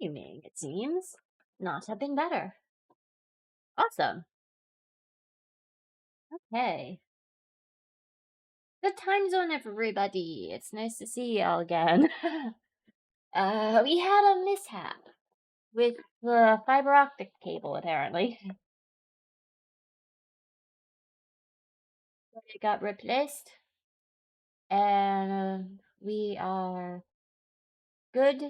streaming, it seems. Not have been better. Awesome. Okay. Good time zone, everybody. It's nice to see y'all again. We had a mishap with the fiber optic cable, apparently. It got replaced, and we are good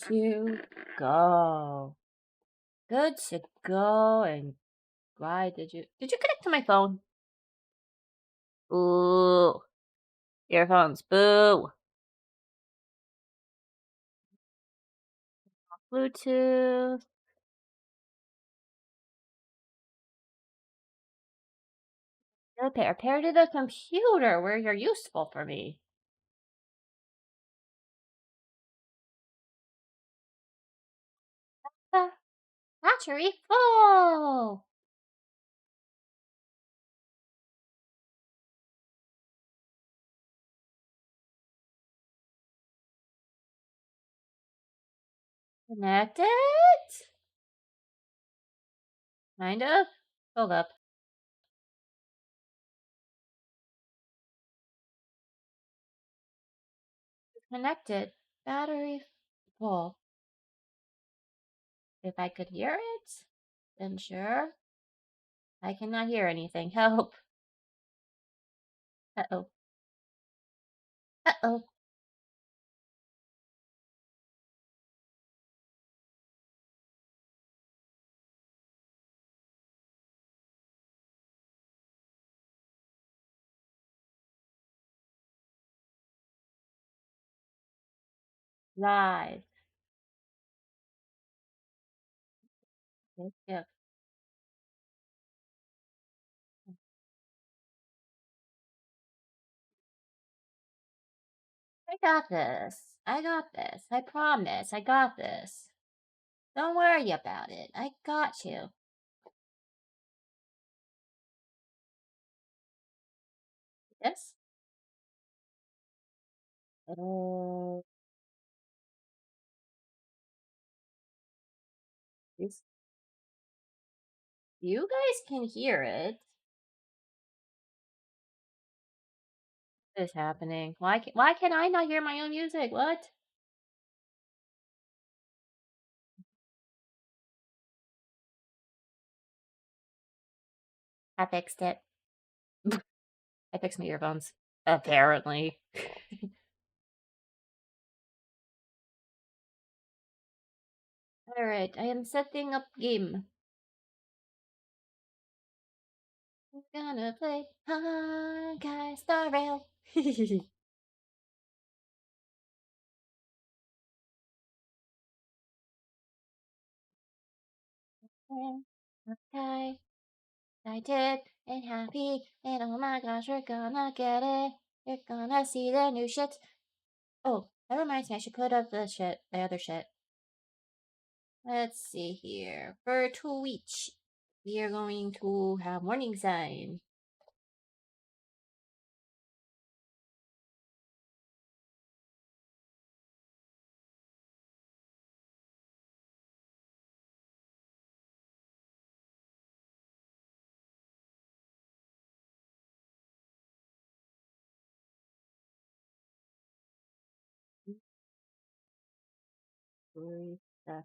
to go. Good to go. And why did you connect to my phone? Ooh, earphones. Boo. Bluetooth. Pair to the computer where you're useful for me. Battery full. Connected? Kind of. Hold up. Connected. Battery full. If I could hear it, then sure. I cannot hear anything. Help. Uh-oh. Uh-oh. Live. Yep. I got this. I got this. I promise. I got this. Don't worry about it. I got you. Yes? This, you guys can hear it. What is happening? Why can I not hear my own music? What? I fixed it. I fixed my earphones. Apparently. Alright, I am setting up game. We're gonna play Honkai Star Rail. Okay, excited and happy, and oh my gosh, we're gonna get it. We're gonna see the new shit. Oh, that reminds me, I should put up the other shit. Let's see here. For Twitch, we are going to have warning sign. Stuff.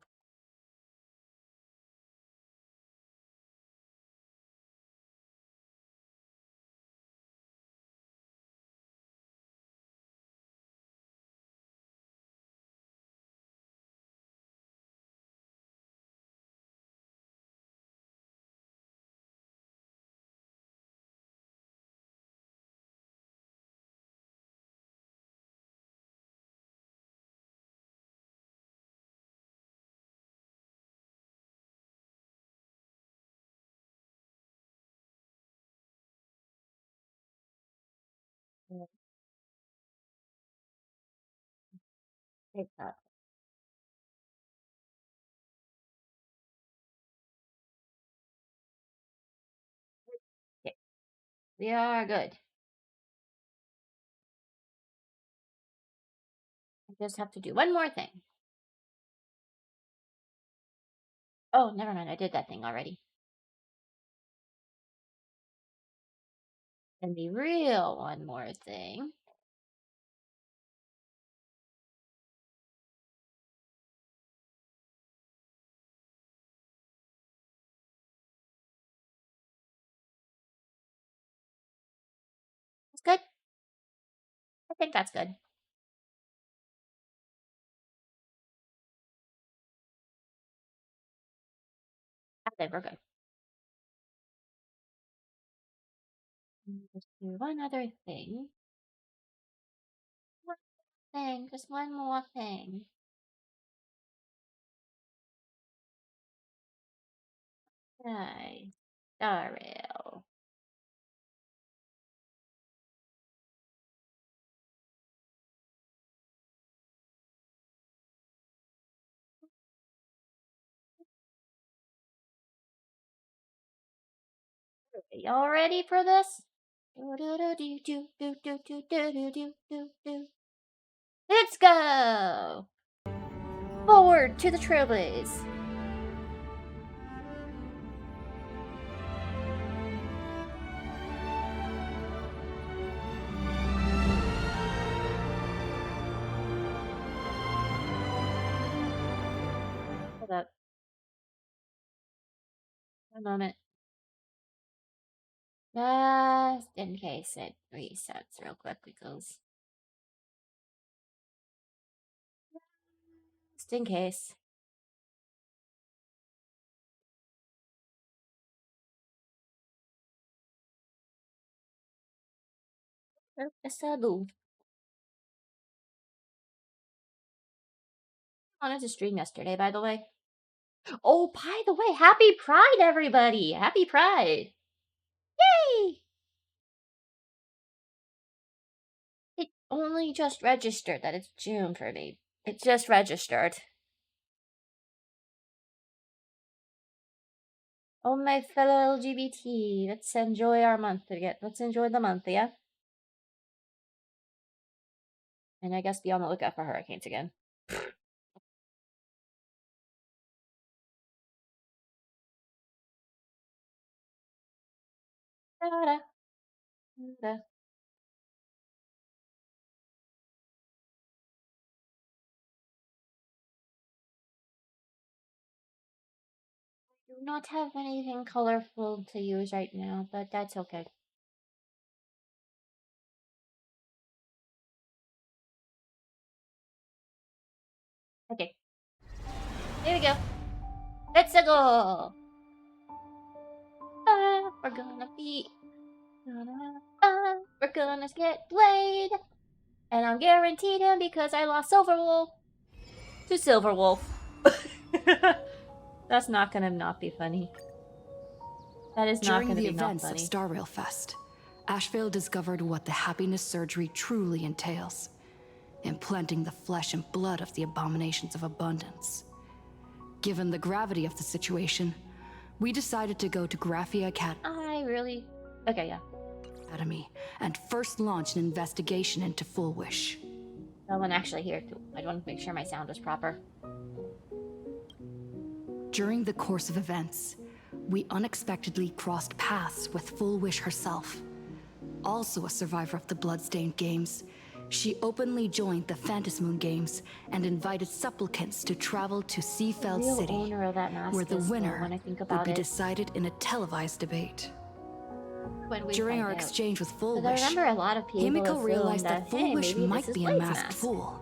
Take that. Okay, we are good. I just have to do one more thing. Oh, never mind. I did that thing already. And be real one more thing. That's good. I think that's good. I think we're good. Let's do one other thing. One thing, just one more thing. Okay. Daryl. Y'all ready for this? Let's go! Forward to the trailblaze. Hold up. One moment. Just in case it resets real quick because. Just in case. Pesado. I wanted to stream yesterday, by the way. Oh, by the way, happy Pride, everybody! Happy Pride! Yay! It only just registered that it's June for me. It just registered. Oh, my fellow LGBT, let's enjoy our month again. Let's enjoy the month, yeah? And I guess be on the lookout for hurricanes again. Da-da. Da. I do not have anything colorful to use right now, but that's okay. Okay. Here we go. Let's go! We're gonna be... we're gonna get Blade! And I'm guaranteed him because I lost Silverwolf to Silverwolf. That's not gonna not be funny. That is not gonna be not funny. During the events of Star Rail Fest, Ashvale discovered what the happiness surgery truly entails. Implanting the flesh and blood of the abominations of abundance. Given the gravity of the situation, we decided to go to Graphia Okay, yeah. Academy and first launch an investigation into Full Wish. No one actually here. I want to make sure my sound is proper. During the course of events, we unexpectedly crossed paths with Full Wish herself. Also a survivor of the Bloodstained Games, she openly joined the Phantasmoon Games and invited supplicants to travel to Seafeld City, where the winner would be decided in a televised debate. During our exchange with Full Wish, Himiko realized that Full Wish might be a masked fool.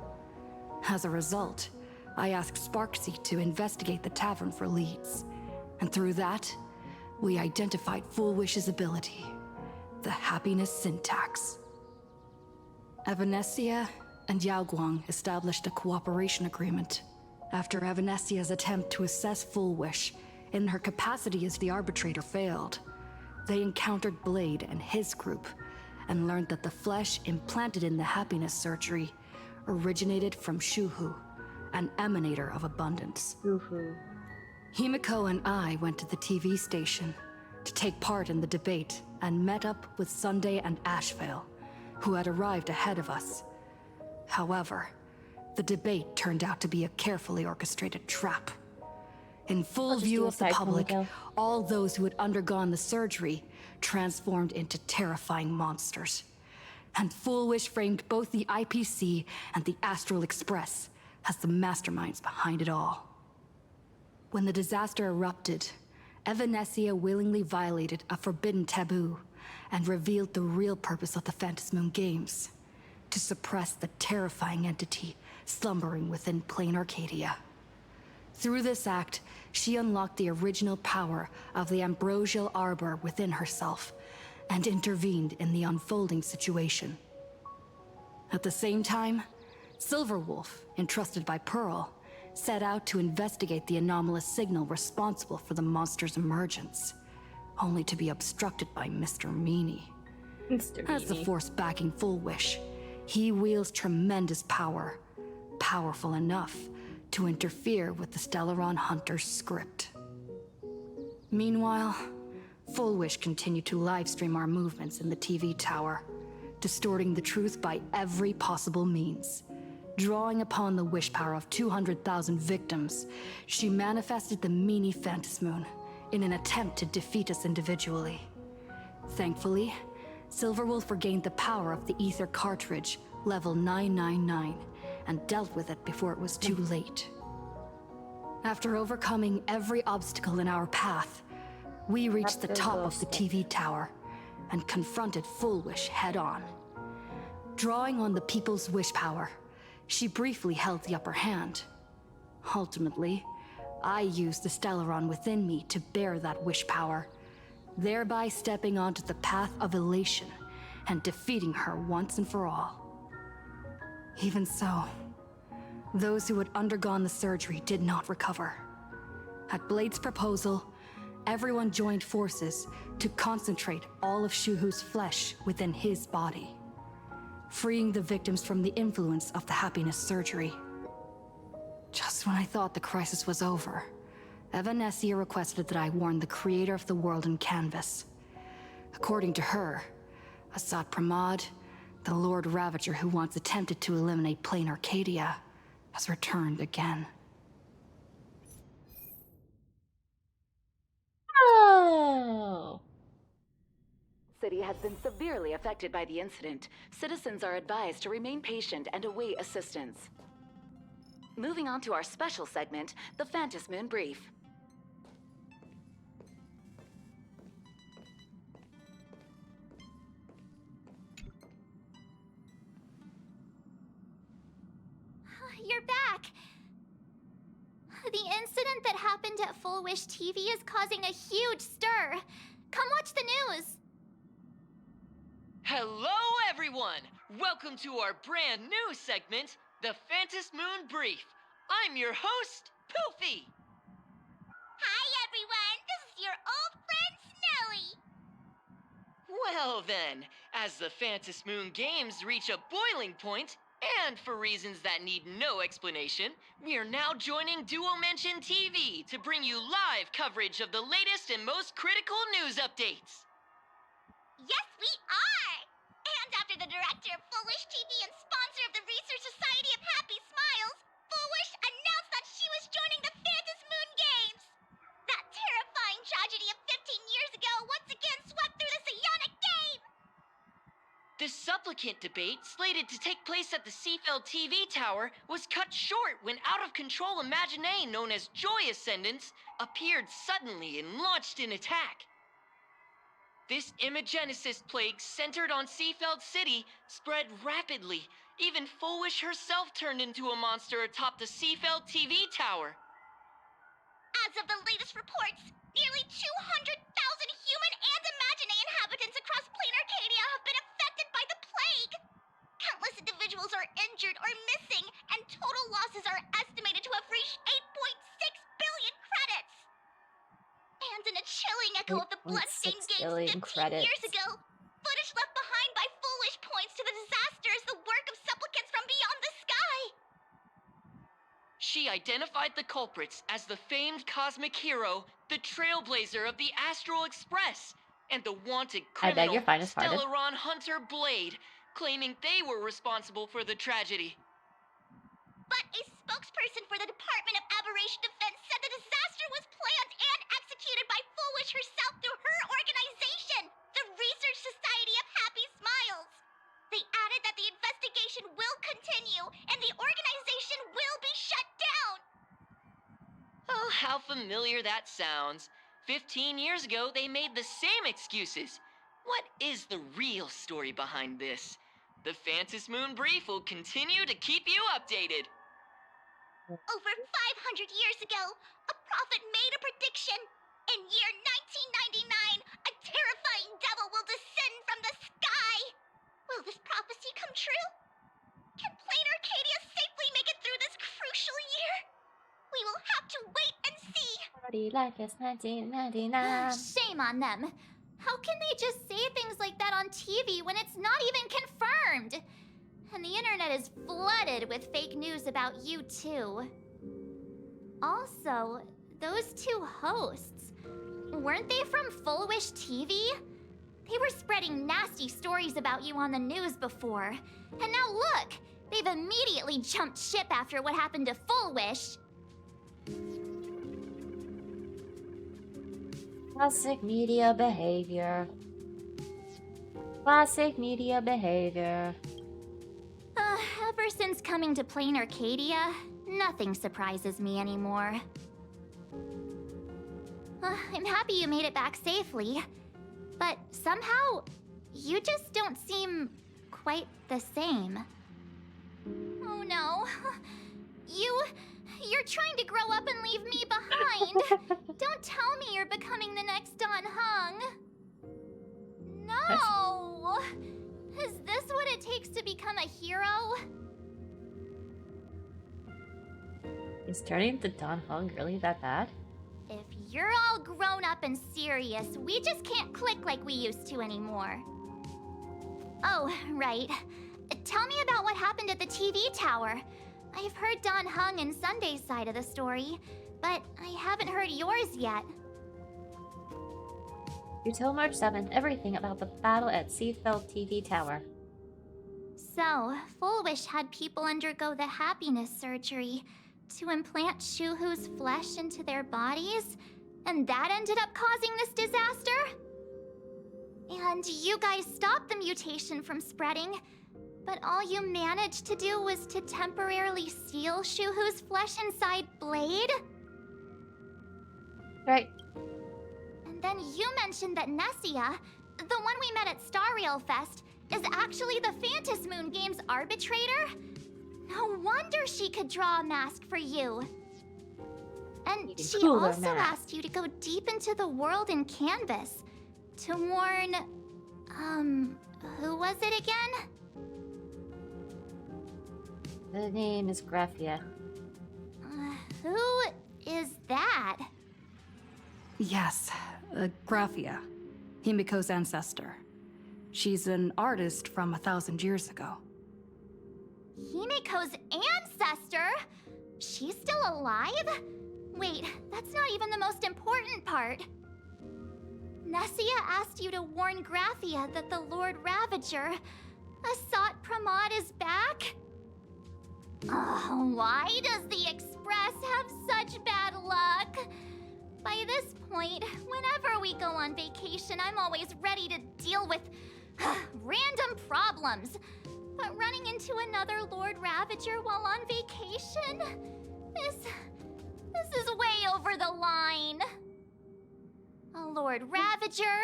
As a result, I asked Sparksy to investigate the tavern for leads, and through that, we identified Full Wish's ability, the happiness syntax. Evanescia and Yaoguang established a cooperation agreement. After Evanescia's attempt to assess Full Wish, in her capacity as the arbitrator failed, they encountered Blade and his group, and learned that the flesh implanted in the happiness surgery originated from Shuhu, an emanator of abundance. Himiko and I went to the TV station to take part in the debate and met up with Sunday and Ashvale, who had arrived ahead of us. However, the debate turned out to be a carefully orchestrated trap. In full just view do a of the side public, ponytail. all those who had undergone the surgery transformed into terrifying monsters. And Full Wish framed both the IPC and the Astral Express as the masterminds behind it all. When the disaster erupted, Evanesia willingly violated a forbidden taboo and revealed the real purpose of the Phantasmoon Games: to suppress the terrifying entity slumbering within Planarcadia. Through this act, she unlocked the original power of the ambrosial arbor within herself and intervened in the unfolding situation. At the same time, Silverwolf, entrusted by Pearl, set out to investigate the anomalous signal responsible for the monster's emergence, only to be obstructed by Mr. Meanie. As the force backing Full Wish, he wields tremendous power, powerful enough to interfere with the Stellaron Hunter's script. Meanwhile, Full Wish continued to livestream our movements in the TV tower, distorting the truth by every possible means. Drawing upon the wish power of 200,000 victims, she manifested the Meanie Phantasmoon in an attempt to defeat us individually. Thankfully, Silverwolf regained the power of the Ether cartridge, level 999, and dealt with it before it was too late. After overcoming every obstacle in our path, we reached the top of the TV tower and confronted Full Wish head-on. Drawing on the people's wish power, she briefly held the upper hand. Ultimately, I used the Stellaron within me to bear that wish power, thereby stepping onto the path of elation and defeating her once and for all. Even so, those who had undergone the surgery did not recover. At Blade's proposal, everyone joined forces to concentrate all of Shuhu's flesh within his body, freeing the victims from the influence of the happiness surgery. Just when I thought the crisis was over, Evanesia requested that I warn the creator of the world in Kamvas. According to her, Assad Pramod, the Lord Ravager who once attempted to eliminate Planarcadia, has returned again. Oh. City has been severely affected by the incident. Citizens are advised to remain patient and await assistance. Moving on to our special segment, the Phantasmoon Brief. You're back! The incident that happened at Full Wish TV is causing a huge stir. Come watch the news! Hello, everyone! Welcome to our brand new segment, the Phantasmoon Brief. I'm your host, Poofy. Hi, everyone! This is your old friend, Snowy! Well then, as the Phantasmoon Games reach a boiling point, and for reasons that need no explanation, we are now joining Duo Mention TV to bring you live coverage of the latest and most critical news updates. Yes, we are! And after the director of Full Wish TV and sponsor of the Research Society of Happy Smiles, Full Wish announced that she was joining the Phantasmoon Games! That terrifying tragedy of 15 years ago once again swept through the psionic game! The supplicant debate, slated to take place at the Seafeld TV tower, was cut short when out-of-control Imaginée known as Joy Ascendants appeared suddenly and launched an attack. This Imagenesis plague centered on Seafeld City spread rapidly. Even Full Wish herself turned into a monster atop the Seafeld TV tower. As of the latest reports, nearly 200,000 human and Imaginée inhabitants across Planarcadia have been affected by the plague. Countless individuals are injured or missing, and total losses are estimated to have reached 8.6 billion credits. And in a chilling echo of the 8.6 Bloodstained Games billion 15 credits. years ago, footage left behind by Full Wish points to the disaster as the work of supplicants from beyond the sky. She identified the culprits as the famed cosmic hero, the trailblazer of the Astral Express, and the wanted I beg criminal, your finest pardon. Stellaron Hunter Blade, claiming they were responsible for the tragedy. But a spokesperson for the Department of Aberration Defense said the disaster was publish herself through her organization, the Research Society of Happy Smiles. They added that the investigation will continue and the organization will be shut down. Oh, how familiar that sounds. 15 years ago, they made the same excuses. What is the real story behind this? The Phantom Moon Brief will continue to keep you updated. Over 500 years ago, a prophet made a prediction. In year 1999, a terrifying devil will descend from the sky. Will this prophecy come true? Can Planarcadia safely make it through this crucial year? We will have to wait and see. Party like it's 1999. Shame on them. How can they just say things like that on TV when it's not even confirmed? And the internet is flooded with fake news about you too. Also, those two hosts, weren't they from Full Wish TV? They were spreading nasty stories about you on the news before. And now look, they've immediately jumped ship after what happened to Full Wish. Classic media behavior. Classic media behavior. Ever since coming to Planarcadia, nothing surprises me anymore. I'm happy you made it back safely, but somehow, you just don't seem quite the same. Oh no. You're trying to grow up and leave me behind. Don't tell me you're becoming the next Don Hung. No! Is this what it takes to become a hero? Is turning into Don Hung really that bad? If you're all grown up and serious, we just can't click like we used to anymore. Oh, right. Tell me about what happened at the TV tower. I've heard Don Hung and Sunday's side of the story, but I haven't heard yours yet. You tell March 7th everything about the battle at Seafeld TV Tower. So, Full Wish had people undergo the happiness surgery to implant Shuhu's flesh into their bodies, and that ended up causing this disaster? And you guys stopped the mutation from spreading, but all you managed to do was to temporarily seal Shuhu's flesh inside Blade? Right. And then you mentioned that Nessia, the one we met at Star Rail Fest, is actually the Phantom Moon Games arbitrator? No wonder she could draw a mask for you. And Even she cooler also mask. asked you to go deep into the world in Kamvas to warn... who was it again? The name is Graphia. Who is that? Yes, Graphia, Himiko's ancestor. She's an artist from 1,000 years ago. Himiko's ancestor? She's still alive? Wait, that's not even the most important part. Nessia asked you to warn Graphia that the Lord Ravager, Asat Pramod, is back? Oh, why does the Express have such bad luck? By this point, whenever we go on vacation, I'm always ready to deal with random problems. But running into another Lord Ravager while on vacation? This is way over the line. A Lord Ravager,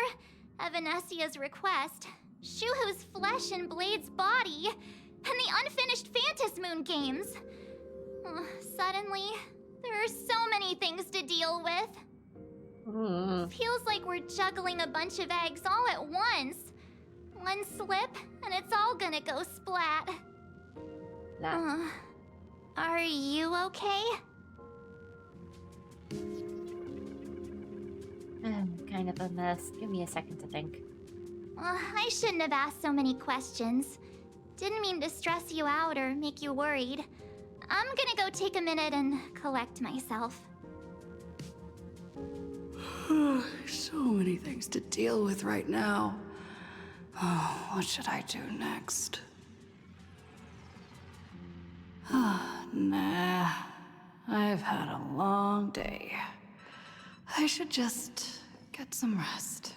Evanessia's request, Shuhu's flesh and Blade's body, and the unfinished Phantom Moon games. Suddenly, there are so many things to deal with. Feels like we're juggling a bunch of eggs all at once. One slip, and it's all gonna go splat. Nah. Are you okay? I'm kind of a mess. Give me a second to think. I shouldn't have asked so many questions. Didn't mean to stress you out or make you worried. I'm gonna go take a minute and collect myself. So many things to deal with right now. Oh, what should I do next? Nah, I've had a long day. I should just Get some rest.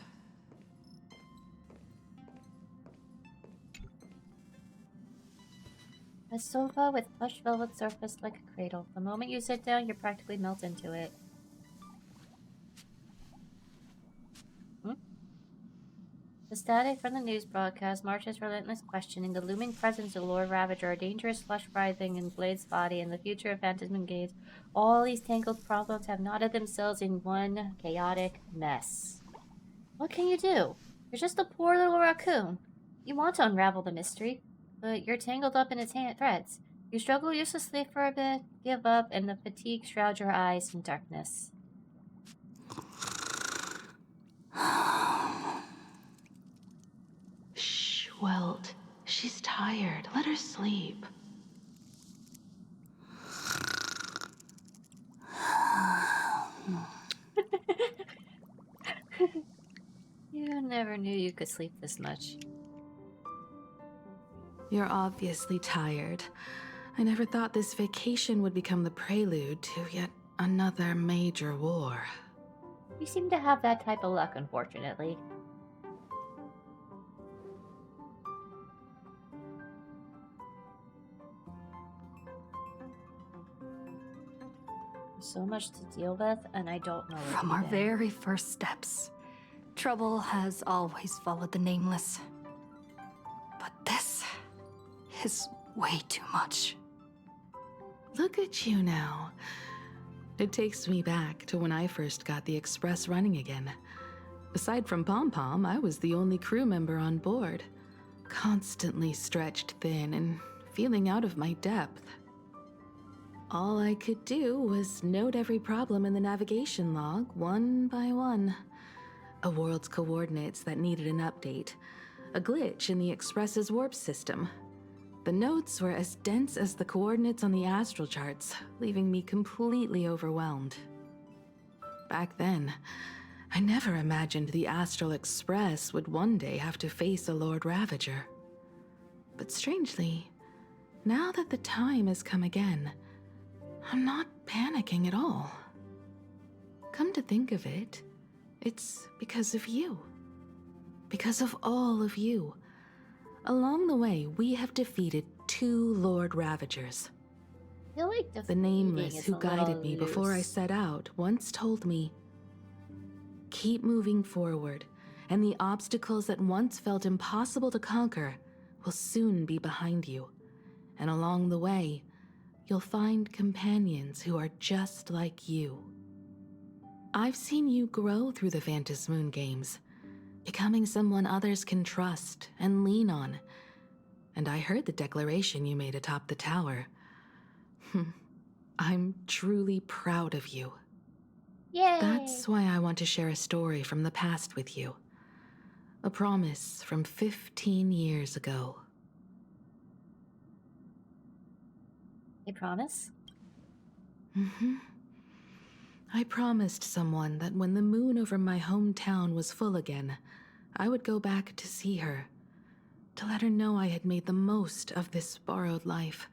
A sofa with plush velvet surface like a cradle. The moment you sit down, you practically melt into it. The static from the news broadcast, March's relentless questioning, the looming presence of Lord Ravager, a dangerous flesh writhing in Blade's body, and the future of Phantasm Gates. All these tangled problems have knotted themselves in one chaotic mess. What can you do? You're just a poor little raccoon. You want to unravel the mystery, but you're tangled up in its threads. You struggle uselessly for a bit, give up, and the fatigue shrouds your eyes in darkness. Shh, Welt. She's tired. Let her sleep. You never knew you could sleep this much. You're obviously tired. I never thought this vacation would become the prelude to yet another major war. You seem to have that type of luck, unfortunately. So much to deal with, and I don't know where From our very first steps, trouble has always followed the Nameless. But this is way too much. Look at you now. It takes me back to when I first got the Express running again. Aside from Pom Pom, I was the only crew member on board. Constantly stretched thin and feeling out of my depth. All I could do was note every problem in the navigation log, one by one. A world's coordinates that needed an update. A glitch in the Express's warp system. The notes were as dense as the coordinates on the astral charts, leaving me completely overwhelmed. Back then, I never imagined the Astral Express would one day have to face a Lord Ravager. But strangely, now that the time has come again, I'm not panicking at all. Come to think of it, it's because of you. Because of all of you. Along the way, we have defeated 2 Lord Ravagers. I feel like The Nameless who guided me before I set out once told me, keep moving forward, and the obstacles that once felt impossible to conquer will soon be behind you. And along the way, you'll find companions who are just like you. I've seen you grow through the Phantasmoon games, becoming someone others can trust and lean on. And I heard the declaration you made atop the tower. I'm truly proud of you. Yay! That's why I want to share a story from the past with you. A promise from 15 years ago. A promise? I promised someone that when the moon over my hometown was full again, I would go back to see her, to let her know I had made the most of this borrowed life,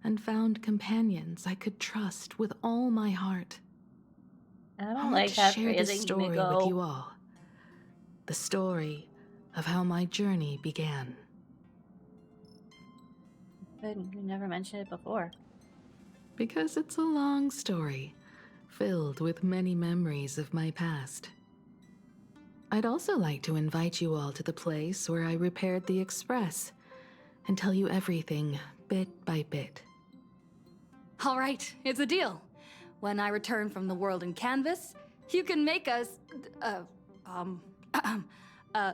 and found companions I could trust with all my heart. I I don't want like to that share this phrasing, story Miko. with you all. The story of how my journey began. But you never mentioned it before. Because it's a long story, filled with many memories of my past. I'd also like to invite you all to the place where I repaired the Express and tell you everything bit by bit. All right, it's a deal. When I return from the world in Kamvas, you can make us,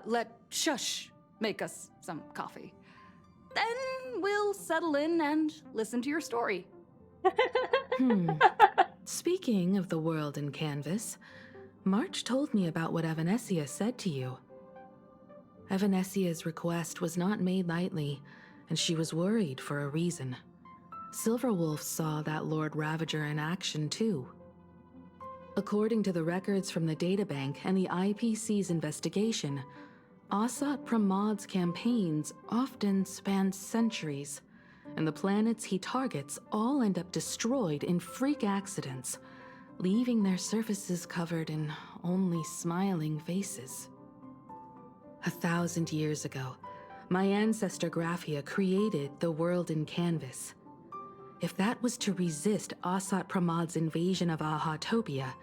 let Shush make us some coffee. Then we'll settle in and listen to your story. Speaking of the world in Kamvas, March told me about what Evanesia said to you. Evanesia's request was not made lightly, and she was worried for a reason. Silverwolf saw that Lord Ravager in action too. According to the records from the databank and the IPC's investigation, Asat Pramod's campaigns often span centuries, and the planets he targets all end up destroyed in freak accidents, leaving their surfaces covered in only smiling faces. 1,000 years ago, my ancestor Graphia created the world in Canvas. If that was to resist Asat Pramad's invasion of Ahatopia,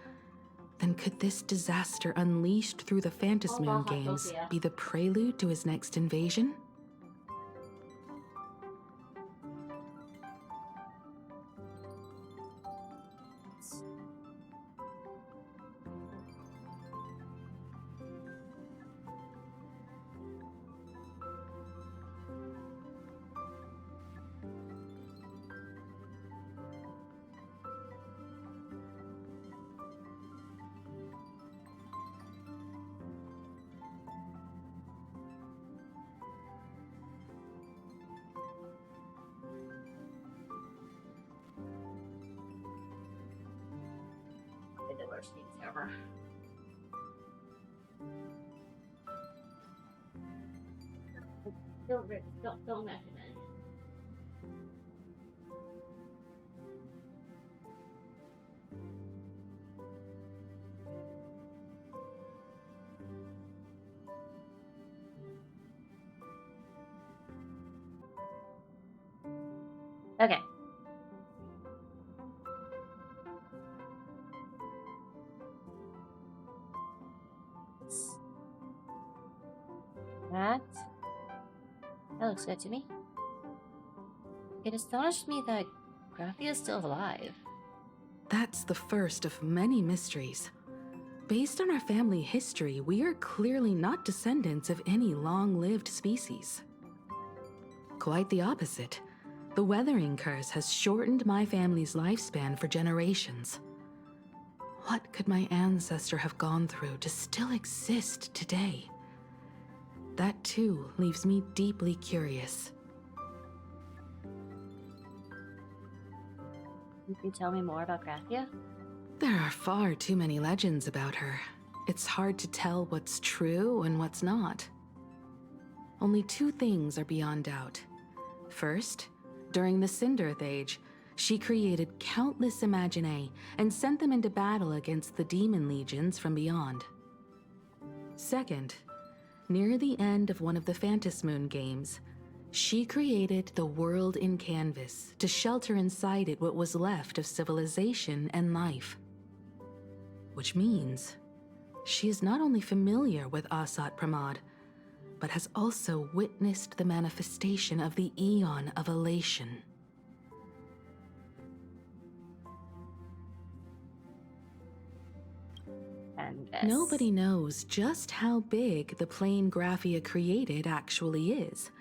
then could this disaster unleashed through the Phantasmoon games Ahatopia. be the prelude to his next invasion? The worst things ever. Don't mess with it. Okay. That looks good to me. It astonished me that Graphia is still alive. That's the first of many mysteries. Based on our family history, we are clearly not descendants of any long-lived species. Quite the opposite. The weathering curse has shortened my family's lifespan for generations. What could my ancestor have gone through to still exist today? That too leaves me deeply curious. Can you tell me more about Graphia? There are far too many legends about her. It's hard to tell what's true and what's not. Only two things are beyond doubt. First, during the Cinderth Age, she created countless Imaginae and sent them into battle against the demon legions from beyond. Second, near the end of one of the Phantasmoon games, she created the world in Canvas to shelter inside it what was left of civilization and life. Which means she is not only familiar with Asat Pramad, but has also witnessed the manifestation of the Eon of Elation. And Nobody knows just how big the plane Graphia created actually is.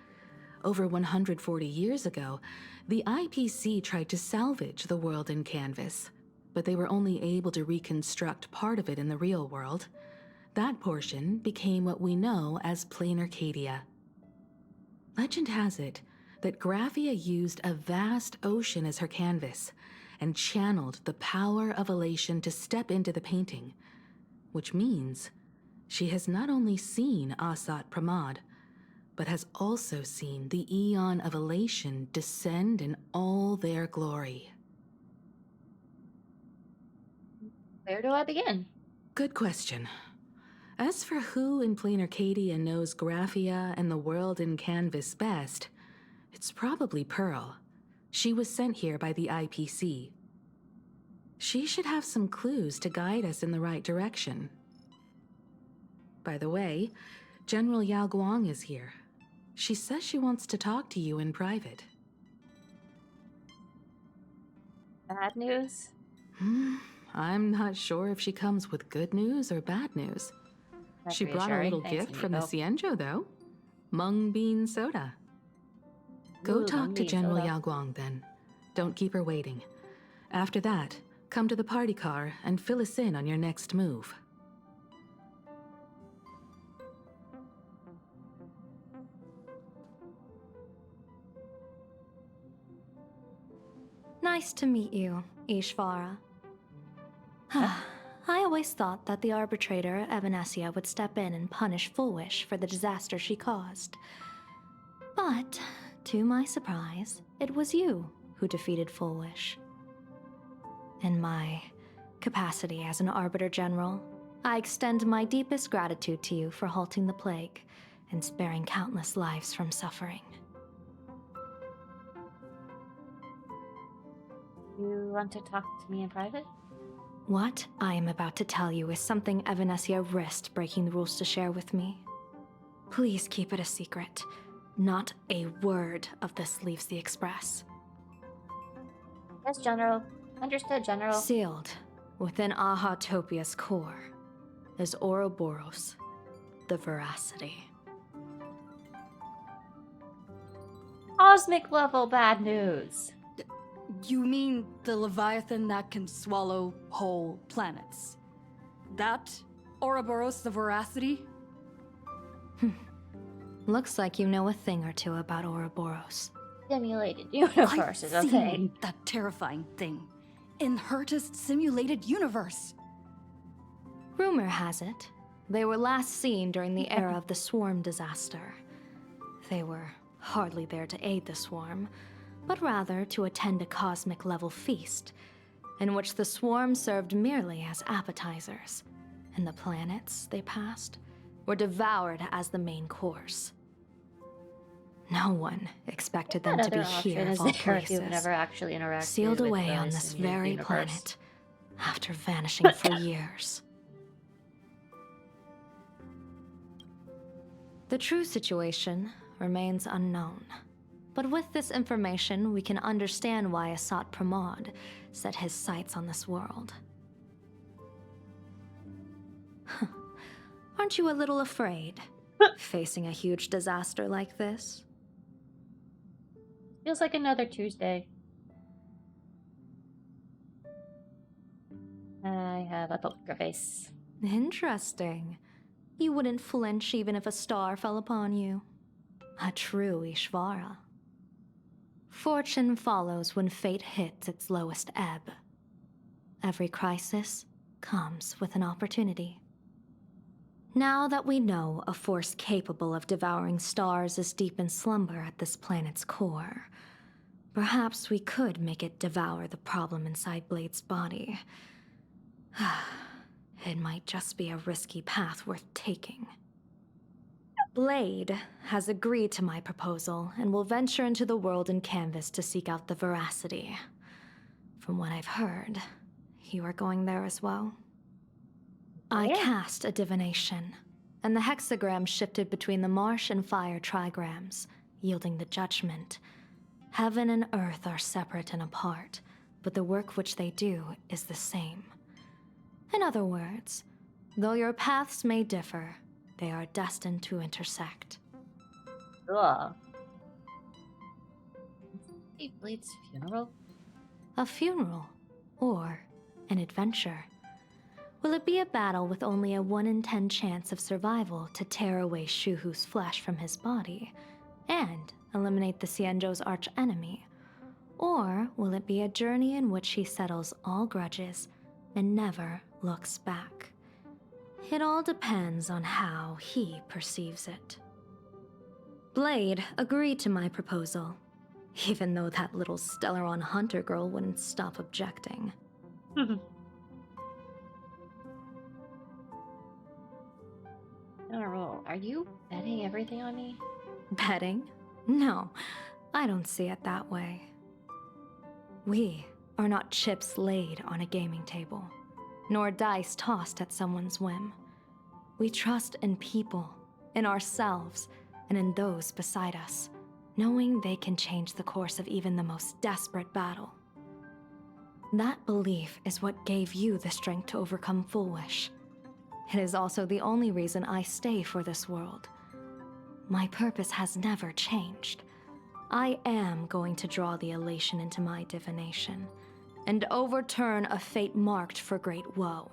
Over 140 years ago, the IPC tried to salvage the world in Canvas, but they were only able to reconstruct part of it in the real world. That portion became what we know as Planarcadia. Legend has it that Graphia used a vast ocean as her canvas and channeled the power of elation to step into the painting, which means she has not only seen Asat Pramad, but has also seen the Eon of Elation descend in all their glory. where do I begin? Good question. As for who in Planarcadia knows Graphia and the world in Canvas best, it's probably Pearl. She was sent here by the IPC. She should have some clues to guide us in the right direction. By the way, General Yao Guang is here. She says she wants to talk to you in private. Bad news? I'm not sure if she comes with good news or bad news. That's She brought a reassuring. little Thanks, gift from the Nico. Cienjo, though. Mung bean soda. Go Ooh, talk mung to bean General soda. Yao Guang, then. Don't keep her waiting. After that, come to the party car and fill us in on your next move. Nice to meet you, Ishvara. I always thought that the arbitrator, Evanesia, would step in and punish Foolish for the disaster she caused. But, to my surprise, it was you who defeated Foolish. In my capacity as an Arbiter General, I extend my deepest gratitude to you for halting the plague and sparing countless lives from suffering. You want to talk to me in private? What I am about to tell you is something Evanesia risked breaking the rules to share with me. Please keep it a secret. Not a word of this leaves the Express. Yes, General. Understood, General. Sealed within Ahatopia's core is Ouroboros, the Veracity. Cosmic level bad news. You mean the Leviathan that can swallow whole planets? That Ouroboros the Veracity? Looks like you know a thing or two about Ouroboros. Simulated universe is a thing. Seen that terrifying thing in Herta's simulated universe. Rumor has it, they were last seen during the era of the Swarm disaster. They were hardly there to aid the Swarm, but rather to attend a cosmic-level feast, in which the Swarm served merely as appetizers, and the planets they passed were devoured as the main course. No one expected them to be here of all places, never actually interacted sealed with away the on this simulated very universe. planet, after vanishing for years. The true situation remains unknown. But with this information, we can understand why Asat Pramod set his sights on this world. Aren't you a little afraid, facing a huge disaster like this? Feels like another Tuesday. I have a poker face. Interesting. You wouldn't flinch even if a star fell upon you. A true Ishvara. Fortune follows when fate hits its lowest ebb. Every crisis comes with an opportunity. Now that we know a force capable of devouring stars is deep in slumber at this planet's core, perhaps we could make it devour the problem inside Blade's body. It might just be a risky path worth taking. Blade has agreed to my proposal and will venture into the world in Kamvas to seek out the Veracity. From what I've heard, you are going there as well. I cast a divination, and the hexagram shifted between the marsh and fire trigrams, yielding the judgment. Heaven and earth are separate and apart, but the work which they do is the same. In other words, though your paths may differ, they are destined to intersect. Ugh. Hey, Blade's funeral? A funeral, or an adventure. Will it be a battle with only a 1 in 10 chance of survival to tear away Shuhu's flesh from his body and eliminate the Xianzhou's arch-enemy? Or will it be a journey in which he settles all grudges and never looks back? It all depends on how he perceives it. Blade agreed to my proposal, even though that little Stellaron hunter girl wouldn't stop objecting. General, are you betting everything on me? Betting? No, I don't see it that way. We are not chips laid on a gaming table, nor dice tossed at someone's whim. We trust in people, in ourselves, and in those beside us, knowing they can change the course of even the most desperate battle. That belief is what gave you the strength to overcome Fullwish. It is also the only reason I stay for this world. My purpose has never changed. I am going to draw the elation into my divination, and overturn a fate marked for great woe.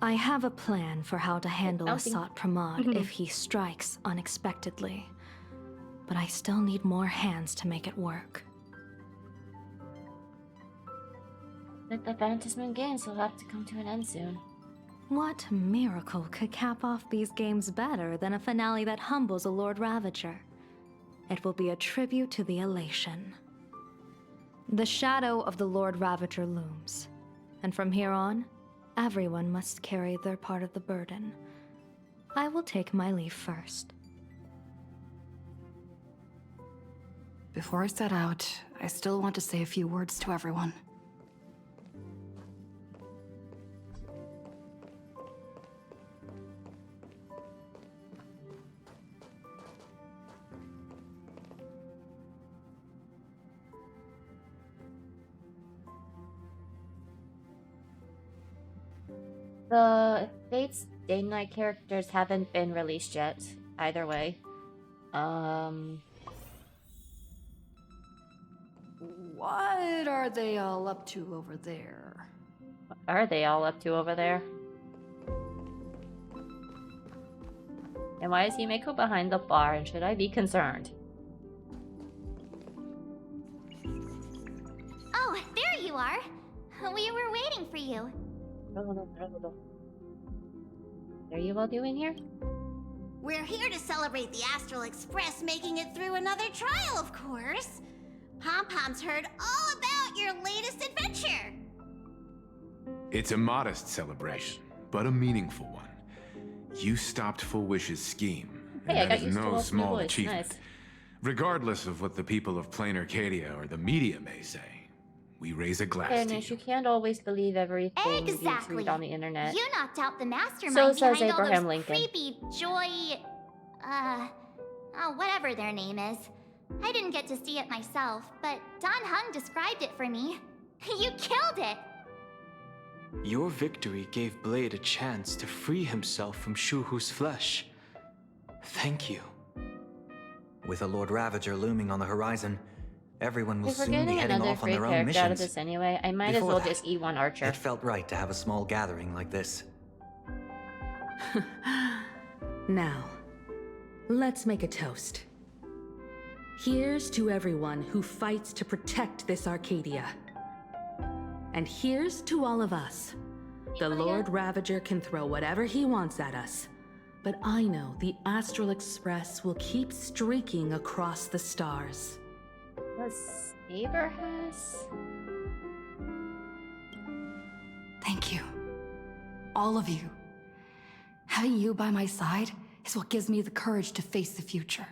I have a plan for how to handle Asat Pramod if he strikes unexpectedly, but I still need more hands to make it work. Like the Phantasm Moon games will have to come to an end soon. What miracle could cap off these games better than a finale that humbles a Lord Ravager? It will be a tribute to the elation. The shadow of the Lord Ravager looms, and from here on, everyone must carry their part of the burden. I will take my leave first. Before I set out, I still want to say a few words to everyone. The Fates Day and Night characters haven't been released yet, either way. What are they all up to over there? What are they all up to over there? And why is Himeko behind the bar, and should I be concerned? Oh, there you are. We were waiting for you. What are you all doing here? We're here to celebrate the Astral Express making it through another trial, of course. Pom-Pom's heard all about your latest adventure. It's a modest celebration, but a meaningful one. You stopped Full Wish's scheme, Hey, I and got that is used to no Wolf's new small voice. achievement. Nice. Regardless of what the people of Planarcadia or the media may say, we raise a glass to Goodness, you you. can't always believe everything you Exactly. read on the internet. You knocked out the mastermind So says behind all Abraham those Lincoln. creepy Joy... whatever their name is. I didn't get to see it myself, but Don Hung described it for me. You killed it! Your victory gave Blade a chance to free himself from Shuhu's flesh. Thank you. With a Lord Ravager looming on the horizon, everyone will If we're soon be getting heading another off on free their own character out of missions. this anyway, I might as Before well that, just eat one archer. It felt right to have a small gathering like this. Now, let's make a toast. Here's to everyone who fights to protect this Arcadia. And here's to all of us. The Lord Ravager can throw whatever he wants at us. But I know the Astral Express will keep streaking across the stars. The Saber has? Thank you. All of you. Having you by my side is what gives me the courage to face the future.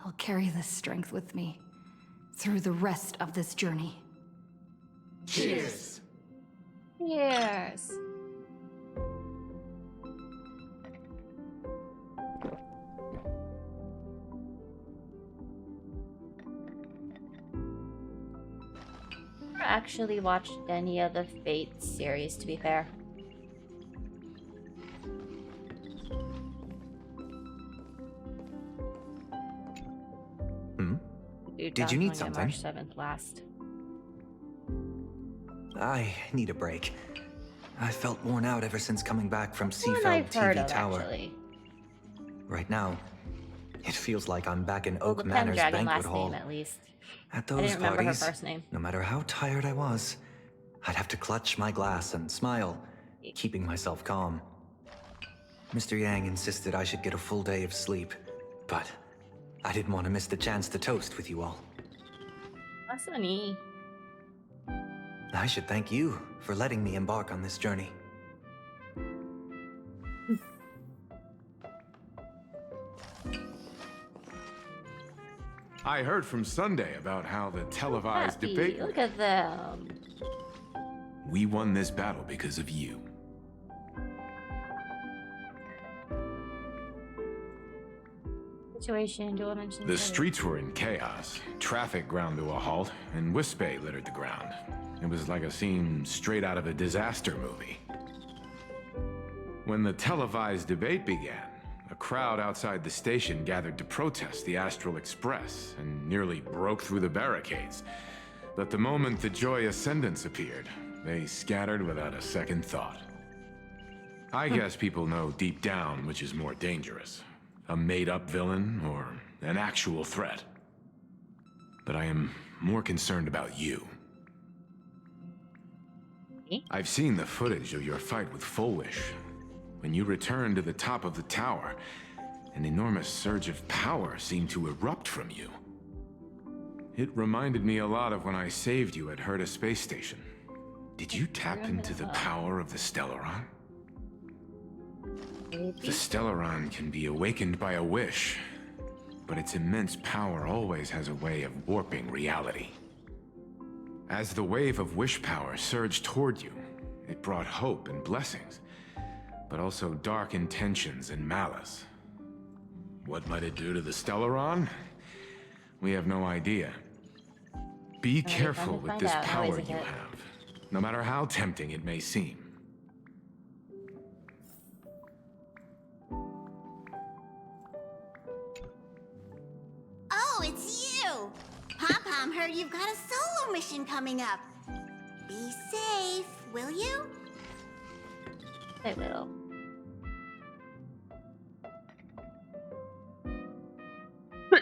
I'll carry this strength with me through the rest of this journey. Cheers! Cheers! I've never actually watched any of the Fate series, to be fair. Did you need something? March 7th last. I need a break. I felt worn out ever since coming back from That's one Seafeld I've heard TV of, Tower. actually. Right now, it feels like I'm back in Well, Oak the Manor's Pendragon banquet last hall. name, at least. At I those didn't remember her parties, first name. no matter how tired I was, I'd have to clutch my glass and smile, keeping myself calm. Mr. Yang insisted I should get a full day of sleep, but I didn't want to miss the chance to toast with you all. That's so neat. I should thank you for letting me embark on this journey. I heard from Sunday about how the televised Happy. debate... Look at them. We won this battle because of you. Situation, do I mention The streets were in chaos. Traffic ground to a halt, and Wispay littered the ground. It was like a scene straight out of a disaster movie. When the televised debate began, a crowd outside the station gathered to protest the Astral Express and nearly broke through the barricades. But the moment the Joy Ascendants appeared, they scattered without a second thought. I guess people know deep down which is more dangerous. A made-up villain or an actual threat. But I am more concerned about you. Me? I've seen the footage of your fight with Full Wish. When you returned to the top of the tower, an enormous surge of power seemed to erupt from you. It reminded me a lot of when I saved you at Herta Space Station. Did you tap into the power of the Stellaron? The Stellaron can be awakened by a wish, but its immense power always has a way of warping reality. As the wave of wish power surged toward you, it brought hope and blessings, but also dark intentions and malice. What might it do to the Stellaron? We have no idea. Be careful with this power you have, no matter how tempting it may seem. Oh, it's you! Pom-Pom heard you've got a solo mission coming up. Be safe, will you? I will. Do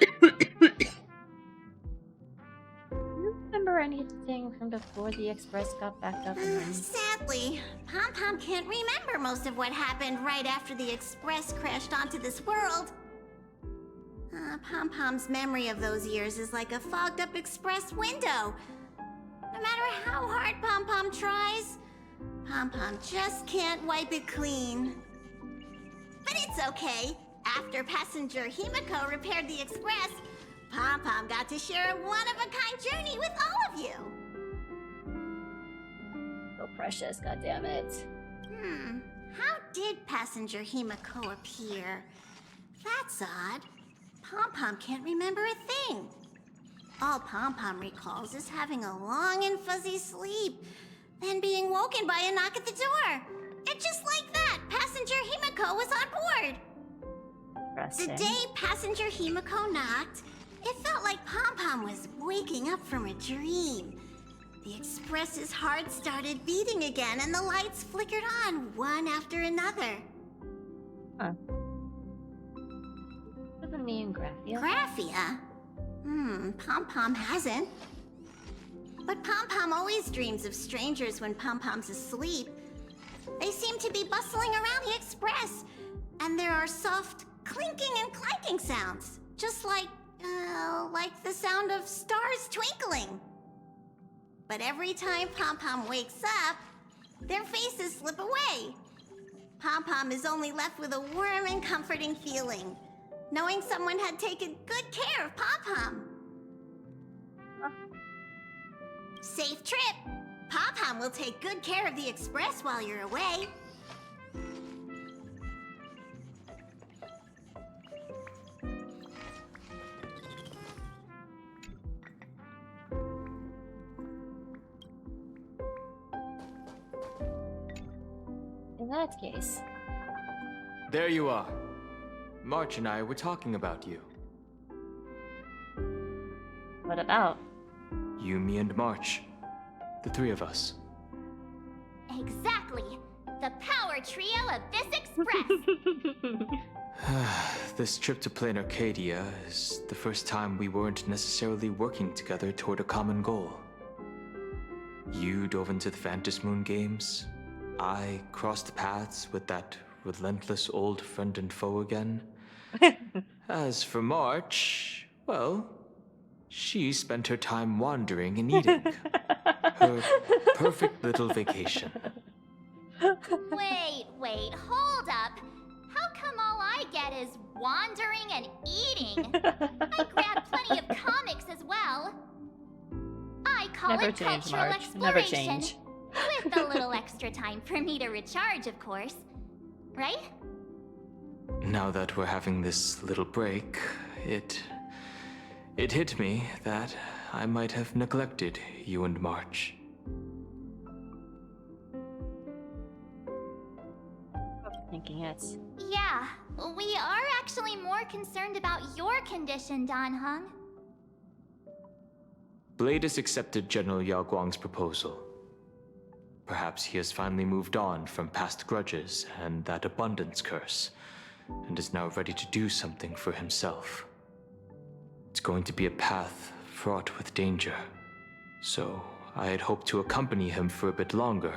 you remember anything from before the Express got back up and running? Sadly, Pom-Pom can't remember most of what happened right after the Express crashed onto this world. Pom-Pom's memory of those years is like a fogged-up Express window. No matter how hard Pom-Pom tries, Pom-Pom just can't wipe it clean. But it's okay. After passenger Himiko repaired the Express, Pom-Pom got to share a one-of-a-kind journey with all of you. So precious, goddammit. How did passenger Himiko appear? That's odd. Pom-Pom can't remember a thing. All Pom-Pom recalls is having a long and fuzzy sleep, then being woken by a knock at the door. And just like that, passenger Himiko was on board. The day passenger Himiko knocked, it felt like Pom-Pom was waking up from a dream. The Express's heart started beating again, and the lights flickered on one after another. Huh. What's the name, Graphia? Graphia? Pom-Pom hasn't. But Pom-Pom always dreams of strangers when Pom-Pom's asleep. They seem to be bustling around the Express, and there are soft clinking and clanking sounds, just like the sound of stars twinkling. But every time Pom-Pom wakes up, their faces slip away. Pom-Pom is only left with a warm and comforting feeling, knowing someone had taken good care of Pom-Pom. Safe trip! Pom-Pom will take good care of the Express while you're away. In that case. There you are. March and I were talking about you. What about? You, me, and March. The three of us. Exactly. The power trio of this Express. This trip to Planarcadia is the first time we weren't necessarily working together toward a common goal. You dove into the Phantom Moon games. I crossed paths with that relentless old friend and foe again. As for March, well, she spent her time wandering and eating. Her perfect little vacation. Wait, hold up. How come all I get is wandering and eating? I grabbed plenty of comics as well. I call Never it change, cultural March. exploration. Never change. With a little extra time for me to recharge, of course. Right? Now that we're having this little break, it hit me that I might have neglected you and March. Thinking it. Yeah, we are actually more concerned about your condition, Dan Hung. Blade has accepted General Yao Guang's proposal. Perhaps he has finally moved on from past grudges and that abundance curse, and is now ready to do something for himself. It's going to be a path fraught with danger, so I had hoped to accompany him for a bit longer,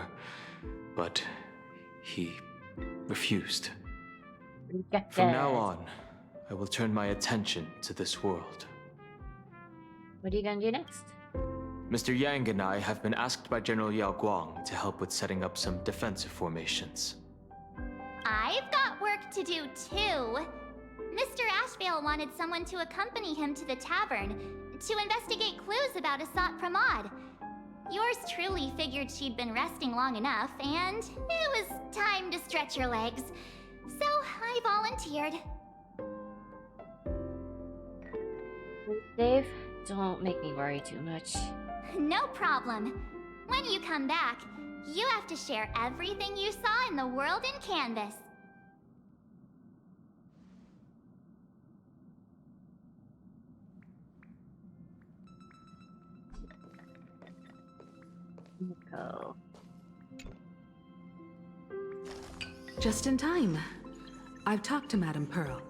but he refused. From now on, I will turn my attention to this world. What are you gonna do next? Mr. Yang and I have been asked by General Yao Guang to help with setting up some defensive formations. I've got work to do too. Mr. Ashvale wanted someone to accompany him to the tavern to investigate clues about Asat Pramod. Yours truly figured she'd been resting long enough, and it was time to stretch her legs. So I volunteered. Dave, don't make me worry too much. No problem. When you come back, you have to share everything you saw in the world in Kamvas. Go. Just in time. I've talked to Madame Pearl.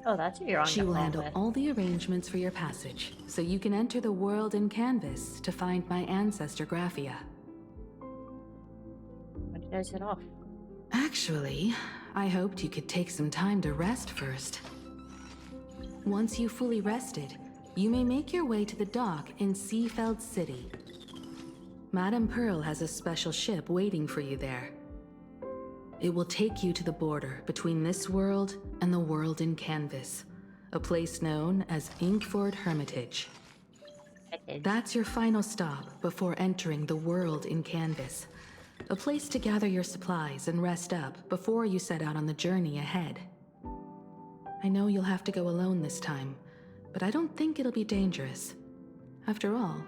Oh, that's who you're on. She the will phone handle with. all the arrangements for your passage, so you can enter the world in Kamvas to find my ancestor Graphia. When did I set off? Actually, I hoped you could take some time to rest first. Once you've fully rested, you may make your way to the dock in Seafeld City. Madame Pearl has a special ship waiting for you there. It will take you to the border between this world and the world in Kamvas, a place known as Inkford Hermitage. That's your final stop before entering the world in Kamvas, a place to gather your supplies and rest up before you set out on the journey ahead. I know you'll have to go alone this time, but I don't think it'll be dangerous. After all,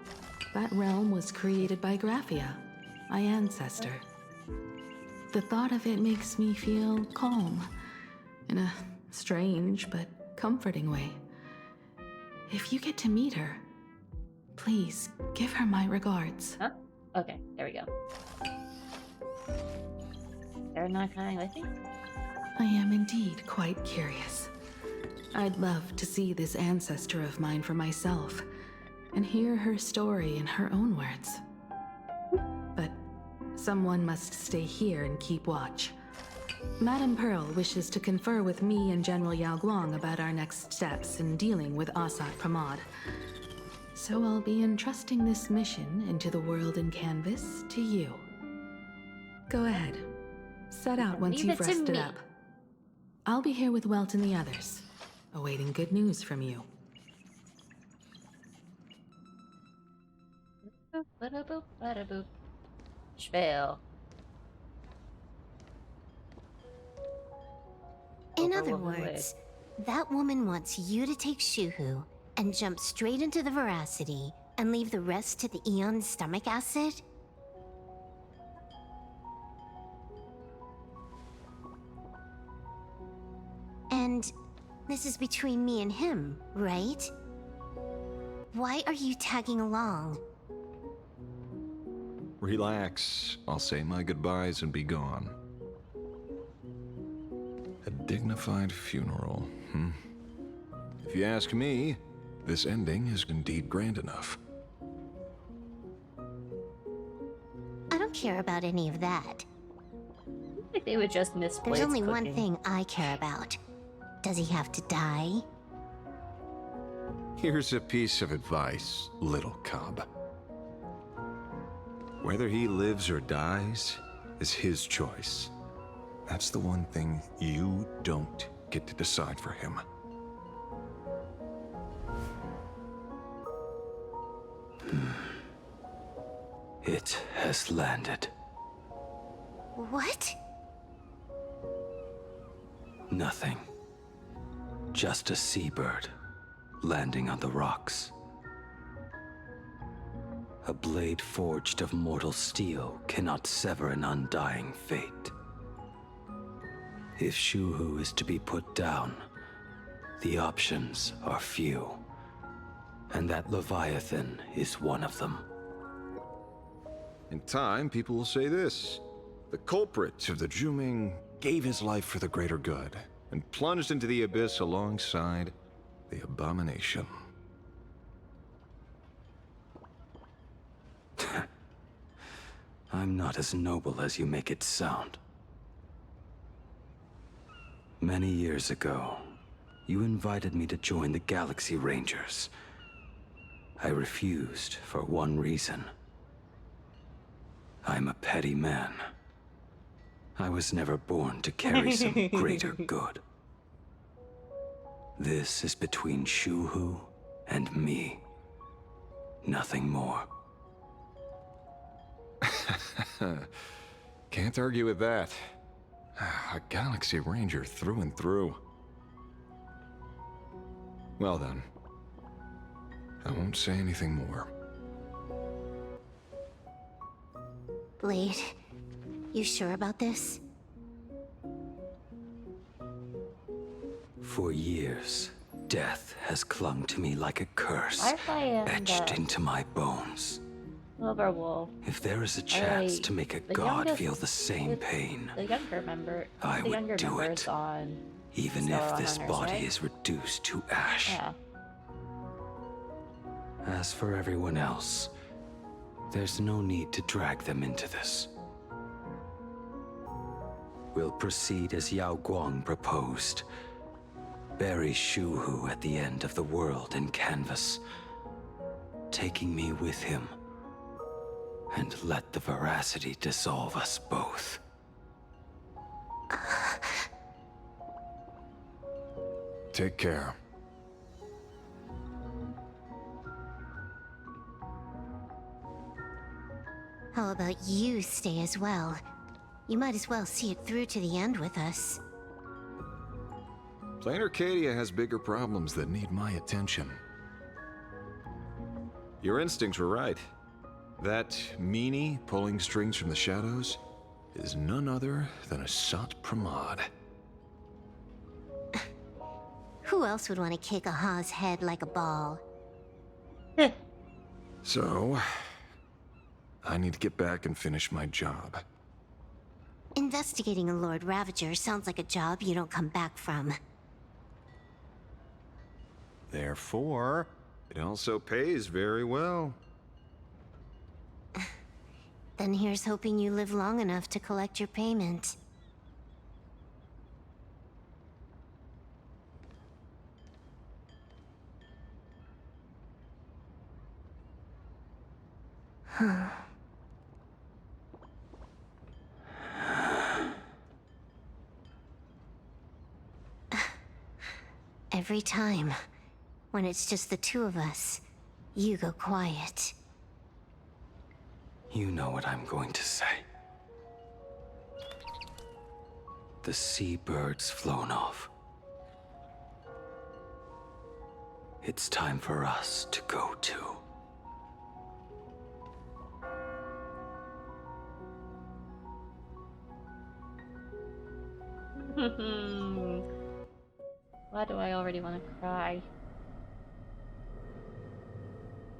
that realm was created by Graphia, my ancestor. The thought of it makes me feel calm, in a strange but comforting way. If you get to meet her, please give her my regards. Huh? Okay, there we go. They're not coming with me? I am indeed quite curious. I'd love to see this ancestor of mine for myself, and hear her story in her own words. But someone must stay here and keep watch. Madame Pearl wishes to confer with me and General Yao Guang about our next steps in dealing with Asat Pramod. So I'll be entrusting this mission into the world in Kamvas to you. Go ahead. Set out once Leave you've it to rested me. up. I'll be here with Welt and the others, awaiting good news from you. Boop, bada boop, bada boop. Schvale. In Over other woman words, that woman wants you to take Shuhu and jump straight into the Veracity and leave the rest to the Eon's stomach acid? And this is between me and him, right? Why are you tagging along? Relax. I'll say my goodbyes and be gone. A dignified funeral, If you ask me, this ending is indeed grand enough. I don't care about any of that. I think they would just misplace There's only cooking. one thing I care about. Does he have to die? Here's a piece of advice, little cub. Whether he lives or dies is his choice. That's the one thing you don't get to decide for him. It has landed. What? Nothing. Just a seabird landing on the rocks. A blade forged of mortal steel cannot sever an undying fate. If Shuhu is to be put down, the options are few, and that Leviathan is one of them. In time, people will say this. The culprit of the Juming gave his life for the greater good, and plunged into the abyss alongside the abomination. I'm not as noble as you make it sound. Many years ago, you invited me to join the Galaxy Rangers. I refused for one reason. I'm a petty man. I was never born to carry some greater good. This is between Shuhu and me. Nothing more. Can't argue with that. A Galaxy Ranger through and through. Well then. I won't say anything more. Blade, you sure about this? For years, death has clung to me like a curse, Wi-Fi etched into my bones. Wilbur. If there is a chance to make a god feel the same pain, The younger member. I the would younger do members it. on. Even Still if on this Hunters, body right? is reduced to ash. Yeah. As for everyone else, there's no need to drag them into this. We'll proceed as Yao Guang proposed. Bury Shuhu at the end of the world in Kamvas, taking me with him, and let the veracity dissolve us both. Take care. How about you stay as well? You might as well see it through to the end with us. Planarcadia has bigger problems that need my attention. Your instincts were right. That meanie pulling strings from the shadows is none other than a Sat Pramod. Who else would want to kick a Ha's head like a ball? So, I need to get back and finish my job. Investigating a Lord Ravager sounds like a job you don't come back from. Therefore, it also pays very well. Then here's hoping you live long enough to collect your payment. Huh. Every time, when it's just the two of us, you go quiet. You know what I'm going to say. The seabird's flown off. It's time for us to go too. Why do I already want to cry?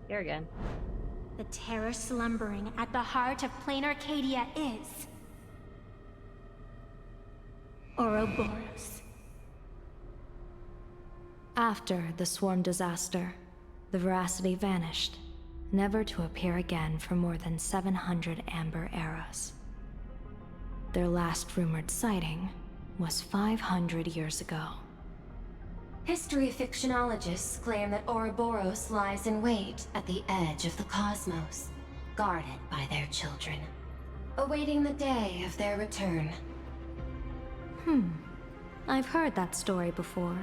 Here again. The terror slumbering at the heart of Planarcadia is... Ouroboros. After the swarm disaster, the veracity vanished, never to appear again for more than 700 Amber eras. Their last rumored sighting was 500 years ago. History fictionologists claim that Ouroboros lies in wait at the edge of the cosmos, guarded by their children, awaiting the day of their return. I've heard that story before,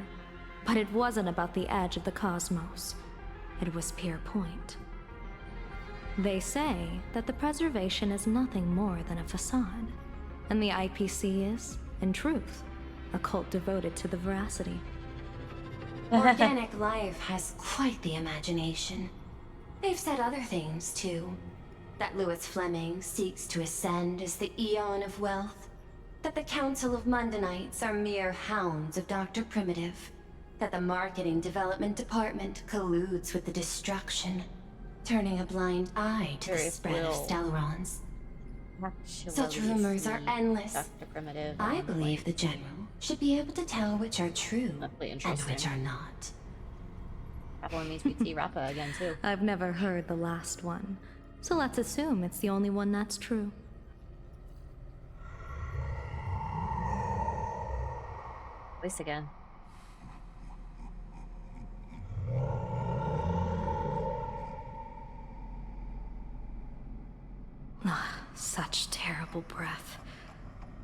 but it wasn't about the edge of the cosmos. It was Pier Point. They say that the preservation is nothing more than a facade, and the IPC is, in truth, a cult devoted to the veracity. Organic life has quite the imagination. They've said other things, too. That Louis Fleming seeks to ascend as the Eon of Wealth. That the Council of Mundanites are mere hounds of Dr. Primitive. That the Marketing Development Department colludes with the destruction, turning a blind eye to the spread of Stellarons. Such rumors are endless. Dr. Primitive. I believe the General should be able to tell which are true and which are not. That one means we see Rappa again, too. I've never heard the last one, so let's assume it's the only one that's true. Voice again. Such terrible breath.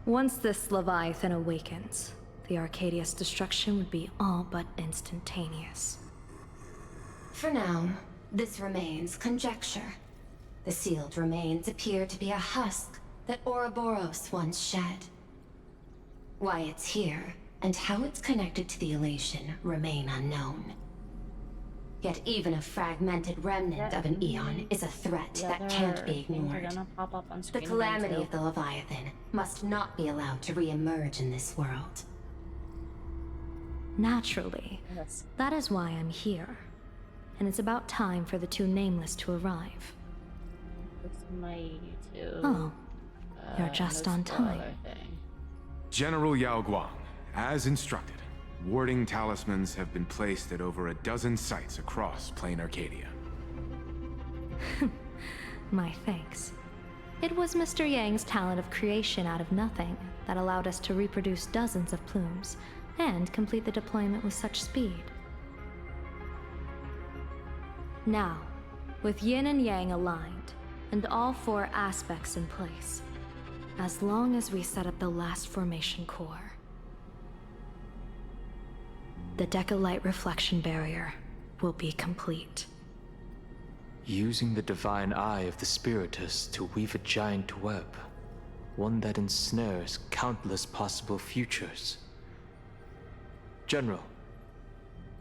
Once this Leviathan awakens, the Arcadia's destruction would be all but instantaneous. For now, this remains conjecture. The sealed remains appear to be a husk that Ouroboros once shed. Why it's here, and how it's connected to the elation, remain unknown. Yet even a fragmented remnant of an Eon is a threat that can't be ignored. The calamity of the Leviathan must not be allowed to re-emerge in this world. Naturally. Yes. That is why I'm here. And it's about time for the two Nameless to arrive. It's my YouTube. Oh, you're just on time. General Yao Guang, as instructed, warding talismans have been placed at over a dozen sites across Planarcadia. My thanks. It was Mr. Yang's talent of creation out of nothing that allowed us to reproduce dozens of plumes and complete the deployment with such speed. Now, with yin and yang aligned, and all four aspects in place, as long as we set up the last formation core, the Decalight reflection barrier will be complete. Using the divine eye of the Spiritus to weave a giant web, one that ensnares countless possible futures. General,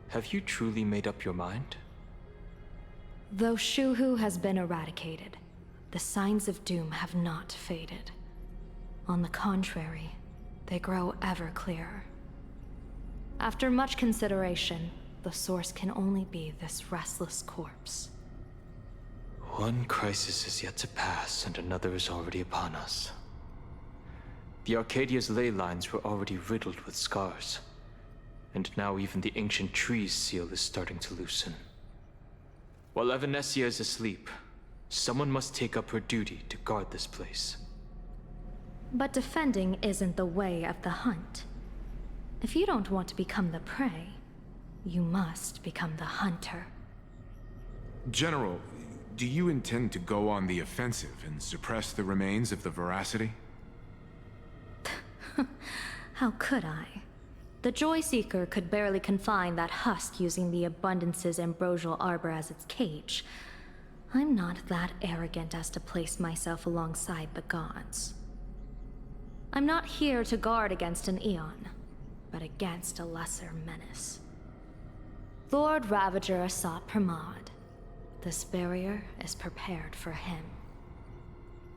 have you truly made up your mind? Though Shuhu has been eradicated, the signs of doom have not faded. On the contrary, they grow ever clearer. After much consideration, the source can only be this restless corpse. One crisis is yet to pass, and another is already upon us. The Arcadia's ley lines were already riddled with scars, and now even the ancient tree's seal is starting to loosen. While Evanesia is asleep, someone must take up her duty to guard this place. But defending isn't the way of the hunt. If you don't want to become the prey, you must become the hunter. General, do you intend to go on the offensive and suppress the remains of the Veracity? How could I? The Joy Seeker could barely confine that husk using the Abundance's ambrosial arbor as its cage. I'm not that arrogant as to place myself alongside the gods. I'm not here to guard against an Eon, but against a lesser menace. Lord Ravager Asat Pramod. This barrier is prepared for him.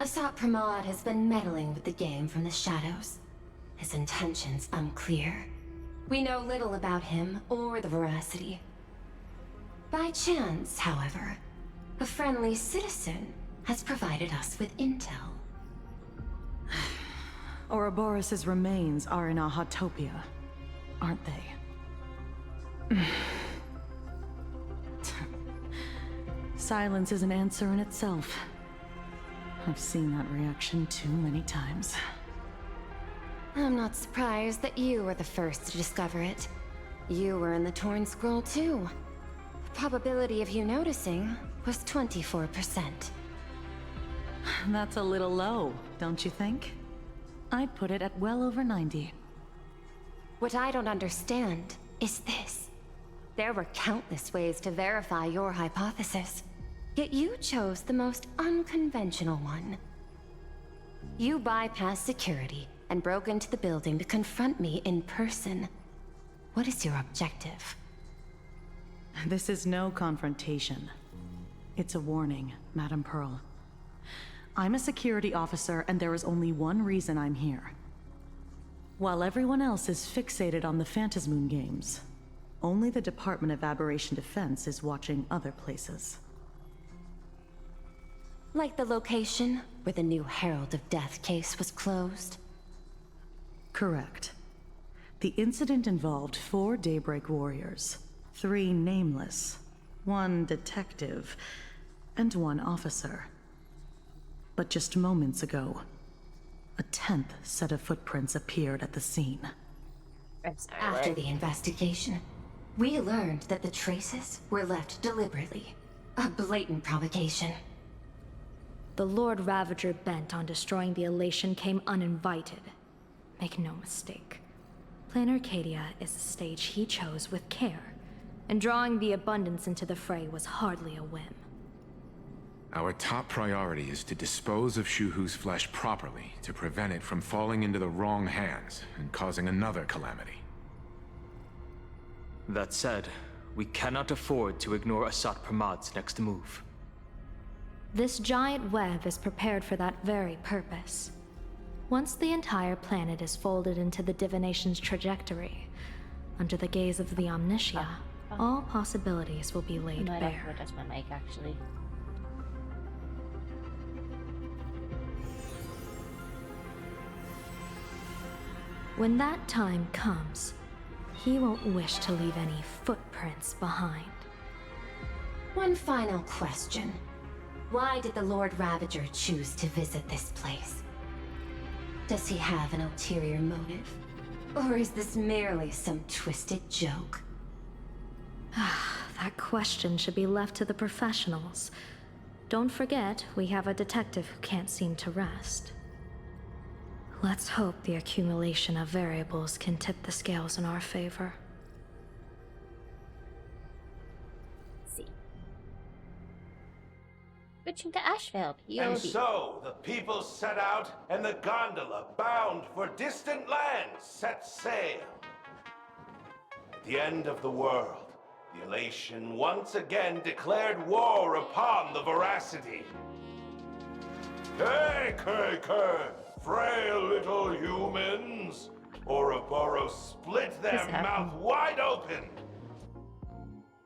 Asat Pramod has been meddling with the game from the shadows. His intentions unclear. We know little about him or the Veracity. By chance, however, a friendly citizen has provided us with intel. Ouroboros' remains are in Ahatopia, aren't they? Silence is an answer in itself. I've seen that reaction too many times. I'm not surprised that you were the first to discover it. You were in the Torn Scroll too. The probability of you noticing was 24%. That's a little low, don't you think? I'd put it at well over 90. What I don't understand is this. There were countless ways to verify your hypothesis, yet you chose the most unconventional one. You bypassed security and broke into the building to confront me in person. What is your objective? This is no confrontation. It's a warning, Madam Pearl. I'm a security officer, and there is only one reason I'm here. While everyone else is fixated on the Phantasmoon games, only the Department of Aberration Defense is watching other places. Like the location where the new Herald of Death case was closed? Correct. The incident involved 4 Daybreak warriors, 3 nameless, 1 detective, and 1 officer. But just moments ago, a 10th set of footprints appeared at the scene. After the investigation, we learned that the traces were left deliberately. A blatant provocation. the Lord Ravager bent on destroying the elation came uninvited. Make no mistake. Planarcadia is a stage he chose with care, and drawing the abundance into the fray was hardly a whim. Our top priority is to dispose of Shuhu's flesh properly to prevent it from falling into the wrong hands and causing another calamity. That said, we cannot afford to ignore Asat Pramad's next move. This giant web is prepared for that very purpose. Once the entire planet is folded into the divination's trajectory, under the gaze of the Omnitia, all possibilities will be laid I bare. don't touch my mic, actually. When that time comes, he won't wish to leave any footprints behind. One final question. Why did the Lord Ravager choose to visit this place? Does he have an ulterior motive? Or is this merely some twisted joke? That question should be left to the professionals. Don't forget, we have a detective who can't seem to rest. Let's hope the accumulation of variables can tip the scales in our favor. Let's see. Switching to Ashfield. And so, the people set out, and the gondola, bound for distant lands, set sail. At the end of the world, the elation once again declared war upon the Veracity. Hey, frail little humans! Ouroboros split their mouth wide open!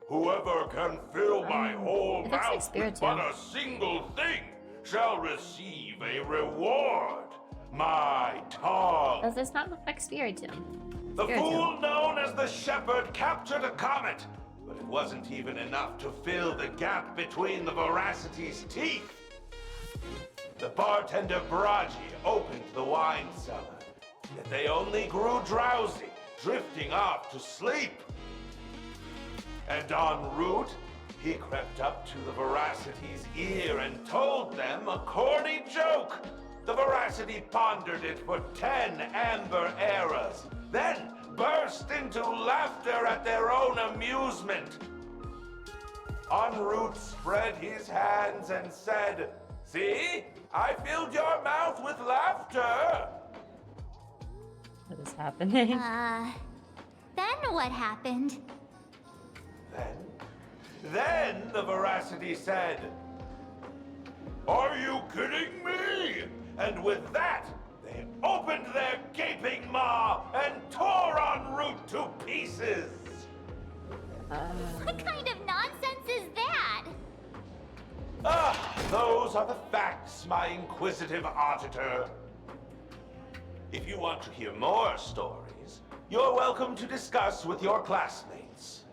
Whoever can fill my whole mouth with but a single thing shall receive a reward. My tongue. Does this not look like Spiritomb? The fool known as the Shepherd captured a comet, but it wasn't even enough to fill the gap between the Veracity's teeth. The bartender Braji opened the wine cellar, yet they only grew drowsy, drifting off to sleep. And en route, he crept up to the Veracity's ear and told them a corny joke. The Veracity pondered it for 10 amber eras, then burst into laughter at their own amusement. En route spread his hands and said, "See? I filled your mouth with laughter." What is happening? Then what happened? Then the Veracity said, "Are you kidding me?" And with that, they opened their gaping maw and tore en route to pieces. What kind of nonsense is that? Those are the facts, my inquisitive auditor. If you want to hear more stories, you're welcome to discuss with your classmates.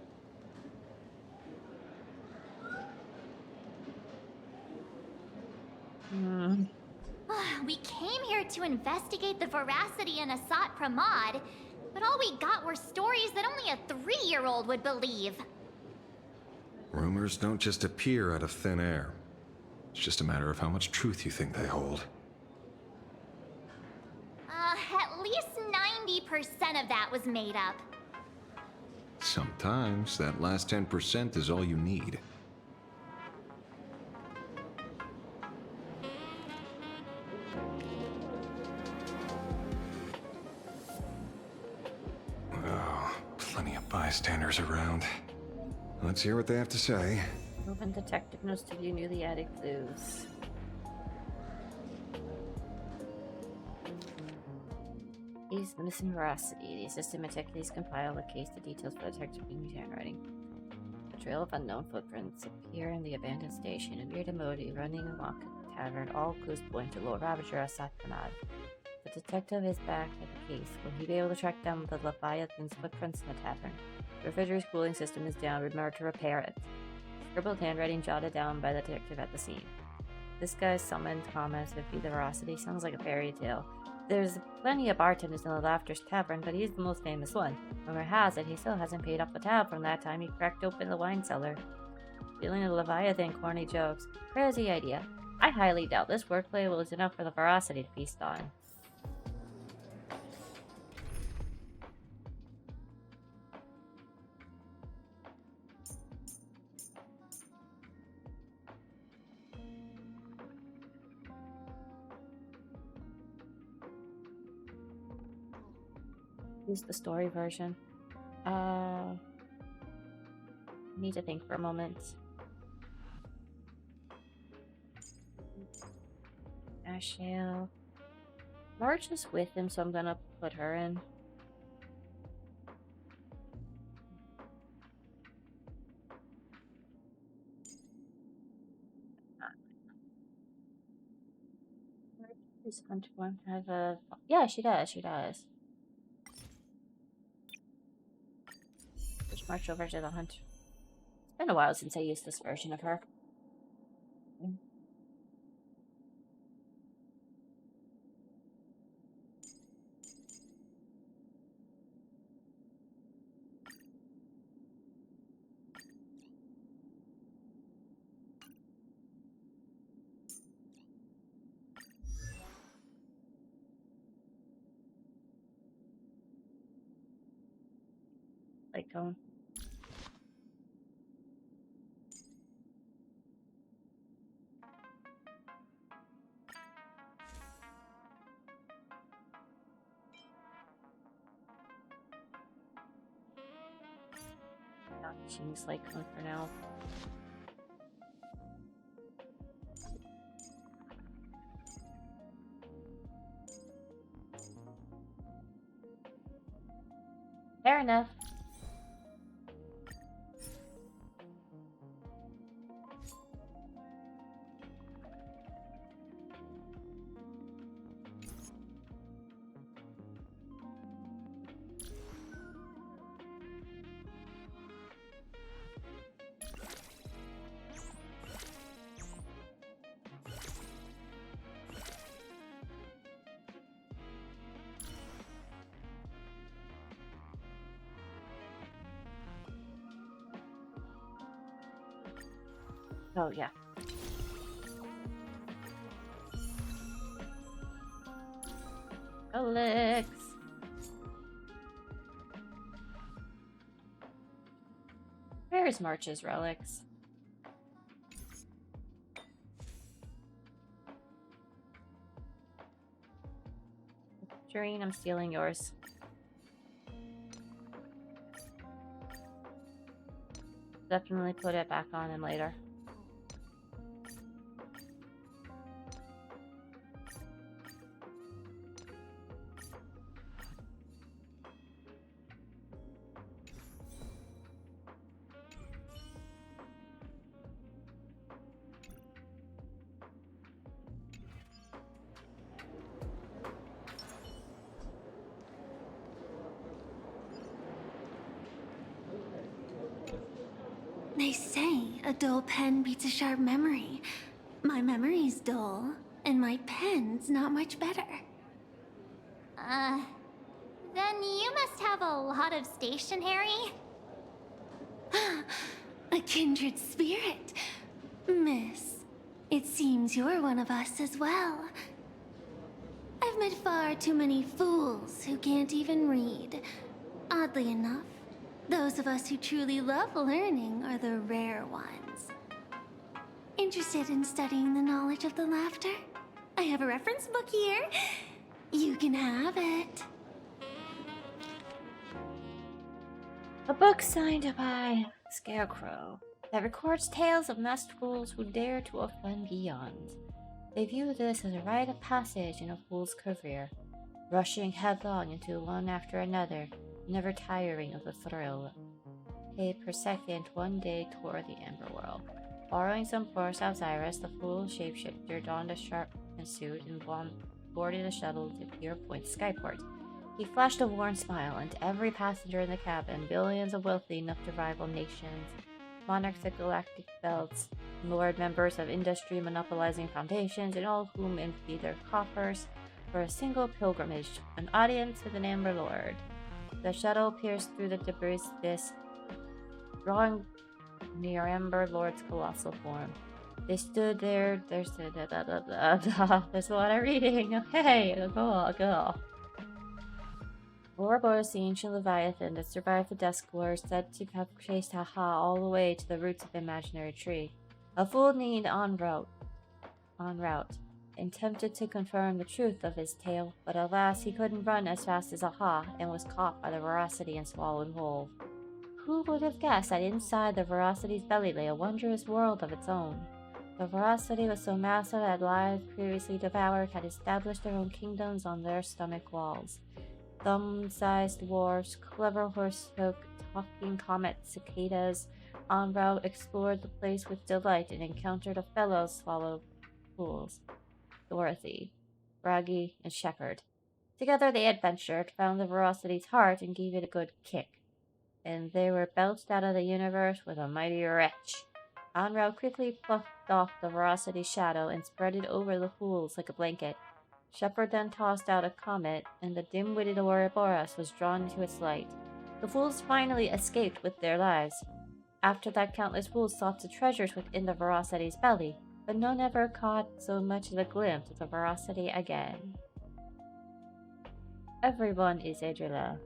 We came here to investigate the Veracity and Asat Pramod, but all we got were stories that only a 3-year-old would believe. Rumors don't just appear out of thin air. It's just a matter of how much truth you think they hold. At least 90% of that was made up. Sometimes that last 10% is all you need. Oh, plenty of bystanders around. Let's hear what they have to say. Open detective notes to view newly added clues. Use the missing Veracity. The assistant meticulously compile the case to details for the detective in handwriting. A trail of unknown footprints appear in the abandoned station. A weird emoji running amok at the tavern. All clues point to Lord Ravager Asat Pranad. The detective is back at the case. Will he be able to track down the Leviathan's footprints in the tavern? The refrigerator's cooling system is down. Remember to repair it. Scribbled handwriting jotted down by the detective at the scene. This guy summoned Kamvas to feed the Veracity. Sounds like a fairy tale. There's plenty of bartenders in the Laughter's Tavern, but he's the most famous one. Rumor has it he still hasn't paid off the tab from that time he cracked open the wine cellar. Feeling the Leviathan corny jokes. Crazy idea. I highly doubt this wordplay was enough for the veracity to feast on. Use the story version. Need to think for a moment. Ashiel. March is with him, so I'm gonna put her in. Does Hunt one have a... Yeah, she does, she does. Just march over to the hunt. It's been a while since I used this version of her. Like going. She's like one for now. Fair enough. Oh, yeah. Relics. Where's March's relics? Doreen, I'm stealing yours. Definitely put it back on him later. They say a dull pen beats a sharp memory. My memory's dull, and my pen's not much better. Then you must have a lot of stationery? A kindred spirit. Miss, it seems you're one of us as well. I've met far too many fools who can't even read. Oddly enough, those of us who truly love learning are the rare ones. Interested in studying the knowledge of the laughter? I have a reference book here. You can have it. A book signed by Scarecrow that records tales of masked fools who dare to offend beyond. They view this as a rite of passage in a fool's career, rushing headlong into one after another, never tiring of the thrill. Paid per second, one day toward the Amber World. Borrowing some force Osiris, the fool shapeshifter donned a sharp suit and boarded a shuttle to Pure Point Skyport. He flashed a worn smile, and every passenger in the cabin, billions of wealthy enough to rival nations, monarchs of galactic belts, lord members of industry monopolizing foundations, and all whom empty their coffers for a single pilgrimage, an audience with an Amber Lord. The shuttle pierced through the debris abyss, drawing near Amber Lord's colossal form. They stood there. There's there's a lot of reading. Okay, cool. Ouroboros, the ancient leviathan that survived the Dusk War, is said to have chased Haha all the way to the roots of the imaginary tree. A fool named en route, and tempted to confirm the truth of his tale, but alas, he couldn't run as fast as Aha and was caught by the Veracity and swallowed whole. Who would have guessed that inside the Veracity's belly lay a wondrous world of its own? The Veracity was so massive that lives previously devoured had established their own kingdoms on their stomach walls. Thumb-sized dwarfs, clever horsefolk, talking comets, cicadas. En route explored the place with delight and encountered a fellow swallow fools, Dorothy, Braggy, and Shepard. Together they adventured, found the Veracity's heart, and gave it a good kick. And they were belched out of the universe with a mighty wrench. En route quickly plucked off the Veracity's shadow and spread it over the fools like a blanket. Shepard then tossed out a comet, and the dim-witted Ouroboros was drawn into its light. The fools finally escaped with their lives. After that, countless fools sought the treasures within the Veracity's belly, but none ever caught so much as a glimpse of the Veracity again. Everyone is a driller.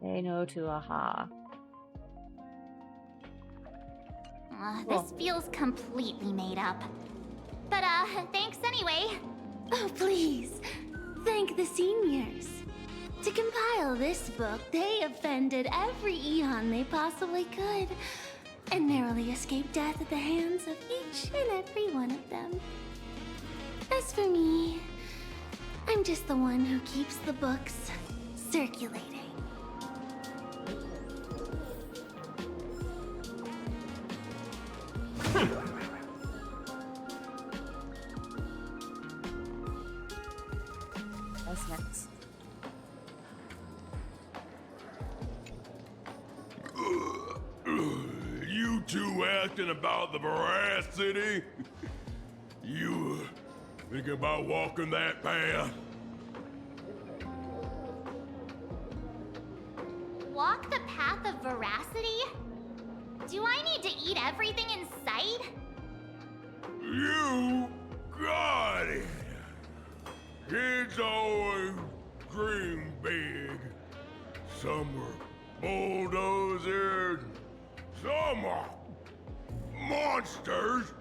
Say no to Aha. This feels completely made up. But, thanks anyway. Oh, please. Thank the seniors. To compile this book, they offended every Eon they possibly could, and narrowly escaped death at the hands of each and every one of them. As for me, I'm just the one who keeps the books circulating. What's next? You two asking about the Veracity? You thinking about walking that path? Walk the path of Veracity? Do I need to eat everything in sight? You got it. Kids always dream big. Some are bulldozers, some are monsters,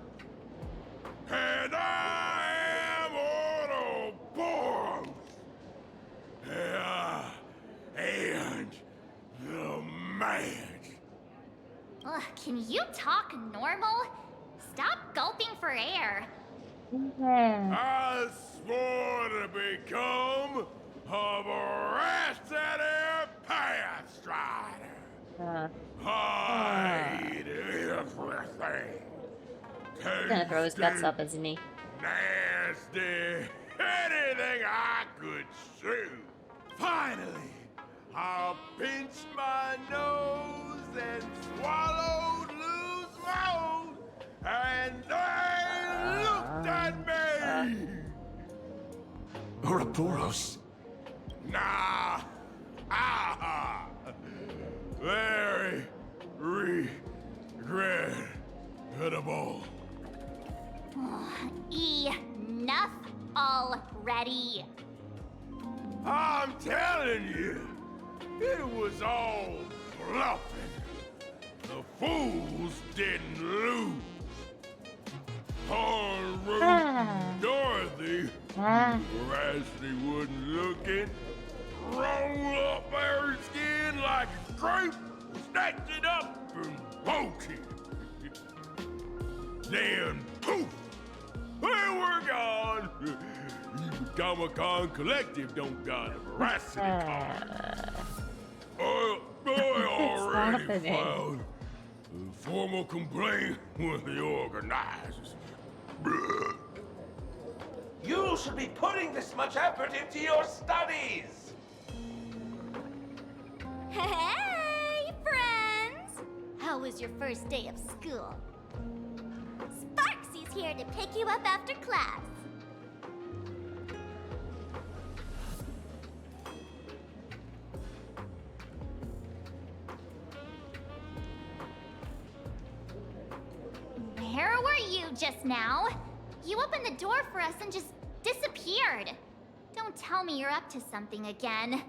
and I am Ouroboros. And the man. Ugh, can you talk normal? Stop gulping for air. I swore to become a Veracity Pathstrider. Hide everything. He's gonna throw his guts up, isn't he? Nasty. Anything I could chew. Finally, I pinched my nose and swallowed loose mold, and they looked at me. Ouroboros. Nah. Very regrettable. Enough already. I'm telling you, it was all bluffing. The fools didn't lose. En route, Dorothy, Veracity wasn't looking. Roll up her skin like a grape, snatched it up and bolted. Then poof, they were gone. Even Comic-Con Collective don't got a Veracity card. I already filed a formal complaint with the organizers. You should be putting this much effort into your studies! Hey, friends! How was your first day of school? Sparksy's here to pick you up after class. Where were just now. You opened the door for us and just disappeared. Don't tell me you're up to something again.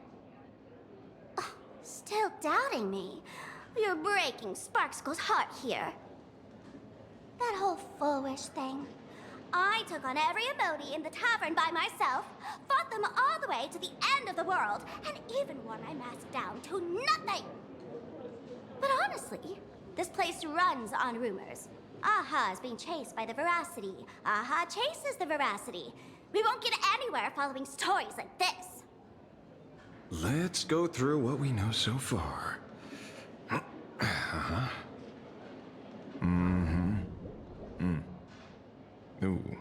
Still doubting me? You're breaking Sparkskull's heart here. That whole foolish thing. I took on every emoji in the tavern by myself, fought them all the way to the end of the world, and even wore my mask down to nothing. But honestly, this place runs on rumors. Aha is being chased by the Veracity. Aha chases the Veracity. We won't get anywhere following stories like this. Let's go through what we know so far. Uh-huh. Mm-hmm. Mm. Ooh.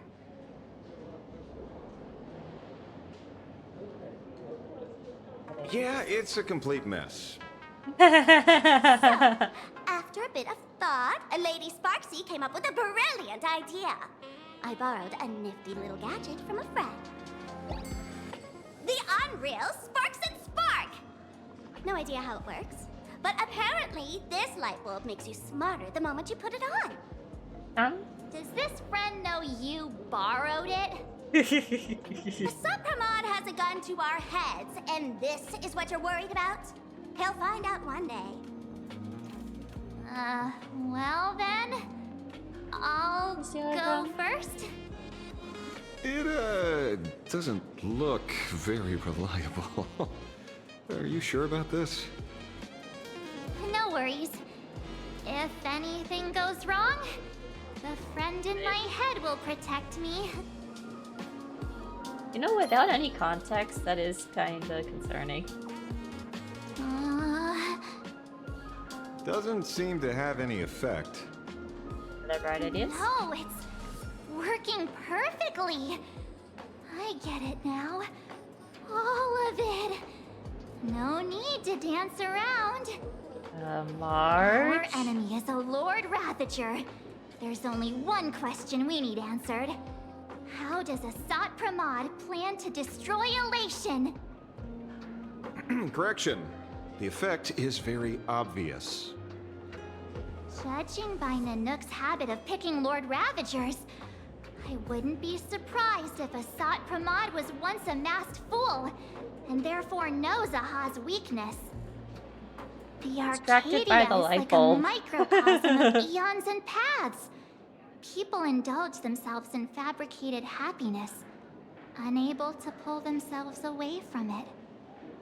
Yeah, it's a complete mess. So, after a bit of thought, Lady Sparksy came up with a brilliant idea. I borrowed a nifty little gadget from a friend. The Unreal Sparks and Spark! No idea how it works, but apparently this light bulb makes you smarter the moment you put it on. Does this friend know you borrowed it? Supramod has a gun to our heads, and this is what you're worried about? He'll find out one day. Well then, I'll go first. It, doesn't look very reliable. Are you sure about this? No worries. If anything goes wrong, the friend in my head will protect me. You know, without any context, that is kinda concerning. Doesn't seem to have any effect. Whatever it is. No, it's working perfectly. I get it now. All of it. No need to dance around. March? Our enemy is a Lord Ravager. There's only one question we need answered. How does Asat Pramod plan to destroy Elation? Correction. The effect is very obvious. Judging by Nanook's habit of picking Lord Ravagers, I wouldn't be surprised if Asat Pramod was once a masked fool, and therefore knows Aha's weakness. The Distracted Arcadia by the is light like bulb. a microcosm of eons and paths. People indulge themselves in fabricated happiness, unable to pull themselves away from it.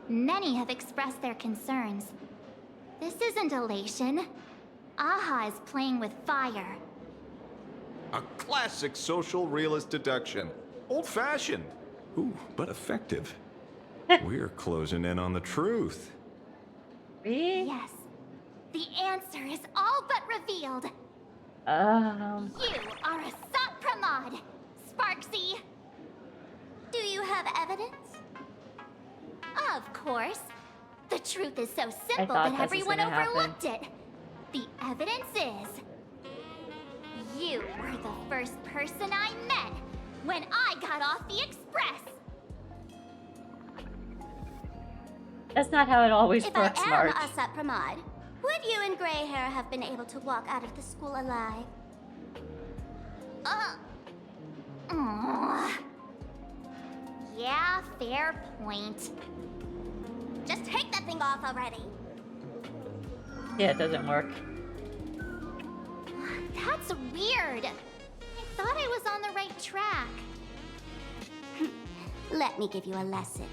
Many have expressed their concerns. This isn't elation. Aha is playing with fire. A classic social realist deduction. Old-fashioned. Ooh, but effective. We're closing in on the truth. Yes. The answer is all but revealed. You are Asat Pramod, Sparksy. Do you have evidence? Of course. The truth is so simple thought that this was everyone gonna happen. overlooked it. The evidence is... you were the first person I met when I got off the Express. That's not how it always If works, I am March. Asat Pramod, would you and Grey Hair have been able to walk out of the school alive? Yeah, fair point. Just take that thing off already. Yeah, it doesn't work. That's weird. I thought I was on the right track. Let me give you a lesson.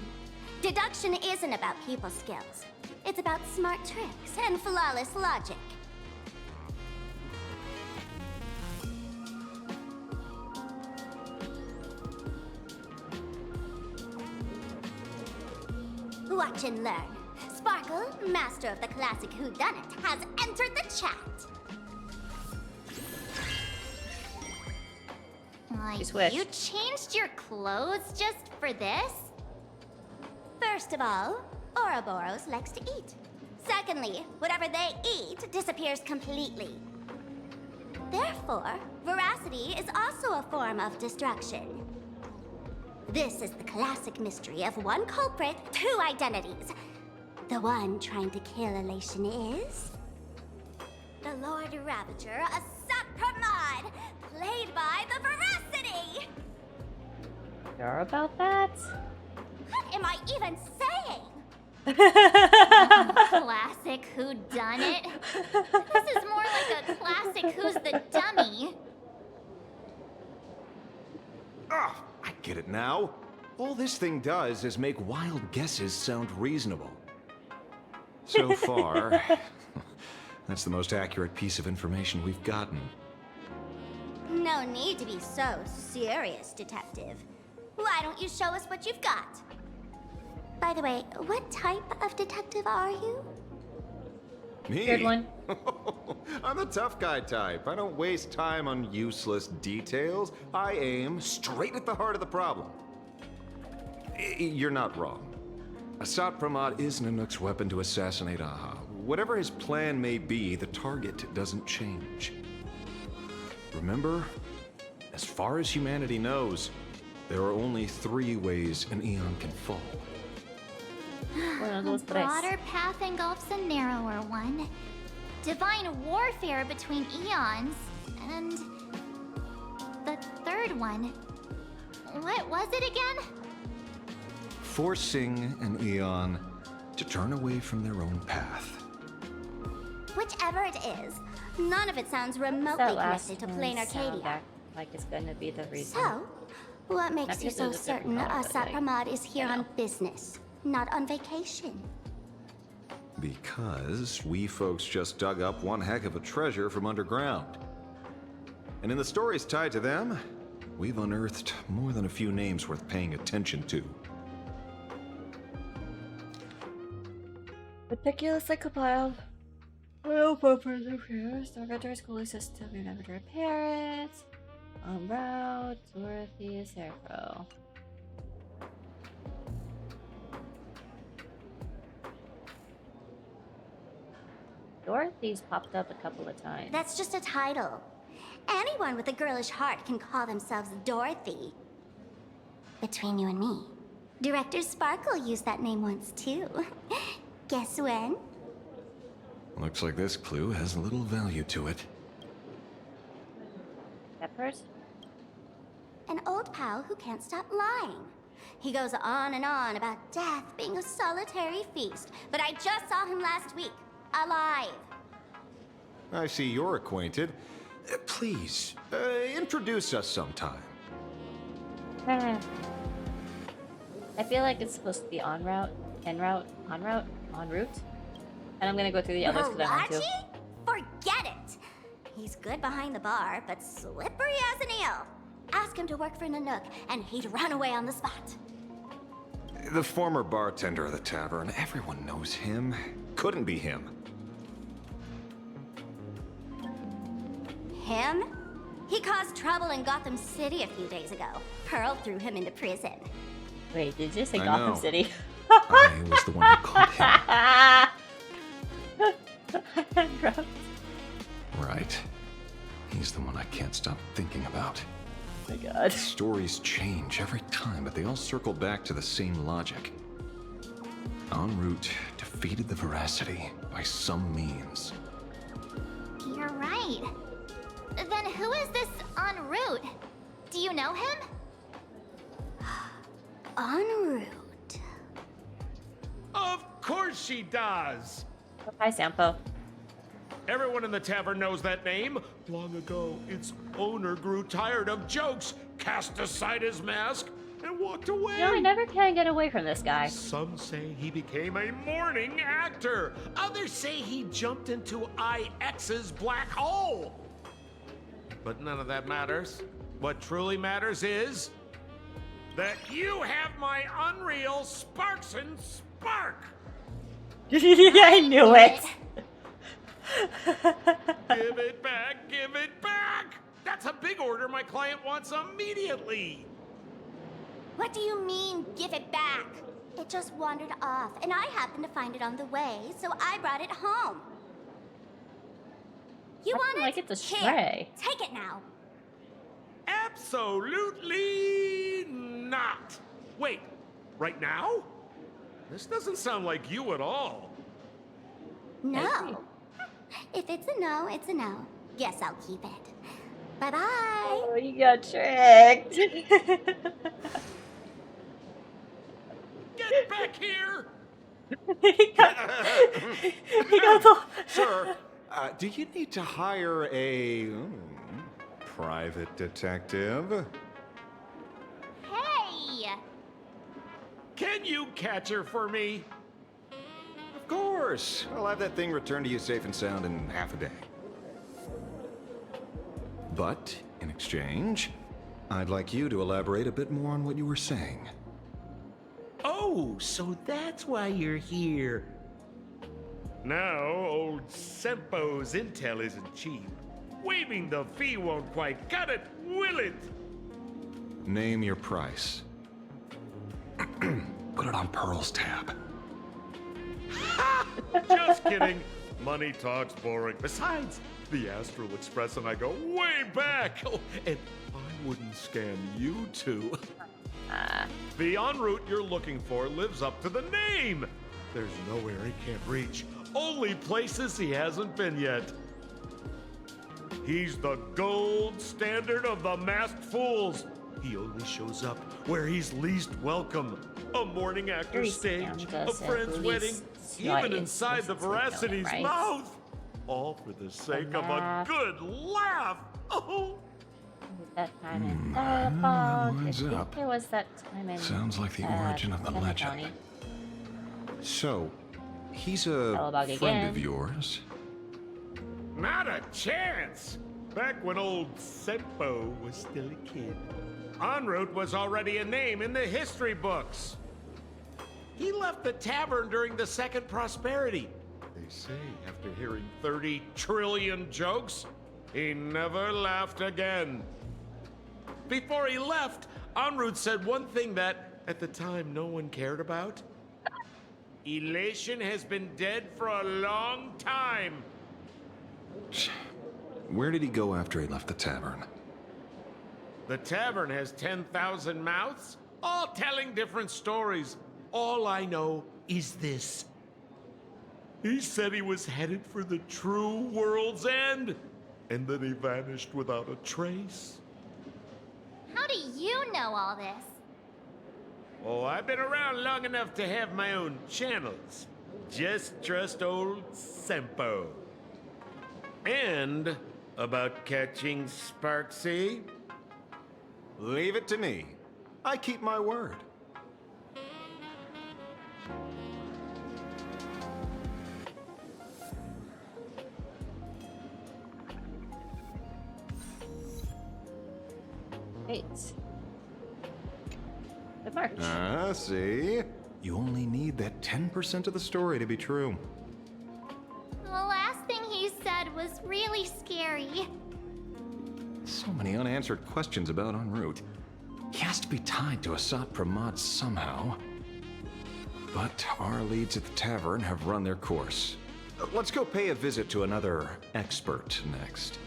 Deduction isn't about people skills. It's about smart tricks and flawless logic. Watch and learn. Sparkle, master of the classic whodunit, has entered the chat. You changed your clothes just for this? First of all, Ouroboros likes to eat. Secondly, whatever they eat disappears completely. Therefore, veracity is also a form of destruction. This is the classic mystery of one culprit, two identities. The one trying to kill Elation is... the Lord Ravager, Asat Pramod, played by the Veracity! Sure about that? What am I even saying? Classic whodunit. This is more like a classic Who's the Dummy. Ah, I get it now. All this thing does is make wild guesses sound reasonable. So far, that's the most accurate piece of information we've gotten. No need to be so serious, Detective. Why don't you show us what you've got? By the way, what type of detective are you? Me? Good one. I'm the tough guy type. I don't waste time on useless details. I aim straight at the heart of the problem. You're not wrong. Asat Pramod is Nanook's weapon to assassinate Aha. Whatever his plan may be, the target doesn't change. Remember, as far as humanity knows, there are only 3 ways an Eon can fall. A broader path engulfs a narrower one. Divine warfare between eons. And the third one. What was it again? Forcing an Eon to turn away from their own path. Whichever it is, none of it sounds remotely That last connected to one sound Planarcadia. like it's gonna be the reason. So, what makes Not you because so there's a different certain color, but, Asat like, Pramod is here on business, not on vacation? Because we folks just dug up one heck of a treasure from underground. And in the stories tied to them, we've unearthed more than a few names worth paying attention to. Meticulously compiled. Well, buffers repairs. Dormitory schooling system. Remember to repair it. On route. Dorothy's Hairfro. Dorothy's popped up a couple of times. That's just a title. Anyone with a girlish heart can call themselves Dorothy. Between you and me, Director Sparkle used that name once too. Guess when? Looks like this clue has little value to it. Peppers? An old pal who can't stop lying. He goes on and on about death being a solitary feast, but I just saw him last week, alive. I see you're acquainted. Please, introduce us sometime. I feel like it's supposed to be en route, en route, en route. And I'm gonna go through the others because I want to. Forget it! He's good behind the bar, but slippery as an eel. Ask him to work for Nanook, and he'd run away on the spot. The former bartender of the tavern, everyone knows him. Couldn't be him. Him? He caused trouble in Gotham City a few days ago. Pearl threw him into prison. Wait, did you say I Gotham know. City? I was the one who caught him. Right. He's the one I can't stop thinking about. Oh my god. Stories change every time, but they all circle back to the same logic. En route defeated the Veracity by some means. You're right. Then who is this en route? Do you know him? En route. Of course she does! Hi, Sampo. Everyone in the tavern knows that name. Long ago, its owner grew tired of jokes, cast aside his mask, and walked away. You know, I never can get away from this guy. Some say he became a morning actor. Others say he jumped into IX's black hole. But none of that matters. What truly matters is that you have my unreal Sparks and Spark. I knew it. Give it back, give it back! That's a big order my client wants immediately. What do you mean, give it back? It just wandered off, and I happened to find it on the way, so I brought it home. You I want feel it? like it's a Here, stray. take it now. Absolutely not. Wait, right now? This doesn't sound like you at all. No. If it's a no, it's a no. Guess I'll keep it. Bye-bye. Oh, you got tricked. Get back here! he got the... Sir, do you need to hire a private detective? Hey! Can you catch her for me? Of course. I'll have that thing returned to you safe and sound in half a day. But, in exchange, I'd like you to elaborate a bit more on what you were saying. Oh, so that's why you're here. Now, old Sempo's intel isn't cheap. Waiving the fee won't quite cut it, will it? Name your price. Put it on Pearl's tab. Just kidding. Money talks boring. Besides, the Astral Express and I go way back. Oh, and I wouldn't scam you two. The en route you're looking for lives up to the name. There's nowhere he can't reach. Only places he hasn't been yet. He's the gold standard of the masked fools. He only shows up where he's least welcome. A morning actor's stage, a friend's wedding, even inside the Veracity's mouth. All for the sake of a good laugh. Oh. That time in Telephone. Lines up. There was that time in... Sounds like the origin of the legend. So, he's a friend of yours? Not a chance! Back when old Sempo was still a kid, en route was already a name in the history books. He left the tavern during the Second Prosperity. They say after hearing 30 trillion jokes, he never laughed again. Before he left, en route said one thing that, at the time, no one cared about. Elation has been dead for a long time. Where did he go after he left the tavern? The tavern has 10,000 mouths, all telling different stories. All I know is this. He said he was headed for the true world's end, and then he vanished without a trace. How do you know all this? Oh, I've been around long enough to have my own channels. Just trust old Sempo. And about catching Sparksy? Leave it to me. I keep my word. Great. Good march. See? You only need that 10% of the story to be true. The last thing he said was really scary. So many unanswered questions about en route. He has to be tied to Asat Pramod somehow. But our leads at the tavern have run their course. Let's go pay a visit to another expert next.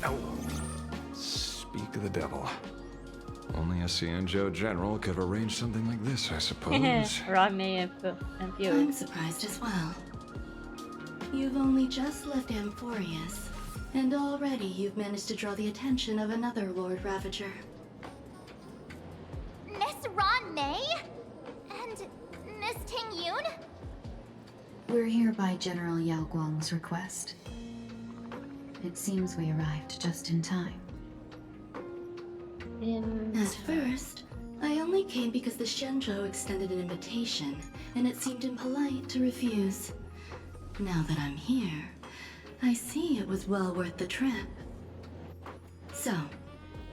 Oh. Speak of the devil. Only a Cianjo general could have arranged something like this, I suppose. Rodney and I'm surprised as well. You've only just left Amphorius, and already you've managed to draw the attention of another Lord Ravager. Miss Ron-May? And Miss Ting-Yun? We're here by General Yao Guang's request. It seems we arrived just in time. At first, I only came because the Shenzhou extended an invitation, and it seemed impolite to refuse. Now that I'm here, I see it was well worth the trip. So,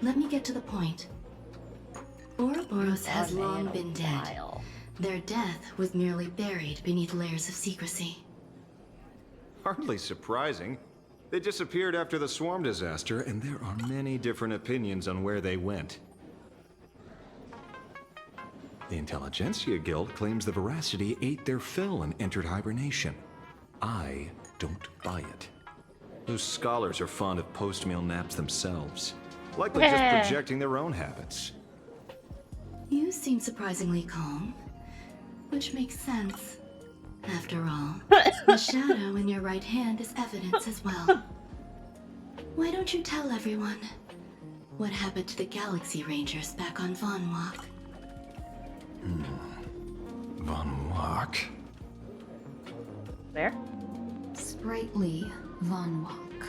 let me get to the point. Ouroboros has long been dead. Their death was merely buried beneath layers of secrecy. Hardly surprising. They disappeared after the swarm disaster, and there are many different opinions on where they went. The Intelligentsia Guild claims the Veracity ate their fill and entered hibernation. I don't buy it. Those scholars are fond of post-meal naps themselves, likely just projecting their own habits. You seem surprisingly calm. Which makes sense. After all, the shadow in your right hand is evidence as well. Why don't you tell everyone what happened to the Galaxy Rangers back on Vonwalk? Vonwalk? Where? Sprightly Vonwalk.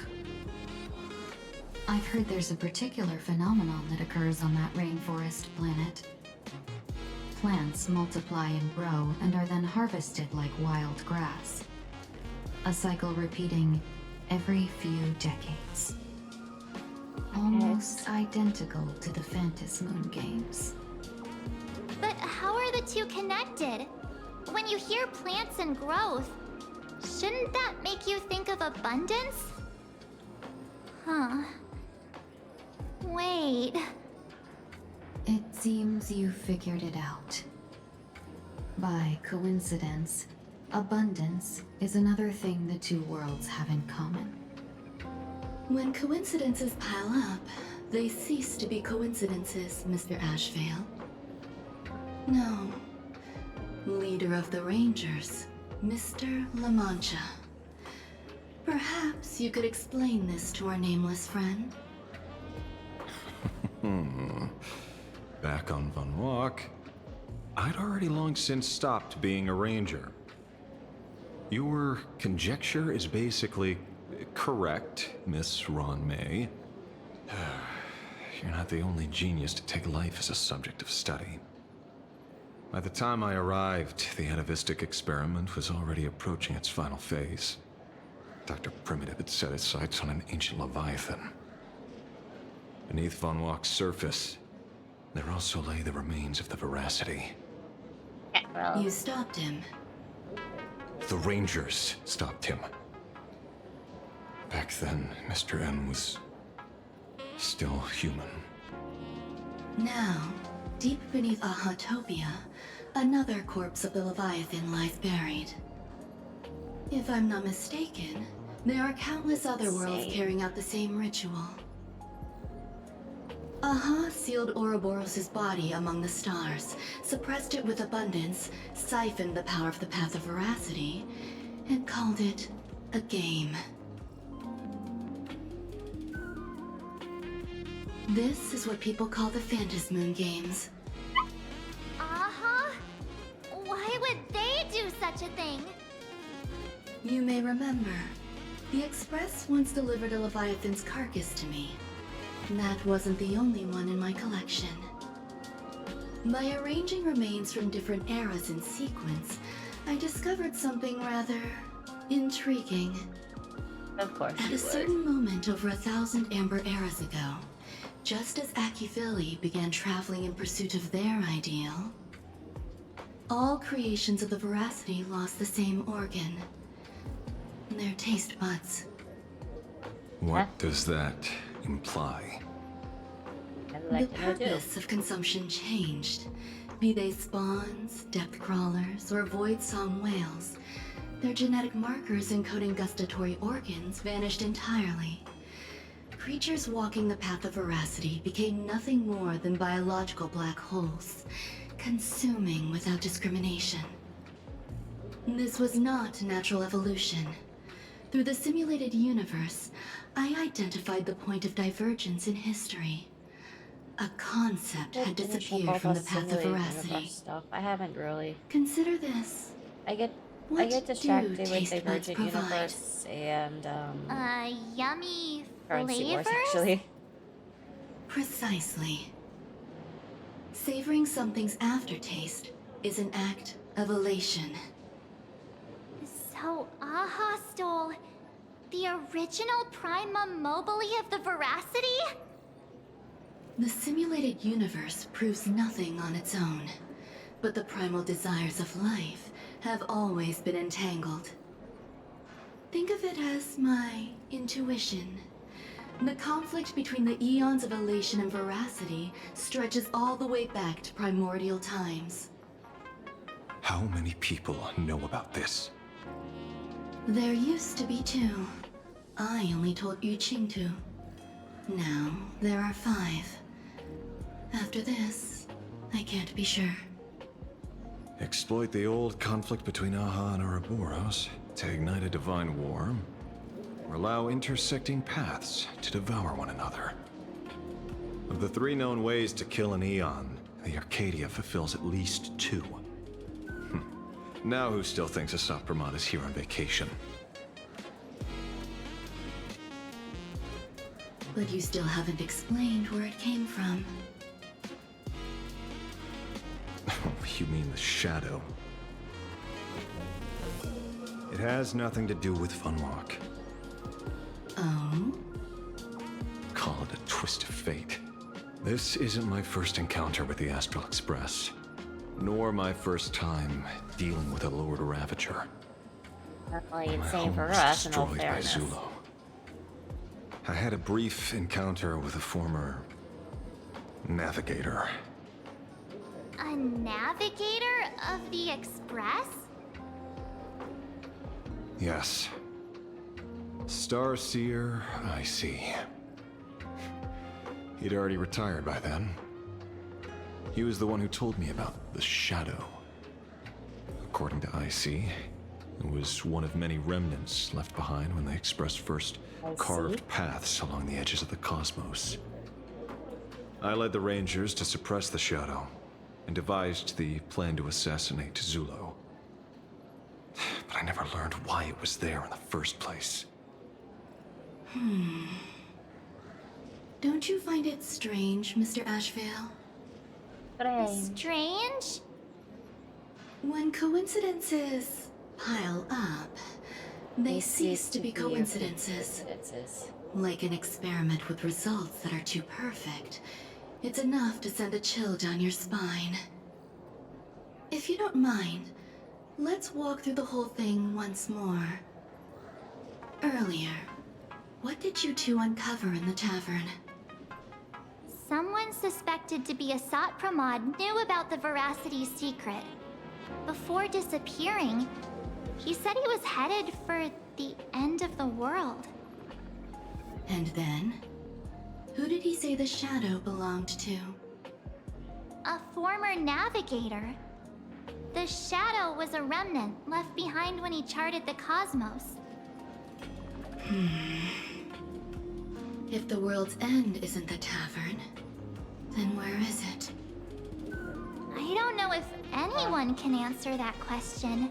I've heard there's a particular phenomenon that occurs on that rainforest planet. Plants multiply and grow and are then harvested like wild grass. A cycle repeating every few decades. Almost identical to the Phantas Moon games. But how are the two connected? When you hear plants and growth, shouldn't that make you think of abundance? Huh. Wait. It seems you figured it out. By coincidence, abundance is another thing the two worlds have in common. When coincidences pile up, they cease to be coincidences, Mr. Ashvale. No. Leader of the Rangers, Mr. La Mancha. Perhaps you could explain this to our nameless friend? Back on Vonwalk, I'd already long since stopped being a ranger. Your conjecture is basically correct, Miss Ron May. You're not the only genius to take life as a subject of study. By the time I arrived, the atavistic experiment was already approaching its final phase. Dr. Primitive had set his sights on an ancient leviathan. Beneath Vonwalk's surface, there also lay the remains of the Veracity. You stopped him. The Rangers stopped him. Back then, Mr. N was still human. Now, deep beneath Ahatopia, another corpse of the Leviathan lies buried. If I'm not mistaken, there are countless other worlds carrying out the same ritual. Aha sealed Ouroboros' body among the stars, suppressed it with abundance, siphoned the power of the Path of Veracity, and called it a game. This is what people call the Phantas Moon games. Uh-huh. Why would they do such a thing? You may remember, the Express once delivered a Leviathan's carcass to me. That wasn't the only one in my collection. By arranging remains from different eras in sequence, I discovered something rather intriguing. Of course. At a certain moment over 1,000 Amber eras ago, just as Akifili began traveling in pursuit of their ideal, all creations of the Veracity lost the same organ. Their taste buds. What does that imply? The purpose of consumption changed. Be they spawns, depth crawlers, or void song whales, their genetic markers encoding gustatory organs vanished entirely. Creatures walking the path of Veracity became nothing more than biological black holes, consuming without discrimination. This was not natural evolution. Through the simulated universe, I identified the point of divergence in history. A concept had disappeared from the path of Veracity. I haven't really. Consider this. I get distracted with Divergent Universe and Yummy Currency Wars, flavors? actually. Precisely. Savoring something's aftertaste is an act of elation. So Aha stole the original Primum Mobile of the Veracity? The simulated universe proves nothing on its own, but the primal desires of life have always been entangled. Think of it as my intuition. The conflict between the eons of elation and veracity stretches all the way back to primordial times. How many people know about this? There used to be 2. I only told Yu Qingtu. Now, there are 5. After this, I can't be sure. Exploit the old conflict between Aha and Ouroboros to ignite a divine war, or allow intersecting paths to devour one another. Of the 3 known ways to kill an Eon, the Arcadia fulfills at least 2. Now who still thinks Asaf Pramod is here on vacation? But you still haven't explained where it came from. You mean the shadow? It has nothing to do with Funwalk. Oh? Call it a twist of fate. This isn't my first encounter with the Astral Express, nor my first time dealing with a Lord Ravager. Definitely My insane home for was us, in all destroyed by fairness. Zulo. I had a brief encounter with a former navigator. A navigator of the Express? Yes. Starseer, I see. He'd already retired by then. He was the one who told me about the Shadow. According to IC, it was one of many remnants left behind when the Express first carved paths along the edges of the cosmos. I led the Rangers to suppress the Shadow, and devised the plan to assassinate Zulo. But I never learned why it was there in the first place. Don't you find it strange, Mr. Ashvale? Strange? When coincidences pile up, they cease to be coincidences. Like an experiment with results that are too perfect. It's enough to send a chill down your spine. If you don't mind, let's walk through the whole thing once more. Earlier, what did you two uncover in the tavern? Someone suspected to be a Sat Pramod knew about the Veracity's secret. Before disappearing, he said he was headed for the end of the world. And then? Who did he say the Shadow belonged to? A former navigator. The Shadow was a remnant left behind when he charted the cosmos. If the world's end isn't the tavern, then where is it? I don't know if anyone can answer that question.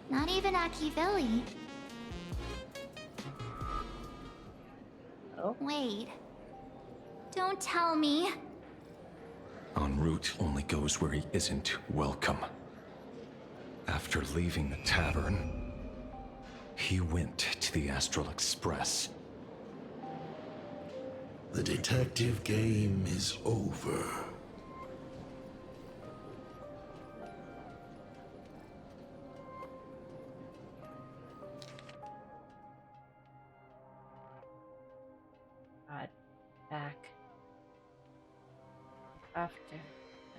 Not even Akivili. Oh? Wait. Don't tell me. En route only goes where he isn't welcome. After leaving the tavern, he went to the Astral Express. The detective game is over. Got back after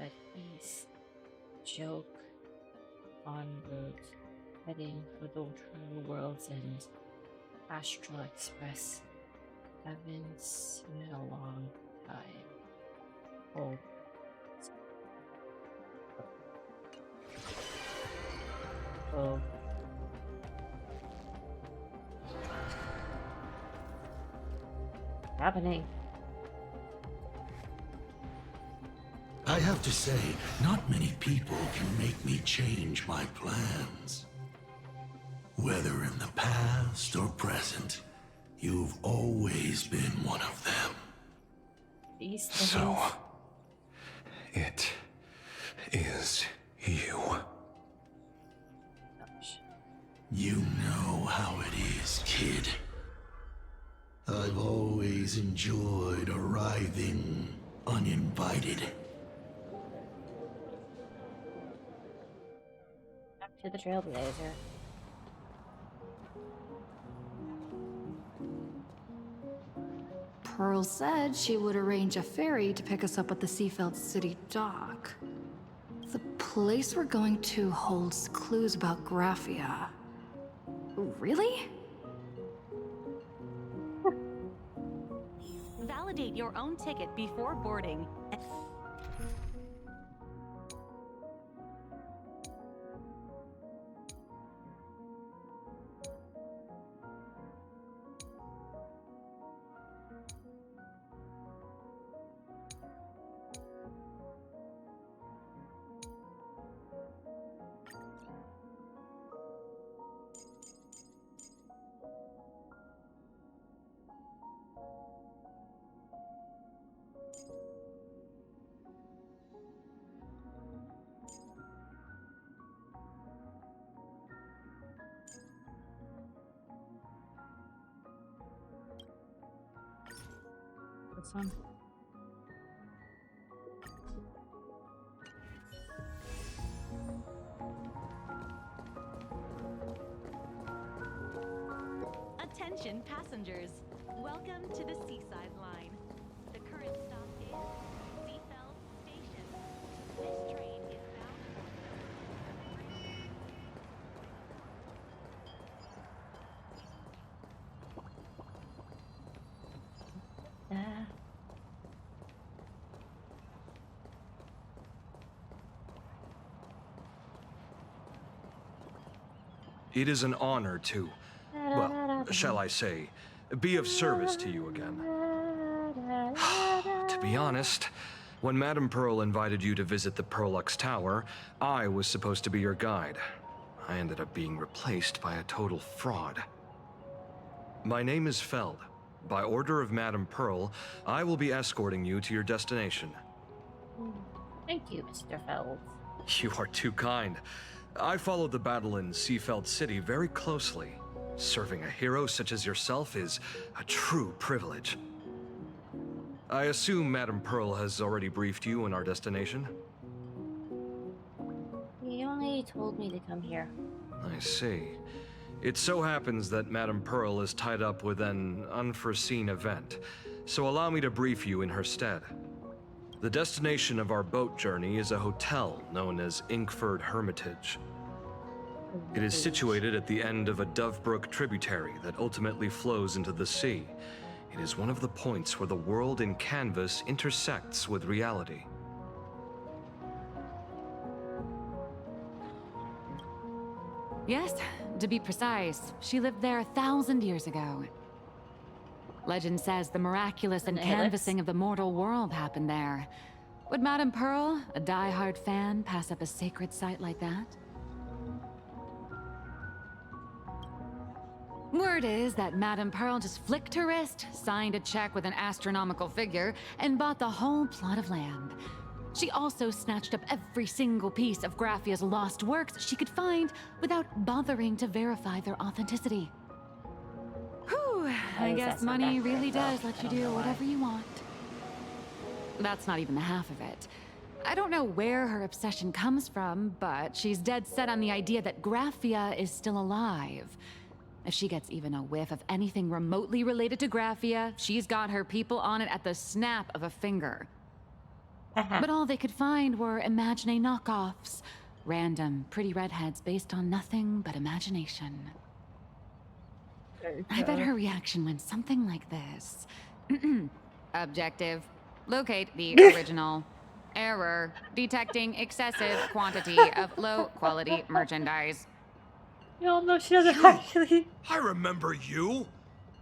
a ease joke on road heading for the true world's end. Astral Express. Haven't seen in a long time. Oh. Oh. Happening. I have to say, not many people can make me change my plans. Whether in the past or present, you've always been one of them. So, it is you. You know how it is, kid. I've always enjoyed arriving uninvited. Back to the Trailblazer. Pearl said she would arrange a ferry to pick us up at the Seafeld City dock. The place we're going to holds clues about Graphia. Really? Validate your own ticket before boarding. Awesome. Attention passengers, welcome to the Seaside Line. The current stop is Seafeld Station. This train is bound It is an honor to, well, shall I say, be of service to you again. To be honest, when Madame Pearl invited you to visit the Perlux Tower, I was supposed to be your guide. I ended up being replaced by a total fraud. My name is Feld. By order of Madame Pearl, I will be escorting you to your destination. Thank you, Mr. Feld. You are too kind. I followed the battle in Seafeld City very closely. Serving a hero such as yourself is a true privilege. I assume Madame Pearl has already briefed you on our destination? He only told me to come here. I see. It so happens that Madame Pearl is tied up with an unforeseen event, so allow me to brief you in her stead. The destination of our boat journey is a hotel known as Inkford Hermitage. It is situated at the end of a Dovebrook tributary that ultimately flows into the sea. It is one of the points where the world in Kamvas intersects with reality. Yes, to be precise, she lived there 1,000 years ago. Legend says the miraculous canvassing of the mortal world happened there. Would Madame Pearl, a die-hard fan, pass up a sacred site like that? Word is that Madame Pearl just flicked her wrist, signed a check with an astronomical figure, and bought the whole plot of land. She also snatched up every single piece of Graphia's lost works she could find without bothering to verify their authenticity. Whew, I guess money really does let you do whatever you want. That's not even the half of it. I don't know where her obsession comes from, but she's dead set on the idea that Graphia is still alive. If she gets even a whiff of anything remotely related to Graphia, she's got her people on it at the snap of a finger. But all they could find were Imagine knockoffs. Random, pretty redheads based on nothing but imagination. I bet her reaction went something like this. Objective. Locate the original. Error. Detecting excessive quantity of low-quality merchandise. Y'all know she doesn't actually. I remember you!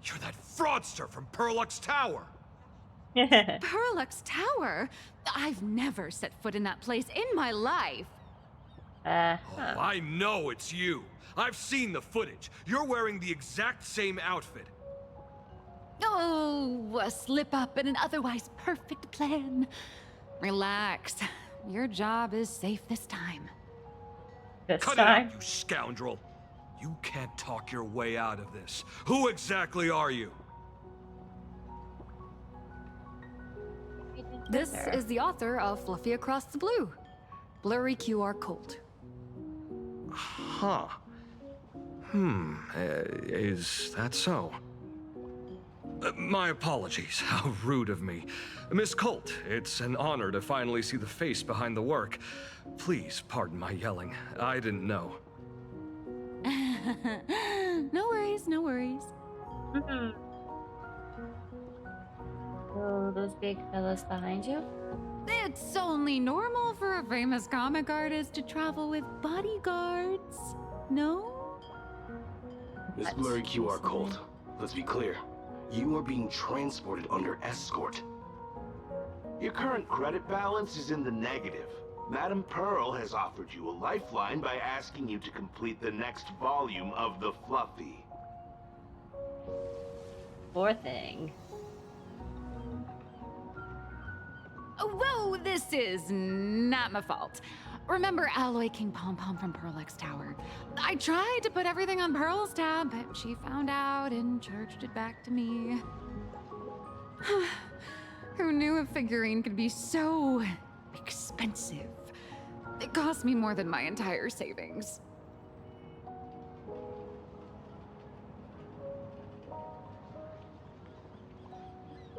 You're that fraudster from Perlux Tower! Perlux Tower? I've never set foot in that place in my life. Oh, I know it's you. I've seen the footage. You're wearing the exact same outfit. Oh, a slip up in an otherwise perfect plan. Relax. Your job is safe this time. Cut it out, you scoundrel. You can't talk your way out of this. Who exactly are you? This is the author of Fluffy Across the Blue. Blurry QR Cult. Huh. Is that so? My apologies. How rude of me. Miss Colt, it's an honor to finally see the face behind the work. Please pardon my yelling. I didn't know. No worries, no worries. Oh, those big fellas behind you? It's only normal for a famous comic artist to travel with bodyguards, no? Miss Blurry QR Colt, let's be clear. You are being transported under escort. Your current credit balance is in the negative. Madame Pearl has offered you a lifeline by asking you to complete the next volume of the Fluffy. Poor thing. Whoa, this is not my fault. Remember Alloy King Pom Pom from Perlux Tower? I tried to put everything on Pearl's tab, but she found out and charged it back to me. Who knew a figurine could be so expensive? It cost me more than my entire savings.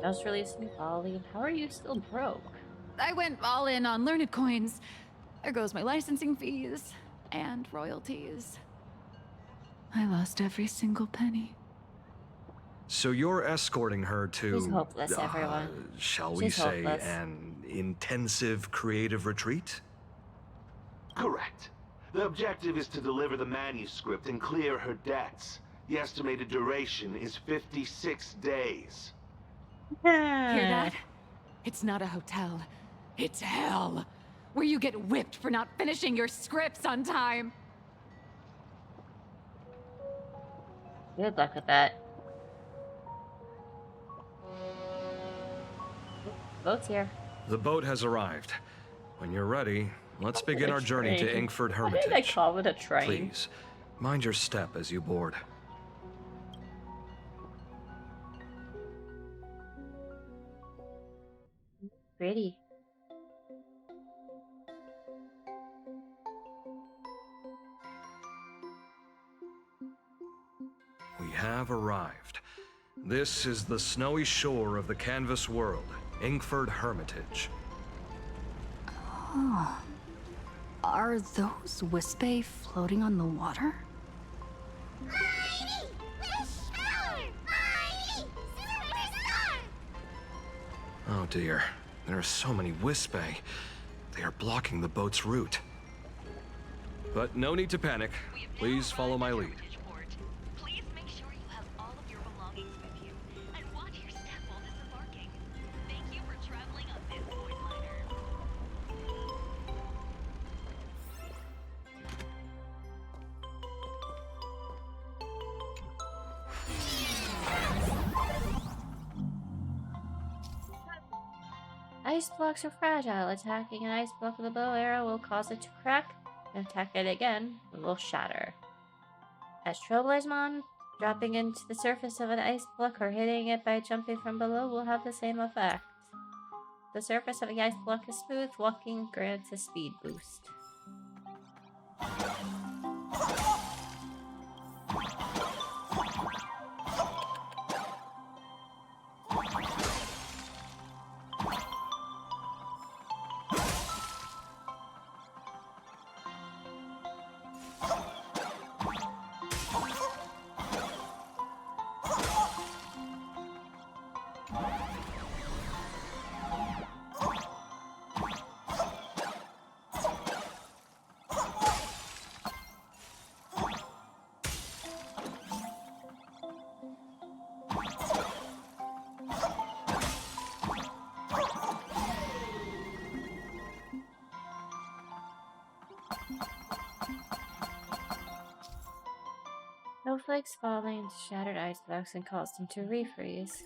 Just released new Bali. How are you still broke? I went all in on learned coins. There goes my licensing fees and royalties. I lost every single penny. So you're escorting her to... She's hopeless, everyone. Shall we She's say hopeless. an intensive creative retreat? Correct. The objective is to deliver the manuscript and clear her debts. The estimated duration is 56 days. Hear that? It's not a hotel. It's hell. Where you get whipped for not finishing your scripts on time. Good luck with that. Boat's here. The boat has arrived. When you're ready, let's begin our journey to Inkford Hermitage. Why did I call it a train? Please, mind your step as you board. Pretty. We have arrived. This is the snowy shore of the Kamvas world, Inkford Hermitage. Oh. Are those Wispe floating on the water? Oh dear, there are so many Wispe. They are blocking the boat's route. But no need to panic. Please follow my lead. Please make sure you have all of your belongings with you, and watch your step while disembarking. Thank you for traveling on this Void liner. Ice blocks are fragile. Attacking an ice block with a bow arrow will cause it to crack, and attack it again, it will shatter. As Trailblazemon, dropping into the surface of an ice block or hitting it by jumping from below will have the same effect. The surface of the ice block is smooth, walking grants a speed boost. Snowflakes falling into shattered ice blocks and cause them to refreeze.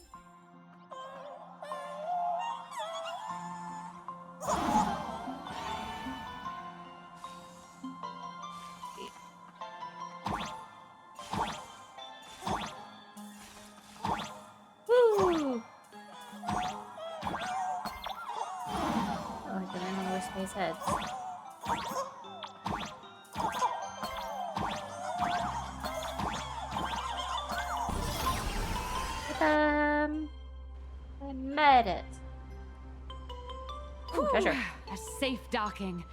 Woo! Oh, I can remember Wispe's heads. I made it. Ooh, treasure. A safe docking.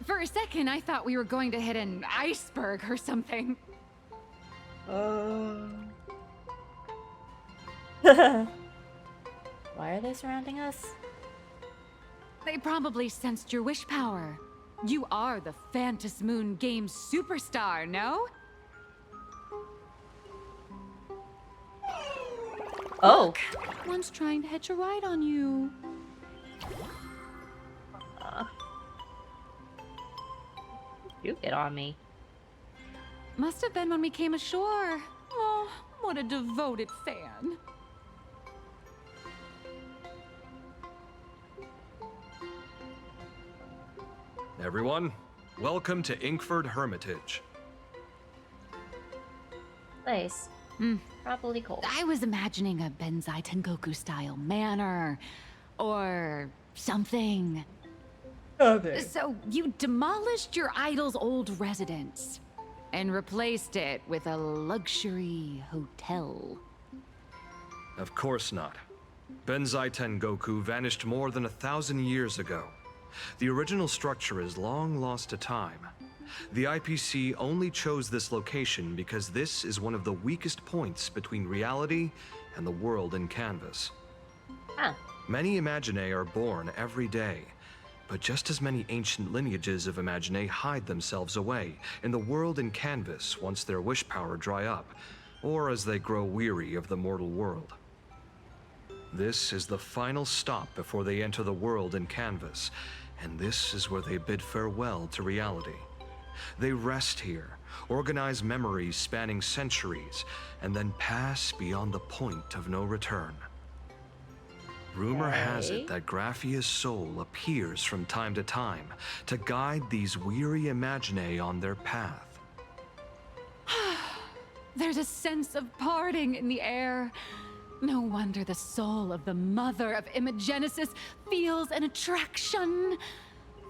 For a second, I thought we were going to hit an iceberg or something. Why are they surrounding us? They probably sensed your wish power. You are the Phantas Moon Games superstar, no? Oh. Look, one's trying to hitch a ride on you. You get on me. Must have been when we came ashore. Oh, what a devoted fan. Everyone, welcome to Inkford Hermitage. Place. Probably cold. I was imagining a Benzai Tengoku style manor. or something. Okay. So you demolished your idol's old residence and replaced it with a luxury hotel. Of course not. Benzai Tengoku vanished more than 1,000 years ago. The original structure is long lost to time. The IPC only chose this location because this is one of the weakest points between reality and the world in Kamvas. Huh. Many Imaginae are born every day, but just as many ancient lineages of Imaginae hide themselves away in the world in Kamvas once their wish power dry up, or as they grow weary of the mortal world. This is the final stop before they enter the world in Kamvas, and this is where they bid farewell to reality. They rest here, organize memories spanning centuries, and then pass beyond the point of no return. Rumor has it that Graphia's soul appears from time to time to guide these weary Imaginae on their path. There's a sense of parting in the air. No wonder the soul of the mother of Imagenesis feels an attraction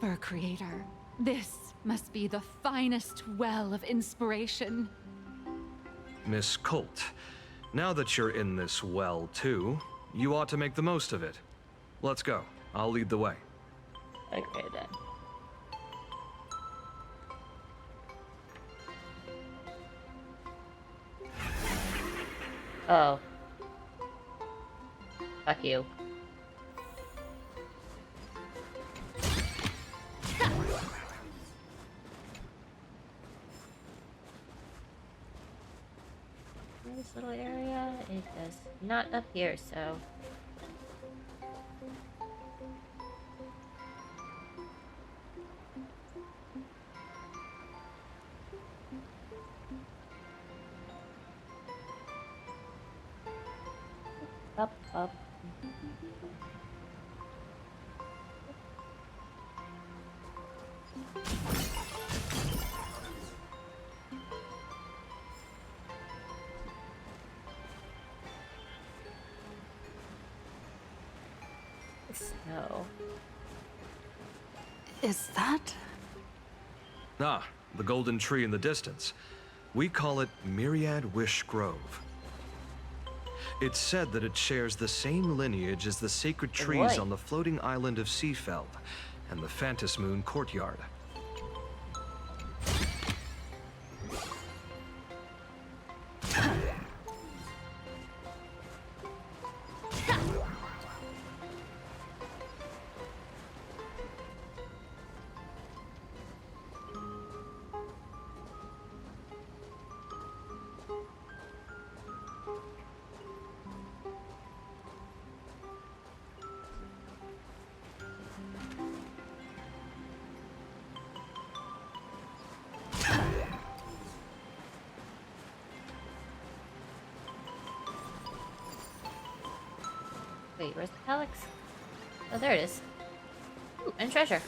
for a creator. This must be the finest well of inspiration. Miss Colt, now that you're in this well too, you ought to make the most of it. Let's go. I'll lead the way. Okay then. Oh. Fuck you. This little area, it does not appear so. Up. Snow. Is that? Ah, the golden tree in the distance. We call it Myriad Wish Grove. It's said that it shares the same lineage as the sacred trees on the floating island of Seafeld and the Phantas Moon courtyard. Wait, where's the Helix? Oh, there it is. Ooh, and treasure.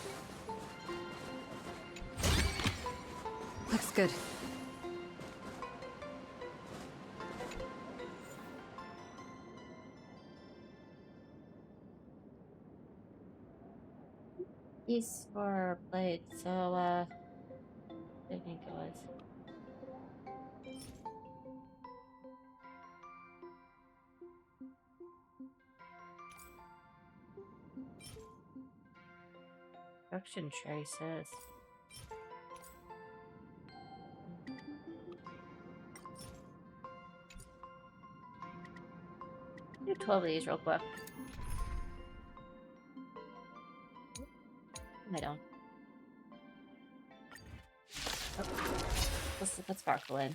Looks good. These for blades, so I think it was. Production traces. Do 12 of these real quick. I don't. Oh. Let's sparkle in.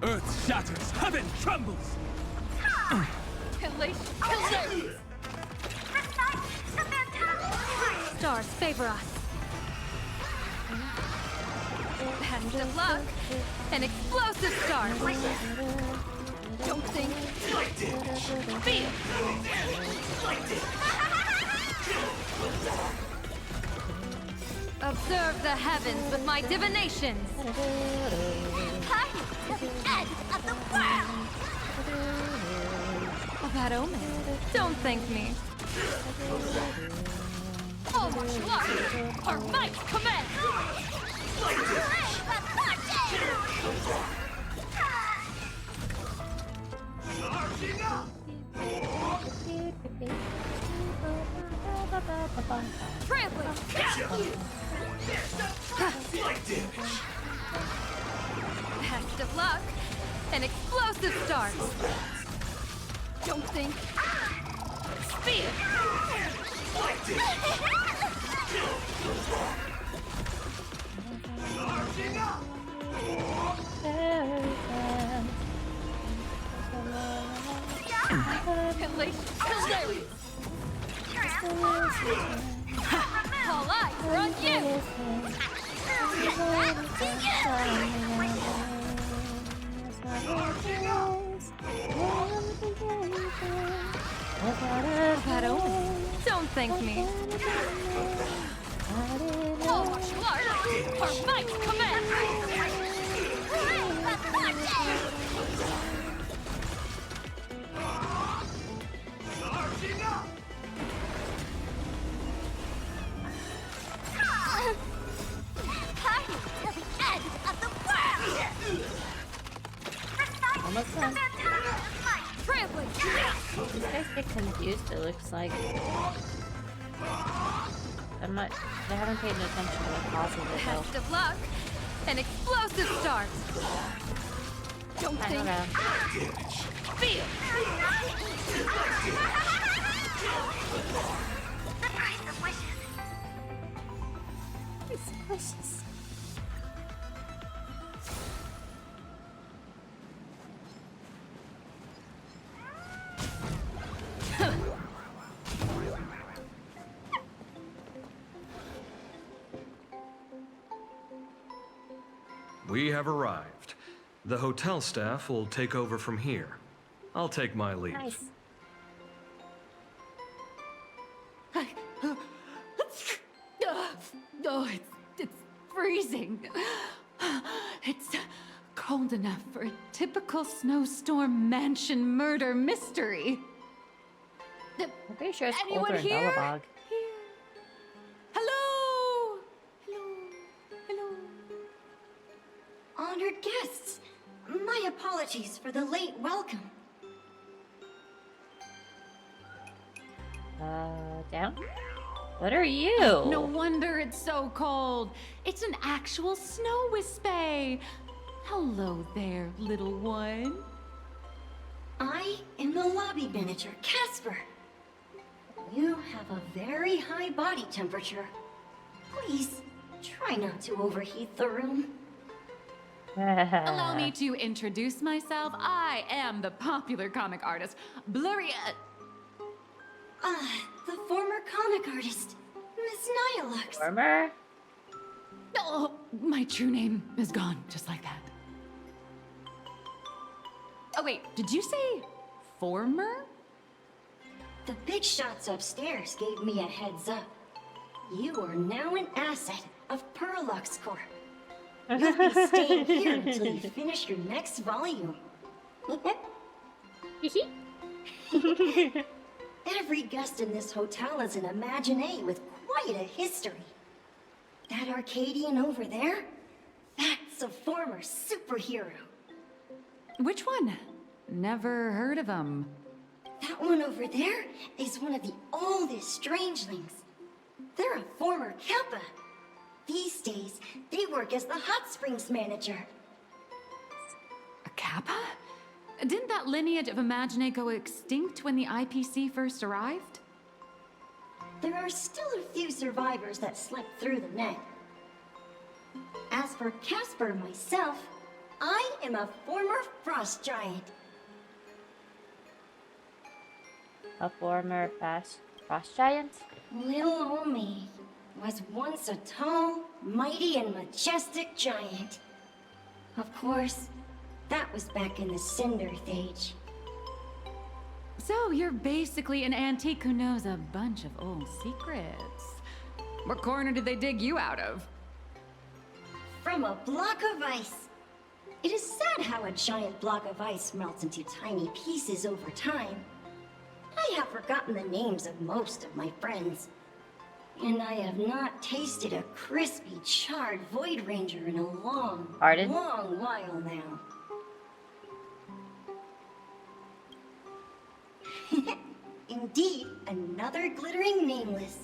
Earth shatters, heaven trembles. Stars favor us. Hand of luck. An explosive star. Don't think. Feel. Observe the heavens with my divinations. Party to the end of the world. bad omen. Don't thank me. All martial arts! Our might commence! Trampling! Best of luck! An explosive start! Don't think. Speed! All eyes are on you! That omen. Don't thank me. All martial arts! Our might commence! Party till the end of the world! Almost done. Trampling! These guys get confused, it looks like. They haven't paid attention to what causes it though. Best of luck! An explosive start! Don't I think. don't know. Feel! The price of wishes. It's delicious. We have arrived. The hotel staff will take over from here. I'll take my leave. Nice. Oh, it's freezing. It's cold enough for a typical snowstorm mansion murder mystery. I'm pretty sure it's Anyone colder in here? Belobog. Hello? Hello? Hello? Honored guests, my apologies for the late welcome. Down? What are you? No wonder it's so cold. It's an actual snow wispy. Hello there, little one. I am the lobby manager, Casper. You have a very high body temperature. Please, try not to overheat the room. Allow me to introduce myself. I am the popular comic artist, Blurry. The former comic artist, Miss Nihilux. Former? Oh, my true name is gone, just like that. Oh wait, did you say former? The big shots upstairs gave me a heads up. You are now an asset of Perlux Corp. You'll be staying here until you finish your next volume. Every guest in this hotel is an Imaginé with quite a history. That Arcadian over there? That's a former superhero. Which one? Never heard of him. That one over there is one of the oldest strangelings. They're a former Kappa. These days, they work as the hot springs manager. A Kappa? Didn't that lineage of Imaginé go extinct when the IPC first arrived? There are still a few survivors that slipped through the net. As for Casper myself, I am a former frost giant. A former frost giant? Little old me was once a tall, mighty, and majestic giant. Of course, that was back in the Cinder Age. So you're basically an antique who knows a bunch of old secrets. What corner did they dig you out of? From a block of ice. It is sad how a giant block of ice melts into tiny pieces over time. I have forgotten the names of most of my friends. And I have not tasted a crispy, charred Void Ranger in a long while now. Indeed, another glittering nameless.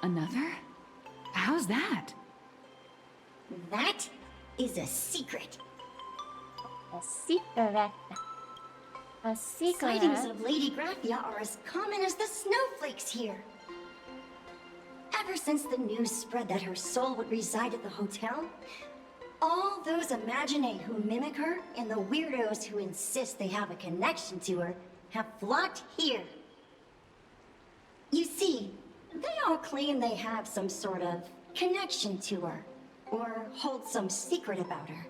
Another? How's that? That is a secret. A secret. A secret. Sightings of Lady Graphia are as common as the snowflakes here. Ever since the news spread that her soul would reside at the hotel, all those Imaginae who mimic her and the weirdos who insist they have a connection to her have flocked here. You see, they all claim they have some sort of connection to her, or hold some secret about her.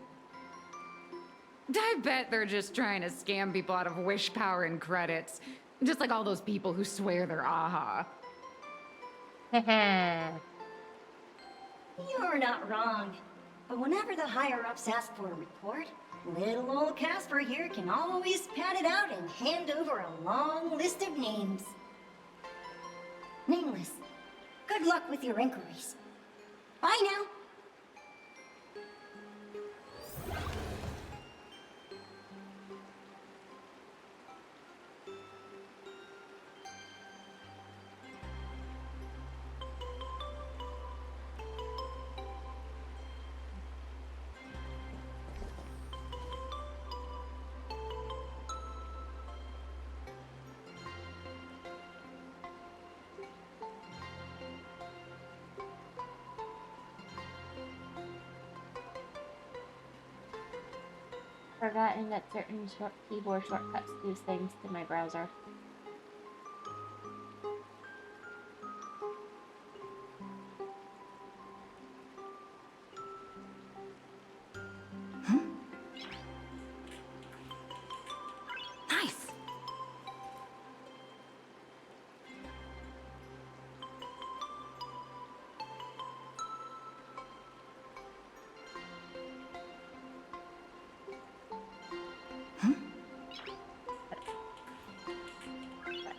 I bet they're just trying to scam people out of wish power and credits. Just like all those people who swear they're AHA. You're not wrong. But whenever the higher-ups ask for a report, little old Casper here can always pad it out and hand over a long list of names. Nameless, good luck with your inquiries. Bye now. Forgotten that certain keyboard shortcuts do things to my browser. Nice.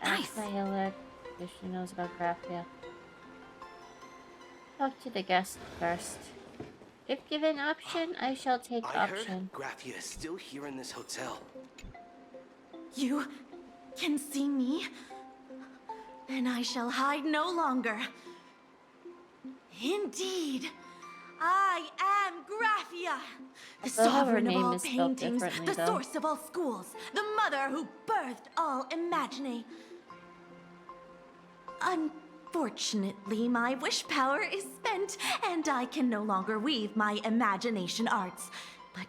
Ask Nyla if she knows about Graphia. Talk to the guest first. If given option, I shall take option. I heard Graphia is still here in this hotel. You can see me, and I shall hide no longer. Indeed, I am Graphia, the sovereign of all paintings, the source of all schools, the mother who birthed all Imaginae. Unfortunately, my wish power is spent, and I can no longer weave my imagination arts. But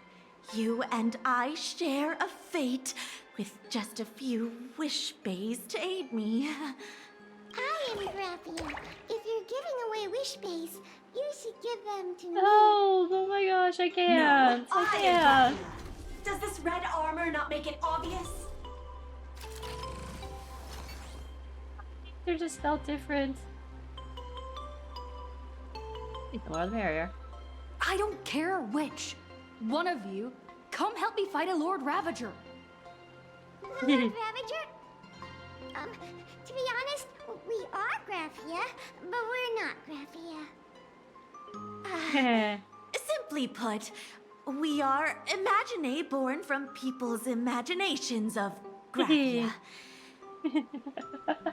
you and I share a fate, with just a few wish bays to aid me. I am Graphia. If you're giving away wish bays, you should give them to me. Oh my gosh, I can't. No, I can't. Does this red armor not make it obvious? They're just spelled different. The more the merrier. I don't care which. One of you, come help me fight a Lord Ravager. The Lord Ravager? To be honest, we are Graphia, but we're not Graphia. Simply put, we are Imaginae born from people's imaginations of Graphia.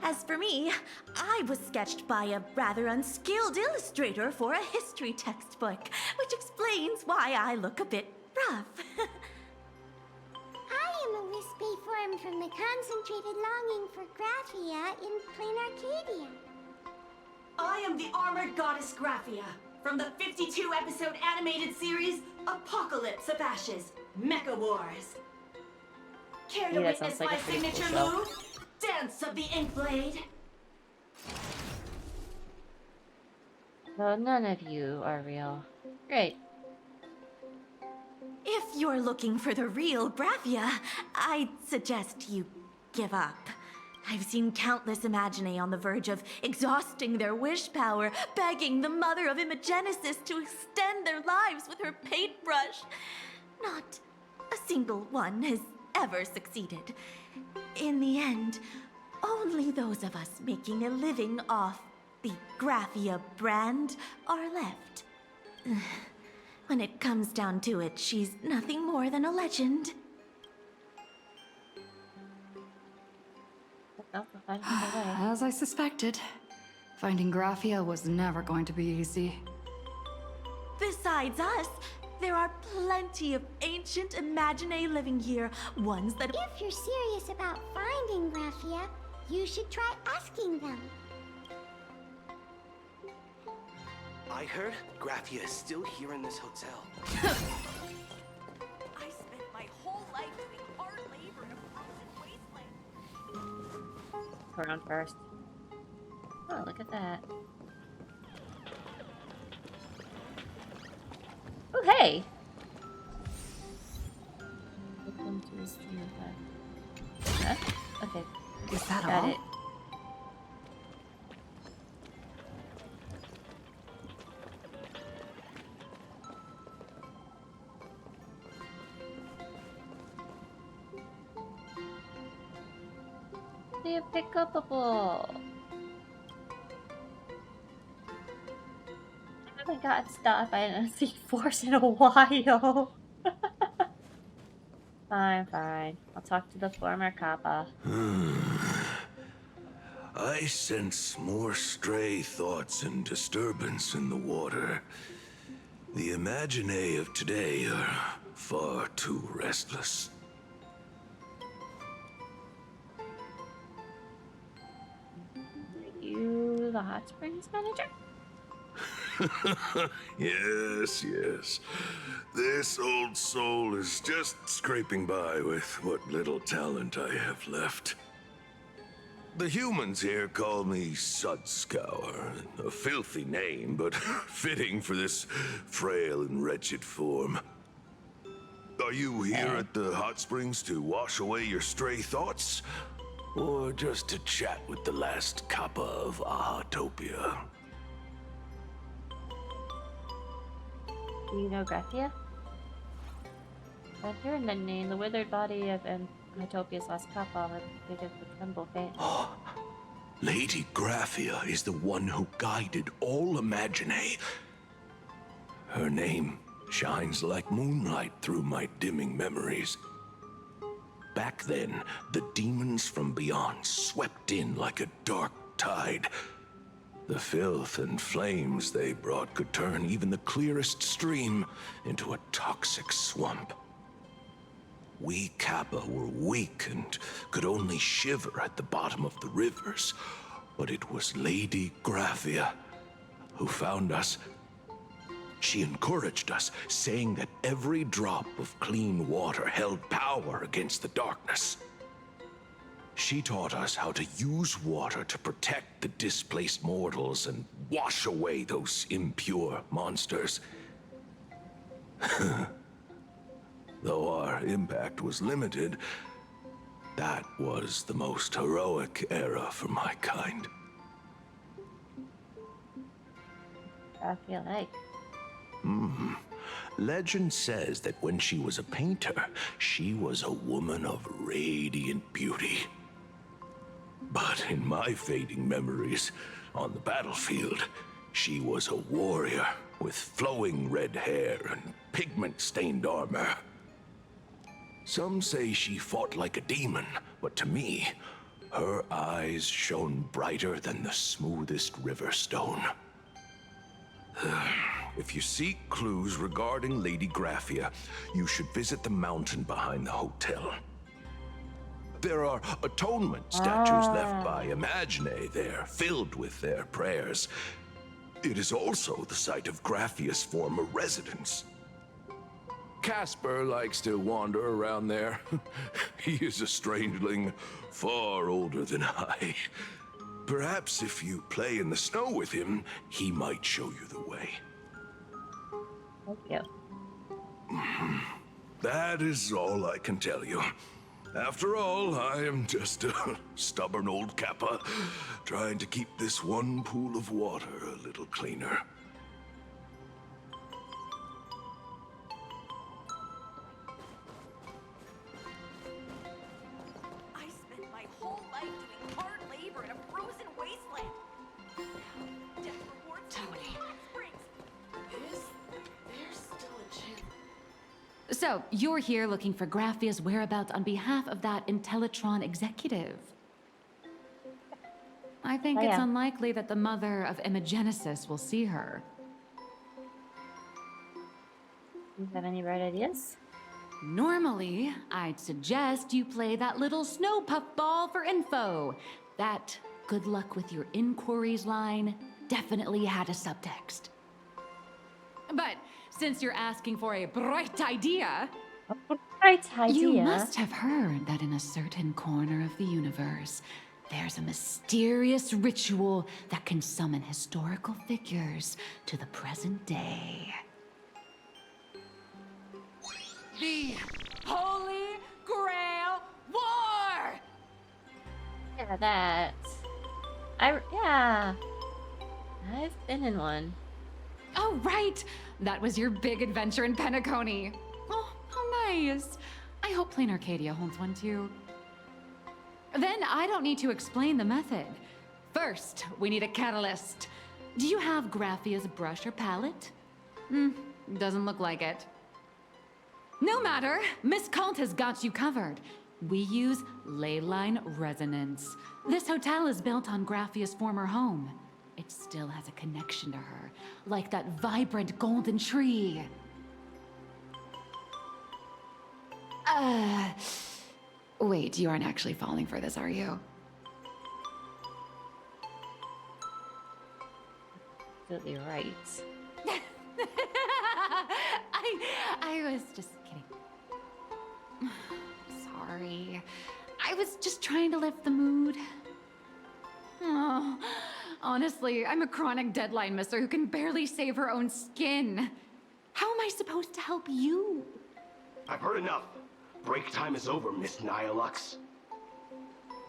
As for me, I was sketched by a rather unskilled illustrator for a history textbook, which explains why I look a bit rough. I am a wispy form from the concentrated longing for Graphia in Planarcadia. I am the armored goddess Graphia from the 52-episode animated series Apocalypse of Ashes, Mecha Wars. Care to witness my signature move? Dance of the Inkblade. So none of you are real. Great. If you're looking for the real Graphia, I'd suggest you give up. I've seen countless Imaginae on the verge of exhausting their wish power, begging the mother of Imagenesis to extend their lives with her paintbrush. Not a single one has ever succeeded. In the end, only those of us making a living off the Graphia brand are left. When it comes down to it, she's nothing more than a legend. As I suspected, finding Graphia was never going to be easy. Besides us, there are plenty of ancient Imaginae living here, ones that— If you're serious about finding Graphia, you should try asking them. I heard Graphia is still here in this hotel. I spent my whole life doing hard labor in a frozen wasteland. Around first. Oh, look at that. Oh, hey! Welcome to this thing. Huh? Okay. Is that Got all? it. They're pick-upable. I haven't gotten stuff I didn't see Force in a while. Fine, fine. I'll talk to the former Kappa. I sense more stray thoughts and disturbance in the water. The Imaginae of today are far too restless. Are you the Hot Springs manager? Yes, yes. This old soul is just scraping by with what little talent I have left. The humans here call me Sudscour, a filthy name, but fitting for this frail and wretched form. Are you here at the hot springs to wash away your stray thoughts? Or just to chat with the last kappa of Ahatopia? Do you know Graphia? Here in the name, the withered body of Utopia's last kappa had big of the tremble fate. Lady Graphia is the one who guided all Imaginae. Her name shines like moonlight through my dimming memories. Back then, the demons from beyond swept in like a dark tide. The filth and flames they brought could turn even the clearest stream into a toxic swamp. We Kappa were weak and could only shiver at the bottom of the rivers, but it was Lady Graphia who found us. She encouraged us, saying that every drop of clean water held power against the darkness. She taught us how to use water to protect the displaced mortals and wash away those impure monsters. Though our impact was limited, that was the most heroic era for my kind. I feel like. Legend says that when she was a painter, she was a woman of radiant beauty. But in my fading memories, on the battlefield, she was a warrior with flowing red hair and pigment-stained armor. Some say she fought like a demon, but to me, her eyes shone brighter than the smoothest river stone. If you seek clues regarding Lady Graphia, you should visit the mountain behind the hotel. There are atonement statues left by Imaginae there, filled with their prayers. It is also the site of Graphia's former residence. Casper likes to wander around there. He is a strangeling, far older than I. Perhaps if you play in the snow with him, he might show you the way. Thank you. That is all I can tell you. After all, I am just a stubborn old kappa, trying to keep this one pool of water a little cleaner. So, you're here looking for Graphia's whereabouts on behalf of that Intellitron executive. I think it's unlikely that the mother of Imogenesis will see her. Do you have any bright ideas? Normally, I'd suggest you play that little snow puffball for info. That good luck with your inquiries line definitely had a subtext. But since you're asking for a bright idea, you must have heard that in a certain corner of the universe, there's a mysterious ritual that can summon historical figures to the present day. The Holy Grail War! Yeah, that. I've been in one. Oh, right! That was your big adventure in Penacony. Oh, how nice. I hope Planarcadia holds one too. Then I don't need to explain the method. First, we need a catalyst. Do you have Graphia's brush or palette? Doesn't look like it. No matter, Miss Cult has got you covered. We use leyline resonance. This hotel is built on Graphia's former home. It still has a connection to her, like that vibrant golden tree. Wait, you aren't actually falling for this, are you? Absolutely right. I was just kidding. Sorry. I was just trying to lift the mood. Oh, honestly, I'm a chronic deadline misser who can barely save her own skin. How am I supposed to help you? I've heard enough. Break time is over, Miss Nihilux.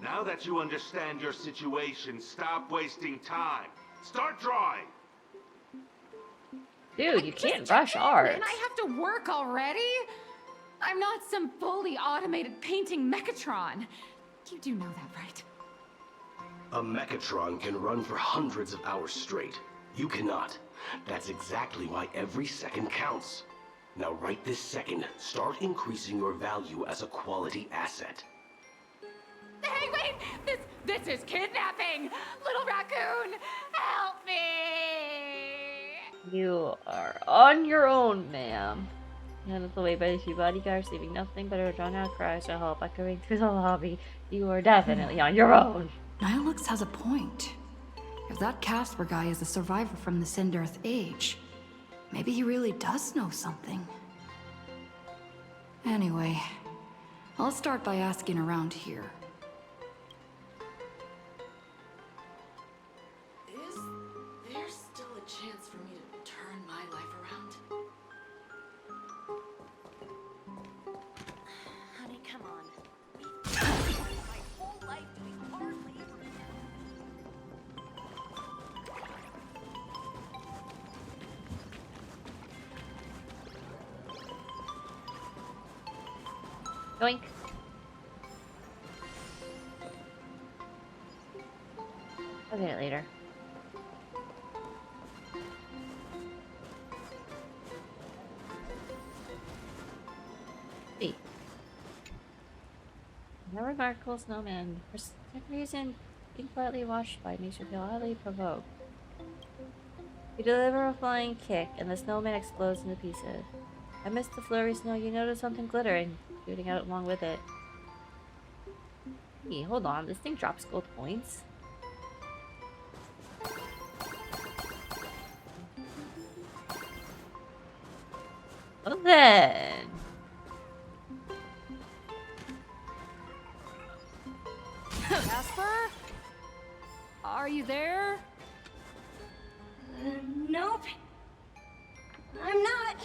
Now that you understand your situation, stop wasting time. Start drawing! Dude, you can't rush art. And I have to work already? I'm not some fully automated painting Mechatron. You do know that, right? A Mechatron can run for hundreds of hours straight. You cannot. That's exactly why every second counts. Now right this second, start increasing your value as a quality asset. Hey, wait! This is kidnapping! Little raccoon, help me! You are on your own, ma'am. Handled away by the two bodyguards, leaving nothing but her drawn out cries for help echoing through the lobby. You are definitely on your own. Nihilux has a point. If that Casper guy is a survivor from the Sindarth age, maybe he really does know something. Anyway, I'll start by asking around here. Is there still a chance for me to turn my life around? Honey, come on. My whole life doing hard labor. Yoink. I'll get it later. Hey. No remarkable snowman. For some reason, being quietly washed by makes you feel oddly provoked. You deliver a flying kick, and the snowman explodes into pieces. Amidst the flurry snow, you notice something glittering, shooting out along with it. Hey, hold on, this thing drops gold points. Well then. Casper? Are you there? Nope. I'm not.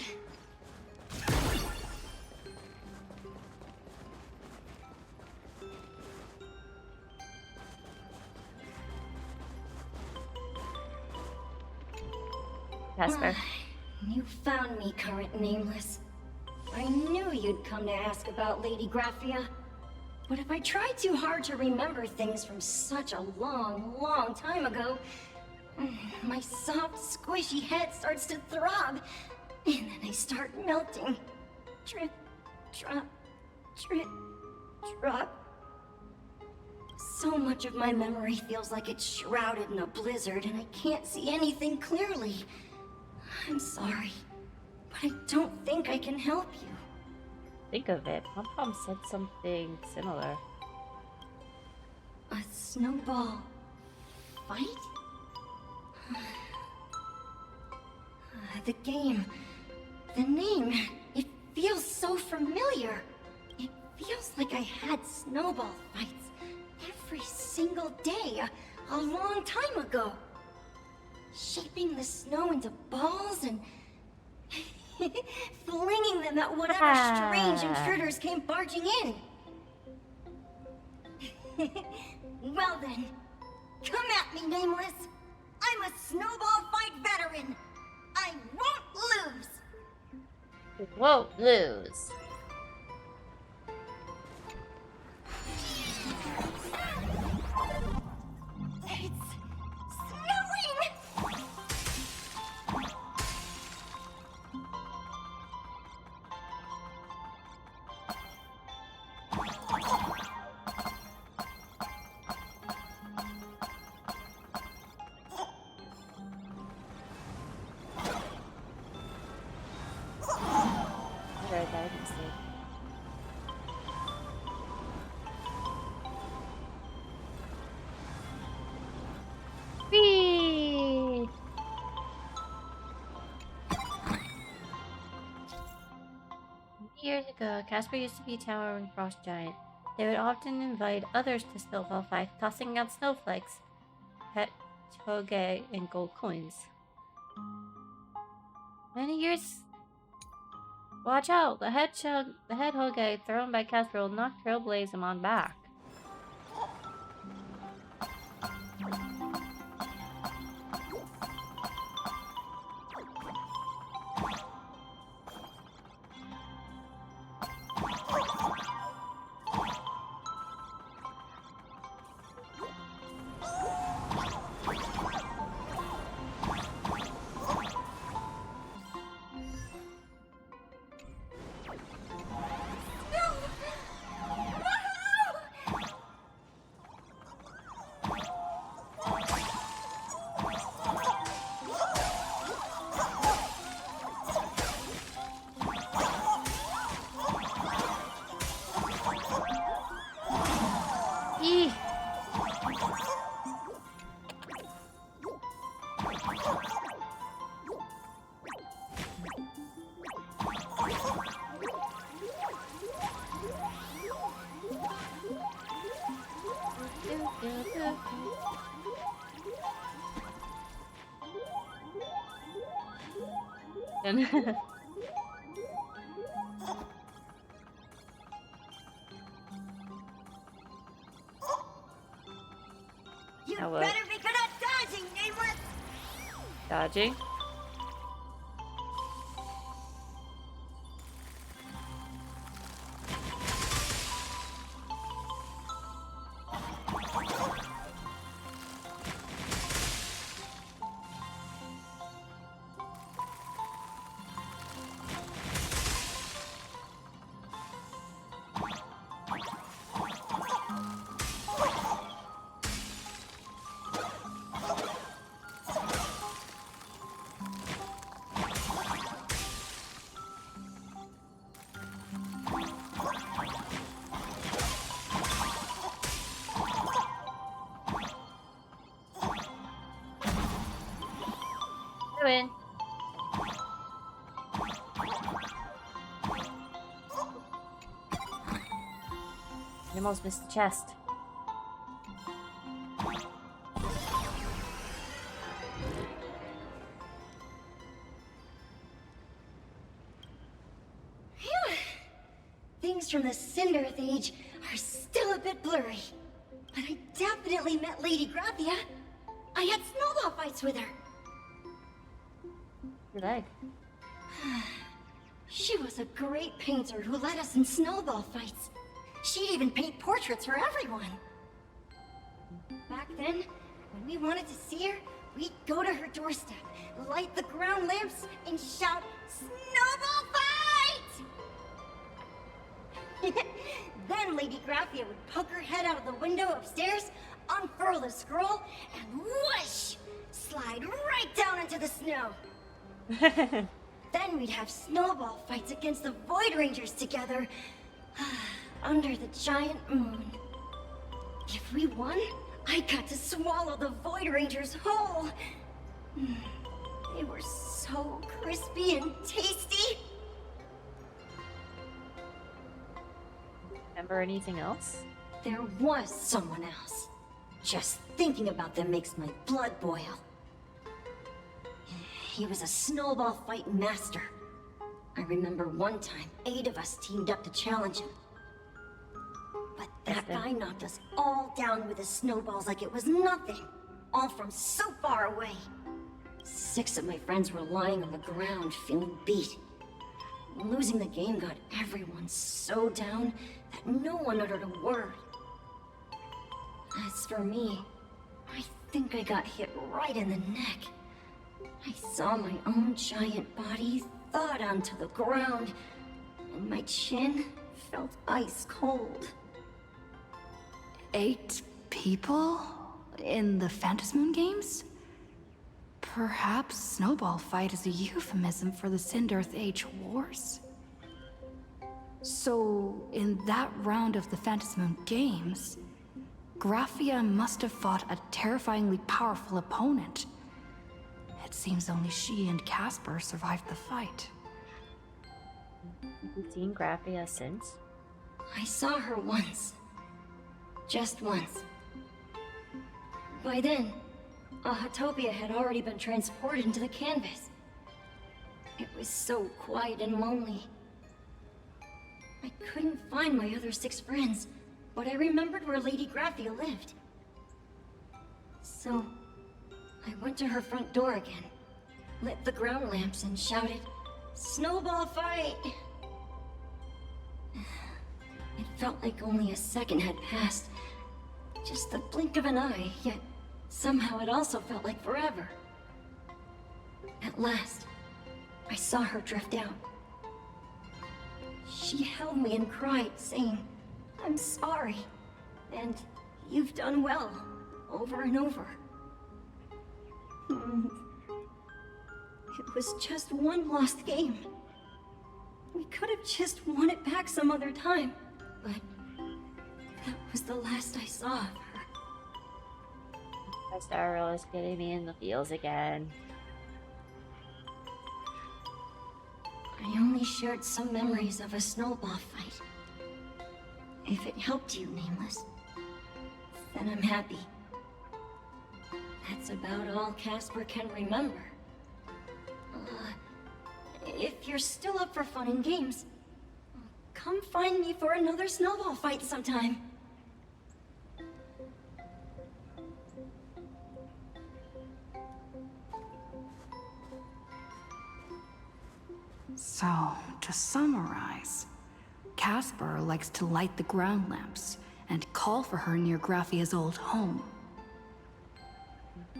Casper. You found me, current nameless. I knew you'd come to ask about Lady Graphia. But if I try too hard to remember things from such a long, long time ago, my soft, squishy head starts to throb, and then I start melting. Drip, drop, drip, drop. So much of my memory feels like it's shrouded in a blizzard and I can't see anything clearly. I'm sorry, but I don't think I can help you. Think of it. Pom-Pom said something similar. A snowball fight? The game, the name, it feels so familiar. It feels like I had snowball fights every single day a long time ago. Shaping the snow into balls and flinging them at whatever strange intruders came barging in. Well then, come at me, Nameless. I'm a snowball fight veteran. I won't lose. You won't lose. It's snowing! Alright, that was a mistake. Whee! Years ago, Casper used to be a towering frost giant. They would often invite others to snowball fight, tossing out snowflakes, pet toge, and gold coins. Many years. Watch out! The head hoge thrown by Casper will knock Trailblazemon back. You better be good at dodging, Nameless! Dodging? Win. You almost missed the chest. Phew. Things from the Cinder Age are still a bit blurry. But I definitely met Lady Graphia. I had snowball fights with her. Your leg. She was a great painter who led us in snowball fights. She'd even paint portraits for everyone. Back then, when we wanted to see her, we'd go to her doorstep, light the ground lamps, and shout, "Snowball fight!" Then Lady Graphia would poke her head out of the window upstairs, unfurl the scroll, and whoosh! Slide right down into the snow. Then we'd have snowball fights against the Void Rangers together, under the giant moon. If we won, I got to swallow the Void Rangers whole. They were so crispy and tasty. Remember anything else? There was someone else. Just thinking about them makes my blood boil. He was a snowball fight master. I remember one time, 8 of us teamed up to challenge him. But that guy knocked us all down with his snowballs like it was nothing. All from so far away. 6 of my friends were lying on the ground, feeling beat. Losing the game got everyone so down that no one uttered a word. As for me, I think I got hit right in the neck. I saw my own giant body thud onto the ground, and my chin felt ice cold. 8 people in the Phantasmoon games? Perhaps Snowball Fight is a euphemism for the Cinderth Age Wars? So, in that round of the Phantasmoon games, Graphia must have fought a terrifyingly powerful opponent. It seems only she and Casper survived the fight. Have you seen Graphia since? I saw her once. Just once. By then, Ahatopia had already been transported into the canvas. It was so quiet and lonely. I couldn't find my other 6 friends, but I remembered where Lady Graphia lived. So, I went to her front door again, lit the ground lamps, and shouted, "Snowball fight!" It felt like only a second had passed. Just the blink of an eye, yet somehow it also felt like forever. At last, I saw her drift out. She held me and cried, saying, "I'm sorry, and you've done well," over and over. It was just one lost game. We could have just won it back some other time, but that was the last I saw of her. My Starro is getting me in the feels again. I only shared some memories of a snowball fight. If it helped you, Nameless, then I'm happy. That's about all Casper can remember. If you're still up for fun and games, come find me for another snowball fight sometime. So, to summarize, Casper likes to light the ground lamps and call for her near Graphia's old home.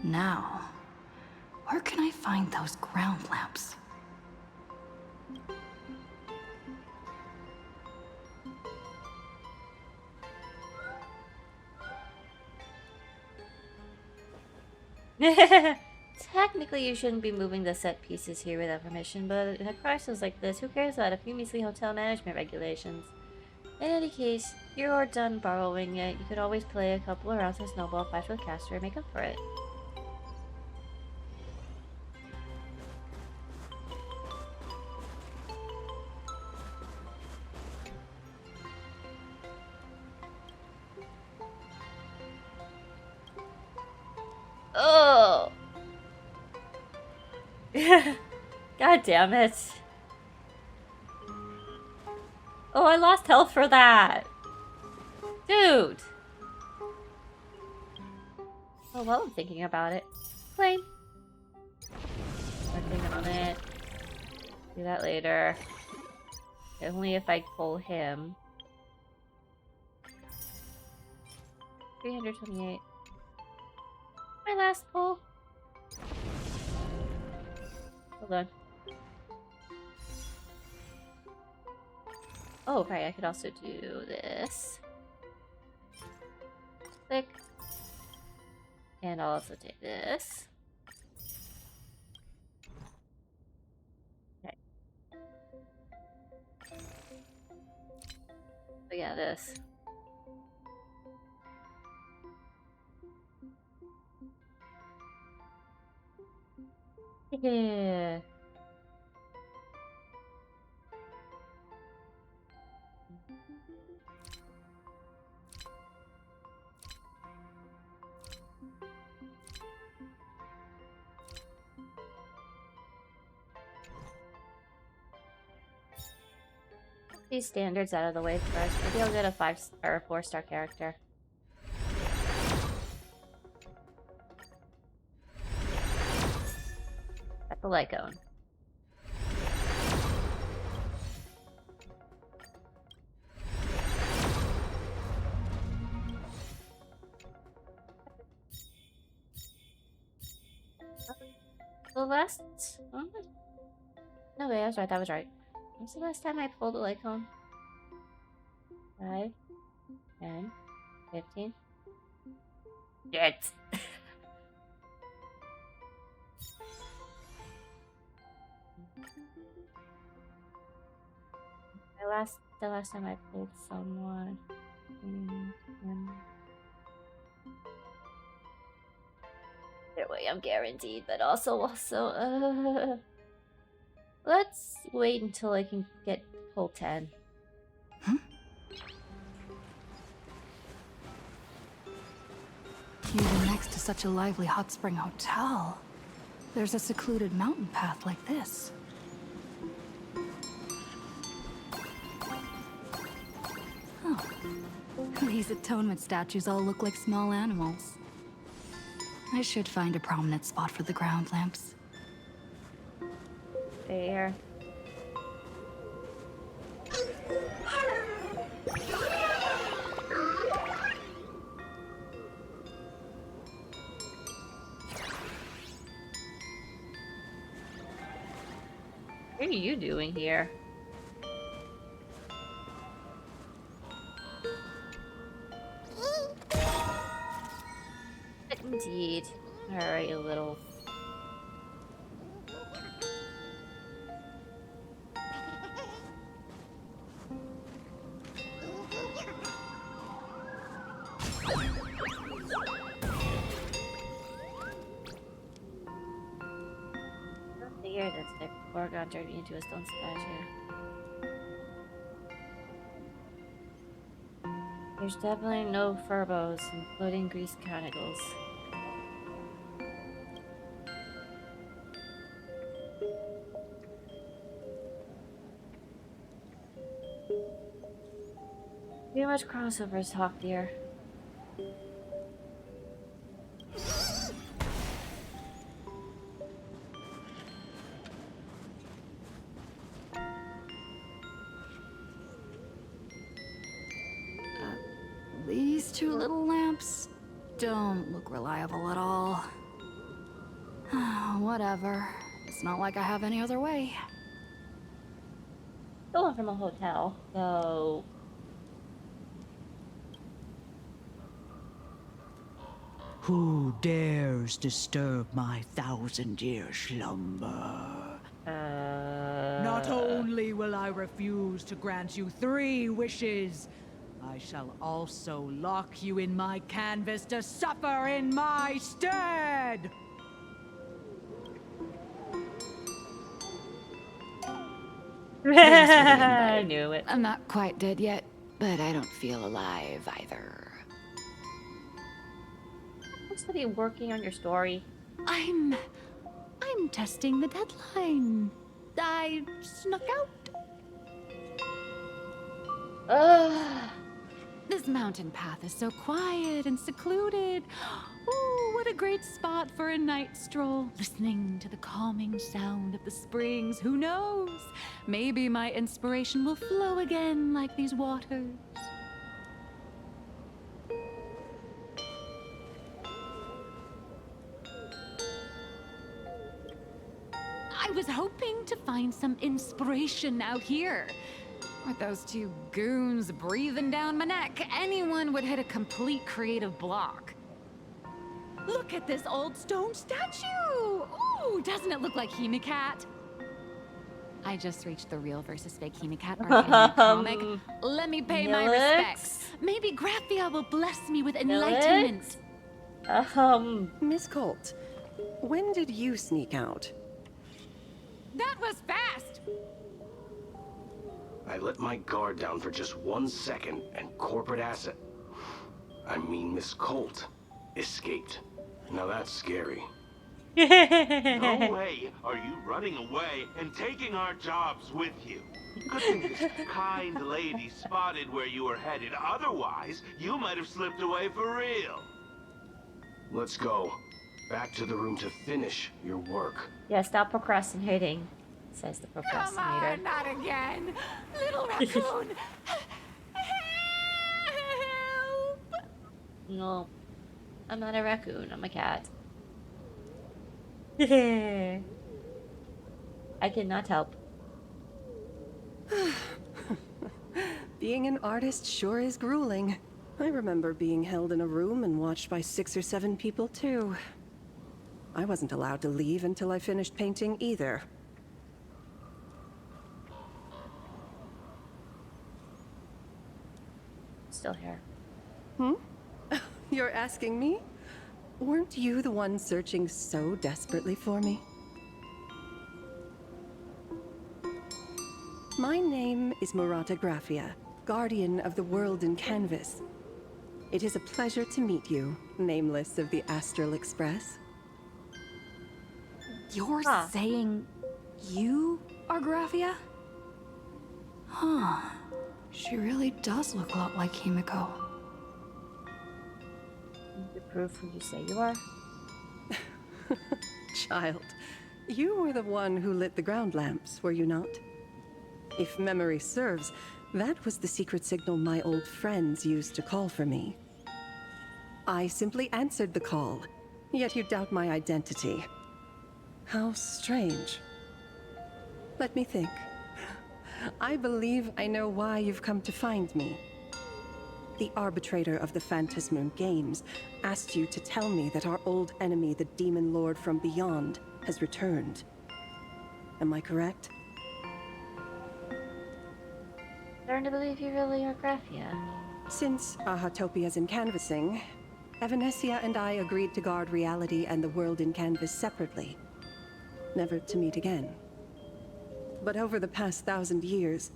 Now, where can I find those ground lamps? Technically, you shouldn't be moving the set pieces here without permission, but in a crisis like this, who cares about a few measly hotel management regulations? In any case, you're done borrowing it. You could always play a couple of rounds of snowball fights with Casper and make up for it. Oh! God damn it. Oh, I lost health for that. Dude. Oh, well, I'm thinking about it. Claim. I'm thinking on it. Do that later. Only if I pull him. 328. My last pull. Hold on. Oh, right, I could also do this. Click. And I'll also take this. Okay. So yeah, this. Yeah. These standards out of the way first. Maybe I'll get a 5 or a 4-star character. That's a Lycone. The last... No, wait, I was right. That was right. When's the last time I pulled a Lycone? 5, 10, 15. Shit! The last time I pulled someone. Either way, I'm guaranteed, but also, let's wait until I can get pull 10. Even next to such a lively hot spring hotel, there's a secluded mountain path like this. Oh. These atonement statues all look like small animals. I should find a prominent spot for the ground lamps. There. What are you doing here? Indeed. Alright, you little... The year that the Gorgon turned me into a stone statue. There's definitely no furbos, including grease cannicles. Too much crossovers, Hawk dear. These two little lamps don't look reliable at all. Whatever. It's not like I have any other way. Stolen from a hotel, so... Who dares disturb my 1,000-year slumber? Not only will I refuse to grant you 3 wishes, I shall also lock you in my canvas to suffer in my stead! I knew it. I'm not quite dead yet, but I don't feel alive either. Looks to be working on your story. I'm testing the deadline. I snuck out. This mountain path is so quiet and secluded. Ooh, what a great spot for a night stroll. Listening to the calming sound of the springs. Who knows? Maybe my inspiration will flow again like these waters. I was hoping to find some inspiration out here. With those two goons breathing down my neck, anyone would hit a complete creative block. Look at this old stone statue! Ooh, doesn't it look like Himicat? I just reached the real versus fake Himicat arcane comic. Let me pay my respects. Maybe Graphia will bless me with enlightenment. Miss Colt, when did you sneak out? That was fast! I let my guard down for just 1 second, and corporate asset, I mean Miss Colt, escaped. Now that's scary. No way are you running away and taking our jobs with you. Good thing this kind lady spotted where you were headed. Otherwise, you might have slipped away for real. Let's go. Back to the room to finish your work. Yeah, stop procrastinating, says the procrastinator. Come on, not again! Little raccoon! Help! No, I'm not a raccoon, I'm a cat. I cannot help. Being an artist sure is grueling. I remember being held in a room and watched by 6 or 7 people too. I wasn't allowed to leave until I finished painting either. Still here. You're asking me? Weren't you the one searching so desperately for me? My name is Graphia, guardian of the world in Kamvas. It is a pleasure to meet you, nameless of the Astral Express. You're saying you are Graphia? Huh. She really does look a lot like Himiko. To prove who you say you are. Child, you were the one who lit the ground lamps, were you not? If memory serves, that was the secret signal my old friends used to call for me. I simply answered the call, yet you doubt my identity. How strange. Let me think. I believe I know why you've come to find me. The arbitrator of the Phantasmoon Games asked you to tell me that our old enemy, the Demon Lord from Beyond, has returned. Am I correct? Starting to believe you really are Graphia. Since Ahatopia's in canvassing, Evanesia and I agreed to guard reality and the world in Kamvas separately, never to meet again. But over the past 1,000 years,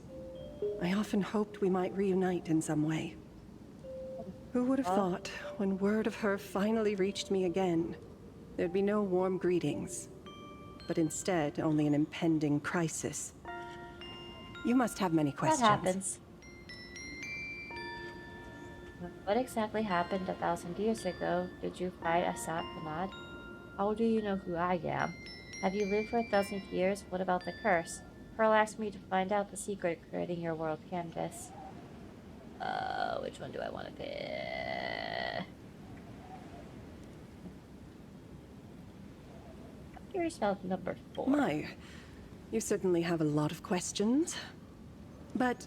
I often hoped we might reunite in some way. Who would have thought, when word of her finally reached me again, there'd be no warm greetings, but instead only an impending crisis. You must have many questions. What happens? What exactly happened 1,000 years ago? Did you fight Asat Panad? How do you know who I am? Have you lived for 1,000 years? What about the curse? Pearl asked me to find out the secret of creating your world canvas. Which one do I want to pick? I'm curious about number 4. My, you certainly have a lot of questions. But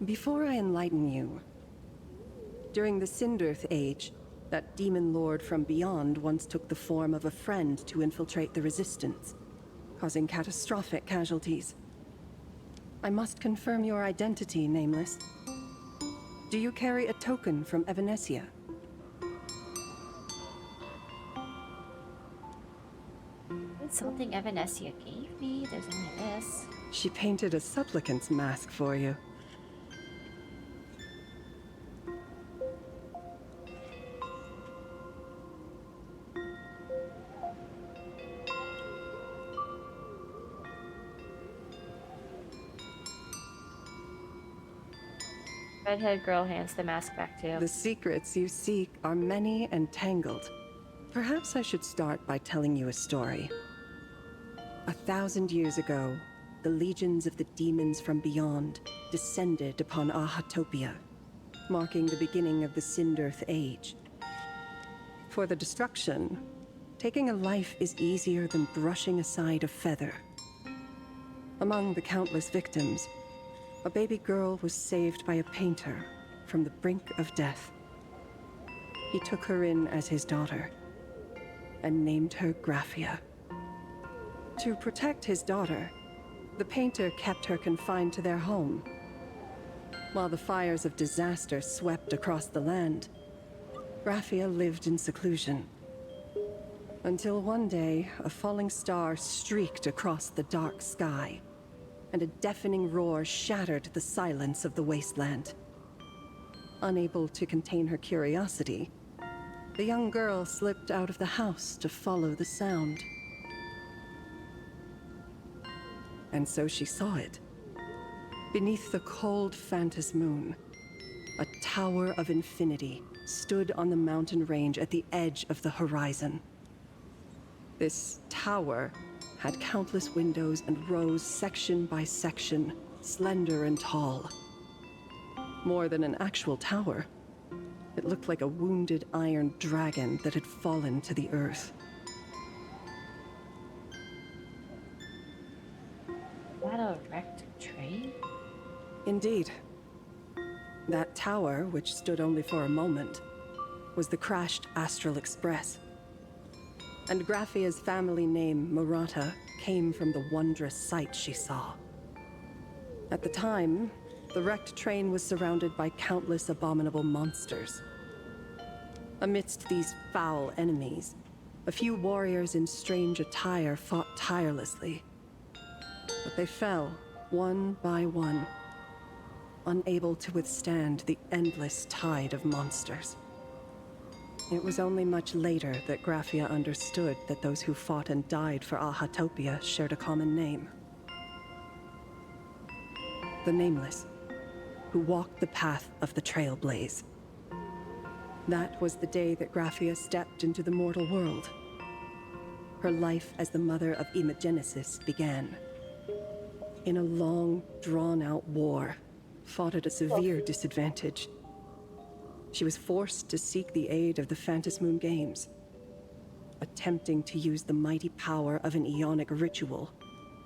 before I enlighten you, during the Cinderth Age, that demon lord from beyond once took the form of a friend to infiltrate the Resistance, causing catastrophic casualties. I must confirm your identity, Nameless. Do you carry a token from Evanesia? It's something Evanesia gave me. There's only this. She painted a supplicant's mask for you. Redhead girl hands the mask back to you. The secrets you seek are many and tangled. Perhaps I should start by telling you a story. 1,000 years ago, the legions of the demons from beyond descended upon Ahatopia, marking the beginning of the Cinderth Age. For the destruction, taking a life is easier than brushing aside a feather. Among the countless victims, a baby girl was saved by a painter from the brink of death. He took her in as his daughter and named her Graphia. To protect his daughter, the painter kept her confined to their home. While the fires of disaster swept across the land, Graphia lived in seclusion. Until one day, a falling star streaked across the dark sky, and a deafening roar shattered the silence of the wasteland. Unable to contain her curiosity, the young girl slipped out of the house to follow the sound. And so she saw it. Beneath the cold Phantas moon, a tower of infinity stood on the mountain range at the edge of the horizon. This tower had countless windows and rose section by section, slender and tall. More than an actual tower, it looked like a wounded iron dragon that had fallen to the earth. Is that a wrecked train? Indeed. That tower, which stood only for a moment, was the crashed Astral Express. And Graphia's family name, Murata, came from the wondrous sight she saw. At the time, the wrecked train was surrounded by countless abominable monsters. Amidst these foul enemies, a few warriors in strange attire fought tirelessly. But they fell, one by one, unable to withstand the endless tide of monsters. It was only much later that Graphia understood that those who fought and died for Ahatopia shared a common name. The Nameless, who walked the path of the Trailblaze. That was the day that Graphia stepped into the mortal world. Her life as the mother of Imogenesis began. In a long, drawn-out war, fought at a severe disadvantage. She was forced to seek the aid of the Phantas Moon Games, attempting to use the mighty power of an Ionic ritual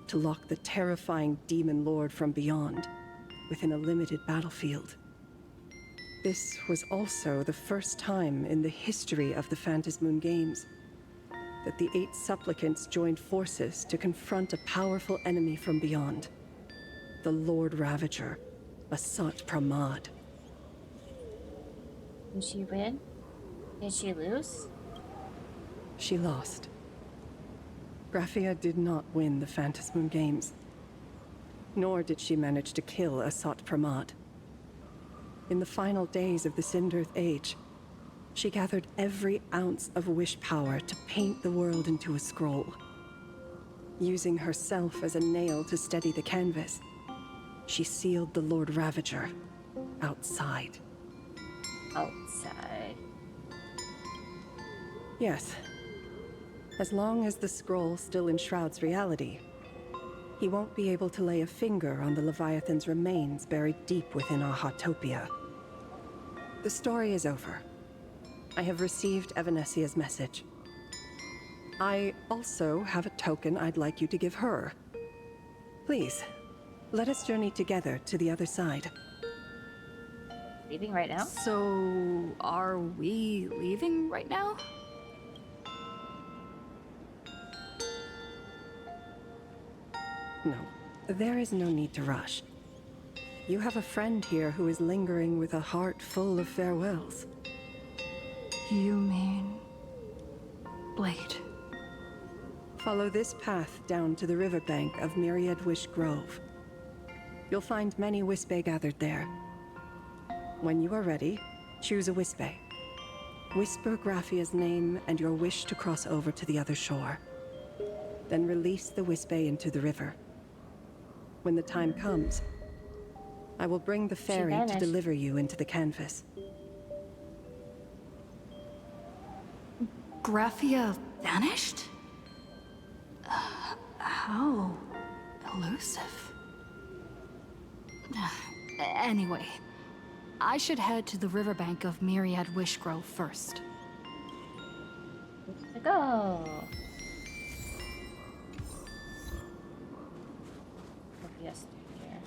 to lock the terrifying demon lord from beyond within a limited battlefield. This was also the first time in the history of the Phantas Moon Games that the 8 supplicants joined forces to confront a powerful enemy from beyond, the Lord Ravager, Asat Pramad. Did she win? Did she lose? She lost. Graphia did not win the Phantas Moon Games, nor did she manage to kill Asat Pramad. In the final days of the Sindirth Age, she gathered every ounce of wish power to paint the world into a scroll. Using herself as a nail to steady the canvas, she sealed the Lord Ravager outside. Outside. Yes. As long as the scroll still enshrouds reality, he won't be able to lay a finger on the Leviathan's remains buried deep within Ahatopia. The story is over. I have received Evanesia's message. I also have a token I'd like you to give her. Please, let us journey together to the other side. Leaving right now? So, are we leaving right now? No, there is no need to rush. You have a friend here who is lingering with a heart full of farewells. You mean... Blade? Follow this path down to the riverbank of Myriad Wish Grove. You'll find many Wispe gathered there. When you are ready, choose a Wispe. Whisper Graphia's name and your wish to cross over to the other shore. Then release the Wispe into the river. When the time comes, I will bring the ferry to deliver you into the canvas. Graphia vanished? How elusive. Anyway, I should head to the riverbank of Myriad Wish Grove first. Let's go. Yes, here.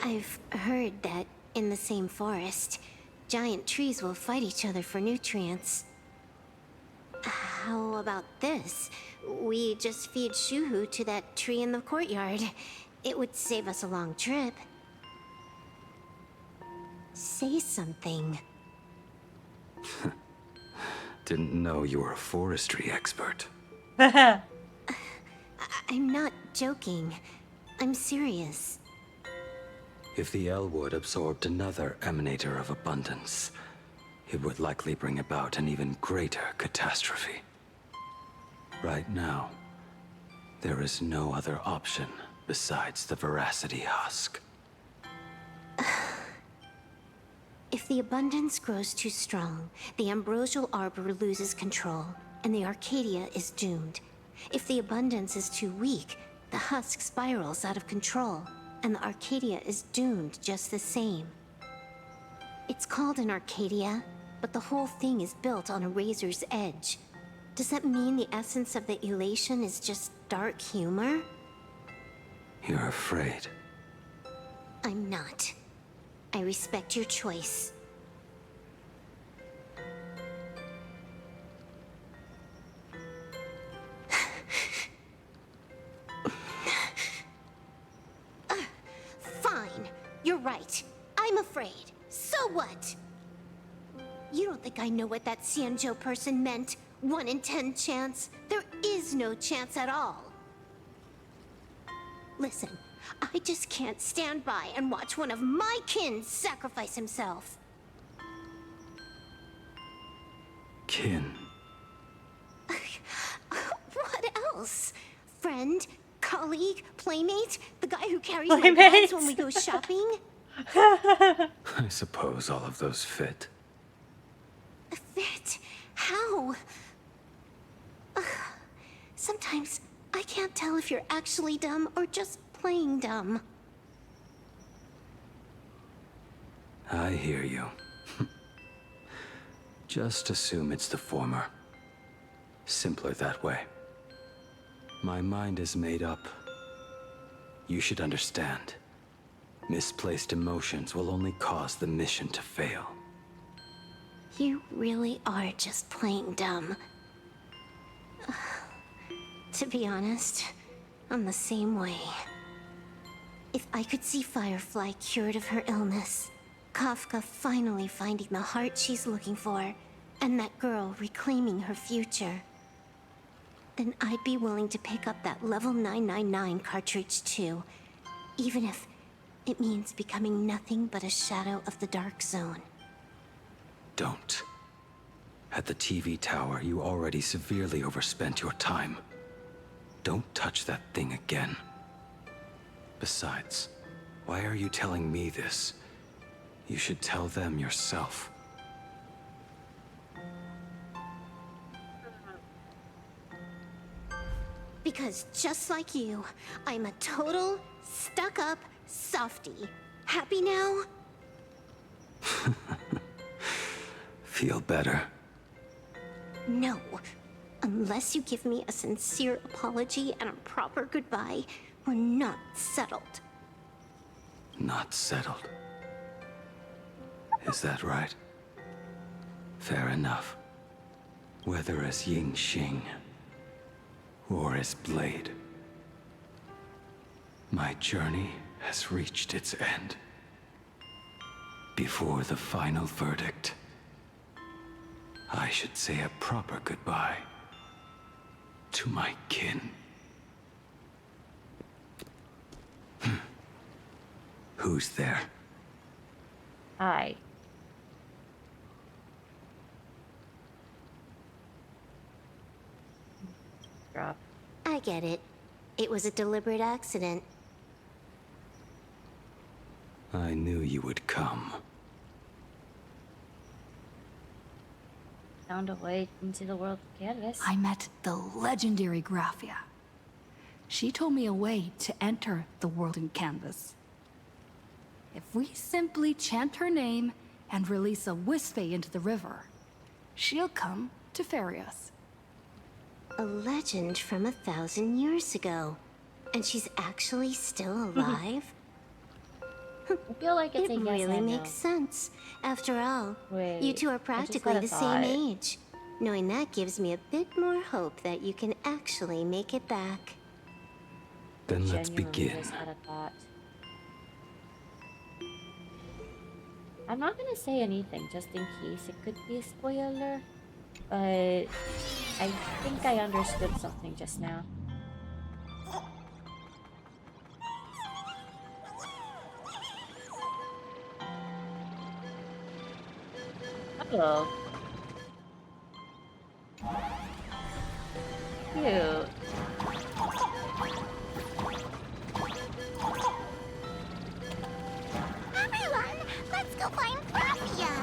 I've heard that in the same forest, giant trees will fight each other for nutrients. How about this? We just feed Shuhu to that tree in the courtyard. It would save us a long trip. Say something. Didn't know you were a forestry expert. I'm not joking. I'm serious. If the Elwood absorbed another emanator of abundance, it would likely bring about an even greater catastrophe. Right now, there is no other option besides the Veracity Husk. If the abundance grows too strong, the ambrosial arbor loses control, and the Arcadia is doomed. If the abundance is too weak, the husk spirals out of control, and the Arcadia is doomed just the same. It's called an Arcadia, but the whole thing is built on a razor's edge. Does that mean the essence of the elation is just dark humor? You're afraid. I'm not. I respect your choice. Fine. You're right. I'm afraid. So what? You don't think I know what that Xianzhou person meant? 1 in 10 chance? There is no chance at all. Listen, I just can't stand by and watch one of my kin sacrifice himself. Kin. What else? Friend? Colleague? Playmate? The guy who carries my bags when we go shopping? I suppose all of those fit. Fit? How? Sometimes I can't tell if you're actually dumb or just playing dumb. I hear you. Just assume it's the former. Simpler that way. My mind is made up. You should understand. Misplaced emotions will only cause the mission to fail. You really are just playing dumb. To be honest, I'm the same way. If I could see Firefly cured of her illness, Kafka finally finding the heart she's looking for, and that girl reclaiming her future, then I'd be willing to pick up that level 999 cartridge too, even if it means becoming nothing but a shadow of the Dark Zone. Don't. At the TV tower, you already severely overspent your time. Don't touch that thing again. Besides, why are you telling me this? You should tell them yourself. Because just like you, I'm a total, stuck-up softie. Happy now? Feel better? No. Unless you give me a sincere apology and a proper goodbye, we're not settled. Not settled. Is that right? Fair enough. Whether as Ying Xing or as Blade, my journey has reached its end. Before the final verdict, I should say a proper goodbye to my kin. Who's there? Hi. Drop. I get it. It was a deliberate accident. I knew you would come. Found a way into the world of Kamvas. I met the legendary Graphia. She told me a way to enter the world in Kamvas. If we simply chant her name and release a Wispe into the river, she'll come to ferry us. A legend from 1,000 years ago. And she's actually still alive? I feel like it's it a yes really and makes no. sense. After all, Wait, you two are I just practically had a the same thought. age. Knowing that gives me a bit more hope that you can actually make it back. Then let's Genuinely begin. just had a thought. I'm not gonna say anything just in case it could be a spoiler, but I think I understood something just now. Oh. Cute. Everyone, let's go find Graphia.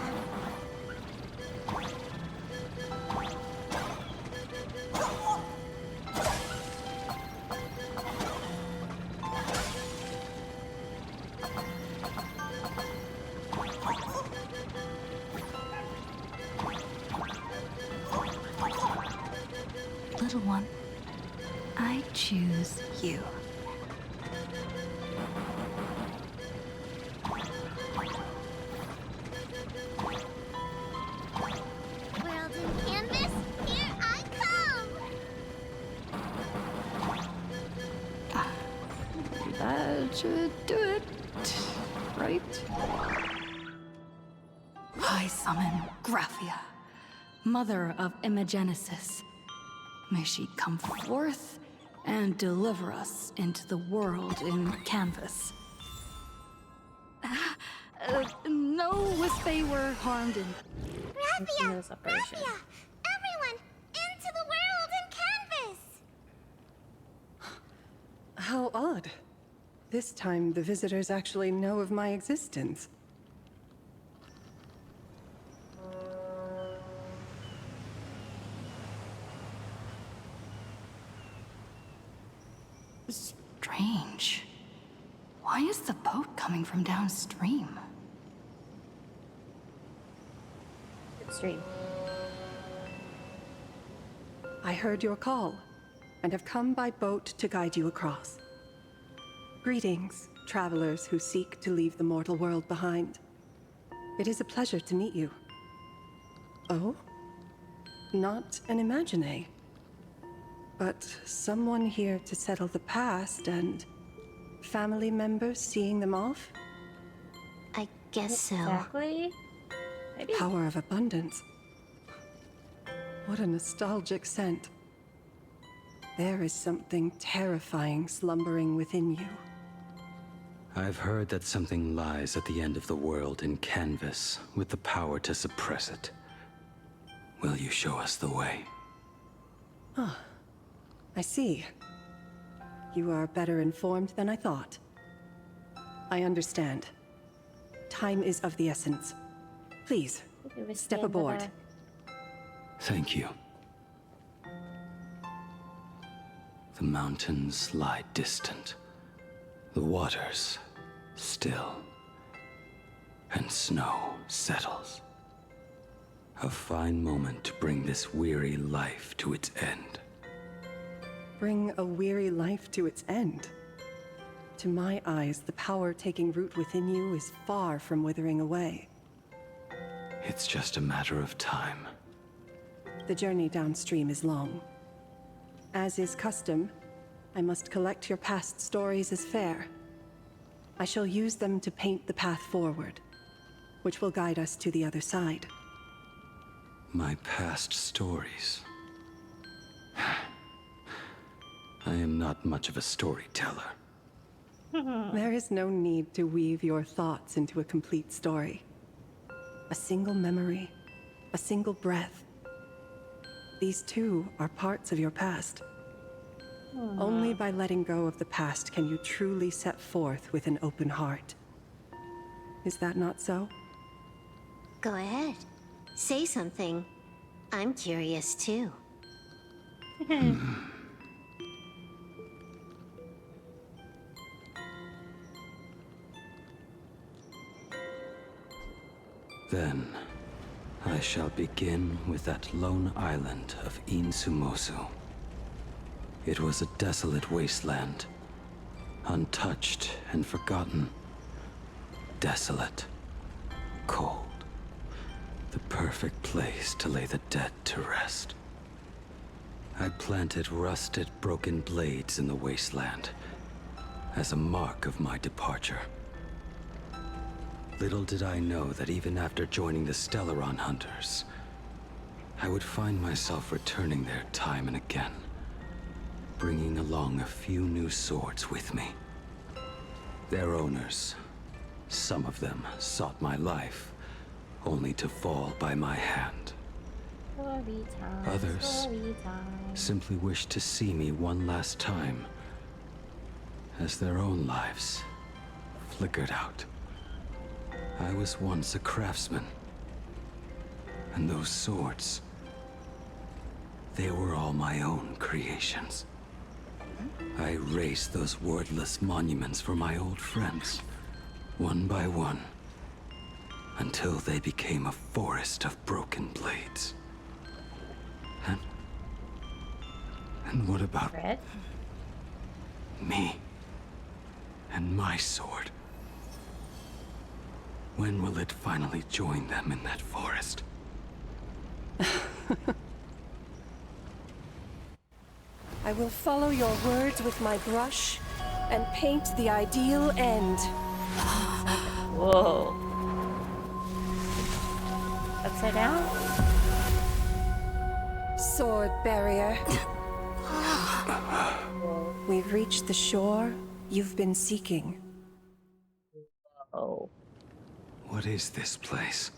Little one, I choose you. World in canvas, here I come. That should do it, right? I summon Graphia, mother of Imagenesis. May she come forth and deliver us into the world in Kamvas. Know if they were harmed in Graphia! Graphia! Everyone, into the world in canvas! How odd. This time, the visitors actually know of my existence. Strange. Why is the boat coming from downstream? Upstream. I heard your call, and have come by boat to guide you across. Greetings, travelers who seek to leave the mortal world behind. It is a pleasure to meet you. Oh? Not an Imagine, but someone here to settle the past and family members seeing them off? I guess so. Exactly. Maybe. Power of abundance. What a nostalgic scent. There is something terrifying slumbering within you. I've heard that something lies at the end of the world in Kamvas with the power to suppress it. Will you show us the way? Ah, I see. You are better informed than I thought. I understand. Time is of the essence. Please, step aboard. Thank you. The mountains lie distant. The waters still. And snow settles. A fine moment to bring this weary life to its end. Bring a weary life to its end. To my eyes, the power taking root within you is far from withering away. It's just a matter of time. The journey downstream is long. As is custom, I must collect your past stories as fair. I shall use them to paint the path forward, which will guide us to the other side. My past stories. I am not much of a storyteller. There is no need to weave your thoughts into a complete story. A single memory, a single breath. These too are parts of your past. Only by letting go of the past can you truly set forth with an open heart. Is that not so? Go ahead. Say something. I'm curious too. Then, I shall begin with that lone island of Insumosu. It was a desolate wasteland, untouched and forgotten. desolate, cold. The perfect place to lay the dead to rest. I planted rusted, broken blades in the wasteland as a mark of my departure. Little did I know that even after joining the Stellaron Hunters, I would find myself returning there time and again, bringing along a few new swords with me. Their owners, some of them sought my life, only to fall by my hand. Others simply wished to see me one last time, as their own lives flickered out. I was once a craftsman, and those swords, they were all my own creations. I raised those wordless monuments for my old friends, one by one, until they became a forest of broken blades. And what about me and my sword? When will it finally join them in that forest? I will follow your words with my brush and paint the ideal end. Whoa. Upside down? Sword barrier. We've reached the shore you've been seeking. Oh. What is this place?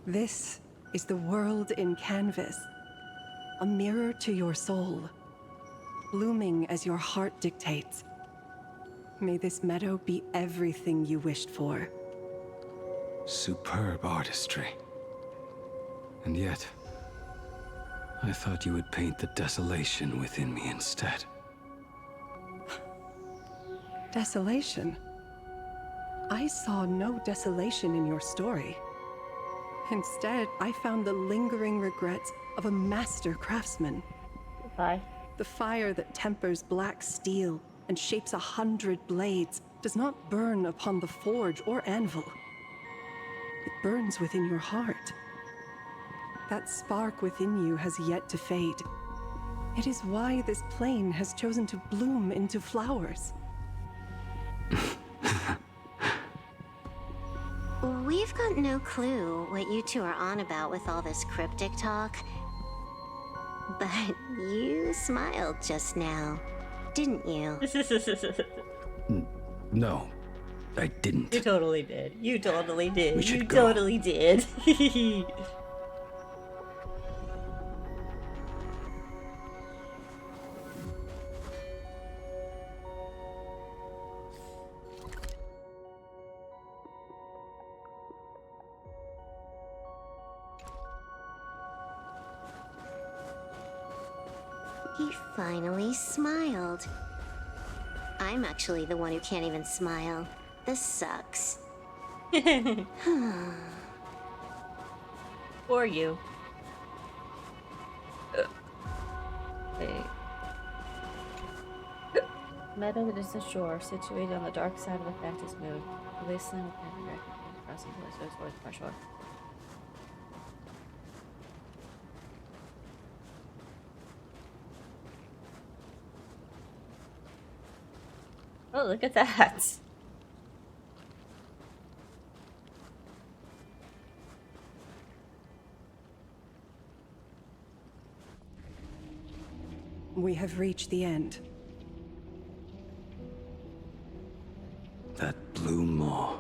This is the world in Kamvas. A mirror to your soul, blooming as your heart dictates. May this meadow be everything you wished for. Superb artistry. And yet, I thought you would paint the desolation within me instead. Desolation? I saw no desolation in your story. Instead, I found the lingering regrets of a master craftsman. Bye. The fire that tempers black steel and shapes 100 blades does not burn upon the forge or anvil. It burns within your heart. That spark within you has yet to fade. It is why this plane has chosen to bloom into flowers. We've got no clue what you two are on about with all this cryptic talk. But you smiled just now, didn't you? No, I didn't. You totally did. You totally did. We should You go. totally did. He finally smiled. I'm actually the one who can't even smile. This sucks. For you. Wait. Meadow that is the shore, situated on the dark side of the Fantas moon. The wasteland with Planarcadia crossing the towards the shore. Oh, look at that. We have reached the end. That blue maw.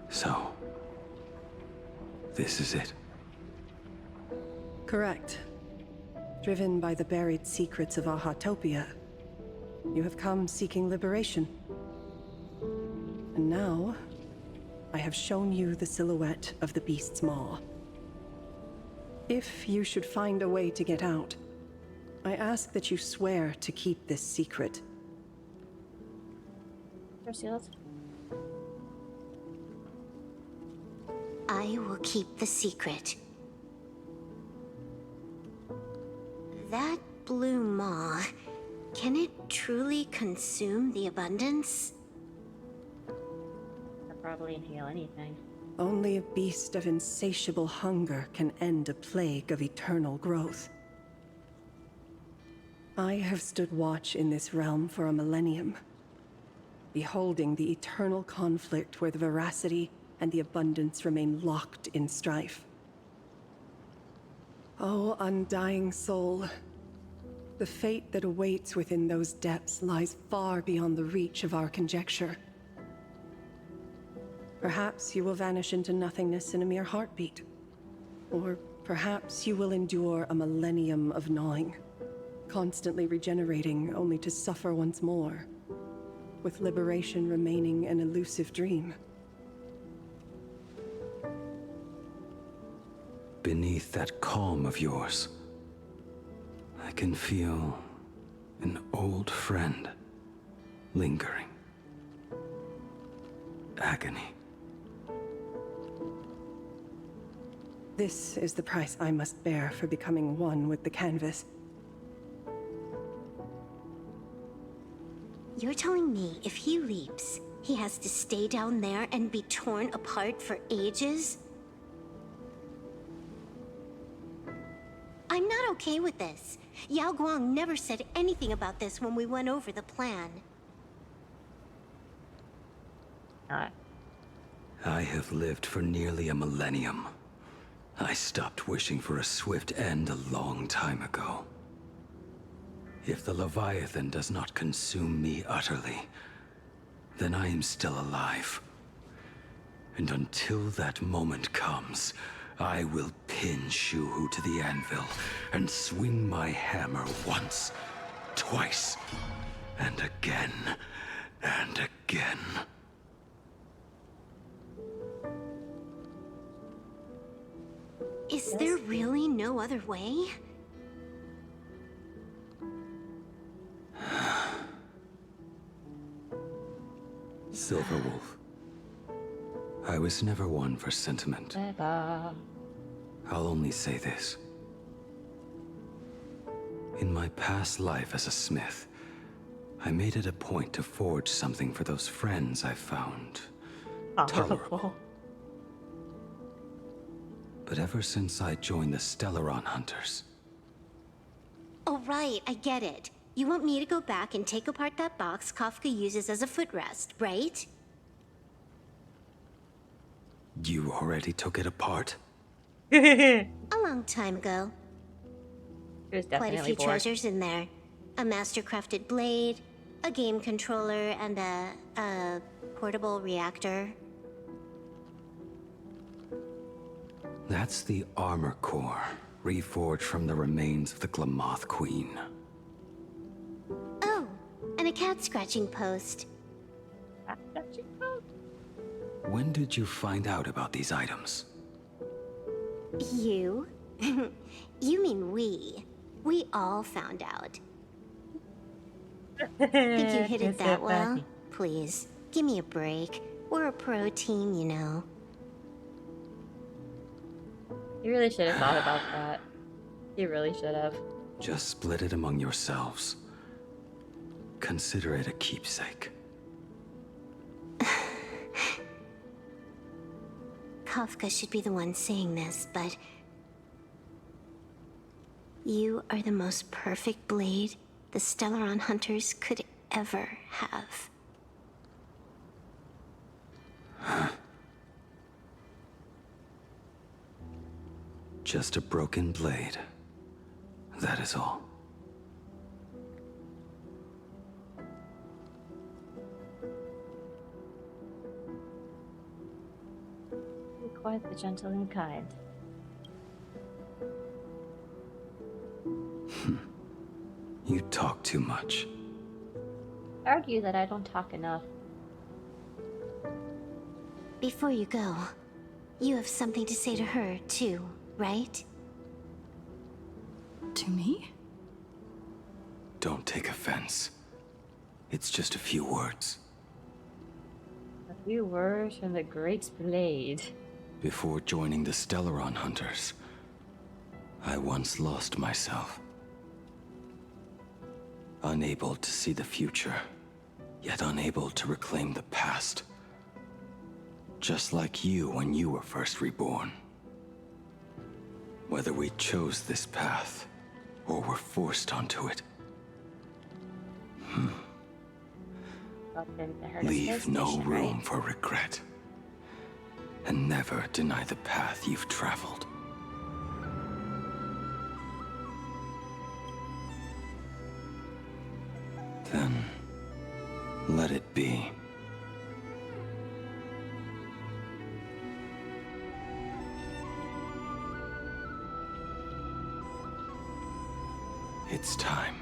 So, this is it. Correct. Driven by the buried secrets of Ahatopia, you have come seeking liberation. And now, I have shown you the silhouette of the beast's maw. If you should find a way to get out, I ask that you swear to keep this secret. I will keep the secret. That blue maw, can it truly consume the abundance? probably inhale anything. Only a beast of insatiable hunger can end a plague of eternal growth. I have stood watch in this realm for a millennium, beholding the eternal conflict where the veracity and the abundance remain locked in strife. Oh, undying soul, the fate that awaits within those depths lies far beyond the reach of our conjecture. Perhaps you will vanish into nothingness in a mere heartbeat. Or perhaps you will endure a millennium of gnawing, constantly regenerating only to suffer once more, with liberation remaining an elusive dream. Beneath that calm of yours, I can feel an old friend lingering. Agony. This is the price I must bear for becoming one with the canvas. You're telling me if he leaps, he has to stay down there and be torn apart for ages? I'm not okay with this. Yao Guang never said anything about this when we went over the plan. I have lived for nearly a millennium. I stopped wishing for a swift end a long time ago. If the Leviathan does not consume me utterly, then I am still alive. And until that moment comes, I will pin Shuhu to the anvil and swing my hammer once, twice, and again, and again. Is there really no other way? Silverwolf, I was never one for sentiment. I'll only say this. In my past life as a smith, I made it a point to forge something for those friends I found tolerable. But ever since I joined the Stellaron Hunters... Oh right, I get it. You want me to go back and take apart that box Kafka uses as a footrest, right? You already took it apart? A long time ago. It was Quite a definitely few bored. treasures in there. A master-crafted blade, a game controller, and a portable reactor. That's the armor core, reforged from the remains of the Glamoth Queen. Oh, and a cat-scratching post. When did you find out about these items? You? You mean we. We all found out. Think you hit it that well? Please, give me a break. We're a pro team, you know. You really should have thought about that. You really should have. Just split it among yourselves. Consider it a keepsake. Kafka should be the one saying this, but... You are the most perfect blade the Stellaron Hunters could ever have. Just a broken blade. That is all. Be quite the gentle and kind. You talk too much. Argue that I don't talk enough. Before you go, you have something to say to her, too, right? To me? Don't take offense. It's just a few words. A few words from the Great Blade. Before joining the Stellaron Hunters, I once lost myself. Unable to see the future, yet unable to reclaim the past. Just like you when you were first reborn. Whether we chose this path, or were forced onto it. Leave no room for regret. And never deny the path you've traveled. Then, let it be. It's time.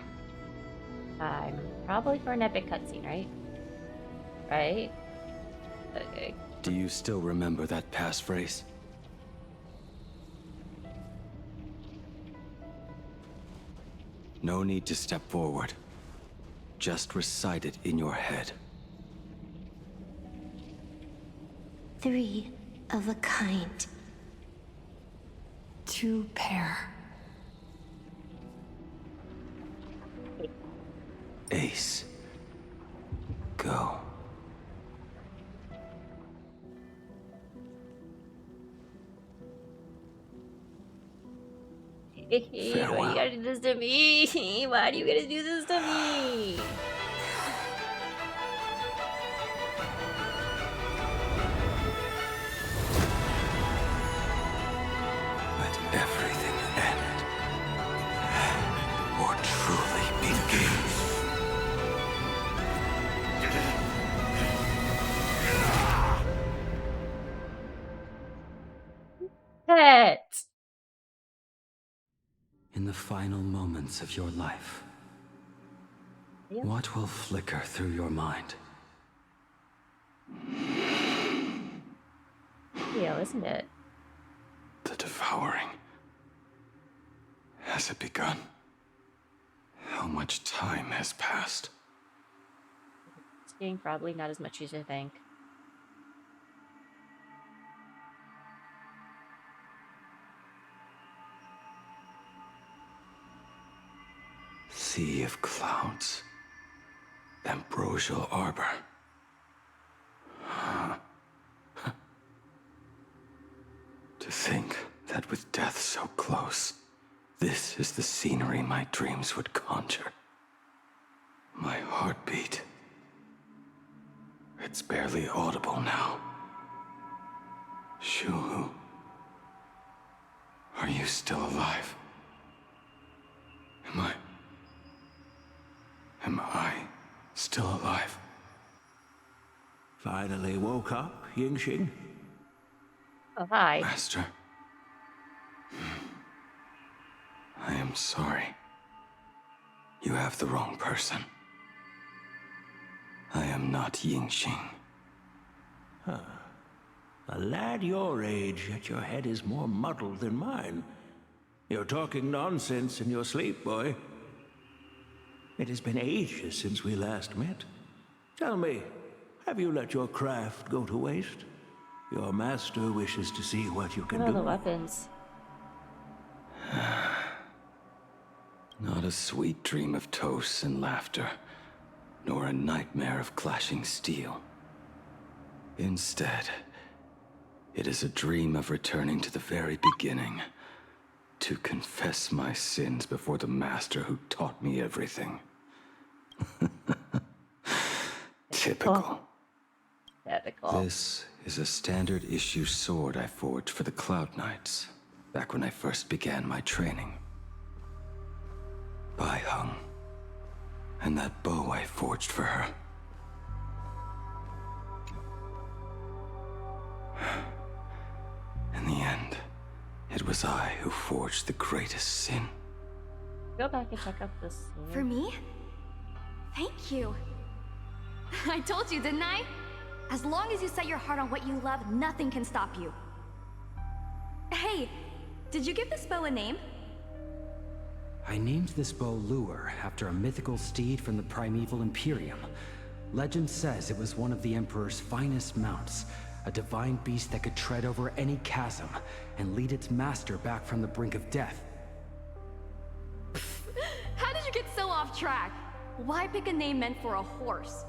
Time. Probably for an epic cutscene, right? Right? Okay. Do you still remember that passphrase? No need to step forward. Just recite it in your head. 3 of a kind. 2 pair. Ace. Go. Why you gotta do this to me? Why do you gotta do this to me? Let everything end. Or truly begin. Pet! In the final moments of your life, what will flicker through your mind? Yeah, isn't it? The devouring. Has it begun? How much time has passed? Skiing probably not as much as you think. Sea of clouds. Ambrosial arbor. To think that with death so close, this is the scenery my dreams would conjure. My heartbeat. It's barely audible now. Shuhu. Are you still alive? Am I still alive? Finally woke up, Yingxing? Oh, hi. Master. I am sorry. You have the wrong person. I am not Yingxing. Huh. A lad your age, yet your head is more muddled than mine. You're talking nonsense in your sleep, boy. It has been ages since we last met. Tell me, have you let your craft go to waste? Your master wishes to see what you can do. What are the weapons? Not a sweet dream of toasts and laughter, nor a nightmare of clashing steel. Instead, it is a dream of returning to the very beginning, to confess my sins before the master who taught me everything. Typical. Typical. This is a standard issue sword I forged for the Cloud Knights, back when I first began my training. Bai Hung, and that bow I forged for her. In the end, it was I who forged the greatest sin. Go back and check out this scene. For me? Thank you. I told you, didn't I? As long as you set your heart on what you love, nothing can stop you. Hey, did you give this bow a name? I named this bow Lure after a mythical steed from the primeval Imperium. Legend says it was one of the Emperor's finest mounts, a divine beast that could tread over any chasm and lead its master back from the brink of death. How did you get so off track? Why pick a name meant for a horse?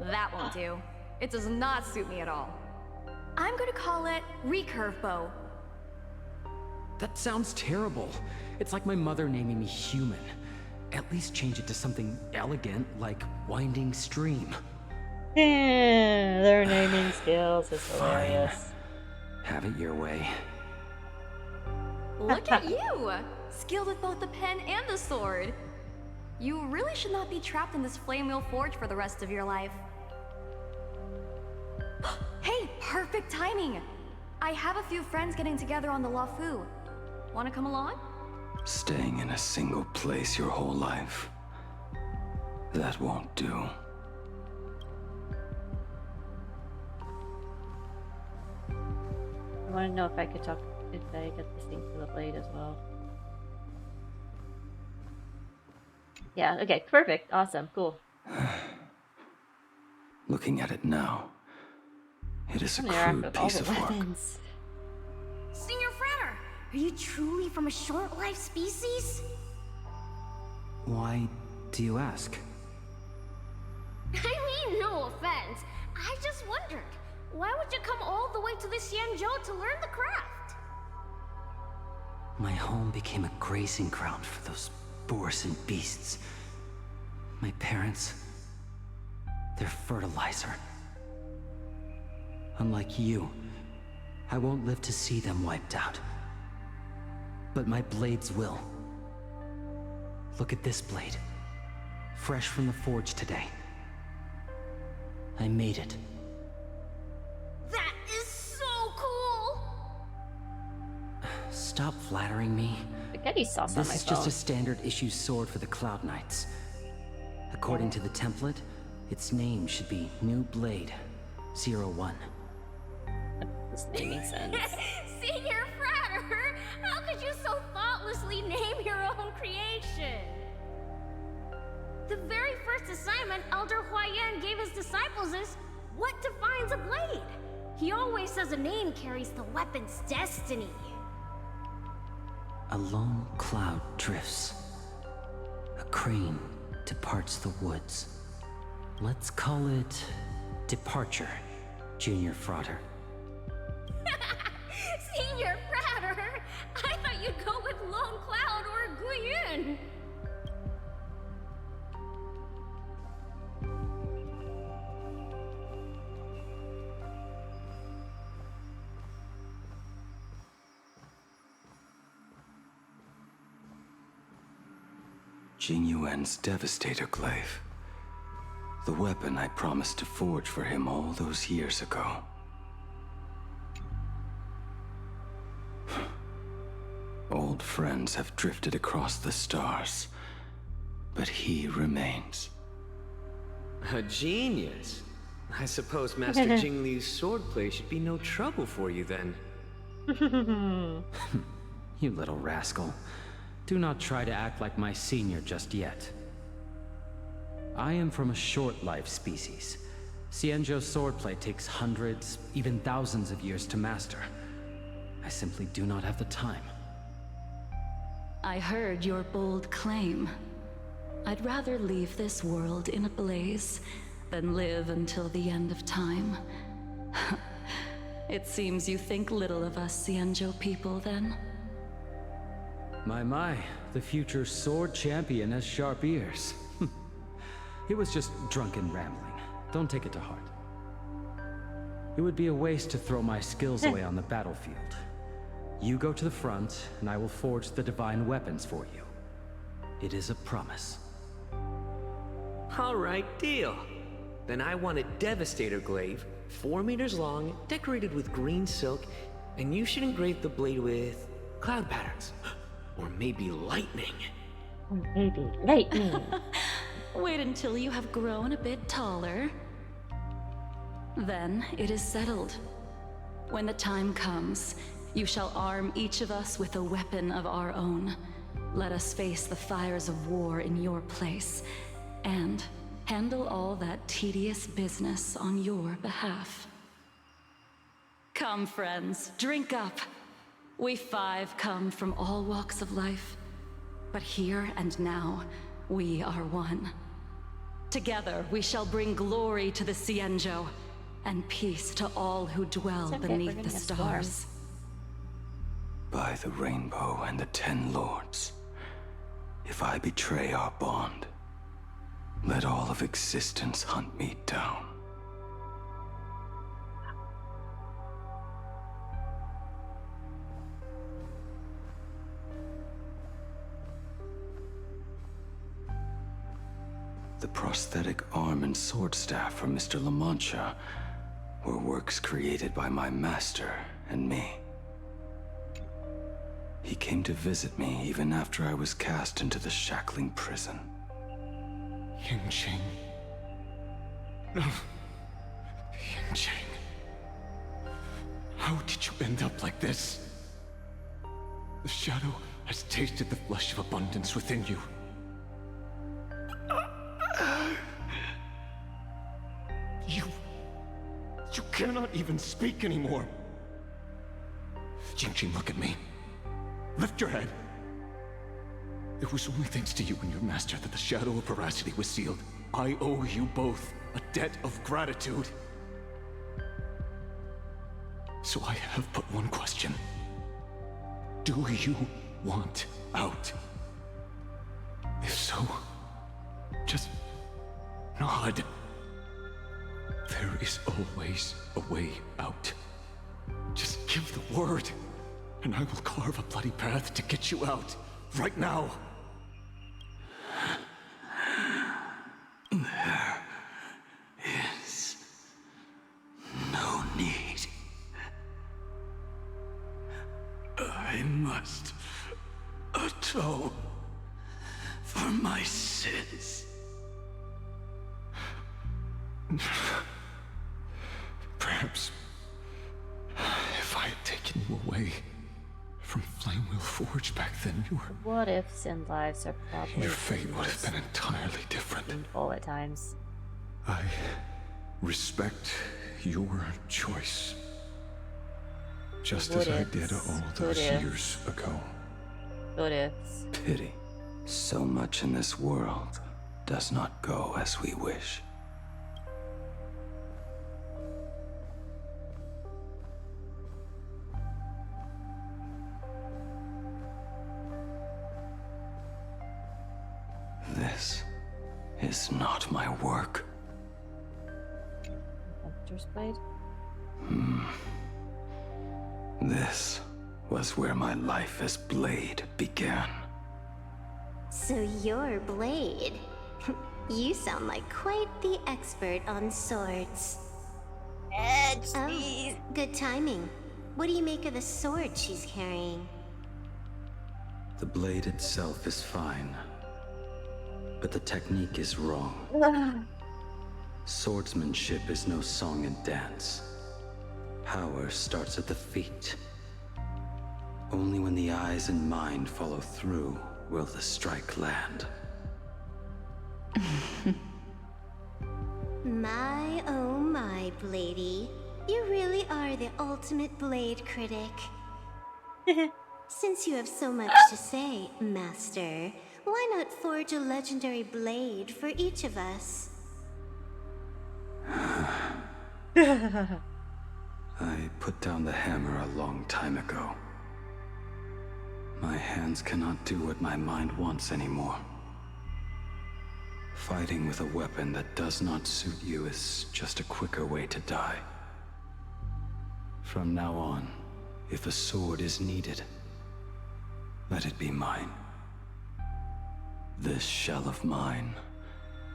That won't do. It does not suit me at all. I'm gonna call it recurve bow. That sounds terrible. It's like my mother naming me human. At least change it to something elegant, like winding stream. Yeah, their naming skills is hilarious. Have it your way. Look at you! Skilled with both the pen and the sword. You really should not be trapped in this flame wheel forge for the rest of your life. Hey, perfect timing! I have a few friends getting together on the Lafu. Wanna come along? Staying in a single place your whole life. That won't do. I want to know if I could talk, if I get this thing to the blade as well. Yeah, okay, perfect, awesome, cool. Looking at it now, it is a crude piece of work. Senior Frater, are you truly from a short-lived species? Why do you ask? I mean, no offense. I just wondered, why would you come all the way to the Xianzhou to learn the craft? My home became a grazing ground for those boars and beasts. My parents, they're fertilizer. Unlike you, I won't live to see them wiped out. But my blades will. Look at this blade. Fresh from the forge today. I made it. That is so cool! Stop flattering me. Spaghetti sauce on my This is phone. just a standard issue sword for the Cloud Knights. According to the template, its name should be New Blade 01. This naming sense. Senior Frater, how could you so thoughtlessly name your own creation? The very first assignment Elder Huion gave his disciples is, what defines a blade? He always says a name carries the weapon's destiny. A lone cloud drifts. A crane departs the woods. Let's call it Departure, Junior Frater. Senior Frater, I thought you'd go with Lone Cloud or Huion. Jing Yuan's Devastator Glaive. The weapon I promised to forge for him all those years ago. Old friends have drifted across the stars, but he remains. A genius. I suppose Master Jingli's swordplay should be no trouble for you then. You little rascal. Do not try to act like my senior just yet. I am from a short-life species. Xianzhou's swordplay takes hundreds, even thousands of years to master. I simply do not have the time. I heard your bold claim. I'd rather leave this world in a blaze than live until the end of time. It seems you think little of us Xianzhou people, then? My, the future sword champion has sharp ears. It was just drunken rambling. Don't take it to heart. It would be a waste to throw my skills away on the battlefield. You go to the front, and I will forge the divine weapons for you. It is a promise. All right, deal. Then I want a Devastator Glaive, 4 meters long, decorated with green silk, and you should engrave the blade with cloud patterns. Or maybe lightning. Maybe lightning. Wait until you have grown a bit taller. Then it is settled. When the time comes, you shall arm each of us with a weapon of our own. Let us face the fires of war in your place, and handle all that tedious business on your behalf. Come, friends, drink up. We 5 come from all walks of life, but here and now, we are one. Together, we shall bring glory to the Xianzhou. and peace to all who dwell beneath the stars. By the rainbow and the 10 lords, if I betray our bond, let all of existence hunt me down. The prosthetic arm and sword staff from Mr. La Mancha were works created by my master and me. He came to visit me even after I was cast into the shackling prison. Yingqing. No. Yingqing. How did you end up like this? The shadow has tasted the flesh of abundance within you. You cannot even speak anymore. Yingqing, look at me. Lift your head. It was only thanks to you and your master that the shadow of veracity was sealed. I owe you both a debt of gratitude. So I have but one question. Do you want out? If so, just nod. There is always a way out. Just give the word, and I will carve a bloody path to get you out, right now. There is no need. I must atone for my sins. Perhaps if I had taken you away from Flamewheel Forge back then, What ifs and lives are probably your fate would have been entirely different. painful at times. I respect your choice. Just as I did all those years ago. What ifs? Pity. So much in this world does not go as we wish. This is not my work. Hunter's Blade? This was where my life as Blade began. So you're Blade. You sound like quite the expert on swords. Oh, good timing. What do you make of the sword she's carrying? The blade itself is fine, but the technique is wrong. Swordsmanship is no song and dance. Power starts at the feet. Only when the eyes and mind follow through will the strike land. My, oh my, Bladey. You really are the ultimate blade critic. Since you have so much to say, Master, why not forge a legendary blade for each of us? I put down the hammer a long time ago. My hands cannot do what my mind wants anymore. Fighting with a weapon that does not suit you is just a quicker way to die. From now on, if a sword is needed, let it be mine. This shell of mine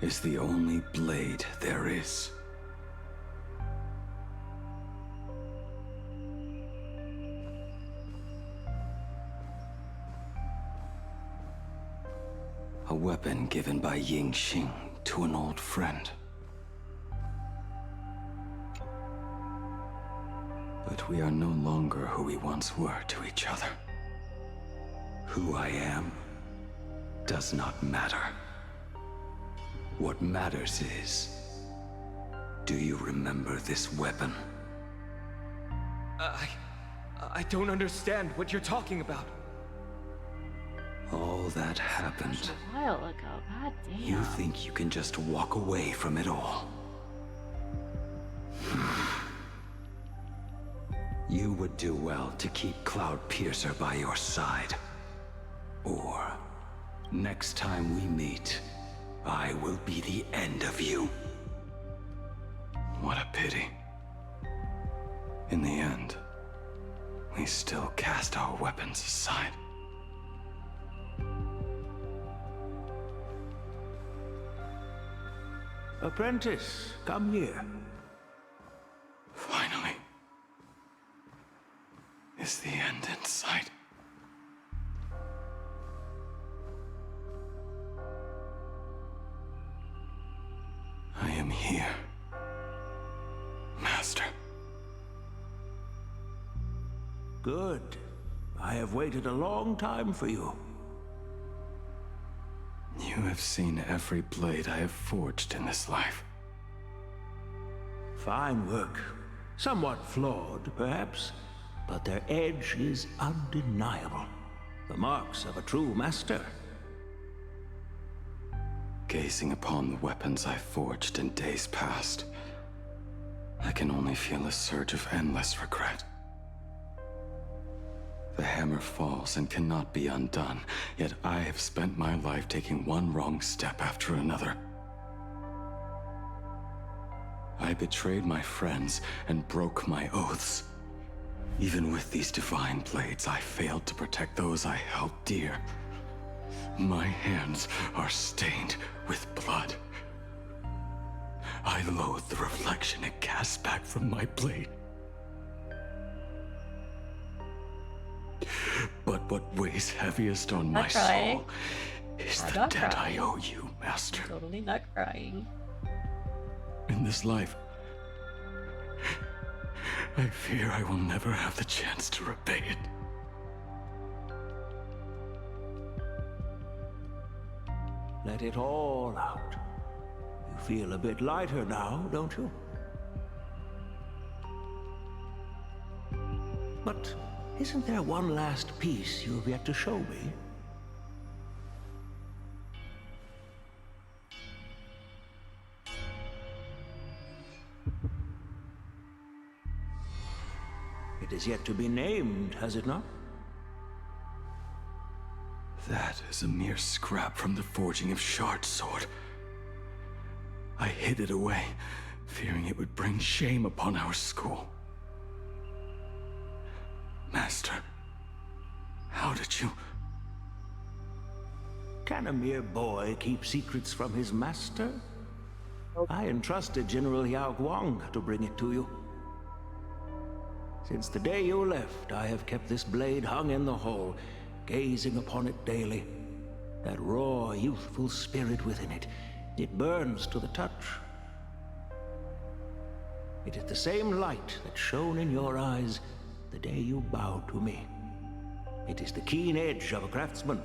is the only blade there is. A weapon given by Yingqing to an old friend. But we are no longer who we once were to each other. Who I am does not matter. What matters is, do you remember this weapon? I don't understand what you're talking about. All that happened. A while ago, god damn. You think you can just walk away from it all? You would do well to keep Cloud Piercer by your side. Or, next time we meet, I will be the end of you. What a pity. In the end, we still cast our weapons aside. Apprentice, come here. Finally. Is the end in sight? I am here, Master. Good. I have waited a long time for you. You have seen every blade I have forged in this life. Fine work. Somewhat flawed, perhaps, but their edge is undeniable. The marks of a true master. Gazing upon the weapons I forged in days past, I can only feel a surge of endless regret. The hammer falls and cannot be undone, yet I have spent my life taking one wrong step after another. I betrayed my friends and broke my oaths. Even with these divine blades, I failed to protect those I held dear. My hands are stained with blood. I loathe the reflection it casts back from my blade. But what weighs heaviest on my soul is the debt I owe you, Master. Totally not crying. In this life, I fear I will never have the chance to repay it. Let it all out. You feel a bit lighter now, don't you? But isn't there one last piece you have yet to show me? It is yet to be named, has it not? That is a mere scrap from the forging of Shard's sword. I hid it away, fearing it would bring shame upon our school. Master, how did you... Can a mere boy keep secrets from his master? I entrusted General Yao Guang to bring it to you. Since the day you left, I have kept this blade hung in the hall, gazing upon it daily. That raw, youthful spirit within it, it burns to the touch. It is the same light that shone in your eyes the day you bowed to me. It is the keen edge of a craftsman.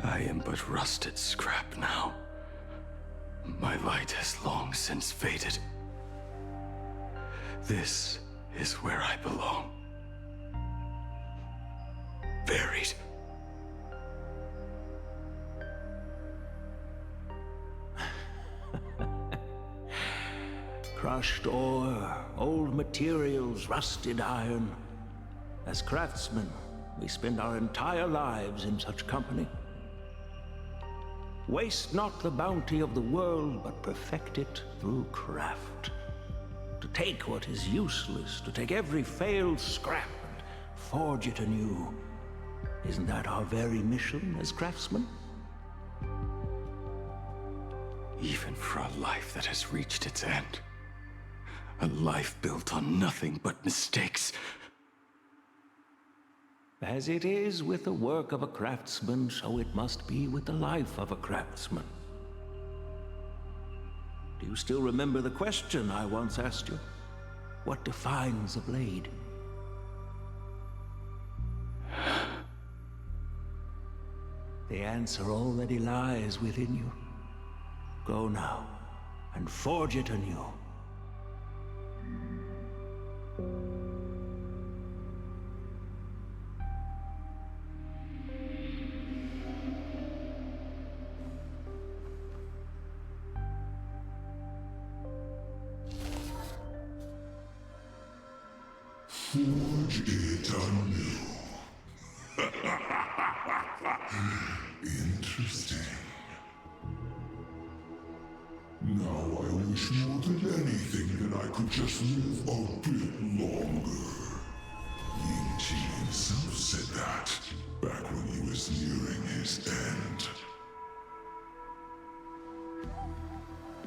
I am but rusted scrap now. My light has long since faded. This is where I belong. Buried. Crushed ore, old materials, rusted iron. As craftsmen, we spend our entire lives in such company. Waste not the bounty of the world, but perfect it through craft. To take what is useless, to take every failed scrap and forge it anew. Isn't that our very mission as craftsmen? Even for a life that has reached its end. A life built on nothing but mistakes. As it is with the work of a craftsman, so it must be with the life of a craftsman. Do you still remember the question I once asked you? What defines a blade? The answer already lies within you. Go now, and forge it anew. Forge it anew. Interesting. Now I wish more than anything that I could just live a bit longer. Ying-Chi himself said that back when he was nearing his end.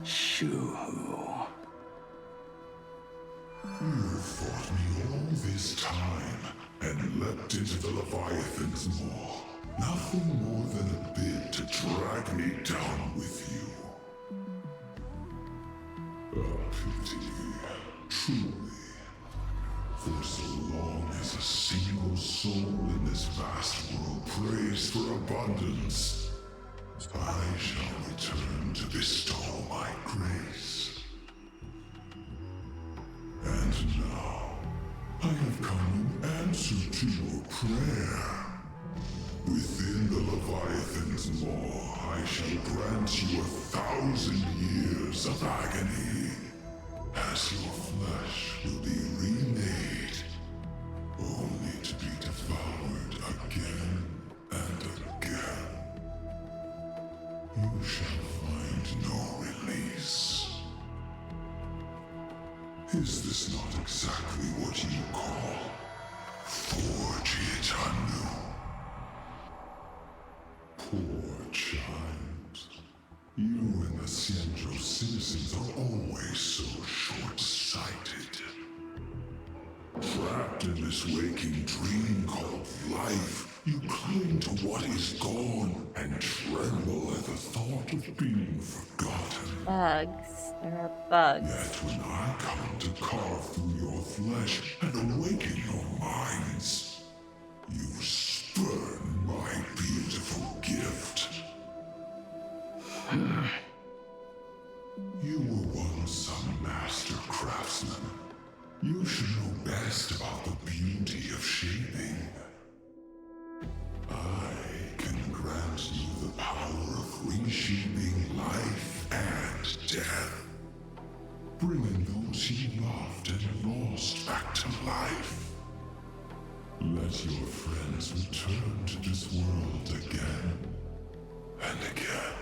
Shu-Hu. You fought me all this time and leapt into the Leviathan's maw. Nothing more than a bit to drag me down with you. A pity, truly. For so long as a single soul in this vast world prays for abundance, I shall return to bestow my grace. And now, I have come in answer to your prayer. Within the Leviathan's maw, I shall grant you 1,000 years of agony, as your flesh will be remade, only to be devoured again and again. You shall find no release. Is this not exactly what you call forge it anew? Poor child. You and the Xianzhou citizens are always so short-sighted. Trapped in this waking dream called life, you cling to what is gone and tremble at the thought of being forgotten. Bugs. There are bugs. Yet when I come to carve through your flesh and awaken your minds, you spurn my beautiful gift. You were once a master craftsman. You should know best about the beauty of shaping. I can grant you the power of reshaping life and death, bringing those you loved and lost back to life. Let your friends return to this world again and again,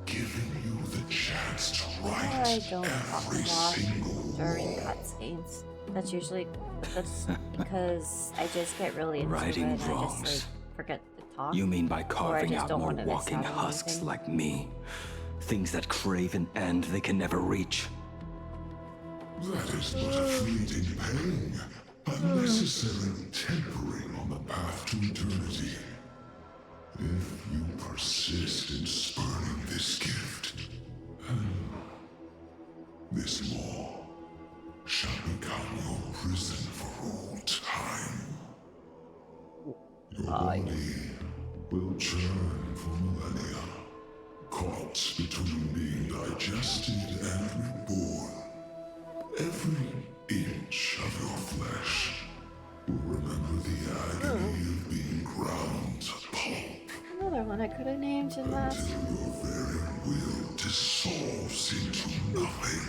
giving you the chance to write I don't every talk single during word. cutscenes. That's usually because I just get really into Righting it and I wrongs. just forget to talk. You mean by Or I carving just out don't more wanna miss walking out on husks anything. like me? Things that crave an end they can never reach. That is but a fleeting pang, a necessary tempering on the path to eternity. If you persist in spurning this gift, this maw shall become your prison for all time. Your body will churn for millennia, caught between being digested and reborn. Every inch of your flesh will remember the agony of being ground to pulp. Another one I could have named in last. Until your very will dissolves into nothing,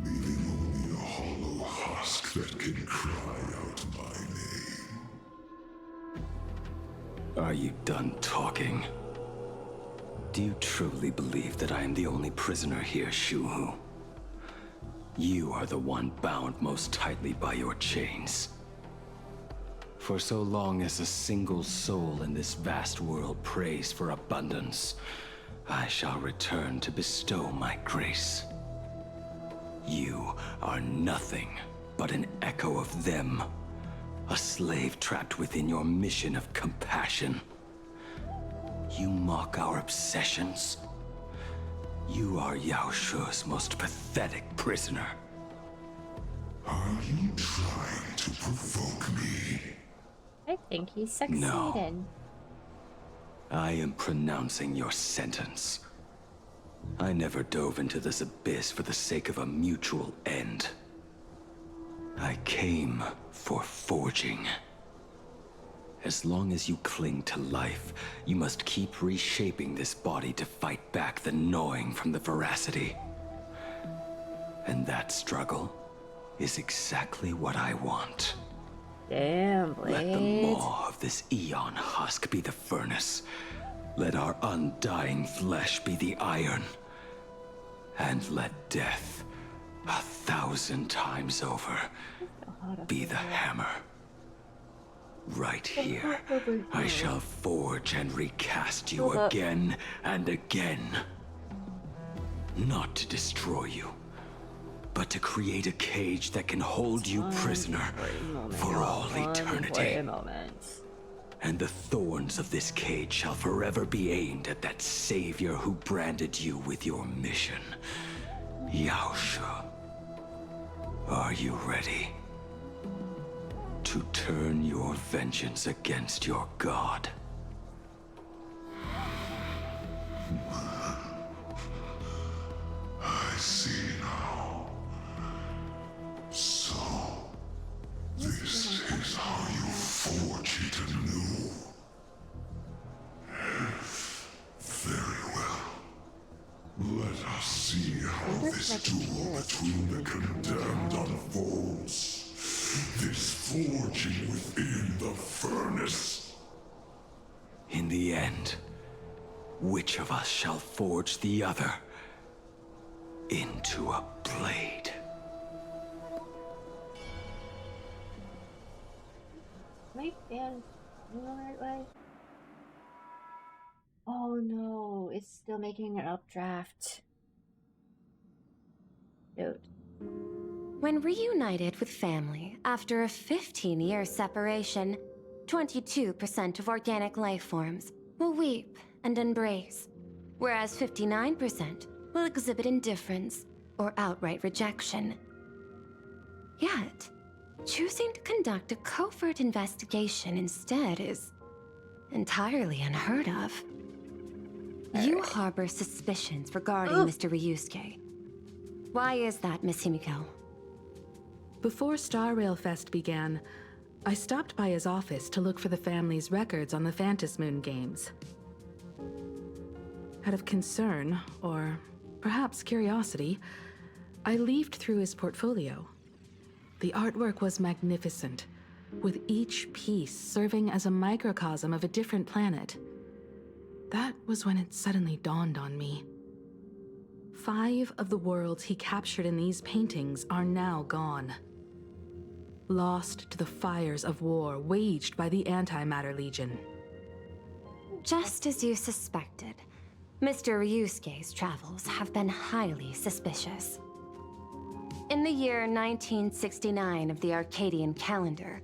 leaving only a hollow husk that can cry out my name. Are you done talking? Do you truly believe that I am the only prisoner here, Shu-Hu? You are the one bound most tightly by your chains. For so long as a single soul in this vast world prays for abundance, I shall return to bestow my grace. You are nothing but an echo of them, a slave trapped within your mission of compassion. You mock our obsessions. You are Yao Shu's most pathetic prisoner. Are you trying to provoke me? I think he succeeded. No. I am pronouncing your sentence. I never dove into this abyss for the sake of a mutual end. I came for forging. As long as you cling to life, you must keep reshaping this body to fight back the gnawing from the veracity. And that struggle is exactly what I want. Damn, Blade. Let the maw of this Eon husk be the furnace. Let our undying flesh be the iron. And let death, 1,000 times over, be the hammer. Right here, I shall forge and recast you again and again. Not to destroy you, but to create a cage that can hold you prisoner for all eternity. And the thorns of this cage shall forever be aimed at that savior who branded you with your mission. Yaosha. Are you ready? To turn your vengeance against your god. I see now. So, this is how you forge it anew. Very well. Let us see how this duel between the condemned unfolds. This forging within the furnace. In the end, which of us shall forge the other into a blade? My fan in the right way. Oh no, it's still making an updraft. Note. When reunited with family after a 15-year separation, 22% of organic life forms will weep and embrace, whereas 59% will exhibit indifference or outright rejection. Yet, choosing to conduct a covert investigation instead is entirely unheard of. You harbor suspicions regarding Mr. Ryusuke. Why is that, Miss Himiko? Before Star Rail Fest began, I stopped by his office to look for the family's records on the Phantom Moon games. Out of concern, or perhaps curiosity, I leafed through his portfolio. The artwork was magnificent, with each piece serving as a microcosm of a different planet. That was when it suddenly dawned on me. 5 of the worlds he captured in these paintings are now gone. Lost to the fires of war waged by the Antimatter Legion. Just as you suspected, Mr. Ryusuke's travels have been highly suspicious. In the year 1969 of the Arcadian calendar,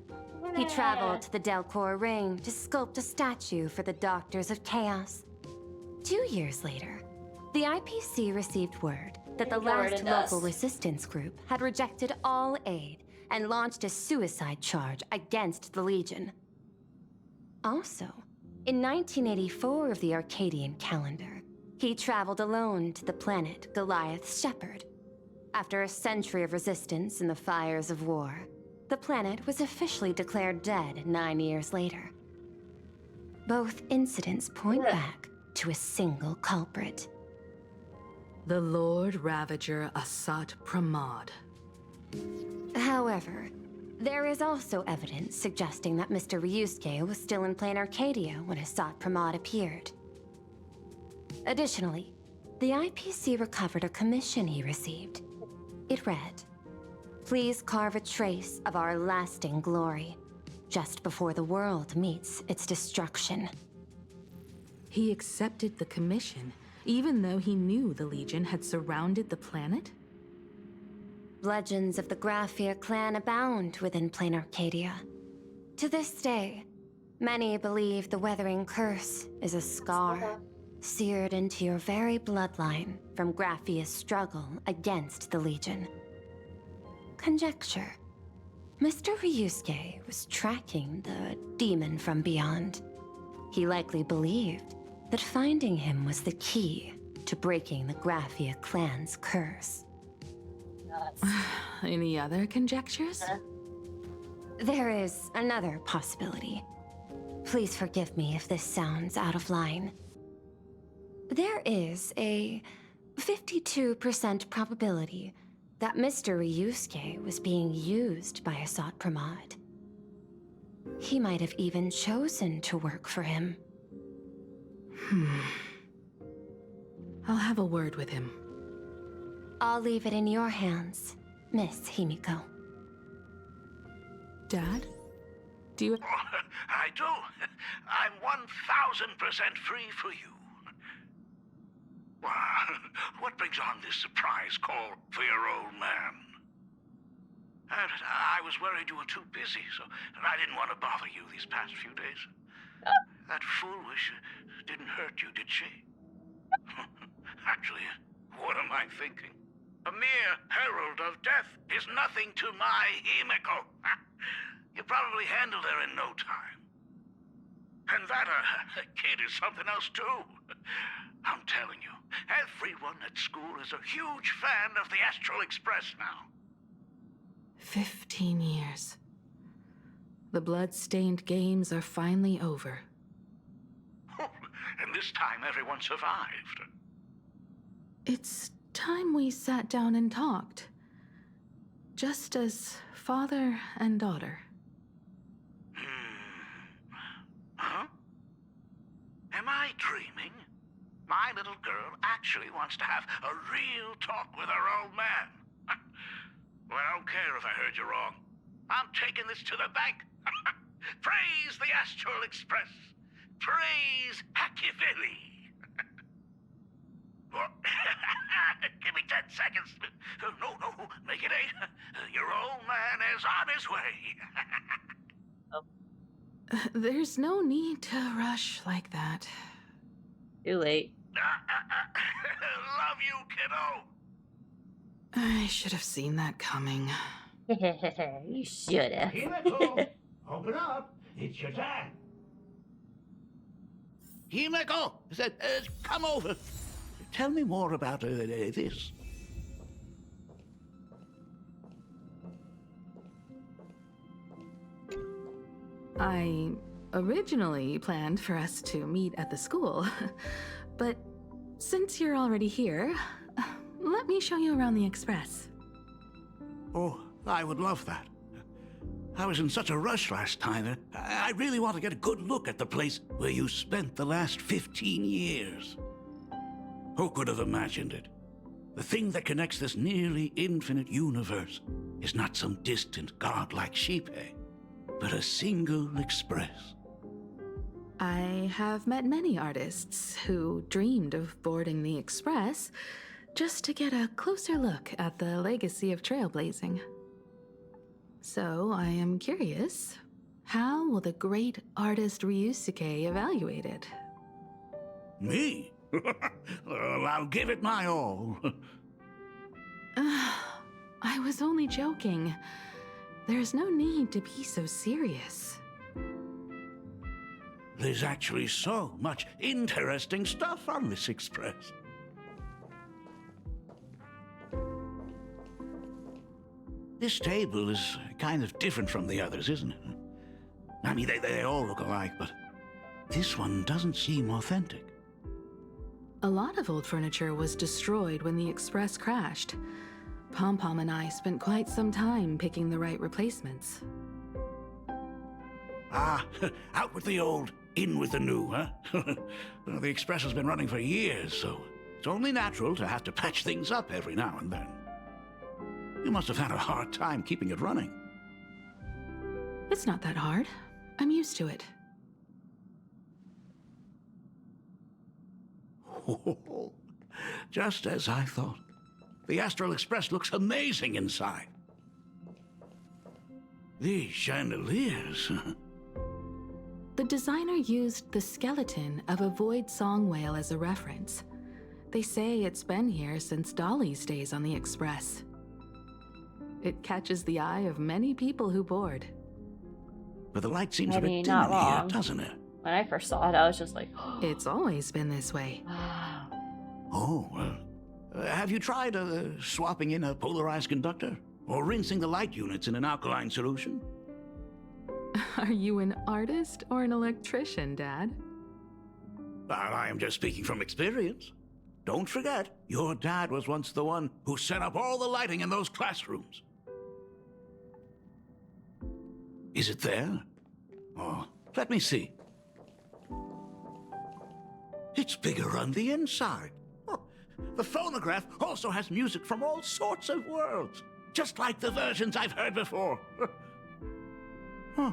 he traveled to the Delcor Ring to sculpt a statue for the Doctors of Chaos. 2 years later, the IPC received word that the last local resistance group had rejected all aid and launched a suicide charge against the Legion. Also, in 1984 of the Arcadian calendar, he traveled alone to the planet Goliath's Shepherd. After a century of resistance in the fires of war, the planet was officially declared dead 9 years later. Both incidents point back to a single culprit. The Lord Ravager Asat Pramod. However, there is also evidence suggesting that Mr. Ryusuke was still in Planarcadia when Asat Pramod appeared. Additionally, the IPC recovered a commission he received. It read, "Please carve a trace of our lasting glory, just before the world meets its destruction." He accepted the commission, even though he knew the Legion had surrounded the planet? Legends of the Graphia clan abound within Planarcadia. To this day, many believe the Weathering Curse is a scar seared into your very bloodline from Graphia's struggle against the Legion. Conjecture. Mr. Ryusuke was tracking the demon from beyond. He likely believed that finding him was the key to breaking the Graphia clan's curse. Any other conjectures? There is another possibility. Please forgive me if this sounds out of line. There is a 52% probability that Mr. Ryusuke was being used by Asat Pramod. He might have even chosen to work for him. I'll have a word with him. I'll leave it in your hands, Miss Himiko. Dad? Do you... I do. I'm 1000% free for you. What brings on this surprise call for your old man? I was worried you were too busy, so I didn't want to bother you these past few days. That foolish didn't hurt you, did she? Actually, what am I thinking? A mere herald of death is nothing to my Himiko. You probably handled her in no time. And that kid is something else too. I'm telling you, everyone at school is a huge fan of the Astral Express now. 15 years. The blood-stained games are finally over. And this time everyone survived. It's time we sat down and talked. Just as father and daughter. Huh? Am I dreaming? My little girl actually wants to have a real talk with her old man. Well, I don't care if I heard you wrong. I'm taking this to the bank. Praise the Astral Express. Praise Hakivilli. Give me 10 seconds. No, make it 8. Your old man is on his way. There's no need to rush like that. Too late. Love you, kiddo. I should have seen that coming. You should have. Himiko, open up. It's your time. Himiko, come over. Tell me more about this. I originally planned for us to meet at the school, but since you're already here, let me show you around the Express. Oh, I would love that. I was in such a rush last time. I really want to get a good look at the place where you spent the last 15 years. Who could have imagined it? The thing that connects this nearly infinite universe is not some distant godlike Shipe, but a single express. I have met many artists who dreamed of boarding the Express just to get a closer look at the legacy of trailblazing. So I am curious, how will the great artist Ryusuke evaluate it? Me? Well, I'll give it my all. I was only joking. There's no need to be so serious. There's actually so much interesting stuff on this express. This table is kind of different from the others, isn't it? I mean, they all look alike, but this one doesn't seem authentic. A lot of old furniture was destroyed when the Express crashed. Pom-Pom and I spent quite some time picking the right replacements. Ah, out with the old, in with the new, huh? Well, the Express has been running for years, so it's only natural to have to patch things up every now and then. You must have had a hard time keeping it running. It's not that hard. I'm used to it. Just as I thought. The Astral Express looks amazing inside. These chandeliers. The designer used the skeleton of a void song whale as a reference. They say it's been here since Dolly's days on the Express. It catches the eye of many people who board. But the light seems a bit dim not in here, wrong. doesn't it? When I first saw it, I was just like, It's always been this way. Oh, well. Have you tried swapping in a polarized conductor? Or rinsing the light units in an alkaline solution? Are you an artist or an electrician, Dad? I am just speaking from experience. don't forget, your dad was once the one who set up all the lighting in those classrooms. Is it there? Oh, let me see. It's bigger on the inside. Oh, the phonograph also has music from all sorts of worlds, just like the versions I've heard before. Huh.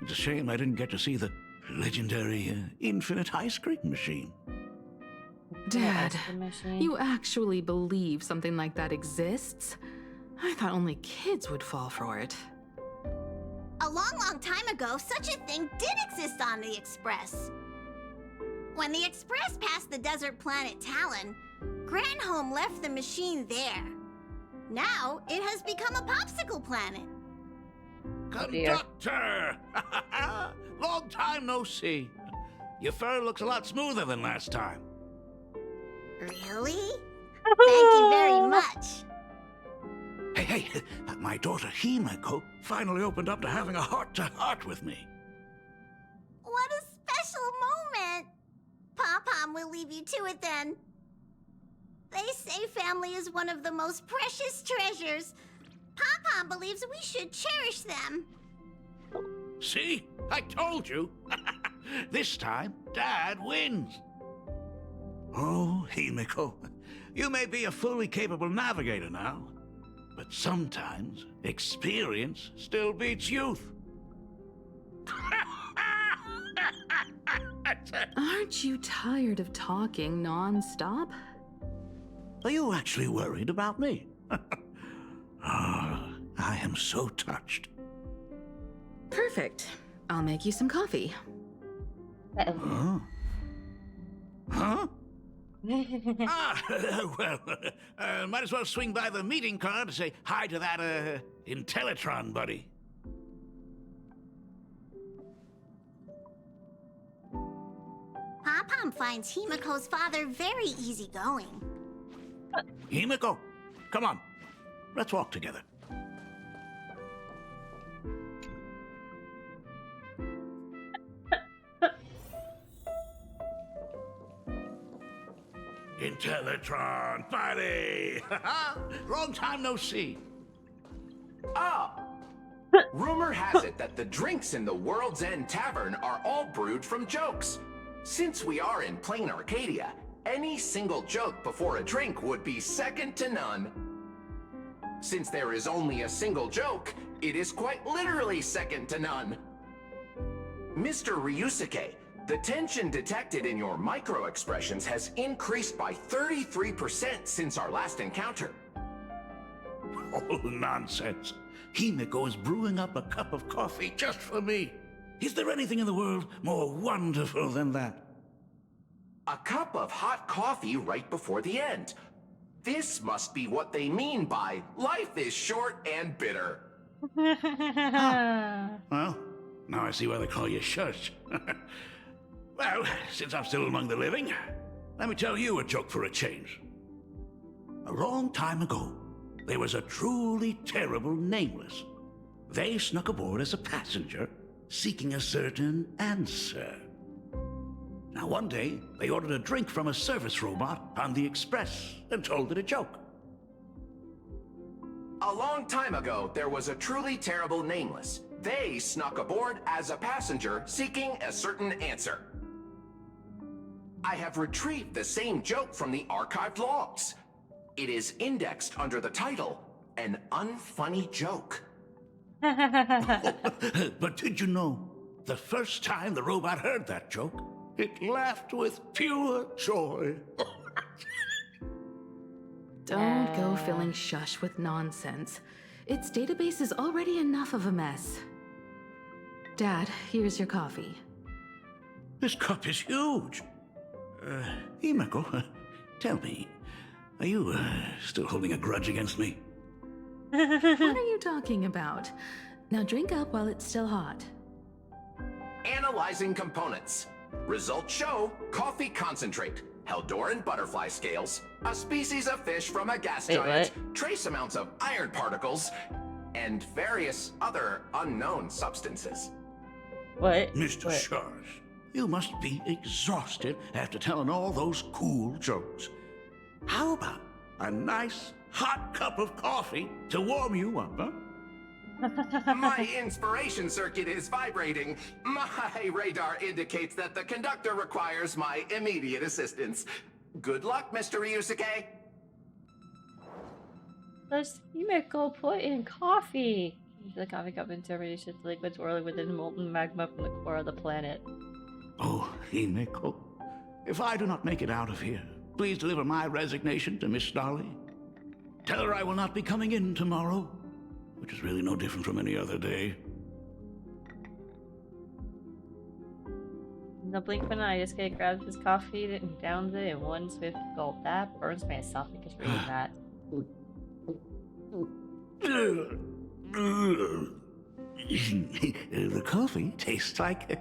It's a shame I didn't get to see the legendary infinite ice cream machine. Dad, you actually believe something like that exists? I thought only kids would fall for it. A long, long time ago, such a thing did exist on the Express. When the Express passed the desert planet Talon, Granholm left the machine there. Now, it has become a popsicle planet. Conductor! Long time no see. Your fur looks a lot smoother than last time. Really? Thank you very much. Hey, my daughter Himeko finally opened up to having a heart-to-heart with me. What a special moment. Pom-Pom will leave you to it then. They say family is one of the most precious treasures. Pom-Pom believes we should cherish them. See? I told you. This time, Dad wins. Oh, Himeko, you may be a fully capable navigator now, but sometimes experience still beats youth. Aren't you tired of talking non-stop? Are you actually worried about me? I am so touched. Perfect. I'll make you some coffee. Huh? Huh? Well, might as well swing by the meeting car to say hi to that, Intellitron buddy. Pom-Pom finds Himeko's father very easygoing. Himeko, come on. Let's walk together. Intellitron, buddy! Long time no see. Ah! Rumor has it that the drinks in the World's End Tavern are all brewed from jokes. Since we are in Planarcadia, any single joke before a drink would be second to none. Since there is only a single joke, it is quite literally second to none. Mr. Ryusuke, the tension detected in your micro-expressions has increased by 33% since our last encounter. Oh, nonsense. Himeko is brewing up a cup of coffee just for me. Is there anything in the world more wonderful than that? A cup of hot coffee right before the end. This must be what they mean by life is short and bitter. Well, now I see why they call you Shush. Well, since I'm still among the living, let me tell you a joke for a change. A long time ago, there was a truly terrible nameless. They snuck aboard as a passenger, seeking a certain answer. Now one day, they ordered a drink from a service robot on the Express and told it a joke. A long time ago, there was a truly terrible nameless. They snuck aboard as a passenger, seeking a certain answer. I have retrieved the same joke from the archived logs. It is indexed under the title, An Unfunny Joke. But did you know, the first time the robot heard that joke, it laughed with pure joy. Don't go filling Shush with nonsense. Its database is already enough of a mess. Dad, here's your coffee. This cup is huge. Himeko, tell me, are you still holding a grudge against me? What are you talking about? Now drink up while it's still hot. Analyzing components. Results show coffee concentrate, Heldoran butterfly scales, a species of fish from a gas giant, trace amounts of iron particles, and various other unknown substances. What? Mr. Shush, you must be exhausted after telling all those cool jokes. How about a nice hot cup of coffee to warm you up, huh? My inspiration circuit is vibrating. My radar indicates that the conductor requires my immediate assistance. Good luck, Mr. Ryusuke. Let's Himeko put in coffee. The coffee cup and serve shifts liquid swirling within molten magma from the core of the planet. Oh, Himeko, if I do not make it out of here, please deliver my resignation to Miss Dolly. Tell her I will not be coming in tomorrow, which is really no different from any other day. In the blink of an eye, this guy grabs his coffee and downs it in one swift gulp. That burns my esophagus reading that. The coffee tastes like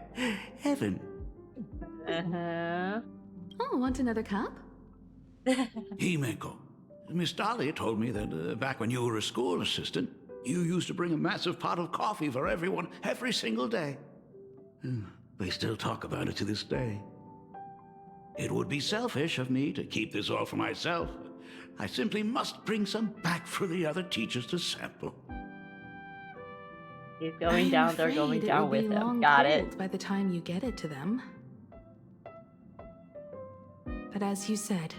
heaven. Uh-huh. Oh, want another cup? Himeko, Miss Dolly told me that back when you were a school assistant, you used to bring a massive pot of coffee for everyone every single day. They still talk about it to this day. It would be selfish of me to keep this all for myself. I simply must bring some back for the other teachers to sample. He's going down, they're going down with him. Long Got cold it. by the time you get it to them. But as you said,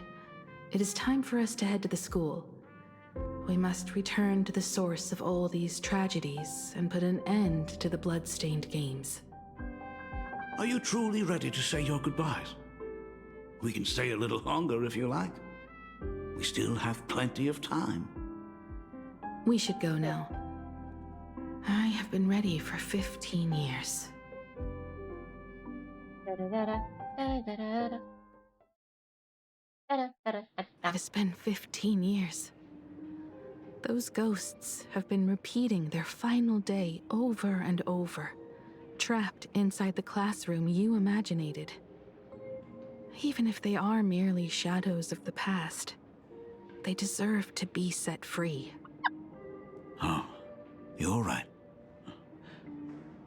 it is time for us to head to the school. We must return to the source of all these tragedies and put an end to the blood-stained games. Are you truly ready to say your goodbyes? We can stay a little longer if you like. We still have plenty of time. We should go now. I have been ready for 15 years. It has been 15 years. Those ghosts have been repeating their final day over and over, trapped inside the classroom you imaginated. Even if they are merely shadows of the past, they deserve to be set free. Oh, you're right.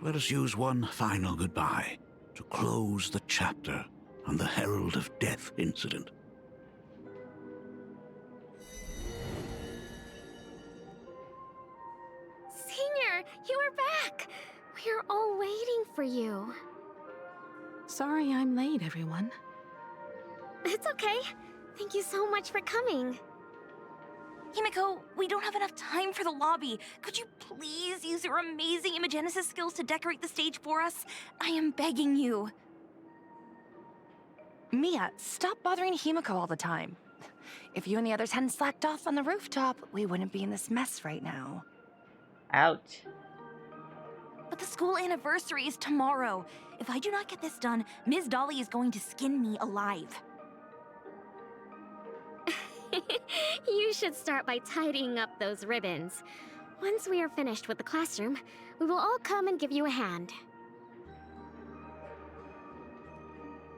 Let us use one final goodbye to close the chapter on the Herald of Death incident. Senior, you are back! We're all waiting for you. Sorry I'm late, everyone. It's okay. Thank you so much for coming. Himeko, we don't have enough time for the lobby. Could you please use your amazing Imagenesis skills to decorate the stage for us? I am begging you. Mia, stop bothering Himeko all the time. If you and the others hadn't slacked off on the rooftop, we wouldn't be in this mess right now. Ouch. But the school anniversary is tomorrow. If I do not get this done, Ms. Dolly is going to skin me alive. You should start by tidying up those ribbons. Once we are finished with the classroom, we will all come and give you a hand.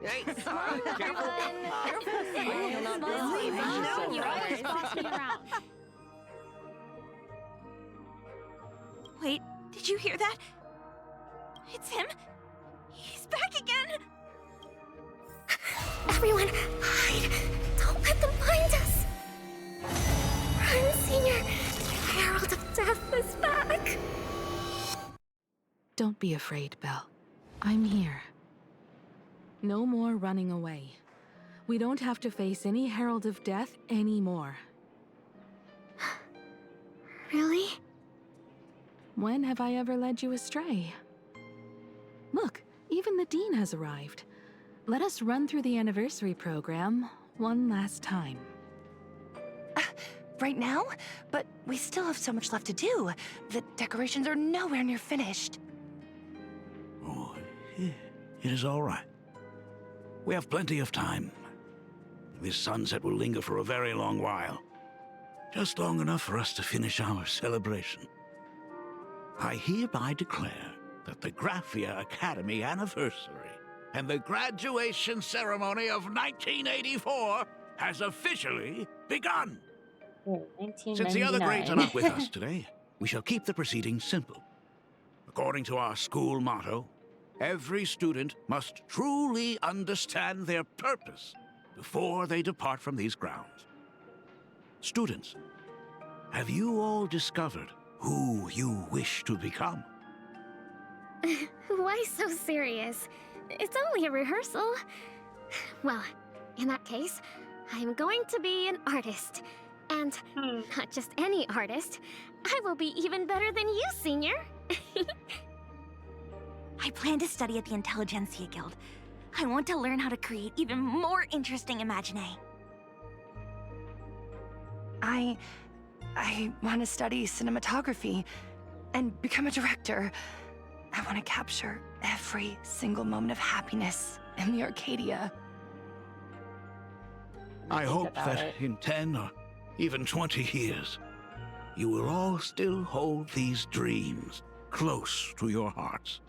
Hey, Come on, careful. You always boss me around. Wait, did you hear that? It's him. He's back again. Everyone, hide! Don't let them find us! Run, Senior! The Herald of Death is back! Don't be afraid, Belle. I'm here. No more running away. We don't have to face any Herald of Death anymore. Really? When have I ever led you astray? Look, even the Dean has arrived. Let us run through the anniversary program one last time. Right now? But we still have so much left to do. The decorations are nowhere near finished. Oh, it is all right. We have plenty of time. This sunset will linger for a very long while. Just long enough for us to finish our celebration. I hereby declare that the Graphia Academy anniversary and the graduation ceremony of 1984 has officially begun. Since the other grades are not with us today, we shall keep the proceedings simple. According to our school motto, every student must truly understand their purpose before they depart from these grounds. Students, have you all discovered who you wish to become? Why so serious? It's only a rehearsal. Well, in that case, I'm going to be an artist. And not just any artist. I will be even better than you, Senior. I plan to study at the Intelligentsia Guild. I want to learn how to create even more interesting imaginae. I want to study cinematography and become a director. I want to capture every single moment of happiness in the Arcadia. I hope that in 10 or even 20 years, you will all still hold these dreams close to your hearts.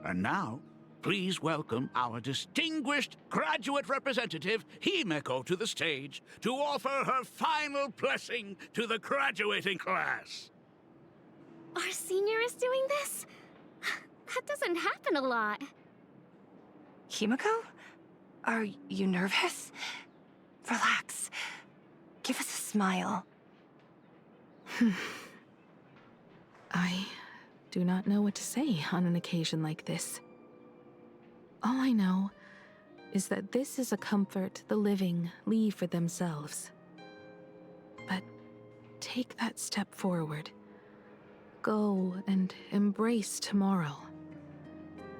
And now, please welcome our distinguished graduate representative, Himeko, to the stage to offer her final blessing to the graduating class. Our senior is doing this? That doesn't happen a lot. Himeko? Are you nervous? Relax. Give us a smile. I do not know what to say on an occasion like this. All I know is that this is a comfort the living leave for themselves. But take that step forward. Go and embrace tomorrow.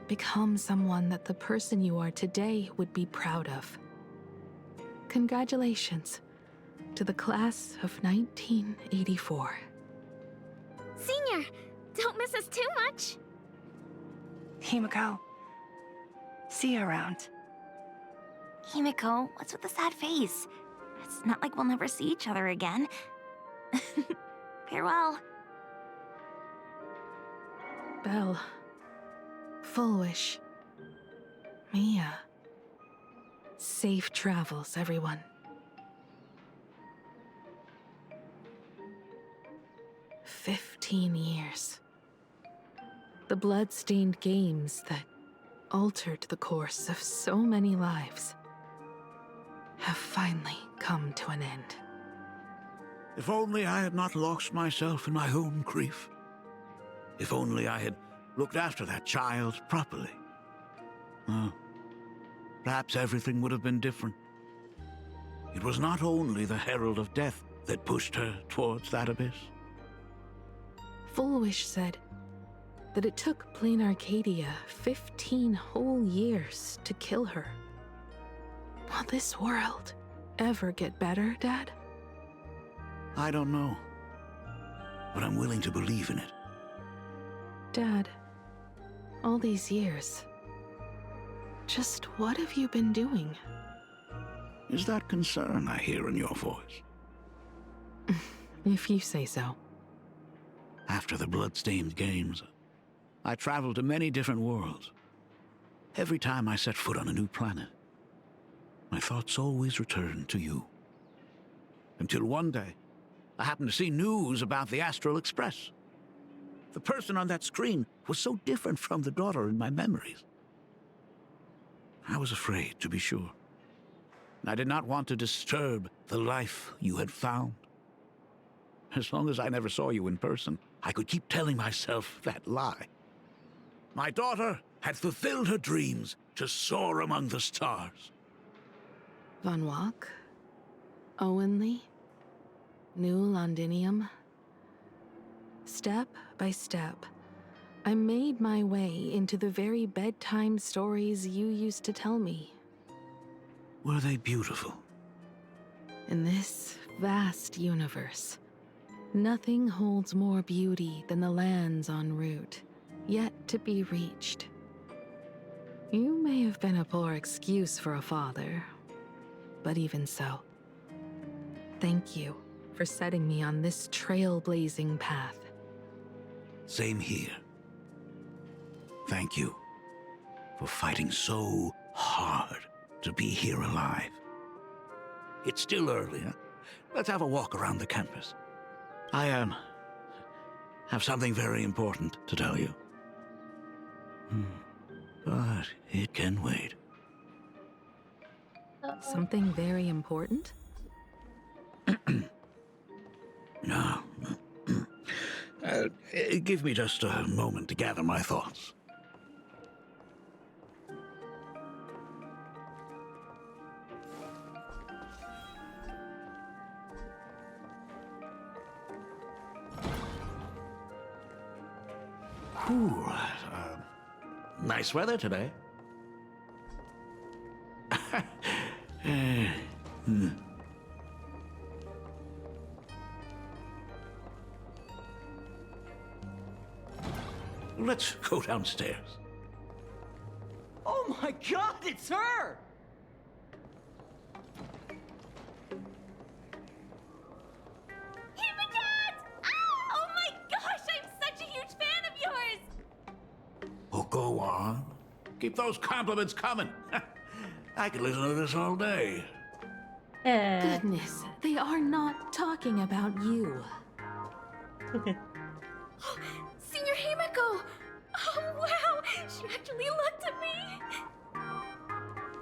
Become someone that the person you are today would be proud of. Congratulations to the class of 1984. Senior, don't miss us too much. Himeko, see you around. Himeko, what's with the sad face? It's not like we'll never see each other again. Farewell. Belle, Full Wish, Mia. Safe travels, everyone. "15 years. The blood-stained games that altered the course of so many lives have finally come to an end. If only I had not lost myself in my own grief. If only I had looked after that child properly. Perhaps everything would have been different. It was not only the Herald of Death that pushed her towards that abyss. Full Wish said that it took Planarcadia 15 whole years to kill her. Will this world ever get better, Dad? I don't know, but I'm willing to believe in it. Dad, all these years, just what have you been doing? Is that concern I hear in your voice? If you say so. After the blood-stained games, I traveled to many different worlds. Every time I set foot on a new planet, my thoughts always returned to you. Until one day, I happened to see news about the Astral Express. The person on that screen was so different from the daughter in my memories. I was afraid, to be sure. I did not want to disturb the life you had found. As long as I never saw you in person, I could keep telling myself that lie. My daughter had fulfilled her dreams to soar among the stars. Von Walk? Owenly? New Londinium? Step by step, I made my way into the very bedtime stories you used to tell me. Were they beautiful? In this vast universe, nothing holds more beauty than the lands en route, yet to be reached. You may have been a poor excuse for a father, but even so, thank you for setting me on this trailblazing path. Same here. Thank you for fighting so hard to be here alive. It's still early, huh? Let's have a walk around the campus. I have something very important to tell you. But it can wait. Something very important? Give me just a moment to gather my thoughts. Ooh, nice weather today. Let's go downstairs. Oh my god, it's her! Oh my gosh, I'm such a huge fan of yours! Oh, go on. Keep those compliments coming. I could listen to this all day. Goodness, they are not talking about you. Senior Himeko! Oh wow, she actually looked at me!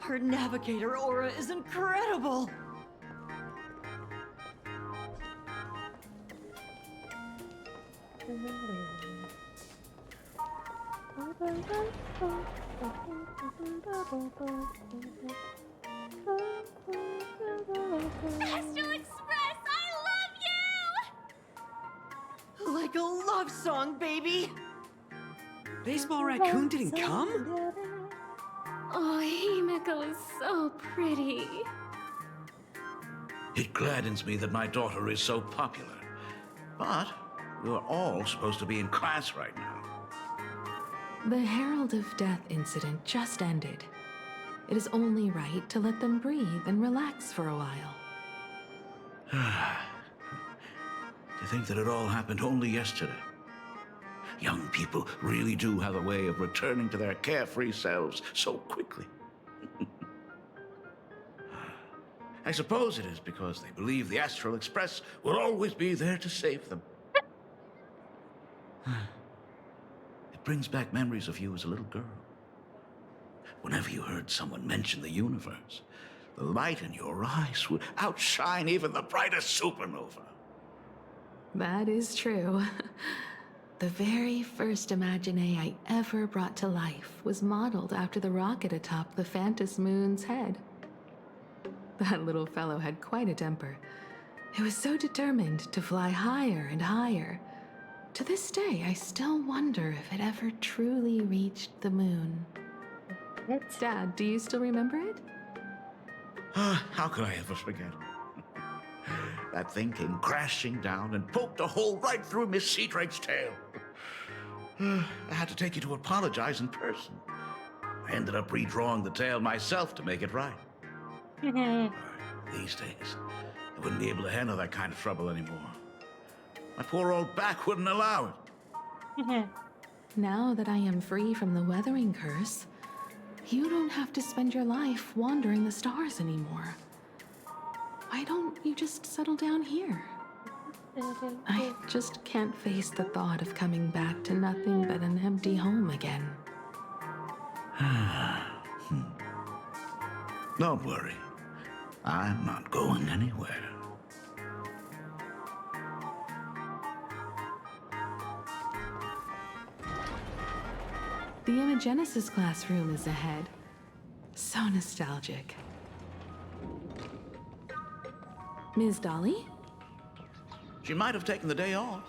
Her navigator aura is incredible! Astral Express, I love you! Like a love song, baby! Baseball Raccoon didn't come? Oh, Himeko is so pretty. It gladdens me that my daughter is so popular. But we're all supposed to be in class right now. The Herald of Death incident just ended. It is only right to let them breathe and relax for a while. To think that it all happened only yesterday. Young people really do have a way of returning to their carefree selves so quickly. I suppose it is because they believe the Astral Express will always be there to save them. It brings back memories of you as a little girl. Whenever you heard someone mention the universe, the light in your eyes would outshine even the brightest supernova. That is true. The very first Imagine I ever brought to life was modeled after the rocket atop the Phantom Moon's head. That little fellow had quite a temper. It was so determined to fly higher and higher. To this day, I still wonder if it ever truly reached the moon. Dad, do you still remember it? How could I ever forget? That thing came crashing down and poked a hole right through Miss Seadrake's tail. I had to take you to apologize in person. I ended up redrawing the tail myself to make it right. These days, I wouldn't be able to handle that kind of trouble anymore. My poor old back wouldn't allow it. Now that I am free from the weathering curse, you don't have to spend your life wandering the stars anymore. Why don't you just settle down here? I just can't face the thought of coming back to nothing but an empty home again. Don't worry. I'm not going anywhere. The Imagenesis classroom is ahead. So nostalgic. Ms. Dolly? She might have taken the day off.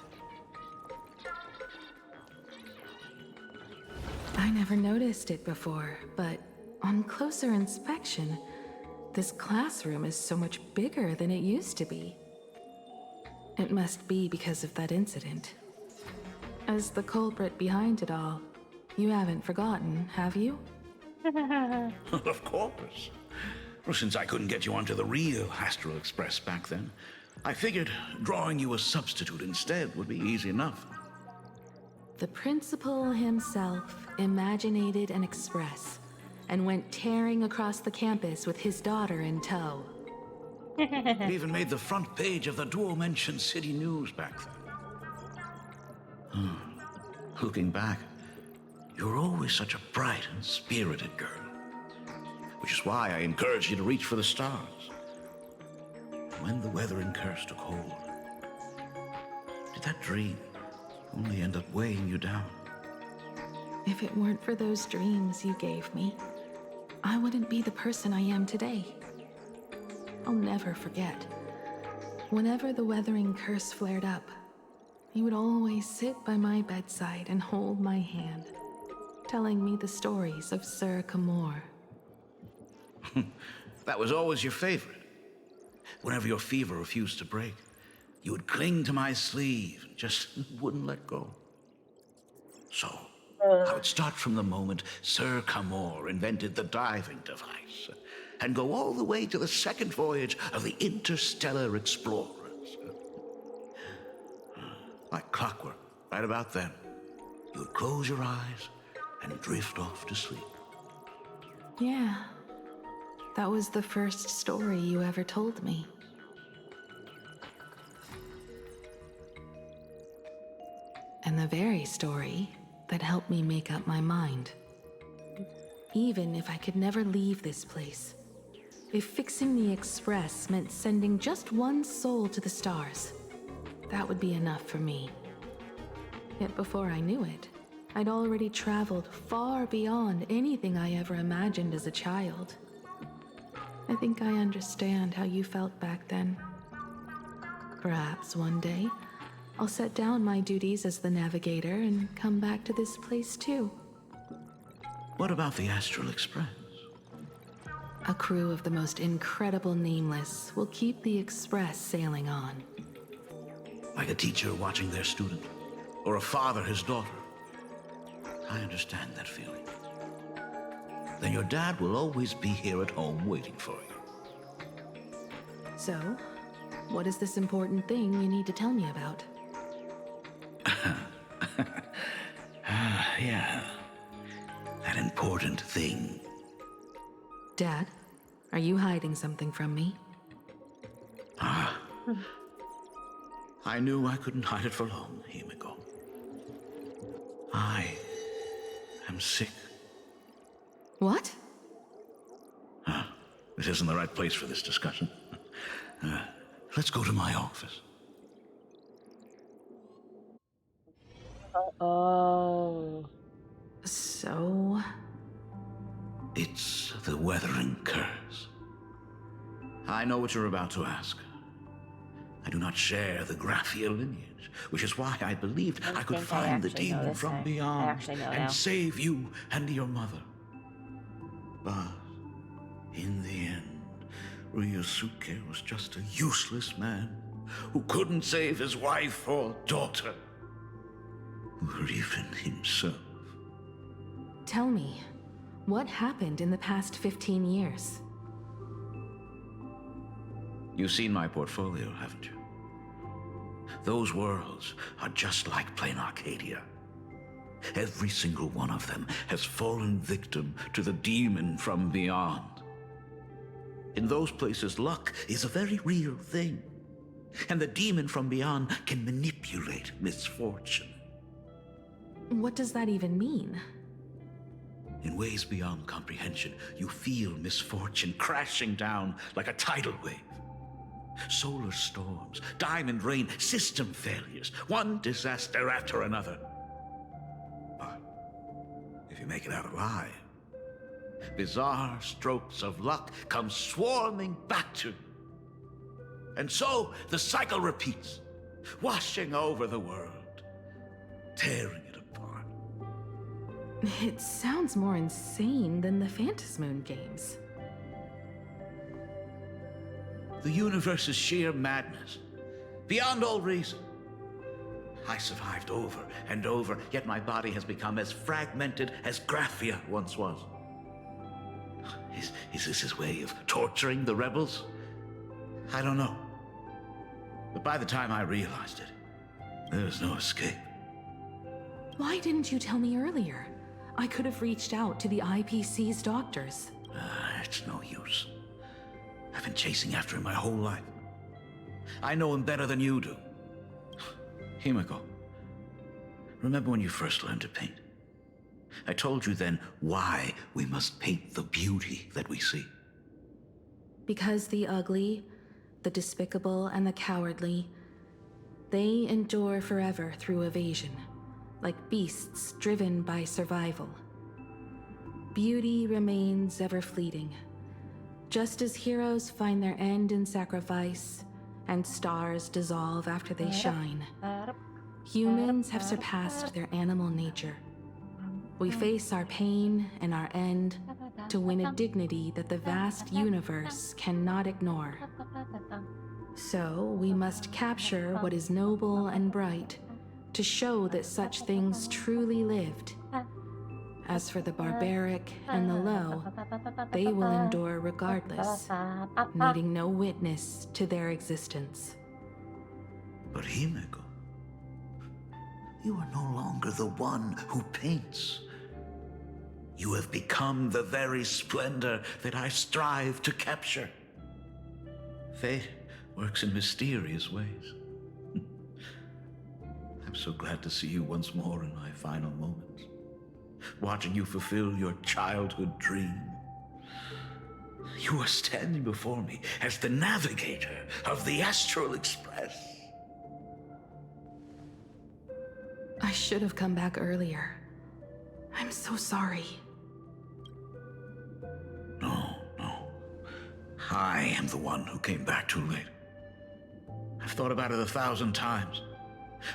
I never noticed it before, but on closer inspection, this classroom is so much bigger than it used to be. It must be because of that incident. As the culprit behind it all, you haven't forgotten, have you? Of course. Well, since I couldn't get you onto the real Astral Express back then, I figured drawing you a substitute instead would be easy enough. The principal himself imaginated an express and went tearing across the campus with his daughter in tow. It even made the front page of the Duo-Mention City News back then. Looking back, you were always such a bright and spirited girl. Which is why I encouraged you to reach for the stars. When the weathering curse took hold, did that dream only end up weighing you down. If it weren't for those dreams you gave me, I wouldn't be the person I am today. I'll never forget. Whenever the weathering curse flared up, you would always sit by my bedside and hold my hand, telling me the stories of Sir Kamor. That was always your favorite. Whenever your fever refused to break, you would cling to my sleeve and just wouldn't let go. So, I would start from the moment Sir Kamor invented the diving device and go all the way to the second voyage of the interstellar explorers. Like clockwork, right about then, you would close your eyes and drift off to sleep. Yeah, that was the first story you ever told me. And the very story that helped me make up my mind. Even if I could never leave this place, if fixing the express meant sending just one soul to the stars, that would be enough for me. Yet before I knew it, I'd already traveled far beyond anything I ever imagined as a child. I think I understand how you felt back then. Perhaps one day, I'll set down my duties as the navigator and come back to this place too. What about the Astral Express? A crew of the most incredible nameless will keep the express sailing on. Like a teacher watching their student, or a father his daughter. I understand that feeling. Then your dad will always be here at home waiting for you. So, what is this important thing you need to tell me about? Yeah. That important thing. Dad, are you hiding something from me? I knew I couldn't hide it for long, Himiko. I am sick. What? This isn't the right place for this discussion. Let's go to my office. Oh. So? It's the Weathering Curse. I know what you're about to ask. I do not share the Graphia lineage, which is why I believed I could find the demon from beyond and save you and your mother. But in the end, Ryusuke was just a useless man who couldn't save his wife or daughter, or even himself. Tell me, what happened in the past 15 years? You've seen my portfolio, haven't you? Those worlds are just like Planarcadia. Every single one of them has fallen victim to the demon from beyond. In those places, luck is a very real thing, and the demon from beyond can manipulate misfortune. What does that even mean? In ways beyond comprehension, you feel misfortune crashing down like a tidal wave. Solar storms, diamond rain, system failures, one disaster after another. But if you make it out alive, bizarre strokes of luck come swarming back to you. And so the cycle repeats, washing over the world, tearing it apart. It sounds more insane than the Phantasmoon games. The universe is sheer madness, beyond all reason. I survived over and over, yet my body has become as fragmented as Graphia once was. Is this his way of torturing the rebels? I don't know. But by the time I realized it, there was no escape. Why didn't you tell me earlier? I could have reached out to the IPC's doctors. It's no use. I've been chasing after him my whole life. I know him better than you do. Himiko, remember when you first learned to paint? I told you then why we must paint the beauty that we see. Because the ugly, the despicable, and the cowardly They endure forever through evasion, like beasts driven by survival. Beauty remains ever fleeting. Just as heroes find their end in sacrifice, and stars dissolve after they shine, humans have surpassed their animal nature. We face our pain and our end to win a dignity that the vast universe cannot ignore. So we must capture what is noble and bright to show that such things truly lived. As for the barbaric and the low, they will endure regardless, needing no witness to their existence. But Himeko, you are no longer the one who paints. You have become the very splendor that I strive to capture. Fate works in mysterious ways. I'm so glad to see you once more in my final moments, watching you fulfill your childhood dream. You are standing before me as the navigator of the Astral Express. I should have come back earlier. I'm so sorry. No. I am the one who came back too late. I've thought about it 1,000 times.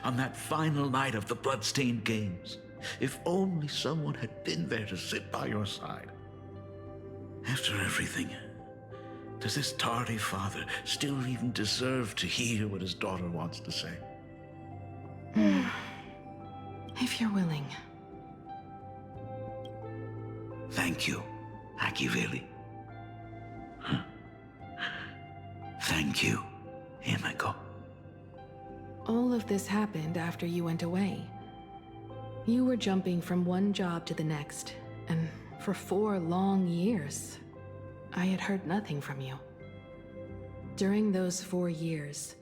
On that final night of the Bloodstained Games, if only someone had been there to sit by your side. After everything, does this tardy father still even deserve to hear what his daughter wants to say? If you're willing. Thank you, Akiveli. Thank you, Himeko. All of this happened after you went away. You were jumping from one job to the next, and for 4 long years, I had heard nothing from you. During those 4 years,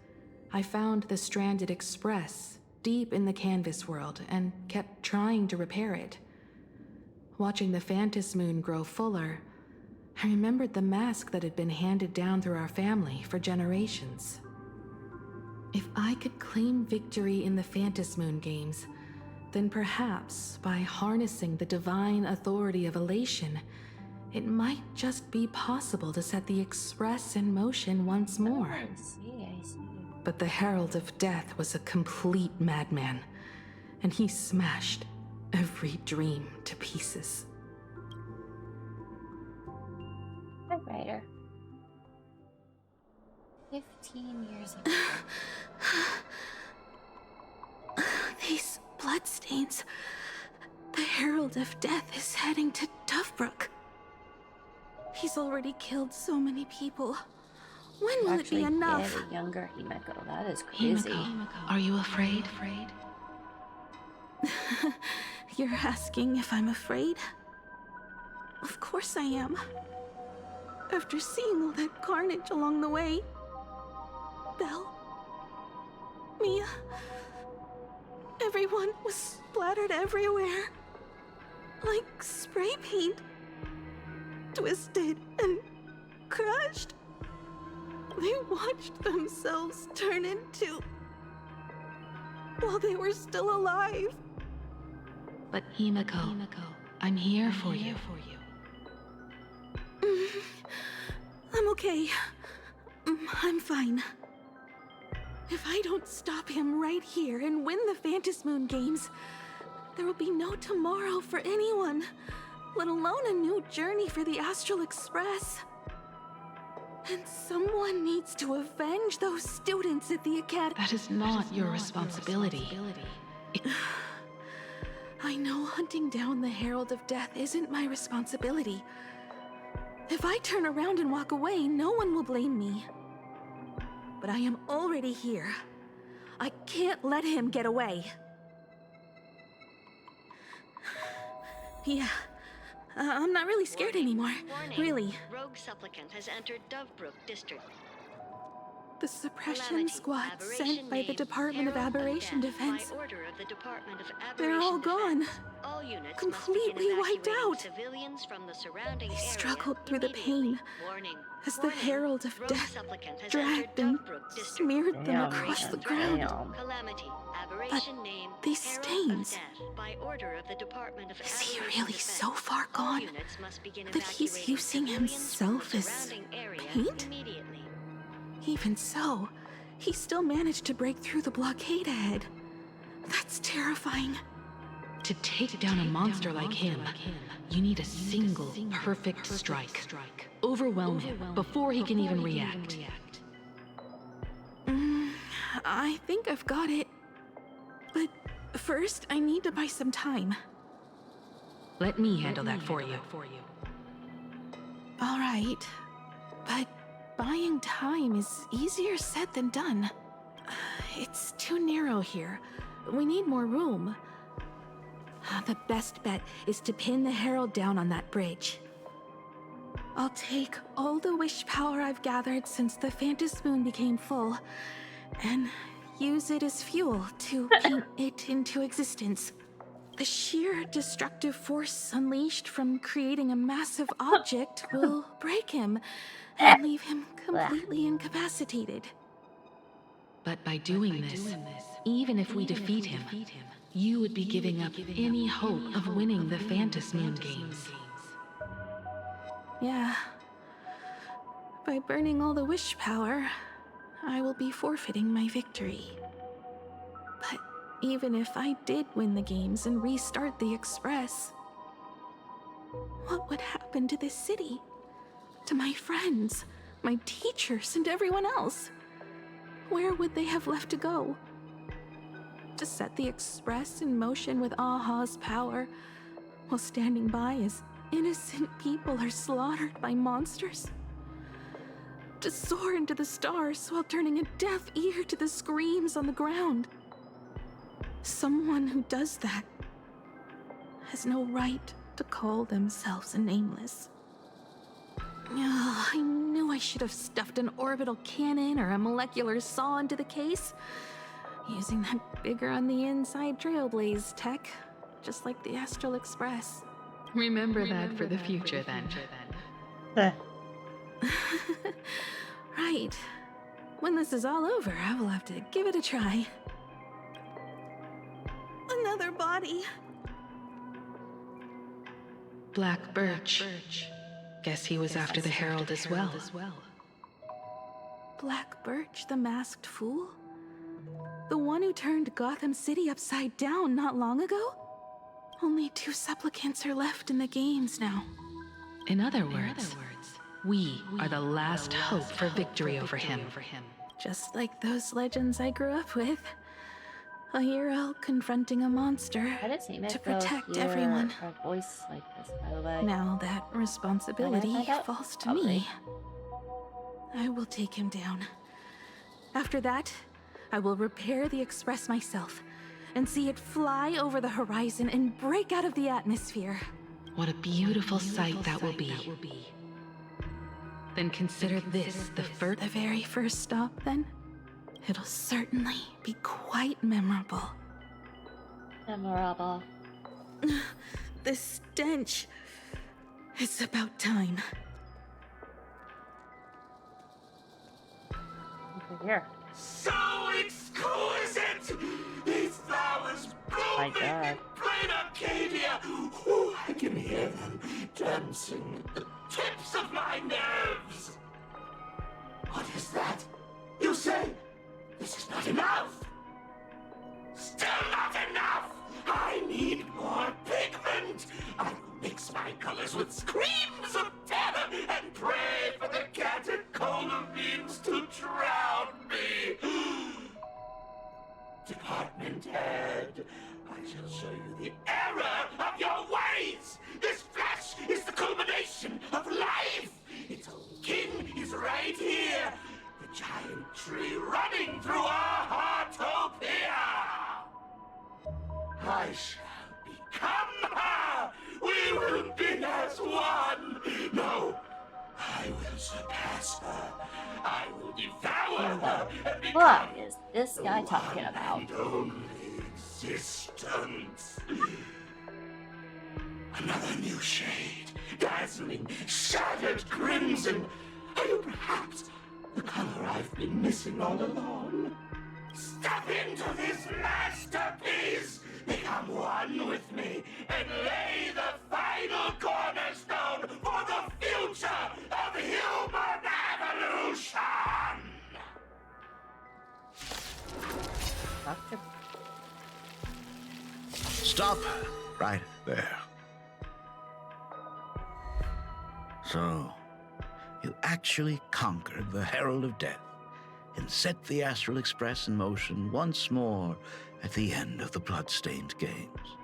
I found the stranded Express deep in the Kamvas world and kept trying to repair it. Watching the Phantom Moon grow fuller, I remembered the mask that had been handed down through our family for generations. If I could claim victory in the Phantom Moon games, then perhaps by harnessing the divine authority of elation, it might just be possible to set the Express in motion once more. I see. But the Herald of Death was a complete madman, and he smashed every dream to pieces. Typewriter. 15 years ago. These bloodstains. The Herald of Death is heading to Dovebrook. He's already killed so many people. When will it be enough? Get a younger Himeko. That is crazy. Himeko, are you afraid? You're asking if I'm afraid? Of course I am. After seeing all that carnage along the way. Belle, Mia, everyone was splattered everywhere. Like spray paint. Twisted and crushed. They watched themselves turn into... while they were still alive. But Himeko, I'm here for you. I'm okay. I'm fine. If I don't stop him right here and win the Phantom Moon games, there will be no tomorrow for anyone, let alone a new journey for the Astral Express. And someone needs to avenge those students at the academy. That is not your responsibility. I know hunting down the Herald of Death isn't my responsibility. If I turn around and walk away, no one will blame me. But I am already here. I can't let him get away. Yeah. I'm not really scared anymore. Really. Rogue supplicant has entered Dovebrook district. The suppression squad sent by the Department of Aberration Defense. They're all gone. Completely wiped out. They struggled through the pain as the Herald of Death dragged and smeared them across the ground. But these stains... Is he really so far gone that he's using himself as paint? Even so, he still managed to break through the blockade ahead. That's terrifying. To take down a monster like him, you need a single perfect strike. Overwhelm him before he can even react. I think I've got it. But first, I need to buy some time. Let me handle that for you. All right, but buying time is easier said than done. It's too narrow here. We need more room. The best bet is to pin the Herald down on that bridge. I'll take all the wish power I've gathered since the Phantom Moon became full, and use it as fuel to paint it into existence. The sheer destructive force unleashed from creating a massive object will break him and leave him completely incapacitated. But by doing this, even if we defeat him, you would be giving up any hope of winning the Phantom Moon games. Yeah. By burning all the wish power, I will be forfeiting my victory. But even if I did win the games and restart the Express, what would happen to this city? To my friends, my teachers, and everyone else? Where would they have left to go? To set the Express in motion with Aha's power, while standing by as innocent people are slaughtered by monsters? To soar into the stars while turning a deaf ear to the screams on the ground? Someone who does that has no right to call themselves a nameless. I knew I should have stuffed an orbital cannon or a molecular saw into the case, using that bigger on the inside Trailblaze tech, just like the Astral Express. Remember that for the future, then. Right. When this is all over, I will have to give it a try. Another body. Black Birch. Guess he was after the Herald as well. Black Birch, the masked fool? The one who turned Gotham City upside down not long ago? Only 2 supplicants are left in the games now. In other words, we are the last hope for victory over him. Just like those legends I grew up with. A hero confronting a monster to protect everyone. Voice like this, by the way. Now that responsibility falls to me. I will take him down. After that, I will repair the Express myself and see it fly over the horizon and break out of the atmosphere. What a beautiful sight that will be. Then consider this the very first stop, then? It'll certainly be quite memorable. Memorable. The stench. It's about time. Over here. So exquisite! These flowers blooming in Planarcadia! Ooh, I can hear them dancing at the tips of my nerves! What is that? You say this is not enough? Still not enough! I need more pigment! I will mix my colors with screams of terror and pray for the catecholamines to drown me! Department head, I shall show you the error of your ways! This flesh is the culmination of life! Its own king is right here! The giant tree running through our heartopia! I shall become her! We will be as one! No, I will surpass her! I will devour her and What is this guy talking about? only existence. Another new shade, dazzling, shattered crimson. Are you perhaps the color I've been missing all along? Step into this masterpiece! Become one with me and lay the final cornerstone for the future of human evolution! Stop right there. So, you actually conquered the Herald of Death and set the Astral Express in motion once more at the end of the Bloodstained Games.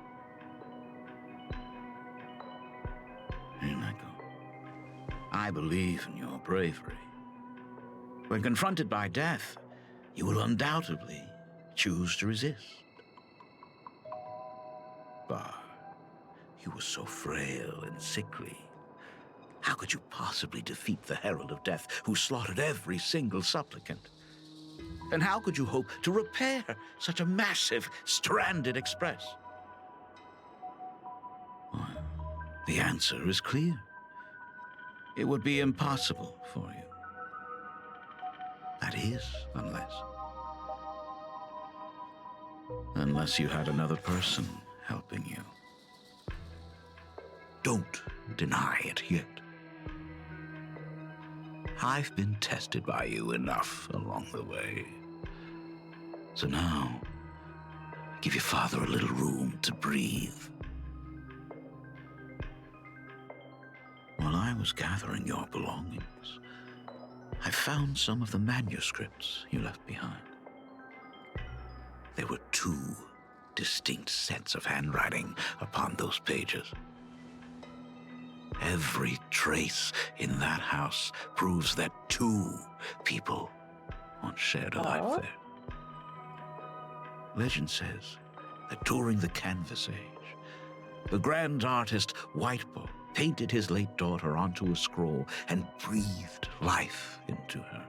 Here I go. I believe in your bravery. When confronted by death, you will undoubtedly choose to resist. But you were so frail and sickly. How could you possibly defeat the Herald of Death, who slaughtered every single supplicant? And how could you hope to repair such a massive, stranded express? Well, the answer is clear. It would be impossible for you. That is, unless you had another person helping you. Don't deny it yet. I've been tested by you enough along the way. So now, give your father a little room to breathe. While I was gathering your belongings, I found some of the manuscripts you left behind. There were 2 distinct sets of handwriting upon those pages. Every trace in that house proves that 2 people once shared a life there. Legend says that during the Kamvas age, the grand artist Whitebow painted his late daughter onto a scroll and breathed life into her.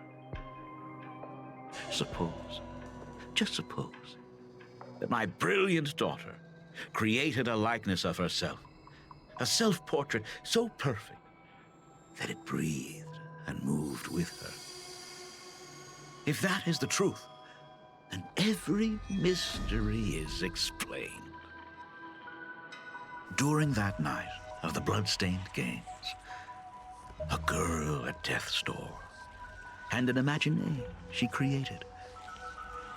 Just suppose, that my brilliant daughter created a likeness of herself, a self-portrait so perfect that it breathed and moved with her. If that is the truth, then every mystery is explained. During that night of the Bloodstained Games, a girl at death's door and an imagination she created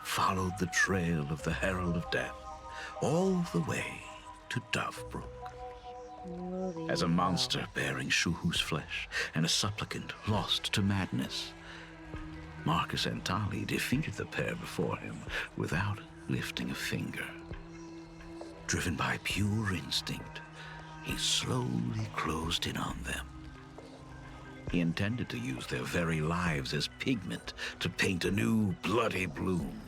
followed the trail of the Herald of Death all the way to Dovebrook. As a monster bearing Shuhu's flesh and a supplicant lost to madness, Marcus Antali defeated the pair before him without lifting a finger. Driven by pure instinct, he slowly closed in on them. He intended to use their very lives as pigment to paint a new bloody bloom.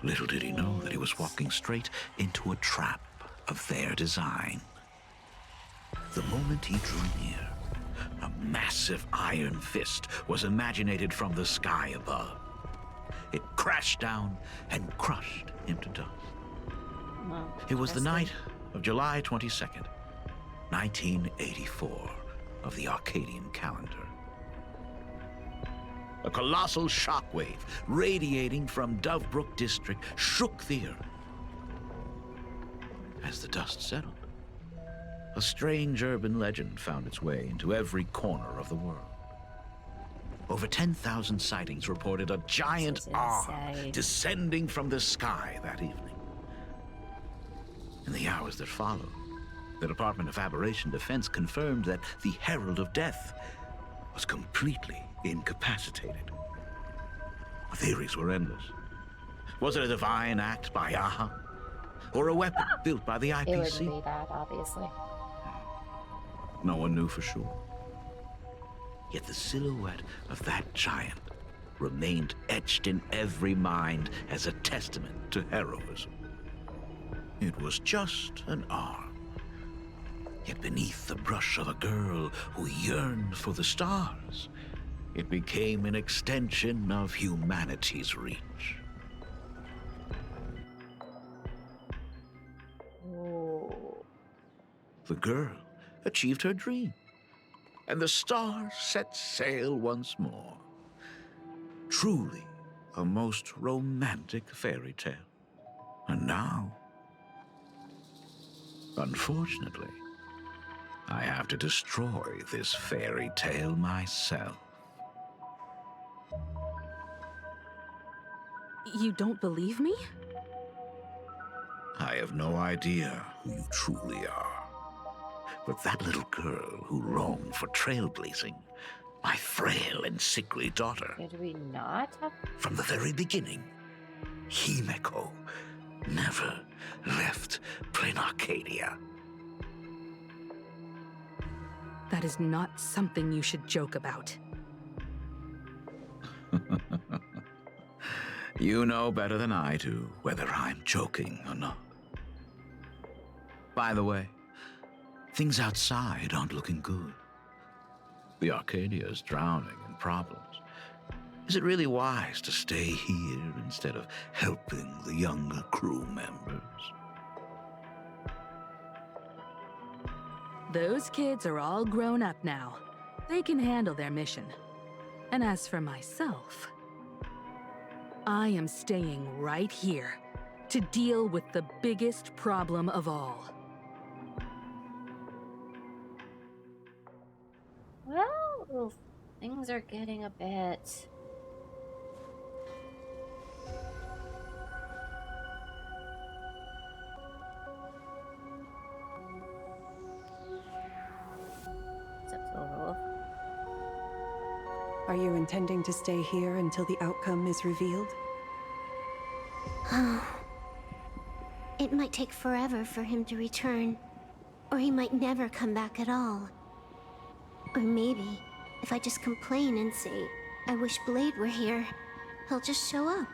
Little did he know that he was walking straight into a trap of their design. The moment he drew near, a massive iron fist was imaginated from the sky above. It crashed down and crushed him to dust. It was the night of July 22nd, 1984, of the Arcadian calendar. A colossal shockwave radiating from Dovebrook District shook the earth. As the dust settled, a strange urban legend found its way into every corner of the world. Over 10,000 sightings reported a giant arm descending from the sky that evening. In the hours that followed, the Department of Aberration Defense confirmed that the Herald of Death was completely incapacitated. Theories were endless. Was it a divine act by Aha? Or a weapon built by the IPC? It wouldn't be that, obviously. No one knew for sure. Yet the silhouette of that giant remained etched in every mind as a testament to heroism. It was just an arm, yet beneath the brush of a girl who yearned for the stars, it became an extension of humanity's reach. Oh. The girl achieved her dream, and the stars set sail once more. Truly a most romantic fairy tale. And now, unfortunately, I have to destroy this fairy tale myself. You don't believe me? I have no idea who you truly are. But that little girl who longed for trailblazing, my frail and sickly daughter. Did we not have... From the very beginning, Himeko never left Planarcadia. That is not something you should joke about. You know better than I do whether I'm joking or not. By the way, things outside aren't looking good. The Arcadia is drowning in problems. Is it really wise to stay here instead of helping the younger crew members? Those kids are all grown up now. They can handle their mission. And as for myself, I am staying right here to deal with the biggest problem of all. Well, things are getting a bit... Are you intending to stay here until the outcome is revealed? It might take forever for him to return. Or he might never come back at all. Or maybe, if I just complain and say, I wish Blade were here, he'll just show up.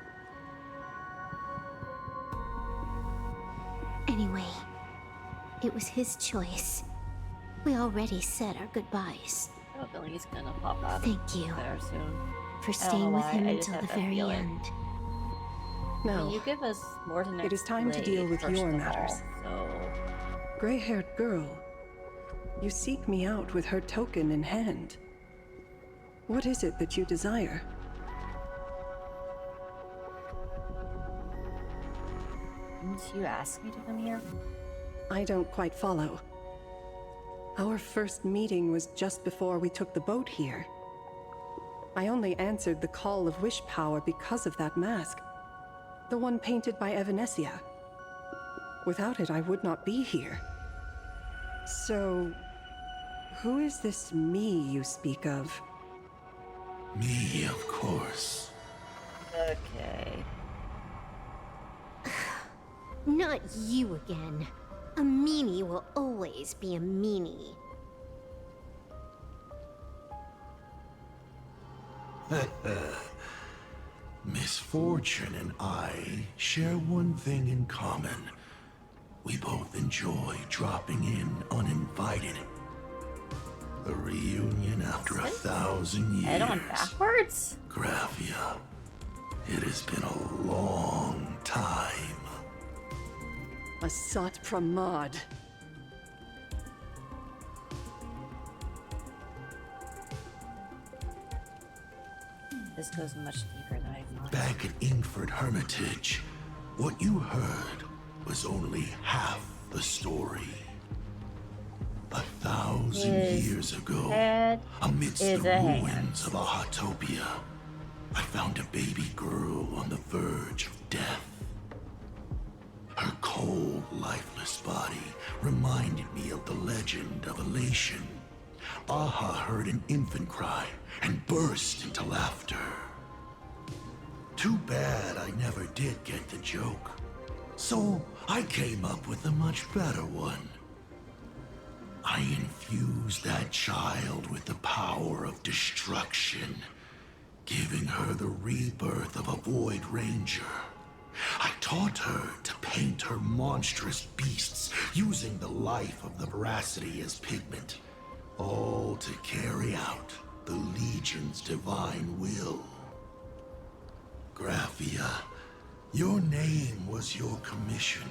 Anyway, it was his choice. We already said our goodbyes. I don't feel like he's gonna pop out Thank you there soon. for staying with him until the very feeling. end. No. You give us more than It is time to deal with your matters. Gray-haired girl, you seek me out with her token in hand. What is it that you desire? Didn't you ask me to come here? I don't quite follow. Our first meeting was just before we took the boat here. I only answered the call of wish power because of that mask. The one painted by Evanesia. Without it, I would not be here. So, who is this me you speak of? Me, of course. Okay. Not you again. A meanie will always be a meanie. Misfortune and I share one thing in common. We both enjoy dropping in uninvited. The reunion after 1,000 years. Head on backwards? Graphia. It has been a long time. Asat Pramad. This goes much deeper than I thought. Back at Ingford Hermitage, what you heard was only half the story. 1,000 years ago, amidst the ruins of Ahatopia, I found a baby girl on the verge of death. Her cold, lifeless body reminded me of the legend of Elation. Aha heard an infant cry and burst into laughter. Too bad I never did get the joke. So I came up with a much better one. I infused that child with the power of destruction, giving her the rebirth of a Void Ranger. I taught her to paint her monstrous beasts using the life of the veracity as pigment, all to carry out the Legion's divine will. Graphia, your name was your commission,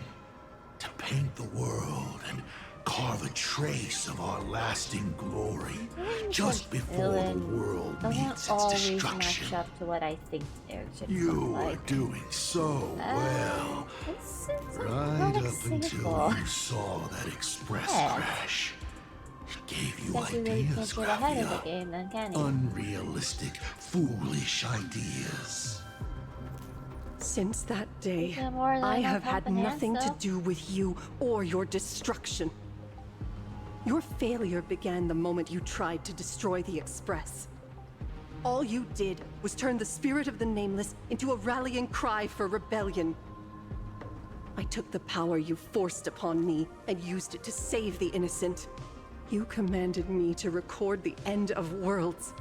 to paint the world and carve a trace of our lasting glory just before the world meets its destruction. Match up to what I think there should You look are like. doing so well. Right up until you saw that express crash. It gave you Guess you really can't ideas, get ahead of the Graphia. game then, can you? Unrealistic, foolish ideas. Since that day, Yeah, more than I enough have had help in hand, nothing to though. do with you or your destruction. Your failure began the moment you tried to destroy the Express. All you did was turn the spirit of the Nameless into a rallying cry for rebellion. I took the power you forced upon me and used it to save the innocent. You commanded me to record the end of worlds,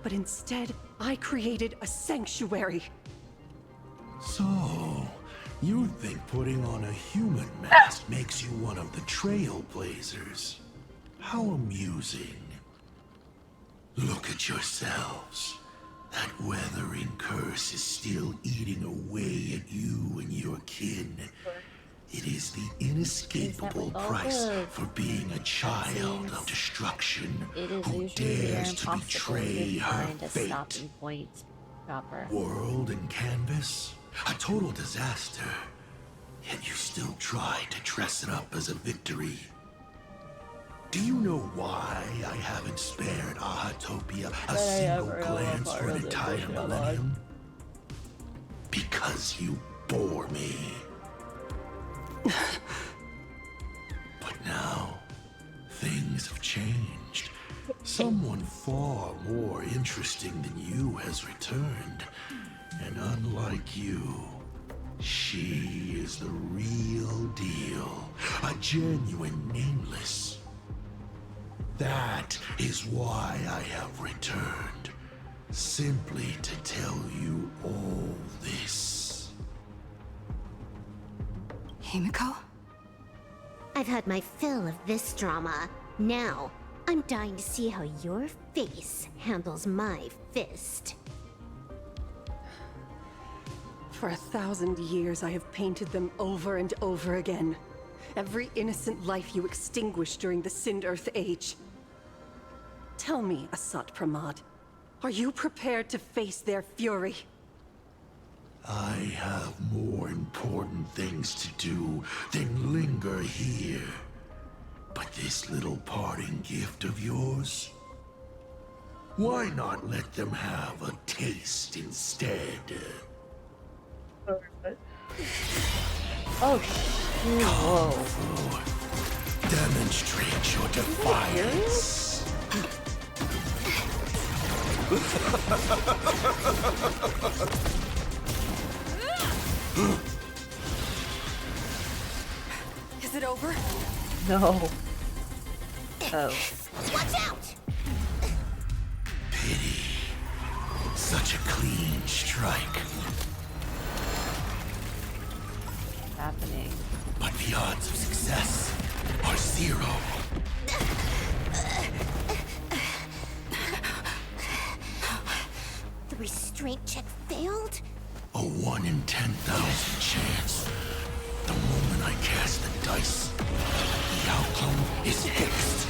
but instead, I created a sanctuary. So, you think putting on a human mask makes you one of the trailblazers? How amusing. Look at yourselves. That weathering curse is still eating away at you and your kin. It is the inescapable price for being a child of destruction who dares to betray her fate. Stopping point proper. World and canvas, a total disaster. Yet you still try to dress it up as a victory. Do you know why I haven't spared Ahatopia a single glance for the entire millennium? Because you bore me. But now, things have changed. Someone far more interesting than you has returned. And unlike you, she is the real deal. A genuine Nameless. That is why I have returned. Simply to tell you all this. Himiko? I've had my fill of this drama. Now, I'm dying to see how your face handles my fist. For 1,000 years, I have painted them over and over again. Every innocent life you extinguished during the Sind Earth Age. Tell me, Asat Pramad, are you prepared to face their fury? I have more important things to do than linger here. But this little parting gift of yours? Why not let them have a taste instead? Oh, shoot. Whoa. Demonstrate your defiance. Is it over? No. Oh. Watch out! Pity. Such a clean strike. What's happening? But the odds of success are 0. The restraint check failed? A 1 in 10,000 chance. The moment I cast the dice, the outcome is fixed.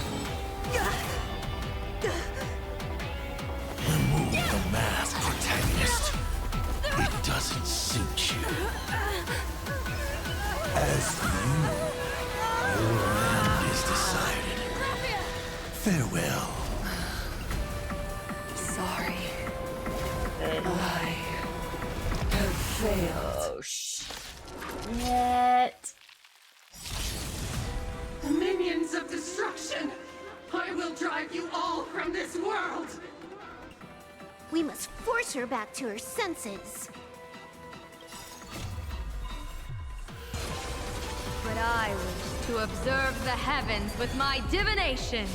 Remove the mask, protagonist. It doesn't suit you. As for you, your end is decided. Farewell. Sorry. I have failed. Oh, shit. Minions of destruction! I will drive you all from this world! We must force her back to her senses. But I wish to observe the heavens with my divination.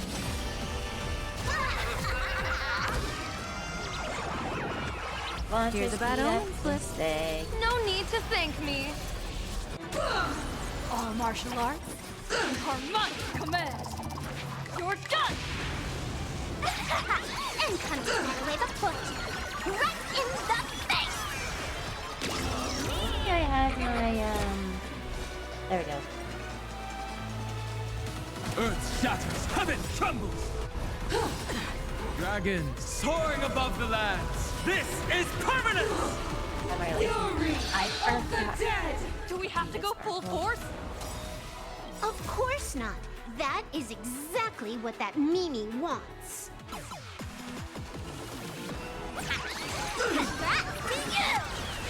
Here's a bad omen mistake. No need to thank me. All martial arts are my command. You're done! and come to snatch away the fortune. Right in the face! Maybe I have my, there we go. Earth shatters, heaven trembles! Dragons soaring above the lands! This is permanence! Fury of the dead! Do we have to go full force? Of course not. That is exactly what that Mimi wants.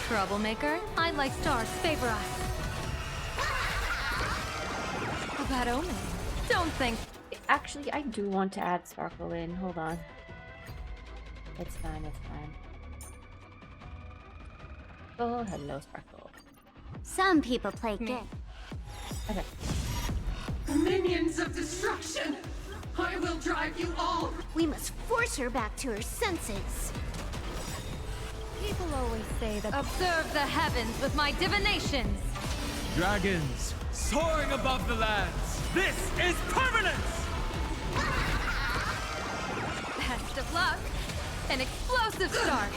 Troublemaker, I like stars favor us. A bad omen. Don't think. Actually, I do want to add Sparkle in. Hold on. It's fine, it's fine. Oh, hello, Sparkle. Some people play game. Okay. Minions of destruction! I will drive you all! We must force her back to her senses. People always say that. Observe the heavens with my divinations! Dragons soaring above the lands! This is permanence! Best of luck! An explosive start!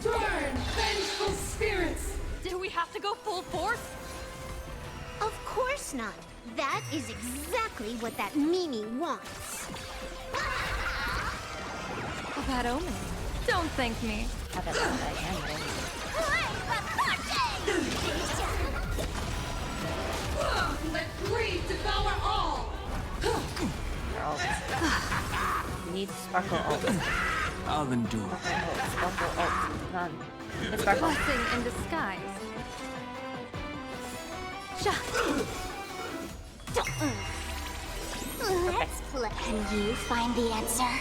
Turn, vengeful spirits! Do we have to go full force? Of course not. That is exactly what that Mimi wants. A bad omen. Don't thank me. Have it like I am ready. Let greed devour all! They're all need Sparkle ult. I'll endure. Sparkle ult. None. It's Sparkle. Blessing in disguise. Let's play. Can you find the answer?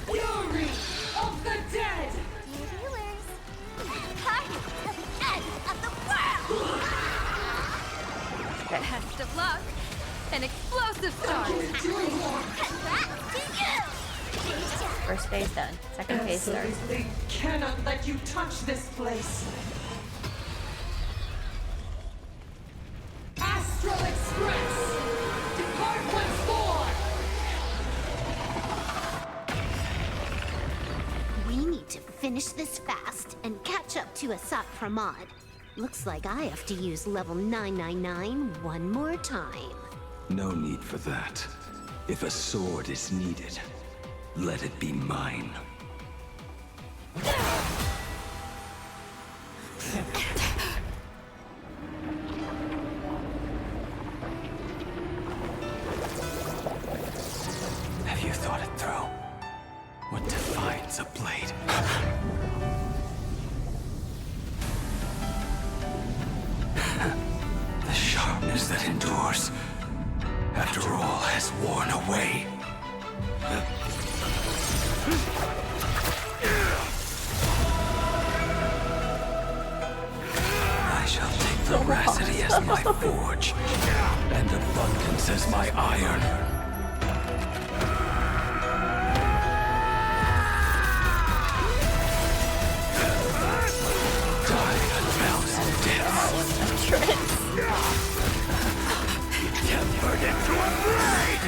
Fury of the dead! Dear viewers, party to the end of the world! Best of luck! An explosive start! Congrats to you! First phase done. Second phase starts. Absolutely cannot let you touch this place! Astral Express! Depart once more! We need to finish this fast and catch up to Asat Pramod. Looks like I have to use level 999 one more time. No need for that. If a sword is needed, let it be mine. Have you thought it through? What defines a blade? The sharpness that endures after all has worn away. I shall take veracity as my forge, and abundance as my iron. Die a thousand deaths. Tempered into a blade!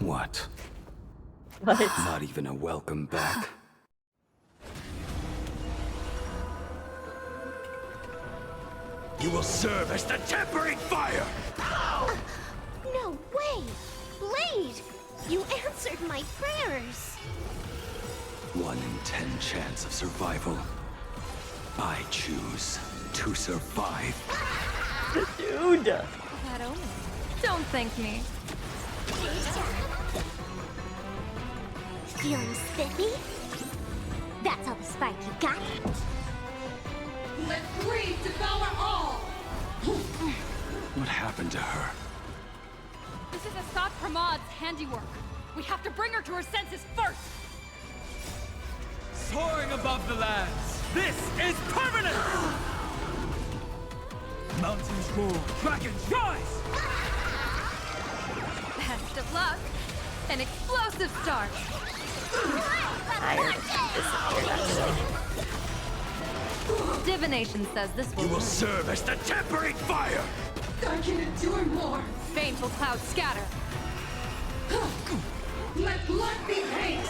What? What? Not even a welcome back? You will serve as the tempering fire! No way! Blade! You answered my prayers! 1 in 10 chance of survival. I choose to survive. Dude! Bad omen. Don't thank me. Feeling spiffy? That's all the spark you got? Let greed devour all! What happened to her? This is Assad Pramad's handiwork. We have to bring her to her senses first! Soaring above the lands, this is permanence! Mountains roar, dragons rise! Best of luck! An explosive start! Divination says this will... You will serve as the tempering fire! I can endure more. Baneful clouds scatter! Let blood be hate!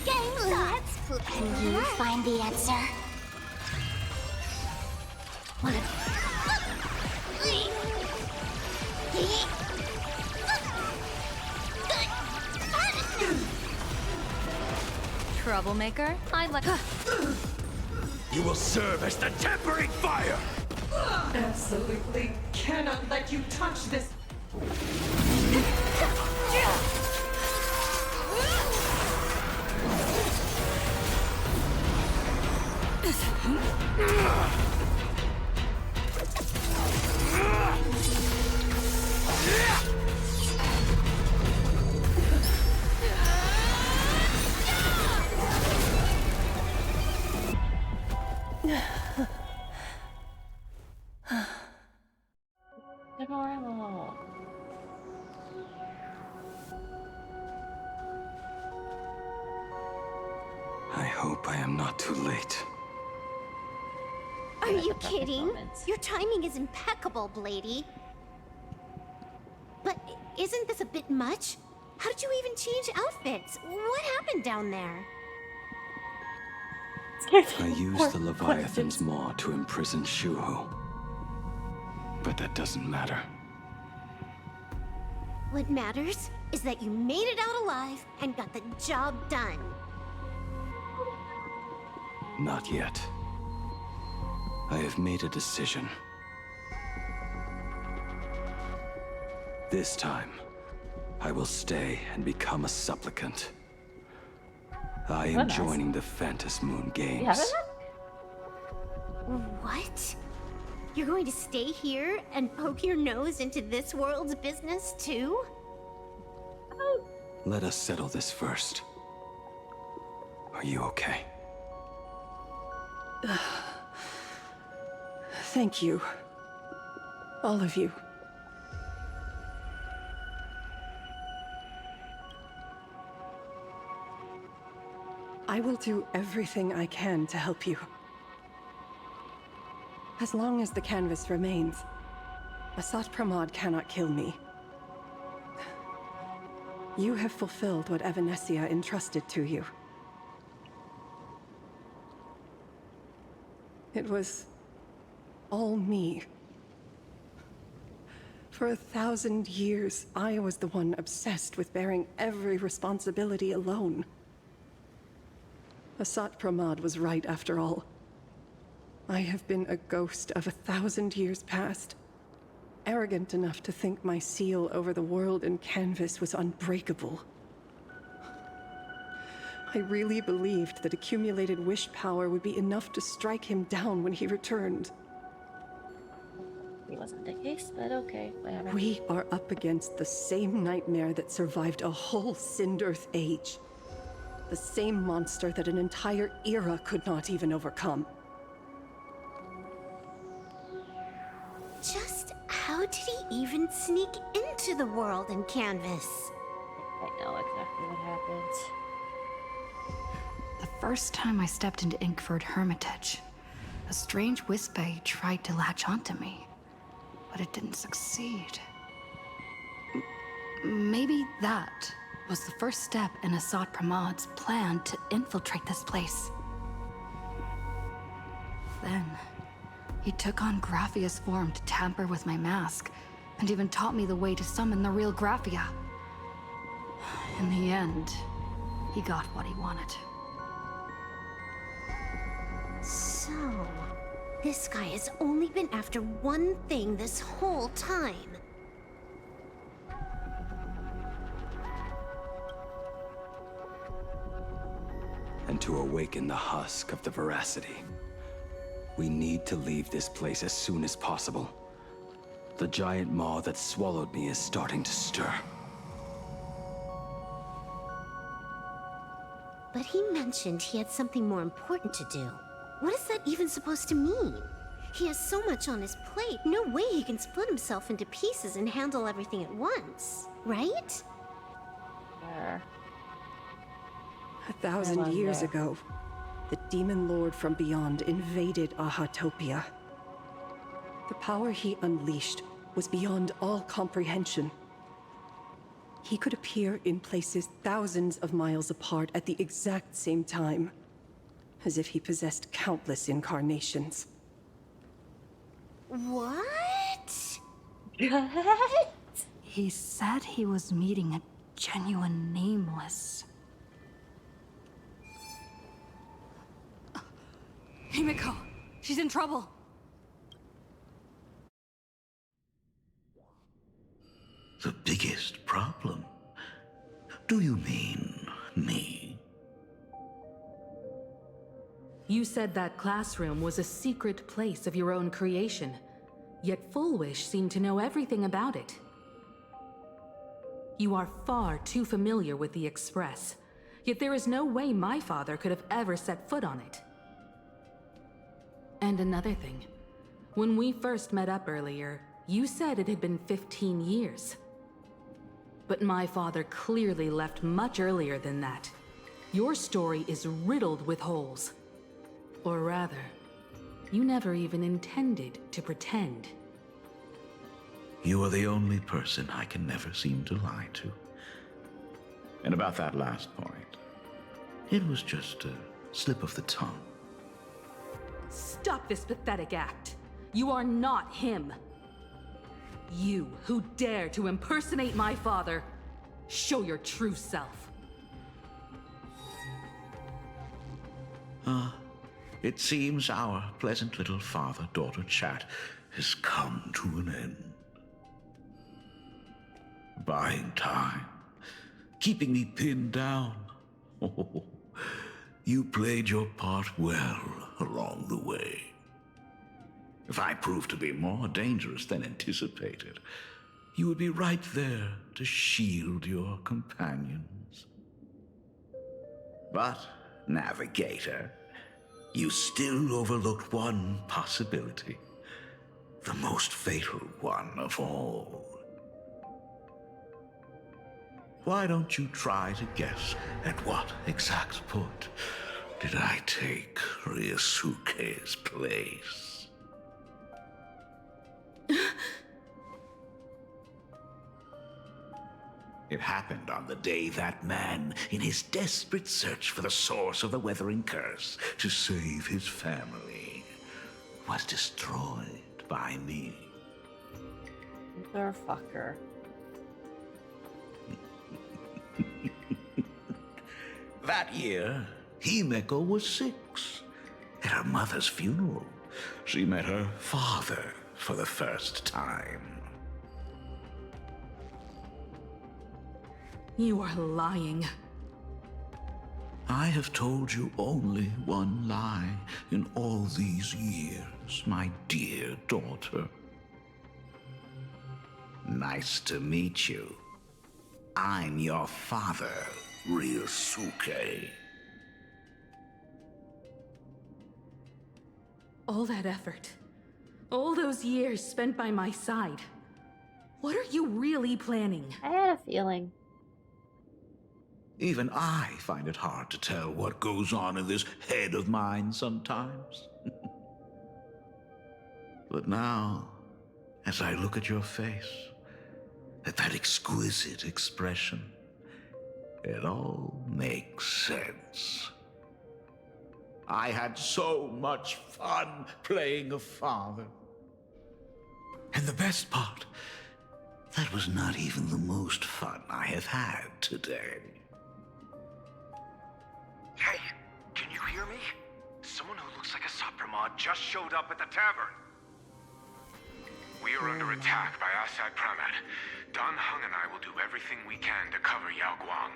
Game thoughts! Can you find the answer? Troublemaker? I'd like... You will serve as the tempering fire! Absolutely cannot let you touch this. Adorable. I hope I am not too late. Are you kidding? Your timing is impeccable, Blady. But isn't this a bit much? How did you even change outfits? What happened down there? I used the Leviathan's maw to imprison Shuho. But that doesn't matter. What matters is that you made it out alive and got the job done. Not yet. I have made a decision. This time, I will stay and become a supplicant. I am joining the Phantas Moon Games. What? You're going to stay here and poke your nose into this world's business too? Let us settle this first. Are you okay? Thank you. All of you. I will do everything I can to help you. As long as the canvas remains, Assad Pramod cannot kill me. You have fulfilled what Evanesia entrusted to you. It was all me. For 1,000 years, I was the one obsessed with bearing every responsibility alone. Assad Pramod was right after all. I have been a ghost of 1,000 years past, arrogant enough to think my seal over the world and canvas was unbreakable. I really believed that accumulated wish power would be enough to strike him down when he returned. It wasn't the case, but okay, whatever. We are up against the same nightmare that survived a whole Sindearth age. The same monster that an entire era could not even overcome. Just how did he even sneak into the world and canvas? I know exactly what happened. The first time I stepped into Inkford Hermitage, a strange Wispay tried to latch onto me, but it didn't succeed. Maybe that was the first step in Assad Pramod's plan to infiltrate this place. Then, he took on Graphia's form to tamper with my mask, and even taught me the way to summon the real Graphia. In the end, he got what he wanted. So, this guy has only been after one thing this whole time. And to to awaken the husk of the veracity. We need to leave this place as soon as possible. The giant maw that swallowed me is starting to stir. But he mentioned he had something more important to do. What is that even supposed to mean? He has so much on his plate, no way he can split himself into pieces and handle everything at once, right? 1,000 years ago, the demon lord from beyond invaded Ahatopia. The power he unleashed was beyond all comprehension. He could appear in places thousands of miles apart at the exact same time, as if he possessed countless incarnations. What? What? He said he was meeting a genuine nameless. Himiko, she's in trouble. The biggest problem? Do you mean me? You said that classroom was a secret place of your own creation, yet Fullwish seemed to know everything about it. You are far too familiar with the Express, yet there is no way my father could have ever set foot on it. And another thing, when we first met up earlier, you said it had been 15 years. But my father clearly left much earlier than that. Your story is riddled with holes. Or rather, you never even intended to pretend. You are the only person I can never seem to lie to. And about that last point, it was just a slip of the tongue. Stop this pathetic act. You are not him. You who dare to impersonate my father, show your true self. It seems our pleasant little father-daughter chat has come to an end. Buying time, keeping me pinned down. Oh, you played your part well along the way. If I proved to be more dangerous than anticipated, you would be right there to shield your companions. But, Navigator, you still overlooked one possibility. The most fatal one of all. Why don't you try to guess at what exact point did I take Ryusuke's place? It happened on the day that man, in his desperate search for the source of the Weathering Curse to save his family, was destroyed by me. Motherfucker. That year, Himeko was 6. At her mother's funeral, she met her father for the first time. You are lying. I have told you only one lie in all these years, my dear daughter. Nice to meet you. I'm your father, Ryusuke. All that effort, all those years spent by my side. What are you really planning? I had a feeling. Even I find it hard to tell what goes on in this head of mine sometimes. But now, as I look at your face, at that exquisite expression, it all makes sense. I had so much fun playing a father. And the best part, that was not even the most fun I have had today. Hey, can you hear me? Someone who looks like a Supremod just showed up at the tavern. We are under attack by Asai Pramad. Dan Heng and I will do everything we can to cover Yao Guang.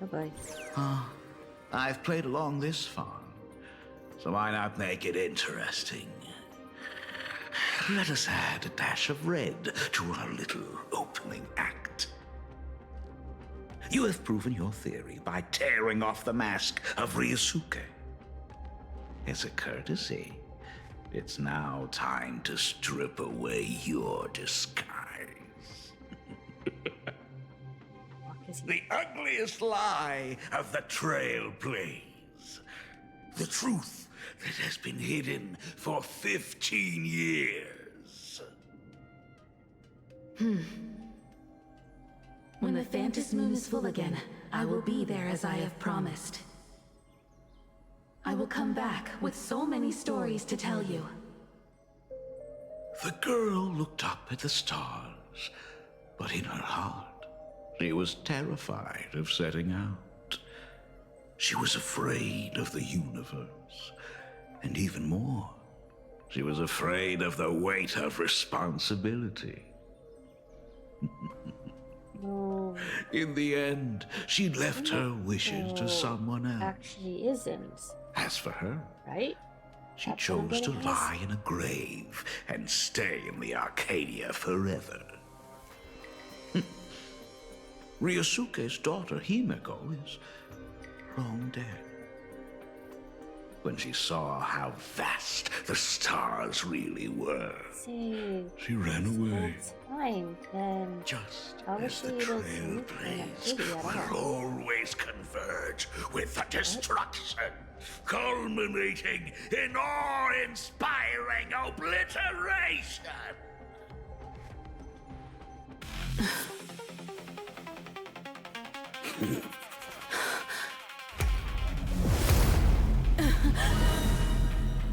Oh boy. I've played along this far, so why not make it interesting? Let us add a dash of red to our little opening act. You have proven your theory by tearing off the mask of Ryosuke. As a courtesy, it's now time to strip away your disguise. The ugliest lie of the Trailblaze. The truth that has been hidden for 15 years. When the Phantom Moon is full again, I will be there as I have promised. I will come back with so many stories to tell you. The girl looked up at the stars, but in her heart, she was terrified of setting out. She was afraid of the universe, and even more, she was afraid of the weight of responsibility. In the end, she left her wishes to someone else. Actually isn't. As for her, right? She chose to lie in a grave and stay in the Arcadia forever. Ryosuke's daughter Himeko is long dead. When she saw how vast the stars really were, she ran away. Time, then just how was she able to meet Trailblaze will always converge with the destruction, culminating in awe-inspiring obliteration.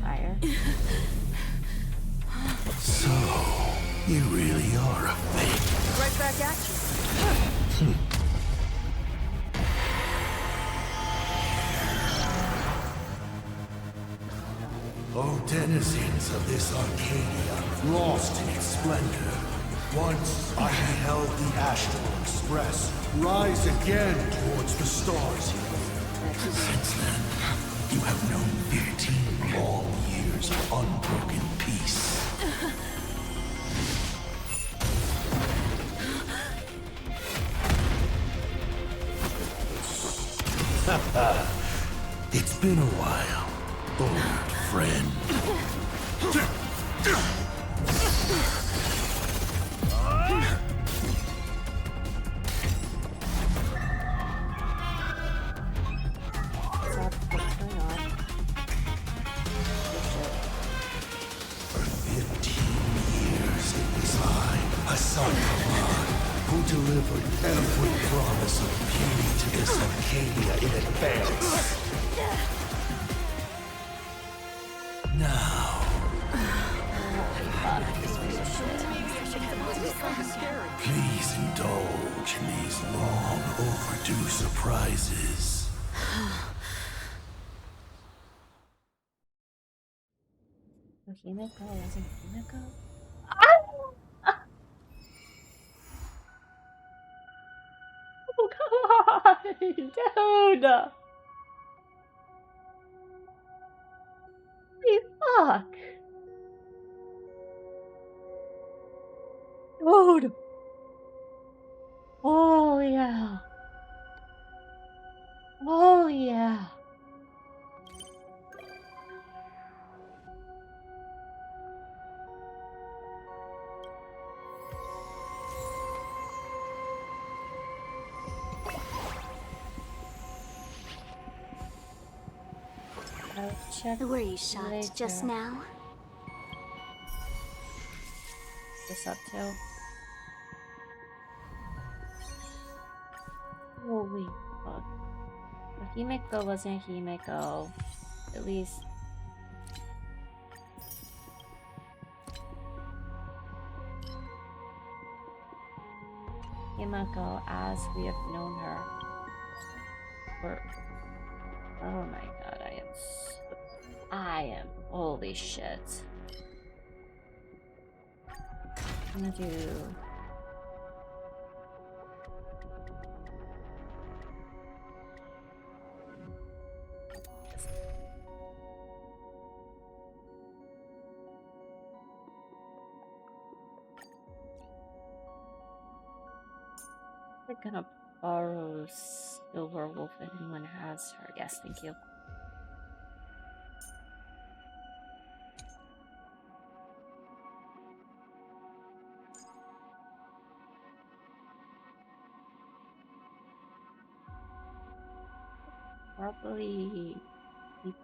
Fire. So, you really are a fake. Right back at you. O denizens of this Arcadia, lost in its splendor, once I beheld the Astral Express rise again towards the stars here. Since then, you have known 15 long years of unbroken peace. It's been a while, old friend. For 15 years it was I, Hassan Khan, who delivered every promise of beauty to this Arcadia in advance. Now, please indulge in these long overdue surprises. Himeko wasn't Himeko? Oh god, dude! Holy fuck! Dude! Oh yeah! Oh yeah! Who were you shot just now? This up too. Holy fuck. If Himeko wasn't Himeko, at least. Himeko as we have known her. For oh my god, I am holy shit. I'm gonna do We're gonna borrow Silver Wolf if anyone has her. Yes, thank you. Probably keep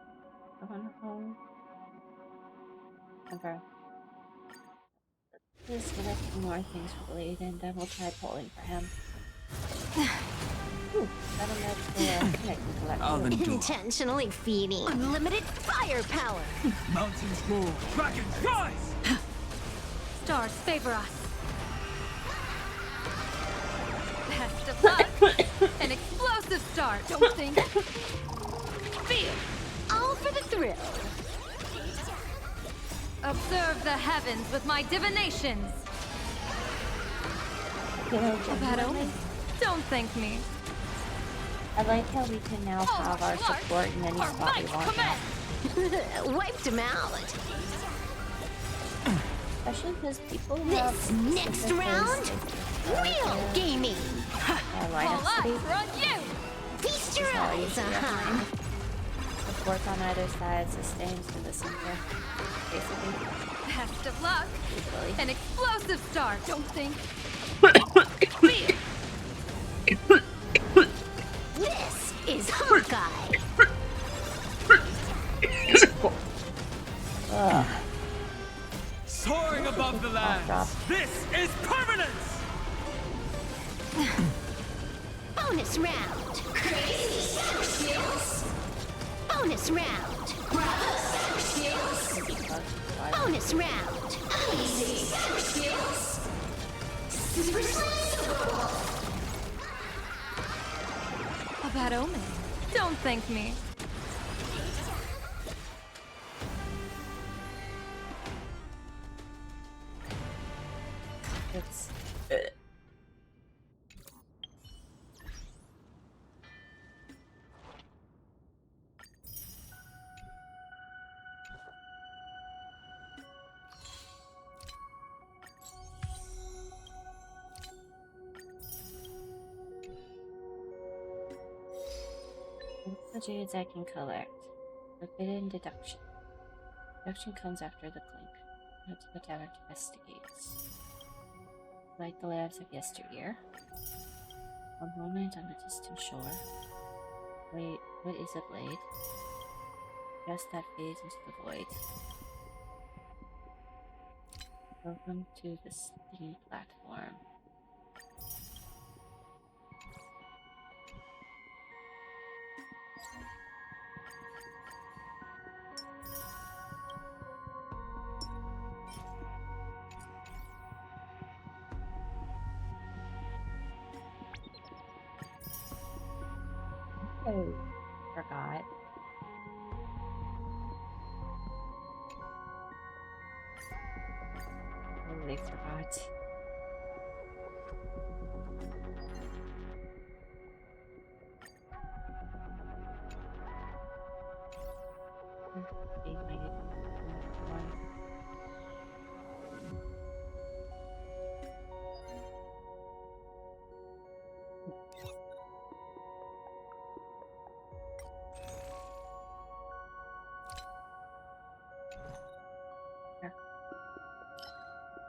on home. Okay. Just get a few more things for Blade and then we'll try pulling for him. Ooh, Intentionally feeding. Unlimited firepower. Mountains roar, dragons rise! Stars favor us. Best of luck. An explosive start, don't think. Feel. All for the thrill. Observe the heavens with my divinations. That omen. Don't thank me. I like how we can now have our support in any spot we want. Wiped him out. Especially because people This next round, real gaming. All eyes are on you. Feast your eyes, Support on either side sustains to the center. Basically. Best of luck. Usually. An explosive start, don't think. This is Honkai. Soaring above the lands. This is permanence. Bonus round. Crazy super skills. Bonus round. Bonus round. Easy super skills. Super A bad omen. Don't thank me. It's the jades I can collect. Forbidden deduction. Deduction comes after the clink. Go to the tavern to investigate. Like the lamps of yesteryear. One moment on the distant shore. Wait, what is a blade? Just that fades into the void. Welcome to the steam platform. Oh, forgot. Totally forgot.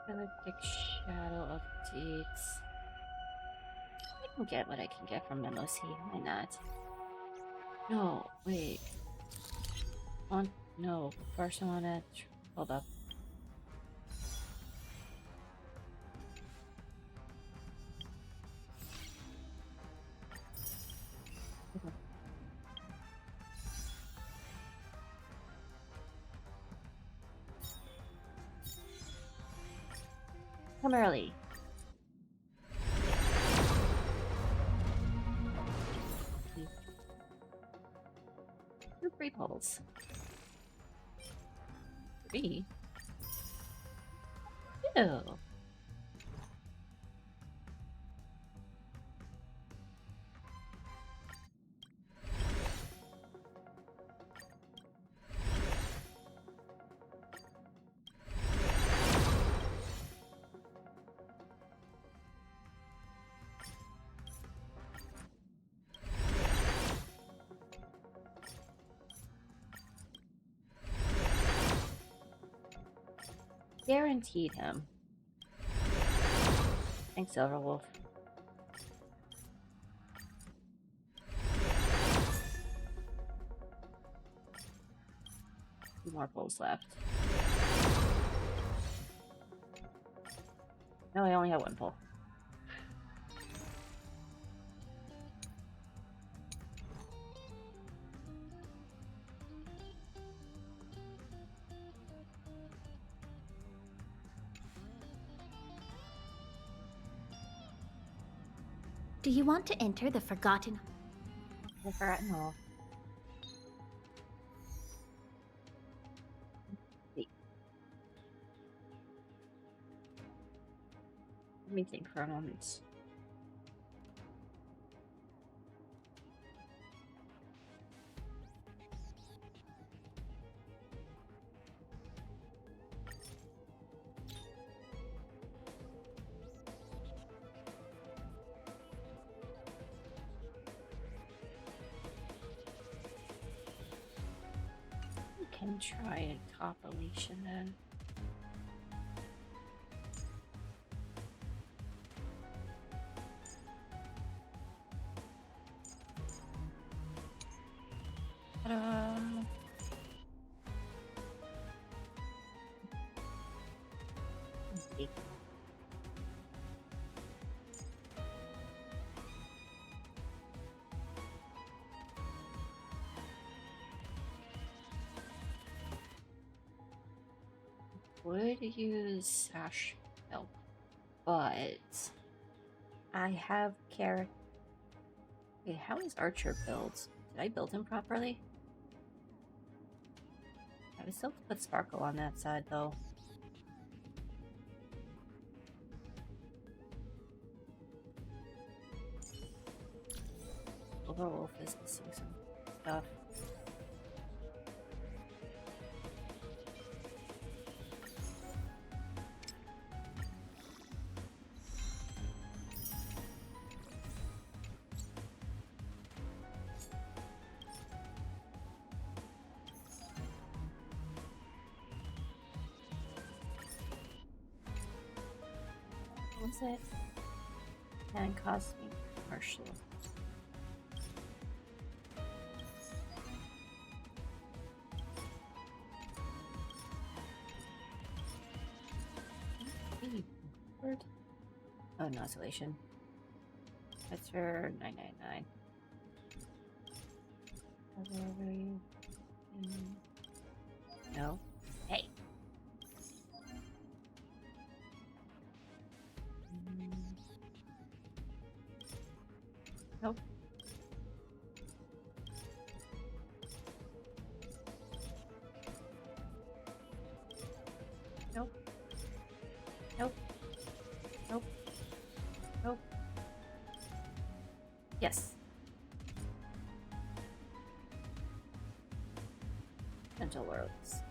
Galactic Shadow updates. I can get what I can get from MOC, why not? No, wait. No, first I wanna hold up. Come early. Two free polls. 3? Ew. Guaranteed him. Thanks, Silverwolf. Two more pulls left. No, I only have one pull. Do you want to enter the Forgotten? The Forgotten Hall. Let me think for a moment. We can try a compilation then. Would use Sash help, but I have character. Okay, how is Archer built? Did I build him properly? I would still put Sparkle on that side though. Overwolf is missing some stuff. What's it? And costing partial. Oh, no oscillation. That's for 999. No. Hey. Nope. Nope. Nope. Nope. Nope. Yes. Gentle worlds.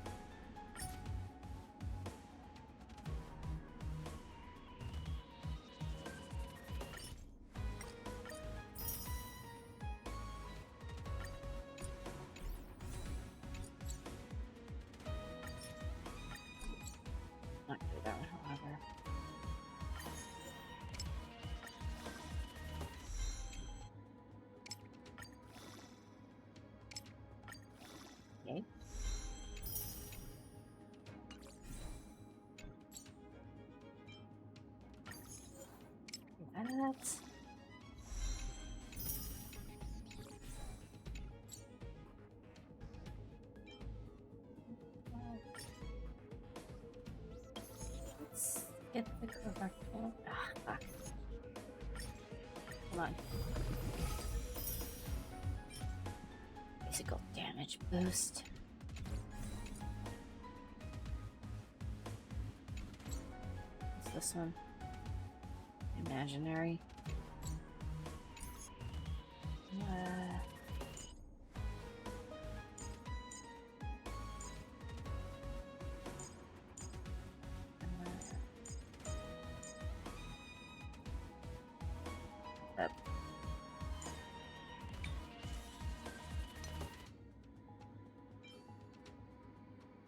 Not good that one, however. Okay. That. Let's get the correct one. Ah, fuck. Come on. Physical damage boost. What's this one? Imaginary. Up.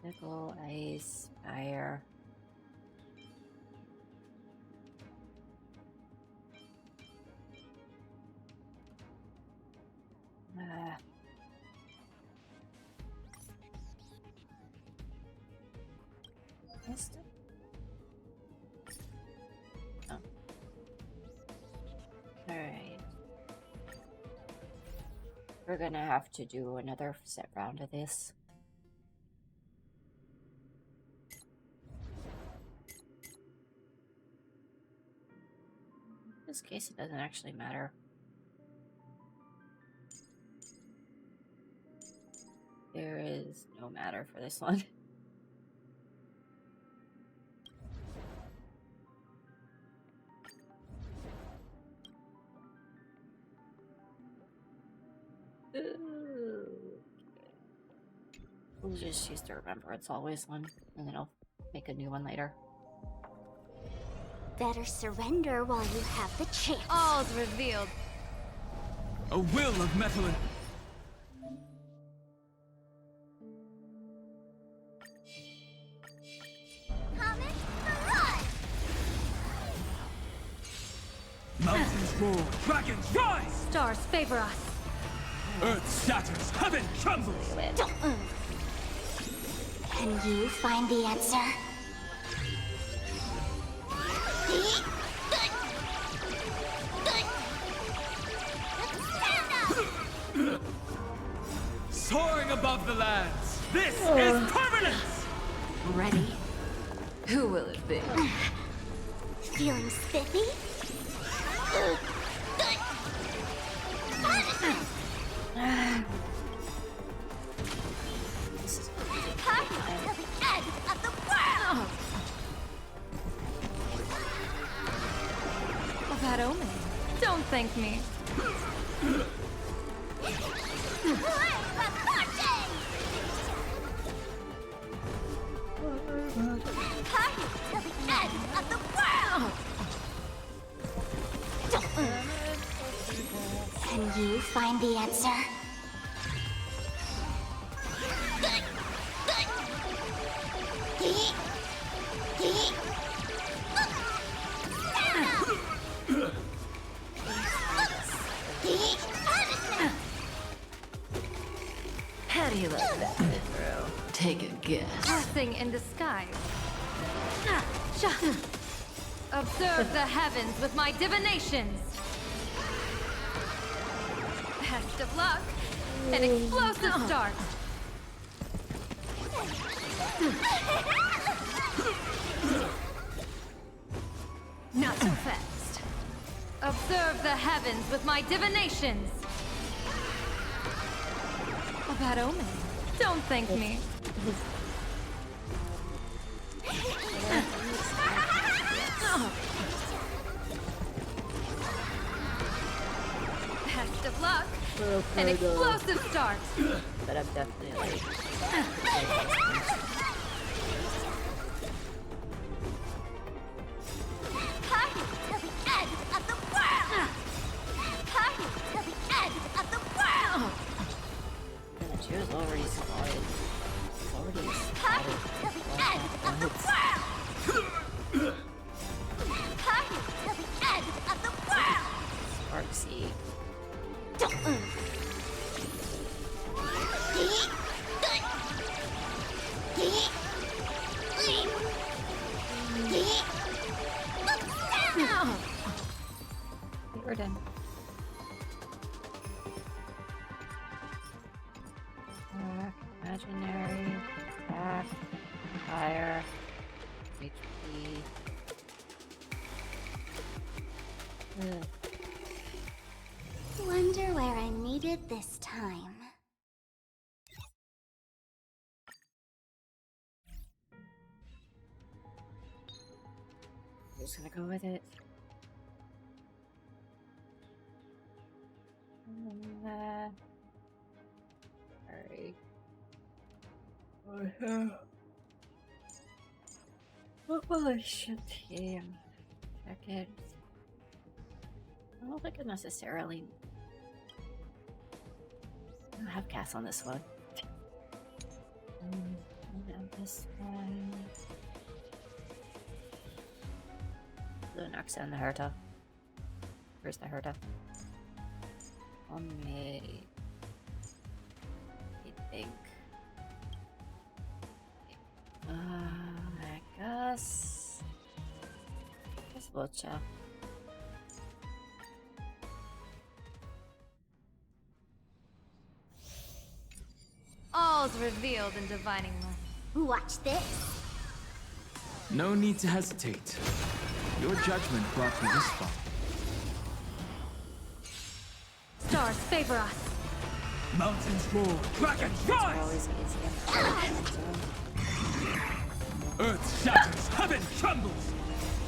Nickel, ice, fire. Missed it? Oh. Alright. We're gonna have to do another set round of this. In this case, it doesn't actually matter. There is no matter for this one. We'll just use the Remembrance Always one, and then I'll make a new one later. Better surrender while you have the chance. All's revealed. A will of metal and... Mountains roar, dragons rise! Stars favor us. Earth shatters, heaven trembles! Can you find the answer? Soaring above the lands, this is permanence! Ready? Who will it be? Feeling spiffy? Party till the end of the world! A bad omen. Don't thank me. Party till the end of the world! Can you find the answer? How do you like that, Bro? Take a guess. Blessing in disguise. Observe the heavens with my divinations. Best of luck. An explosive start. Not so fast. Observe the heavens with my divinations. A bad omen. Don't thank me. Best of luck. An explosive start. But I'm definitely Party till the end of the world! Party till the end of the world! the cheer's already started. It's already Party started. till the end of the world! Party till the end of the world! Sparksy. We're done. Imaginary, attack, fire, HP. Wonder where I needed this time. I'm just gonna go with it. Alright. What will I shoot him? Seconds. I don't think I necessarily have cast on this one. And this one. The Noxa and the Herta. Where's the Herta? On me. think. I guess. Just boccia. All's revealed in divining light. Watch this. No need to hesitate. Your judgment brought me this far. Stars favor us. Mountains roar, dragons rise! Earth shatters, heaven trembles!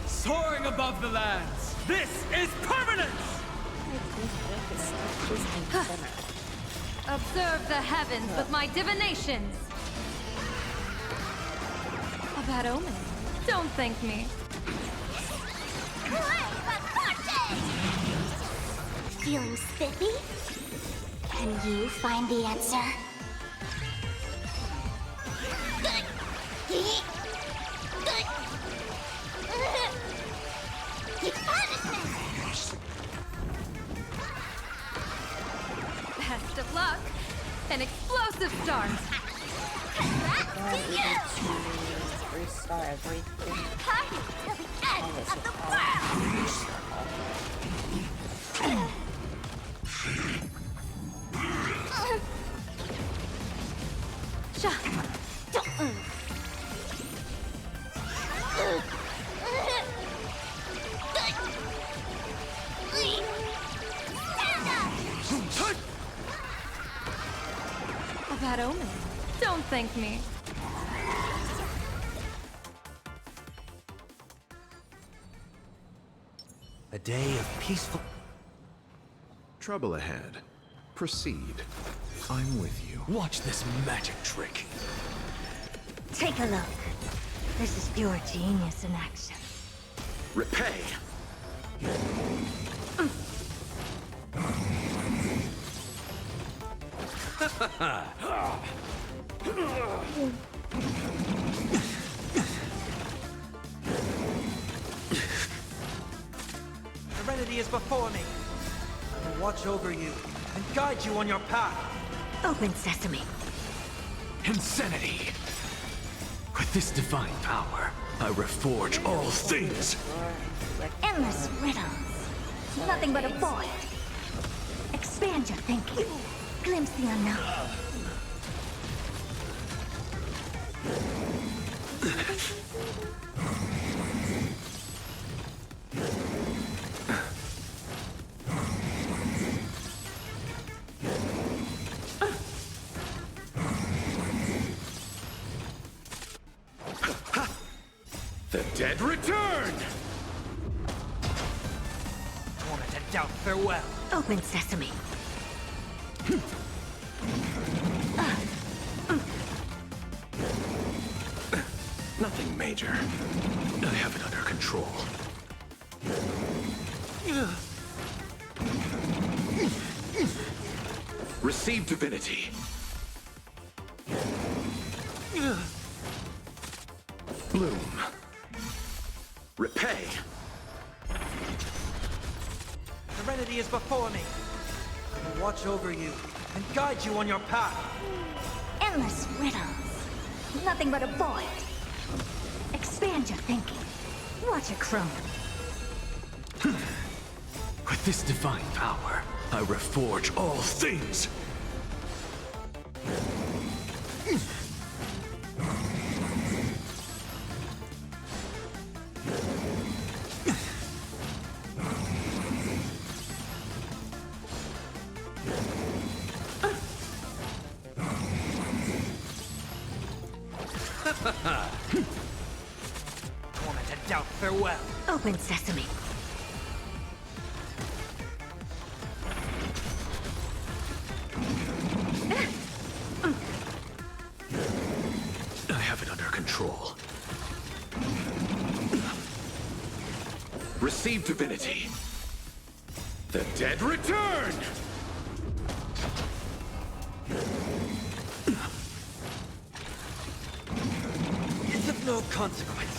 Soaring above the lands, this is permanence! Observe the heavens with my divinations. A bad omen. Don't thank me. Feeling spiffy? Can you find the answer? Best of luck. An explosive start. Restart everything. Party till the end of the world! A bad omen. Don't thank me. A day of peaceful... Trouble ahead. Proceed. I'm with you. Watch this magic trick. Take a look. This is pure genius in action. Repay! Serenity is before me. I will watch over you and guide you on your path. Open sesame. Insanity! With this divine power, I reforge all things. Endless riddles. Nothing but a void. Expand your thinking. Glimpse the unknown. The dead return! Moment to doubt farewell. Open sesame. Nothing major. I have it under control. Receive divinity. Bloom. Repay. Serenity is before me. I will watch over you and guide you on your path. Endless riddles. Nothing but a void. Expand your thinking. Watch it chrome. With this divine power, I reforge all things. Moment to doubt farewell. Open sesame. I have it under control. Receive divinity. The dead return! It's of no consequence.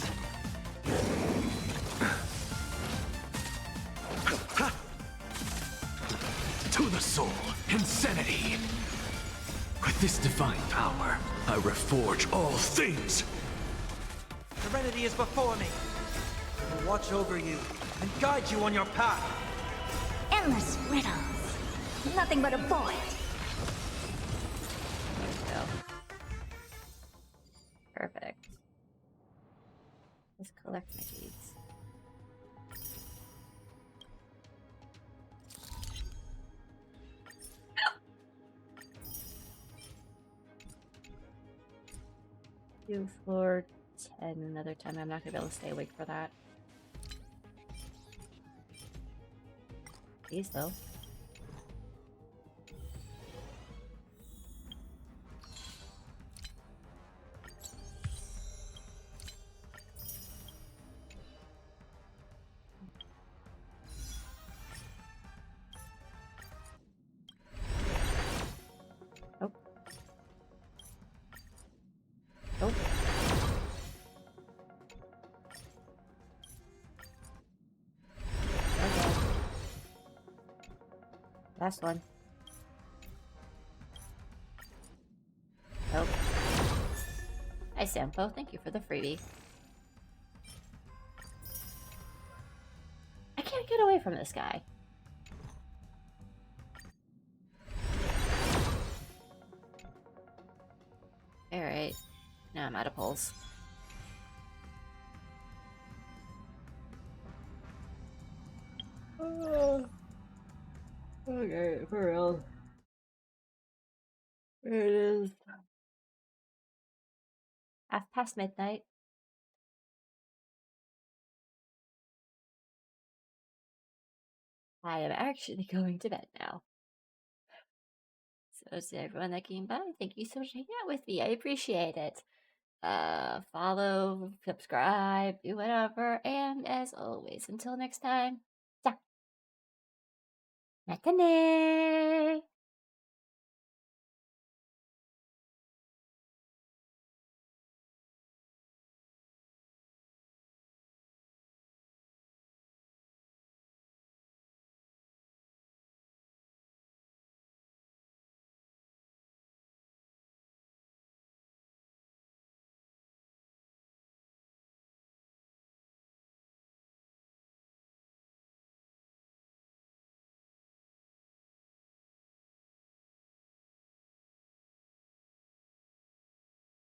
To the soul, insanity. With this divine power, I reforge all things. Serenity is before me. I will watch over you and guide you on your path. Endless riddles. Nothing but a void. There we go. Perfect. Let's collect my beads. Do floor 10 another time. I'm not gonna be able to stay awake for that. These though. Oh. Oh. Okay. Last one. Nope. Hi, Sampo. Thank you for the freebie. I can't get away from this guy. Alright. Now I'm out of pulse. Okay, for real. It is midnight. I am actually going to bed now. So to everyone that came by, thank you so much for hanging out with me. I appreciate it. Follow, subscribe, do whatever, and as always, until next time, ja. Matane!